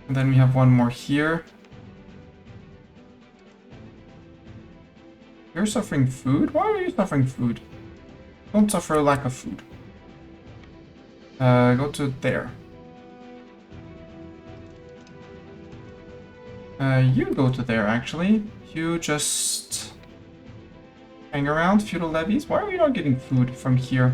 And then we have one more here. You're suffering food? Why are you suffering food? Don't suffer a lack of food. Go to there. You go to there, actually. You just hang around, feudal levies. Why are you not getting food from here?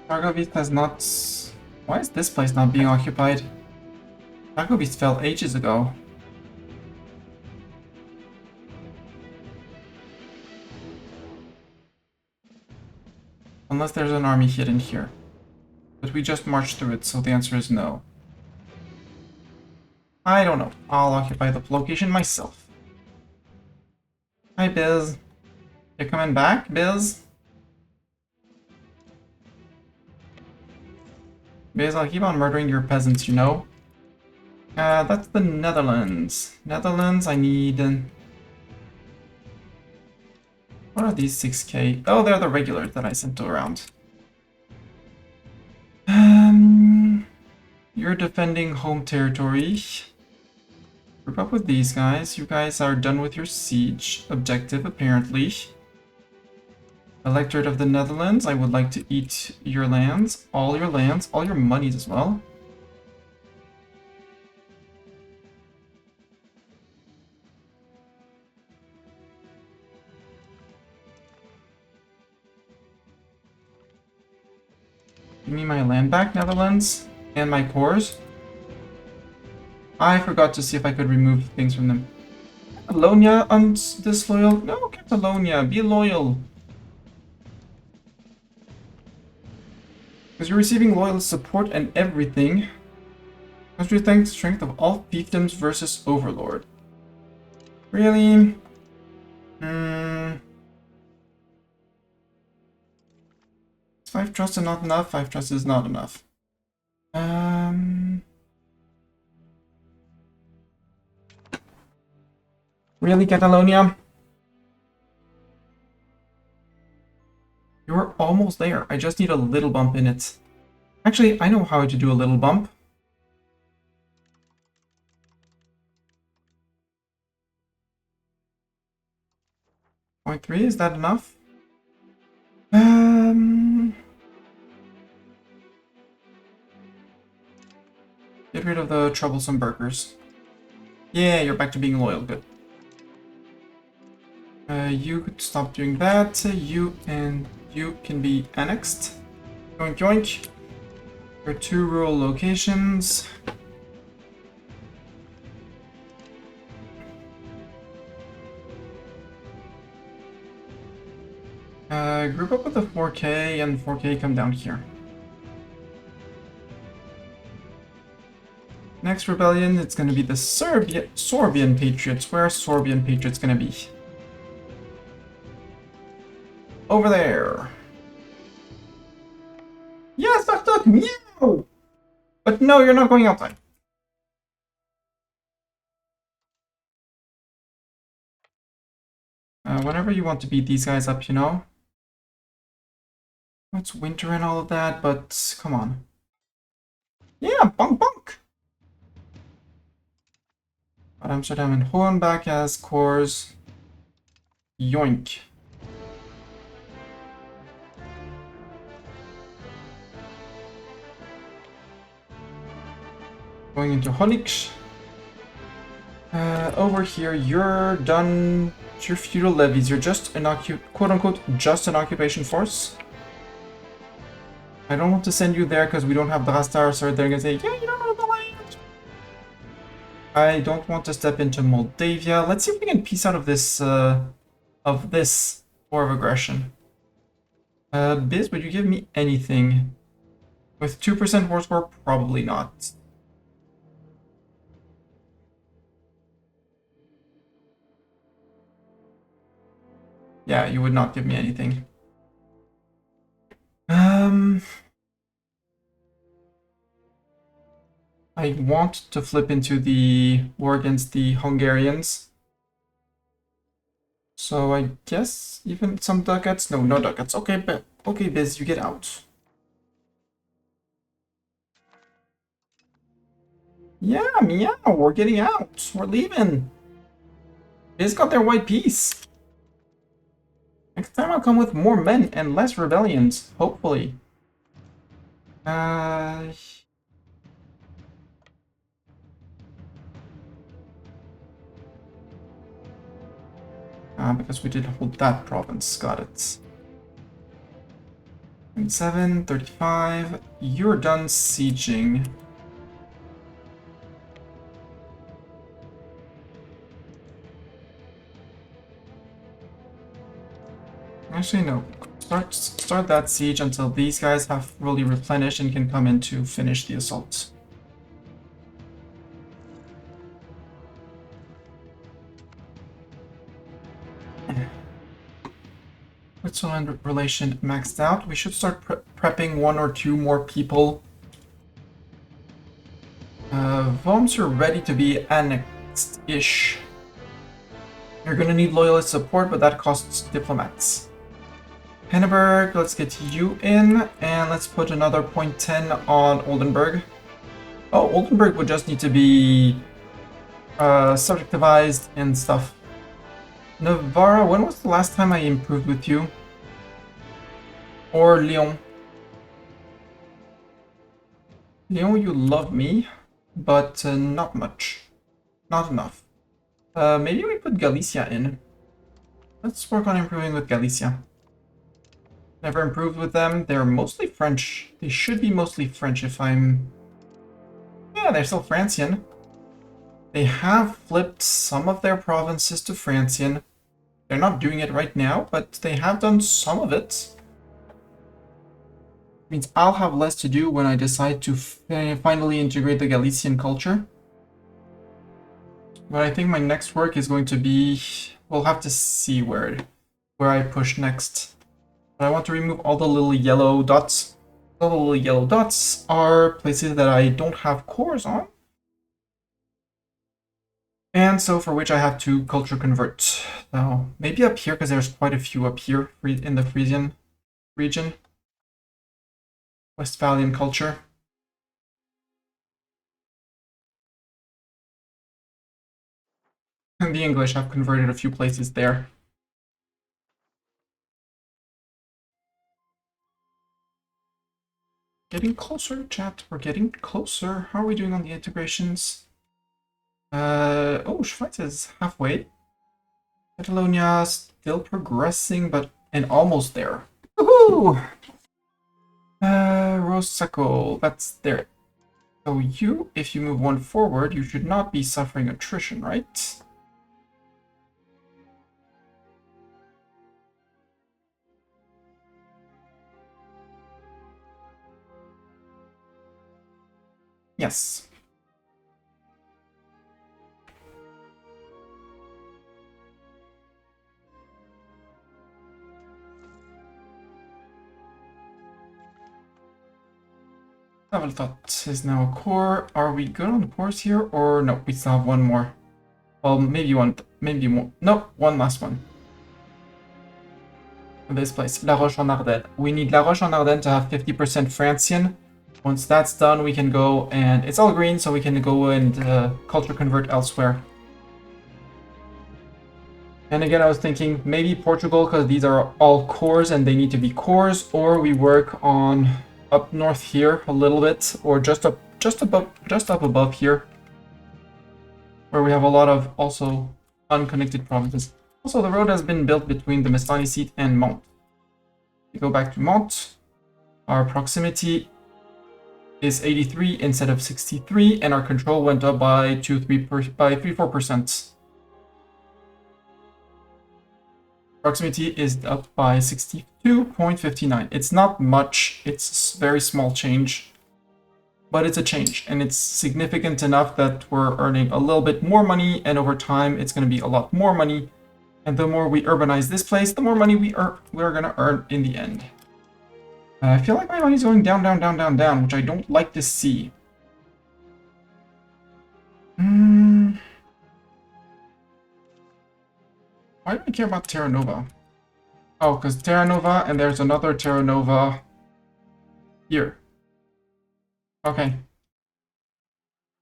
Targovist has not... Why is this place not being occupied? Targovist fell ages ago. Unless there's an army hidden here. But we just marched through it, so the answer is no. I don't know. I'll occupy the location myself. Hi, Biz. You coming back, Biz? Biz, I'll keep on murdering your peasants, you know? That's the Netherlands. Netherlands, I need... What are these 6k? Oh, they're the regulars that I sent around. You're defending home territory. Group up with these guys. You guys are done with your siege objective, apparently. Electorate of the Netherlands, I would like to eat your lands, all your monies as well. Give me my land back, Netherlands, and my cores. I forgot to see if I could remove things from them. Catalonia disloyal? No, Catalonia, be loyal. Because you're receiving loyalist support and everything. Country strength of all fiefdoms versus Overlord. Really? Hmm. 5 trust is not enough. 5 trust is not enough. Really, Catalonia? You're almost there. I just need a little bump in it. Actually, I know how to do a little bump. 0.3, is that enough? Get rid of the troublesome burgers. Yeah, you're back to being loyal. Good. You could stop doing that. You and you can be annexed. Yoink yoink. Your 2 rural locations. Group up with the 4K and 4K come down here. Next rebellion, it's gonna be the Sorbian Patriots. Where are Sorbian Patriots gonna be? Over there. Yes, duck, meow! But no, you're not going outside. Whenever you want to beat these guys up, you know. It's winter and all of that, but come on. Yeah, bunk bunk! But Amsterdam and Hohenbach as cores. Yoink. Going into Honix. Over here, you're done. Your feudal levies. You're just an quote-unquote just an occupation force. I don't want to send you there because we don't have the Rastar, so they're gonna say, yeah, you don't know the land. I don't want to step into Moldavia. Let's see if we can piece out of this war of aggression. Biz, would you give me anything? With 2% war score, probably not. Yeah, you would not give me anything. I want to flip into the war against the Hungarians. So I guess even some ducats? No, no ducats. Okay, okay, Biz, you get out. Yeah, meow, we're getting out. We're leaving. Biz got their white piece. Next time I'll come with more men and less rebellions, hopefully. Because we did hold that province, got it. 27, 35, you're done sieging. Actually, no. Start that siege until these guys have fully replenished and can come in to finish the assault. Switzerland relation maxed out. We should start prepping 1 or 2 more people. Worms are ready to be annexed-ish. You're gonna need loyalist support, but that costs diplomats. Henneberg, let's get you in, and let's put another 0.10 on Oldenburg. Oh, Oldenburg would just need to be subjectivized and stuff. Navarra, when was the last time I improved with you? Or Lyon? Lyon, you love me, but not much. Not enough. Maybe we put Galicia in. Let's work on improving with Galicia. Never improved with them. They're mostly French. They should be mostly French if I'm... Yeah, they're still Francian. They have flipped some of their provinces to Francian. They're not doing it right now, but they have done some of it. Means I'll have less to do when I decide to finally integrate the Galician culture. But I think my next work is going to be We'll have to see where I push next. But I want to remove all the little yellow dots. The little yellow dots are places that I don't have cores on. And so for which I have to culture convert. So maybe up here, because there's quite a few up here in the Frisian region. Westphalian culture. And the English have converted a few places there. Getting closer, chat. We're getting closer. How are we doing on the integrations? Oh, Schweiz is halfway. Catalonia still progressing, but and almost there. Woohoo! Rosaco, that's there. So you, if you move one forward, you should not be suffering attrition, right? Yes. Thought is now a core. Are we good on the cores here, or no? We still have one more. Well, maybe one. Maybe more. No, one last one. This place, La Roche-en-Ardenne. We need La Roche-en-Ardenne to have 50% Francian. Once that's done, we can go and it's all green, so we can go and culture convert elsewhere. And again, I was thinking maybe Portugal, because these are all cores and they need to be cores, or we work on up north here a little bit, or just up above here, where we have a lot of also unconnected provinces. Also, the road has been built between the Mestani seat and Mont. We go back to Mont. Our proximity is 83 instead of 63, and our control went up by 3-4%. Proximity is up by 62.59. It's not much, it's a very small change, but it's a change, and it's significant enough that we're earning a little bit more money, and over time it's going to be a lot more money. And the more we urbanize this place, the more money we're going to earn in the end. I feel like my money's going down, down, down, down, down, which I don't like to see. Why do I care about Terra Nova? Oh, because Terra Nova, and there's another Terra Nova here. Okay.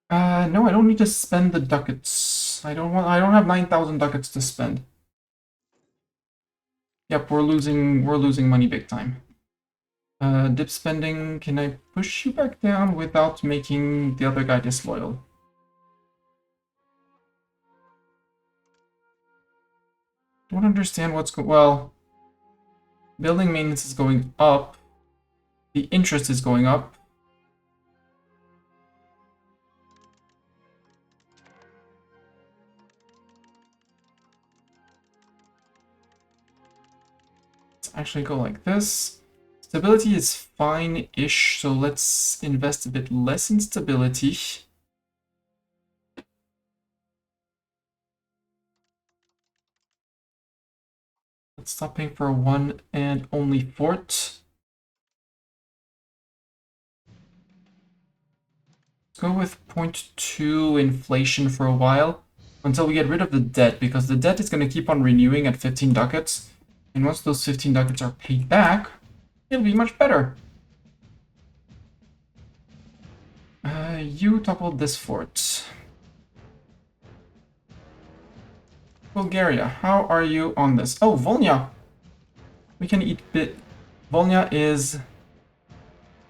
No, I don't need to spend the ducats. I don't have 9,000 ducats to spend. Yep, we're losing money big time. Dip spending, can I push you back down without making the other guy disloyal? Don't understand what's going. Well, building maintenance is going up. The interest is going up. Let's actually go like this. Stability is fine-ish, so let's invest a bit less in stability. Let's stop paying for one and only fort. Let's go with 0.2 inflation for a while until we get rid of the debt, because the debt is going to keep on renewing at 15 ducats. And once those 15 ducats are paid back, it'll be much better. You toppled this fort. Bulgaria, how are you on this? Oh, Volnya! We can eat bit. Volnya is,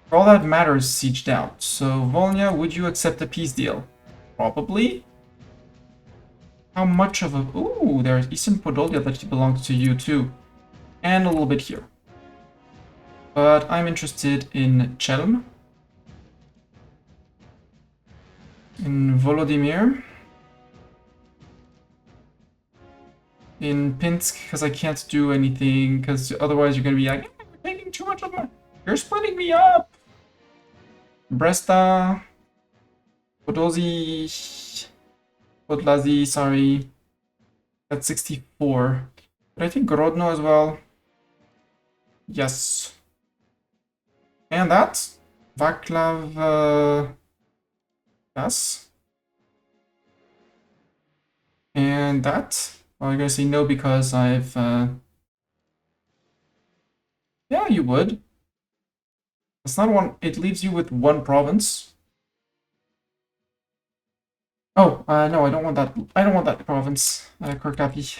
for all that matters, sieged out. So, Volnya, would you accept a peace deal? Probably. How much of a... Ooh, there's Eastern Podolia that belongs to you too. And a little bit here. But I'm interested in Chelm. In Volodymyr. In Pinsk, because I can't do anything, because otherwise you're going to be like, you're taking too much of my... You're splitting me up! Bresta. Podlazy, sorry. That's 64. But I think Grodno as well. Yes. And that? Vaclav, yes. And that? Well, you're gonna say no because I've, yeah, you would. It's not one, it leaves you with one province. Oh, no, I don't want that. I don't want that province, Korkapi.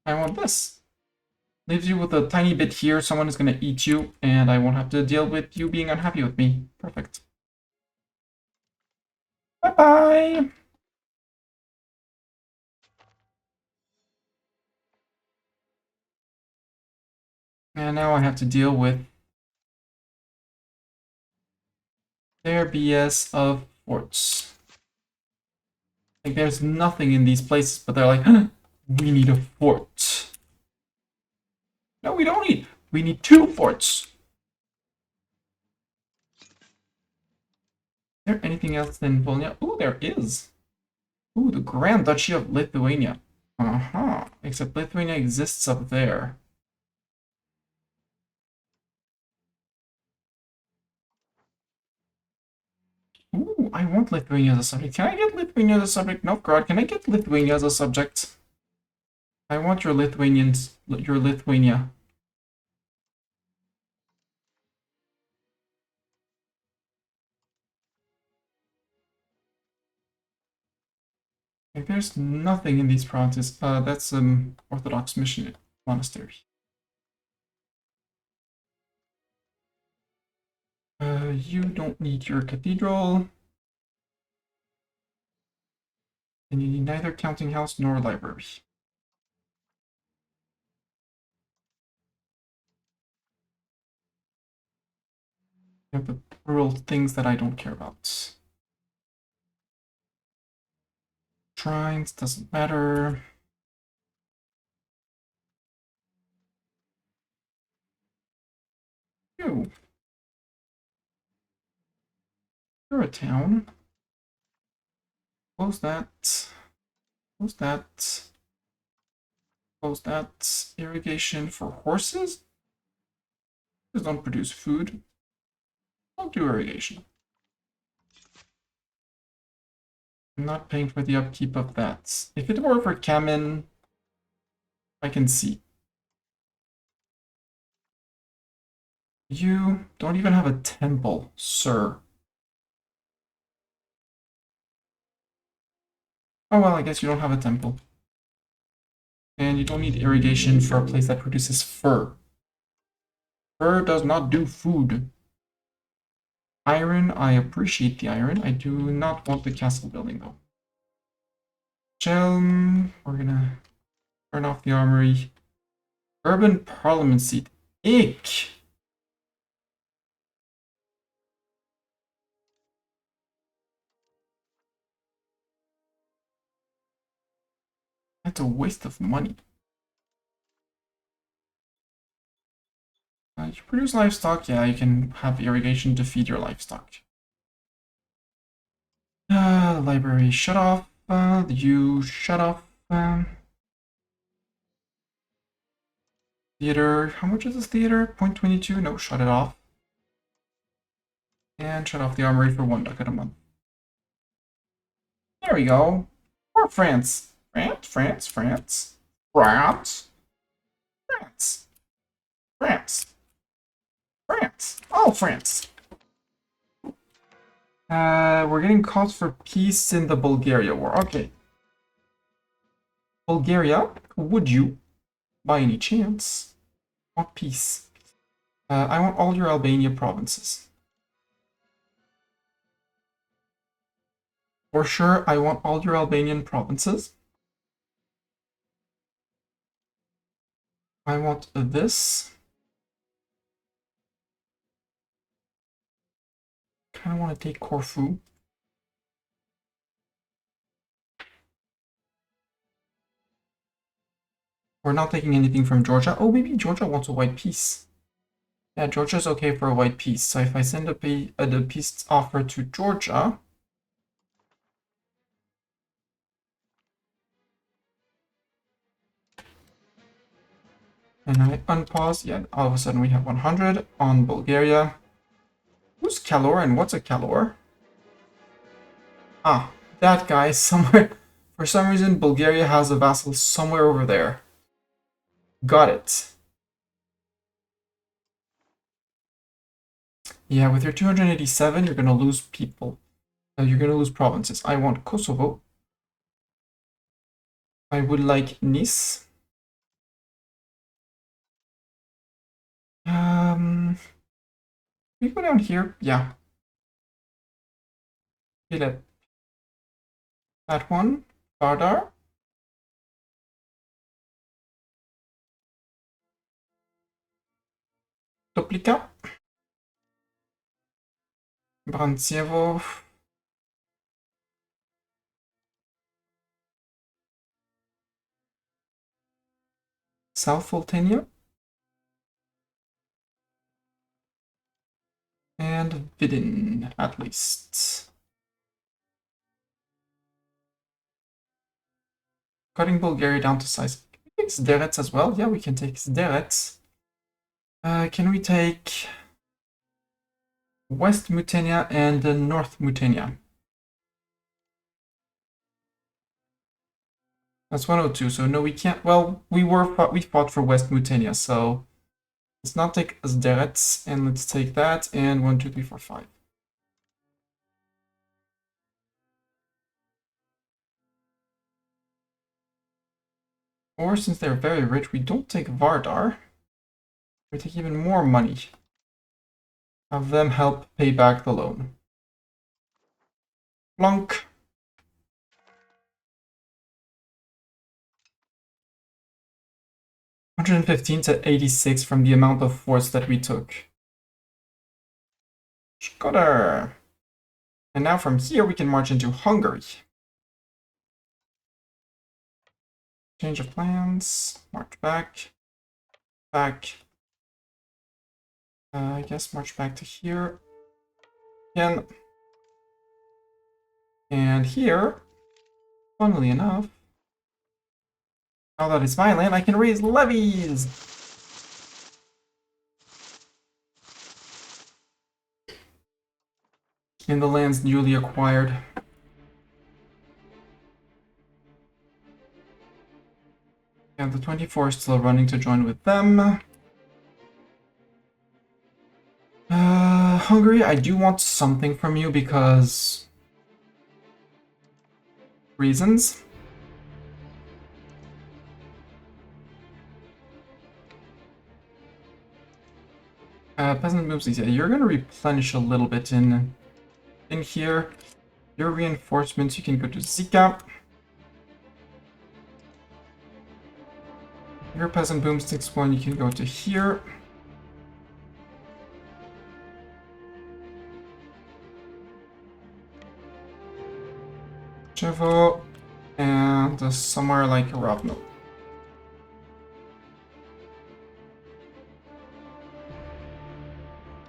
I want this. Leaves you with a tiny bit here. Someone is gonna eat you, and I won't have to deal with you being unhappy with me. Perfect. Bye-bye! And now I have to deal with their BS of forts. Like, there's nothing in these places, but they're like, we need a fort. No, we don't need. We need 2 forts. Is there anything else in Volhynia? Ooh, there is. Ooh, the Grand Duchy of Lithuania. Uh-huh. Except Lithuania exists up there. Ooh, I want Lithuania as a subject. Can I get Lithuania as a subject? No, God, can I get Lithuania as a subject? I want your Lithuanians, your Lithuania. Like, there's nothing in these provinces. That's Orthodox mission monastery. You don't need your cathedral. And you need neither counting house nor library. Yeah, but rural things that I don't care about. Shrines, doesn't matter. You. You're a town. Close that. Close that. Close that. Irrigation for horses? Horses don't produce food. Don't do irrigation. I'm not paying for the upkeep of that. If it were for Kamen, I can see. You don't even have a temple, sir. Oh well, I guess you don't have a temple. And you don't need irrigation for a place that produces fur. Fur does not do food. Iron, I appreciate the iron. I do not want the castle building though. Chelm, we're gonna turn off the armory. Urban Parliament seat. Ick! That's a waste of money. You produce livestock, yeah, you can have irrigation to feed your livestock. Library shut off. You shut off. Theater, how much is this theater? 0.22? No, shut it off. And shut off the armory for 1 ducat a month. There we go. Or France. France, France, France. France. France. France. France. Oh, France. We're getting calls for peace in the Bulgaria war. Okay. Bulgaria, would you, by any chance, want peace? I want all your Albania provinces. For sure, I want all your Albanian provinces. I want this. Kind of want to take Corfu. We're not taking anything from Georgia. Oh, maybe Georgia wants a white peace. Yeah, Georgia's okay for a white peace. So if I send the peace offer to Georgia, And I unpause. Yeah, all of a sudden we have 100 on Bulgaria. Who's Kalor and what's a Kalor? Ah, that guy somewhere. For some reason, Bulgaria has a vassal somewhere over there. Got it. Yeah, with your 287, you're gonna lose people. You're gonna lose provinces. I want Kosovo. I would like Nice. We go down here. Yeah. Philip. That one. Vardar. Toplica. Brancievo. South Voltania. And Vidin, at least. Cutting Bulgaria down to size. Can we take Sderets as well? Yeah, we can take Sderets. Can we take West Mutania and North Mutania? That's 102, so no, we can't. Well, we fought for West Mutania, so let's not take Sderets, and let's take that, and 1, 2, 3, 4, 5. Or since they're very rich, we don't take Vardar. We take even more money. Have them help pay back the loan. Plunk. 115 to 86 from the amount of force that we took. Skoda. And now from here we can march into Hungary. Change of plans. March back. Back. I guess march back to here. Again. And here, funnily enough, now that it's my land, I can raise levies! In the lands newly acquired. And the 24 is still running to join with them. Hungary, I do want something from you because... reasons. Peasant moves easy. You're gonna replenish a little bit in here. Your reinforcements, you can go to Zika. Your peasant boomsticks one, you can go to here. Chevo, and somewhere like Ravno.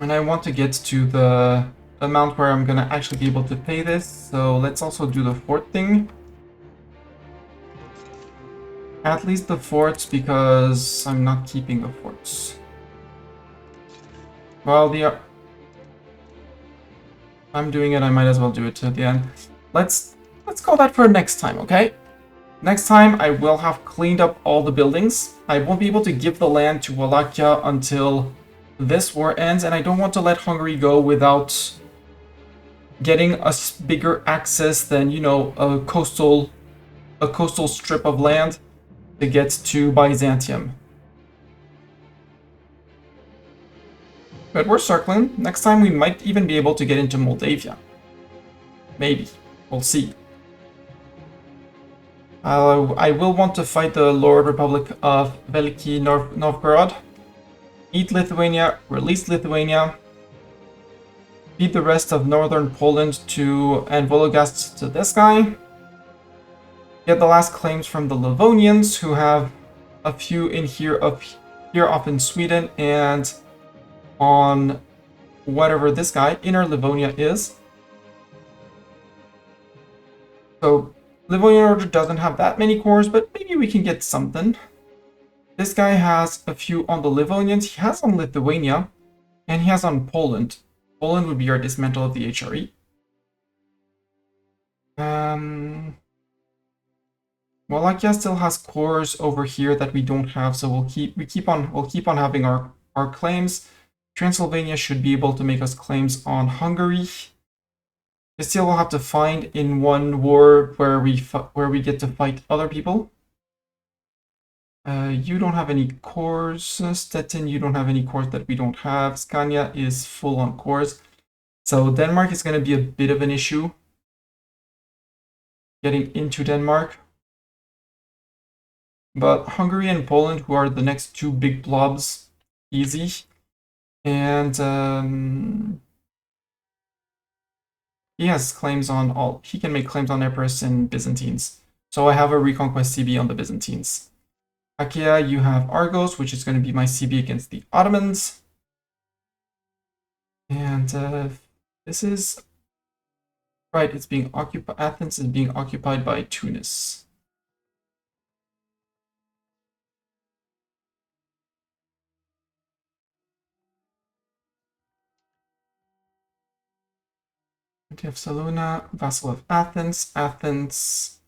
And I want to get to the amount where I'm gonna actually be able to pay this, so let's also do the fort thing. At least the forts, because I'm not keeping the forts. Well, I'm doing it, I might as well do it to the end. Let's call that for next time, okay? Next time, I will have cleaned up all the buildings. I won't be able to give the land to Wallachia until this war ends, and I don't want to let Hungary go without getting a bigger access than, you know, a coastal strip of land to get to Byzantium. But we're circling. Next time we might even be able to get into Moldavia. Maybe. We'll see. I will want to fight the Lord Republic of Veliki Novgorod. Eat Lithuania, release Lithuania. Feed the rest of northern Poland and Vologast to this guy. Get the last claims from the Livonians, who have a few in here off in Sweden and on whatever this guy, Inner Livonia, is. So Livonian Order doesn't have that many cores, but maybe we can get something. This guy has a few on the Livonians. He has on Lithuania, and he has on Poland. Poland would be our dismantle of the HRE. Wallachia still has cores over here that we don't have, so we'll keep on having our claims. Transylvania should be able to make us claims on Hungary. Still, we'll have to find in one war where we get to fight other people. You don't have any cores. Stettin, you don't have any cores that we don't have. Scania is full on cores. So Denmark is going to be a bit of an issue. Getting into Denmark. But Hungary and Poland, who are the next two big blobs, easy. And he has claims on all. He can make claims on Epirus and Byzantines. So I have a Reconquest CB on the Byzantines. Achaea, you have Argos, which is going to be my CB against the Ottomans. And this is right. It's being occupied. Athens is being occupied by Tunis. Okay, Salona, vassal of Athens. Athens,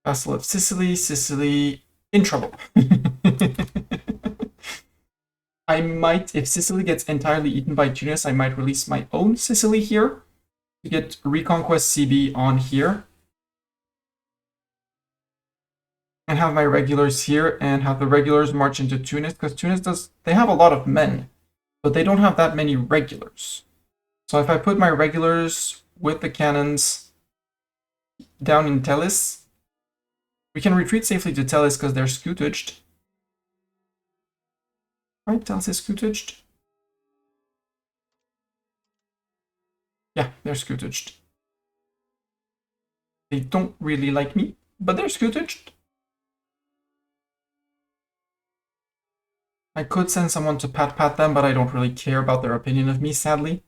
vassal of Sicily. Sicily in trouble. I might, if Sicily gets entirely eaten by Tunis, I might release my own Sicily here to get Reconquest CB on here. And have my regulars here and have the regulars march into Tunis, because Tunis they have a lot of men, but they don't have that many regulars. So if I put my regulars with the cannons down in Tellus, we can retreat safely to Tellus because they're scootaged. Right, Tellus is scootaged. Yeah, they're scootaged. They don't really like me, but they're scootaged. I could send someone to pat them, but I don't really care about their opinion of me, sadly.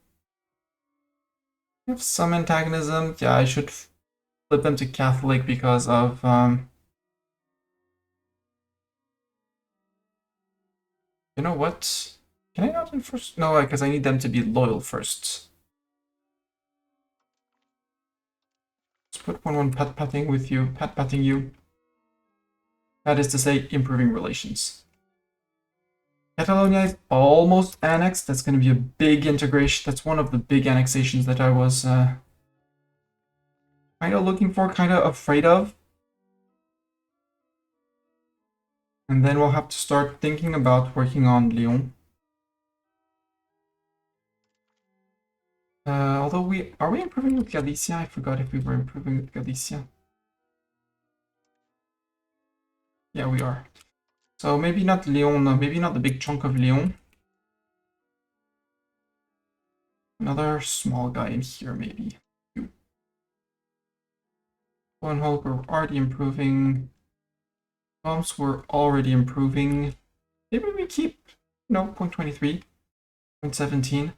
I have some antagonism. Yeah, I should flip them to Catholic because of... You know what? Can I not enforce? No, because I need them to be loyal first. Let's put 1-1 pat-patting with you, pat-patting you. That is to say, improving relations. Catalonia is almost annexed. That's going to be a big integration. That's one of the big annexations that I was kind of looking for, kind of afraid of. And then we'll have to start thinking about working on Lyon. Although are we improving with Galicia? I forgot if we were improving with Galicia. Yeah, we are. So maybe not Lyon, maybe not the big chunk of Lyon. Another small guy in here, maybe. Hohenholk, we're already improving. Bombs were already improving. Maybe we keep, no, 0.23, 0.17.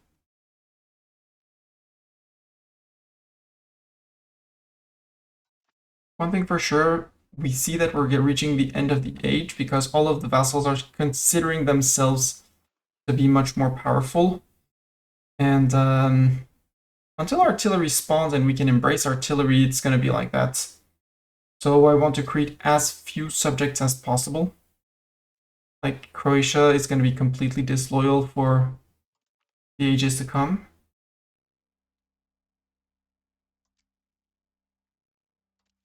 One thing for sure, we see that we're reaching the end of the age because all of the vassals are considering themselves to be much more powerful. And until artillery spawns and we can embrace artillery, it's going to be like that. So I want to create as few subjects as possible. Like Croatia is going to be completely disloyal for the ages to come.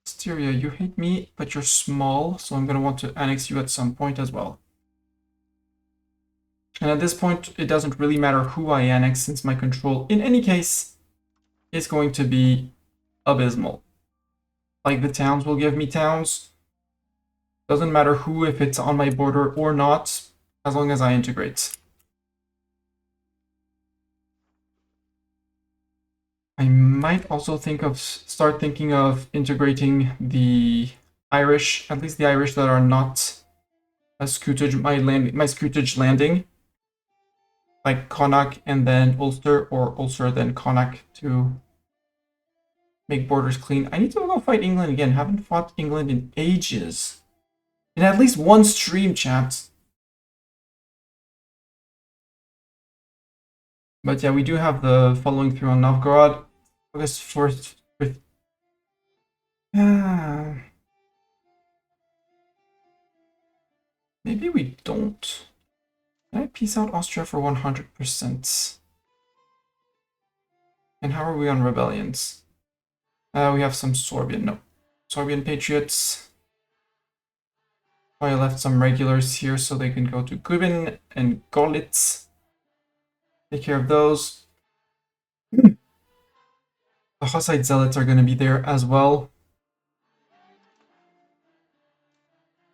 Styria, you hate me, but you're small, so I'm going to want to annex you at some point as well. And at this point, it doesn't really matter who I annex, since my control, in any case, is going to be abysmal. Like, the towns will give me towns. Doesn't matter who, if it's on my border or not, as long as I integrate. I might also start thinking of integrating the Irish, at least the Irish that are not a scutage, my scutage landing, like Connacht and then Ulster, or Ulster then Connacht, to make borders clean. I need to go fight England again. Haven't fought England in ages. In at least one stream, chat. But yeah, we do have the following through on Novgorod. August 4th. Maybe we don't. Can I piece out Austria for 100%? And how are we on rebellions? We have some Sorbian. No. Sorbian patriots. I left some regulars here so they can go to Gubin and Golitz. Take care of those. The Hussite zealots are going to be there as well.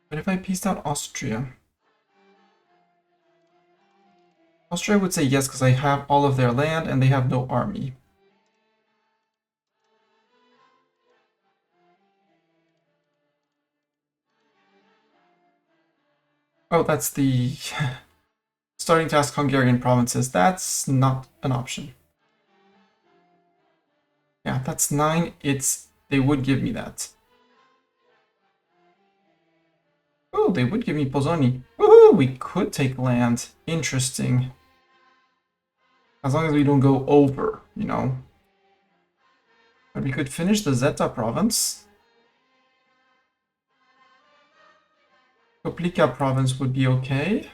But if I pieced out Austria... Austria would say yes because I have all of their land and they have no army. Oh, that's the starting to ask Hungarian provinces. That's not an option. Yeah, that's 9. They would give me that. Oh, they would give me Pozoni. Woohoo! We could take land. Interesting. As long as we don't go over, you know. But we could finish the Zeta province. Koplika province would be okay.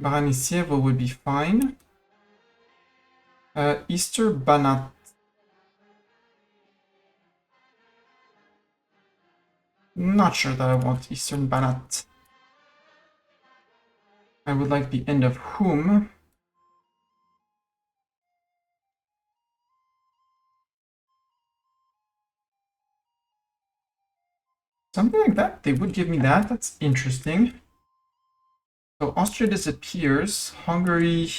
Baranisievo would be fine. Easter Banat. Not sure that I want Eastern Banat. I would like the end of whom. Something like that. They would give me that. That's interesting. So Austria disappears. Hungary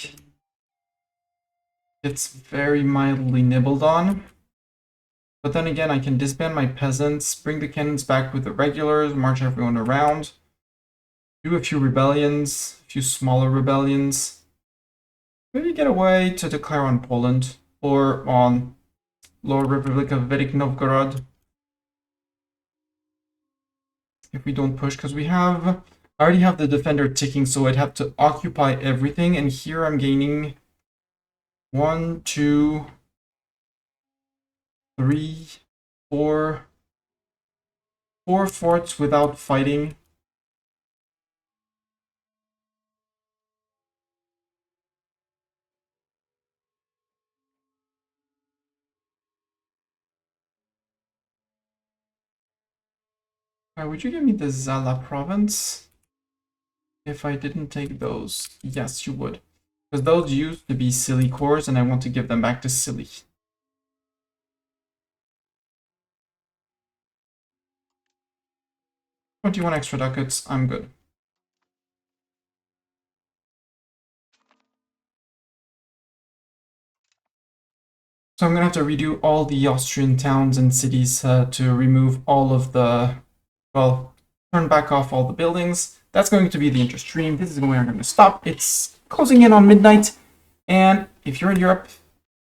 gets very mildly nibbled on. But then again, I can disband my peasants, bring the cannons back with the regulars, march everyone around, do a few rebellions, a few smaller rebellions. Maybe get away to declare on Poland or on Lower Republic of Velik Novgorod. If we don't push, because I already have the defender ticking, so I'd have to occupy everything, and here I'm gaining 1, 2, 3, 4 forts without fighting. Would you give me the Zala province? If I didn't take those, yes, you would. Because those used to be Silly cores, and I want to give them back to Silly. 21 extra ducats, I'm good. So I'm going to have to redo all the Austrian towns and cities to remove all of the, well, turn back off all the buildings. That's going to be the interstream. This is where I'm going to stop. It's closing in on midnight. And if you're in Europe,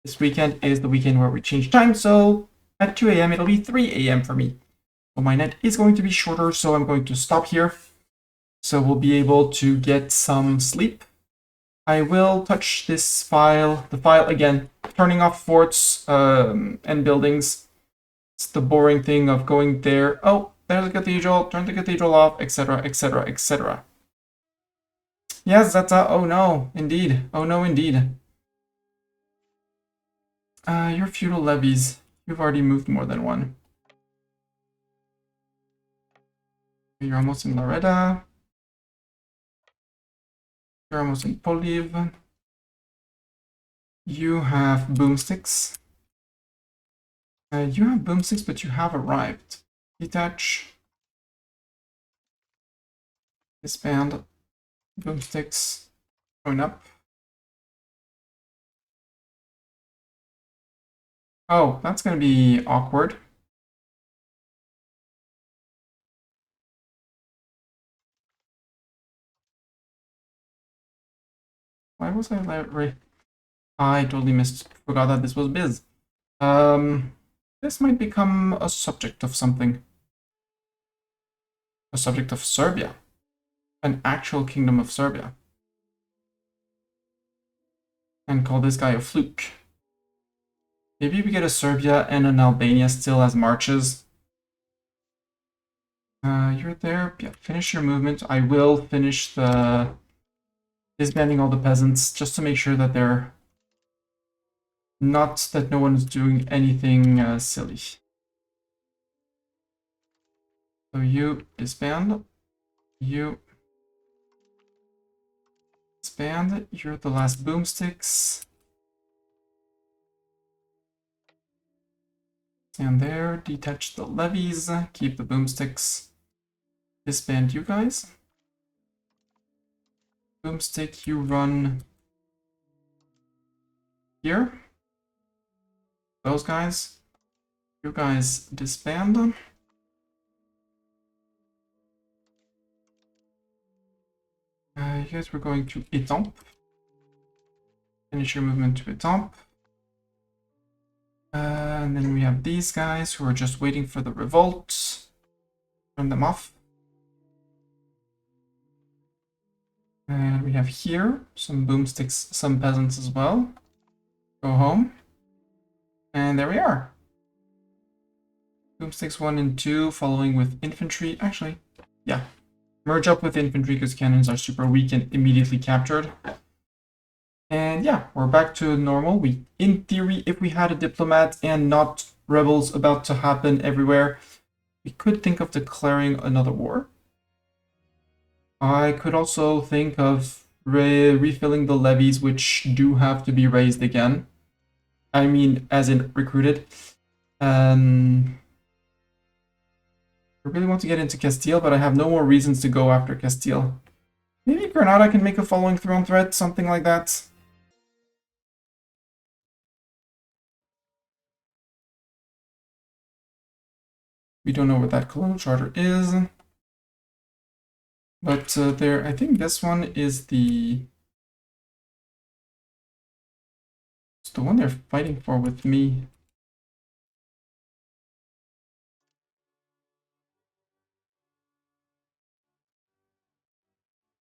this weekend is the weekend where we change time. So at 2 a.m. it'll be 3 a.m. for me. So my net is going to be shorter, so I'm going to stop here. So we'll be able to get some sleep. I will touch this file, the file again, turning off forts and buildings. It's the boring thing of going there. Oh, there's a cathedral, turn the cathedral off, etc., etc., etc. Yes, that's oh no, indeed. Oh no, indeed. Your feudal levies. You've already moved more than one. You're almost in Loretta. You're almost in Poliv. You have boomsticks. You have boomsticks, but you have arrived. Detach. Disband. Boomsticks. Going up. Oh, that's going to be awkward. Why was I right? I totally forgot that this was Biz. This might become a subject of something. a subject of Serbia. An actual kingdom of Serbia. And call this guy a fluke. Maybe we get a Serbia and an Albania still as marches. You're there. Yeah, finish your movement. I will finish the disbanding all the peasants just to make sure that they're not that no one is doing anything silly. So you disband. You disband. You're the last boomsticks. Stand there. Detach the levies. Keep the boomsticks. Disband you guys. Boomstick, you run here. Those guys. You guys disband. You guys were going to Étampes. Finish your movement to Étampes. And then we have these guys who are just waiting for the revolt. Turn them off. And we have here some boomsticks, some peasants as well. Go home. And there we are. Boomsticks 1 and 2 following with infantry. Actually, yeah. Merge up with infantry because cannons are super weak and immediately captured. And yeah, we're back to normal. In theory, if we had a diplomat and not rebels about to happen everywhere, we could think of declaring another war. I could also think of refilling the levies, which do have to be raised again. I mean, as in recruited. I really want to get into Castile, but I have no more reasons to go after Castile. Maybe Granada can make a following throne threat, something like that. We don't know what that colonial charter is. But there, I think this one is it's the one they're fighting for with me.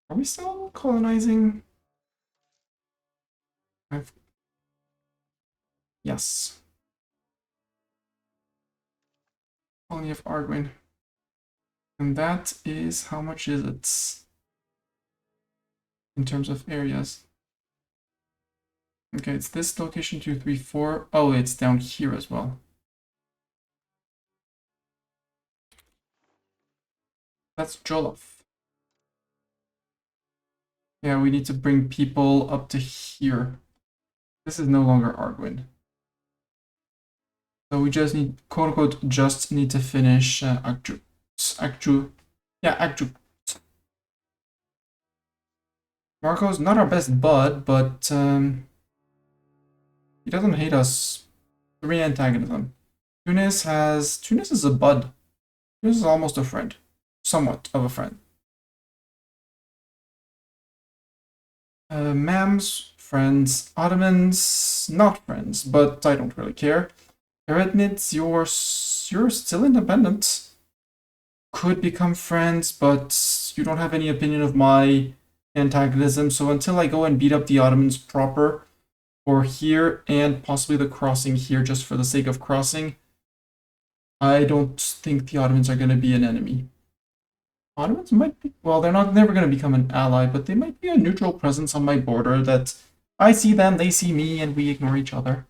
Are we still colonizing? Yes. Colony of Arguin. And that is, how much is it? In terms of areas. Okay, it's this location 2, 3, 4. Oh, it's down here as well. That's Jollof. Yeah, we need to bring people up to here. This is no longer Arguin. So we just need, quote unquote, just need to finish Akju. Akju. Marco's not our best bud, but he doesn't hate us. 3 antagonism. Tunis is a bud. Tunis is almost a friend. Somewhat of a friend. Mams, friends. Ottomans, not friends, but I don't really care. Eretnids, you're still independent. Could become friends, but you don't have any opinion of my antagonism, so until I go and beat up the Ottomans proper, or here, and possibly the crossing here just for the sake of crossing, I don't think the Ottomans are going to be an enemy. Ottomans might be, well, they're never going to become an ally, but they might be a neutral presence on my border that I see them, they see me, and we ignore each other.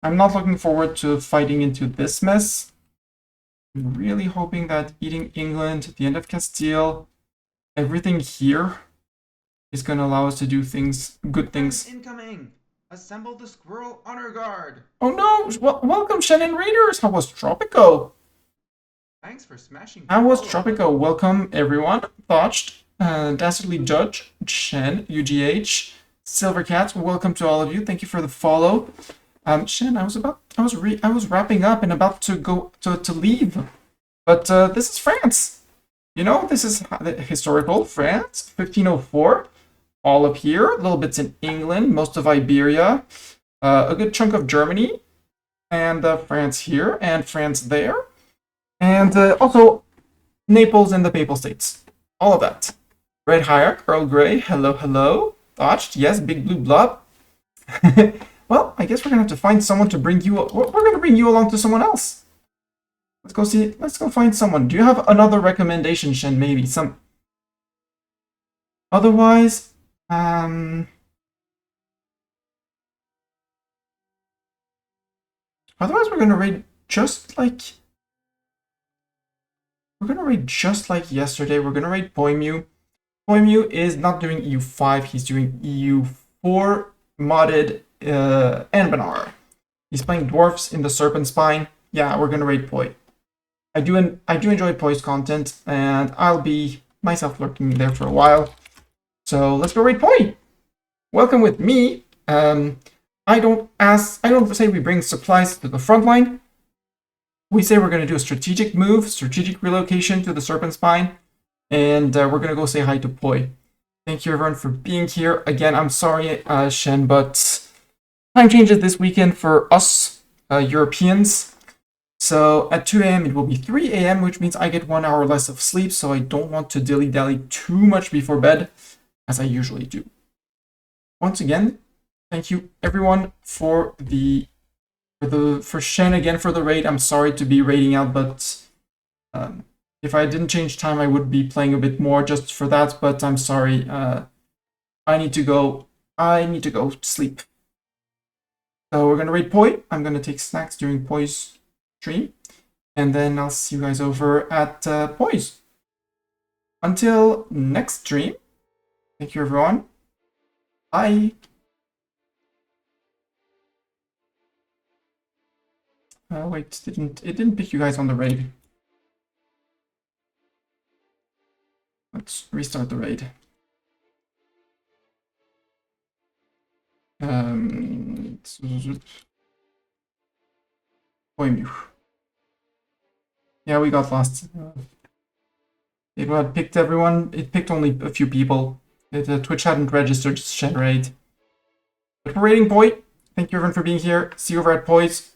I'm not looking forward to fighting into this mess. I'm really hoping that beating England at the end of Castile, everything here is going to allow us to do things, good things. Incoming! Assemble the Squirrel Honor Guard! Oh no! Welcome, Shannon Raiders! How was Tropico? Thanks for smashing. How was Tropico? Welcome, everyone. Botched, Dastardly Judge, Shen, UGH, Silvercat, welcome to all of you. Thank you for the follow. Shen, I was wrapping up and about to go to leave, but this is France. You know, this is historical France, 1504. All up here, little bits in England, most of Iberia, a good chunk of Germany, and France here, and France there, and also Naples and the Papal States. All of that. Red Hierarch, Earl Grey, hello, hello. Dodged, yes, Big Blue Blob. Well, I guess we're gonna have to find someone to bring you. We're gonna bring you along to someone else. Let's go see. Let's go find someone. Do you have another recommendation, Shen? Maybe some. Otherwise, Otherwise we're gonna raid just like. We're gonna raid just like yesterday. We're gonna raid Poimu. Poimu is not doing EU5. He's doing EU4 modded and Banar. He's playing dwarfs in the Serpent Spine. Yeah, we're gonna raid Poi. I do enjoy Poi's content, and I'll be myself lurking there for a while. So let's go raid Poi. Welcome with me. I don't say we bring supplies to the front line. We say we're gonna do a strategic move, strategic relocation to the Serpent Spine, and we're gonna go say hi to Poi. Thank you everyone for being here. Again, I'm sorry, Shen, but time changes this weekend for us Europeans. So at 2 a.m. it will be 3 a.m., which means I get 1 hour less of sleep, so I don't want to dilly-dally too much before bed, as I usually do. Once again, thank you everyone for Shen again for the raid. I'm sorry to be raiding out, but if I didn't change time, I would be playing a bit more just for that, but I'm sorry. I need to go sleep. So we're gonna raid Poi. I'm gonna take snacks during Poi's stream, and then I'll see you guys over at Poi's. Until next stream, thank you everyone. Bye. Wait, it didn't pick you guys on the raid. Let's restart the raid. Yeah, we got lost. It had picked everyone. It picked only a few people. Twitch hadn't registered Shen raid. But we're raiding Poi. Thank you everyone for being here. See you over at Poi's.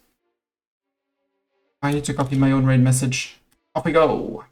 I need to copy my own raid message. Off we go.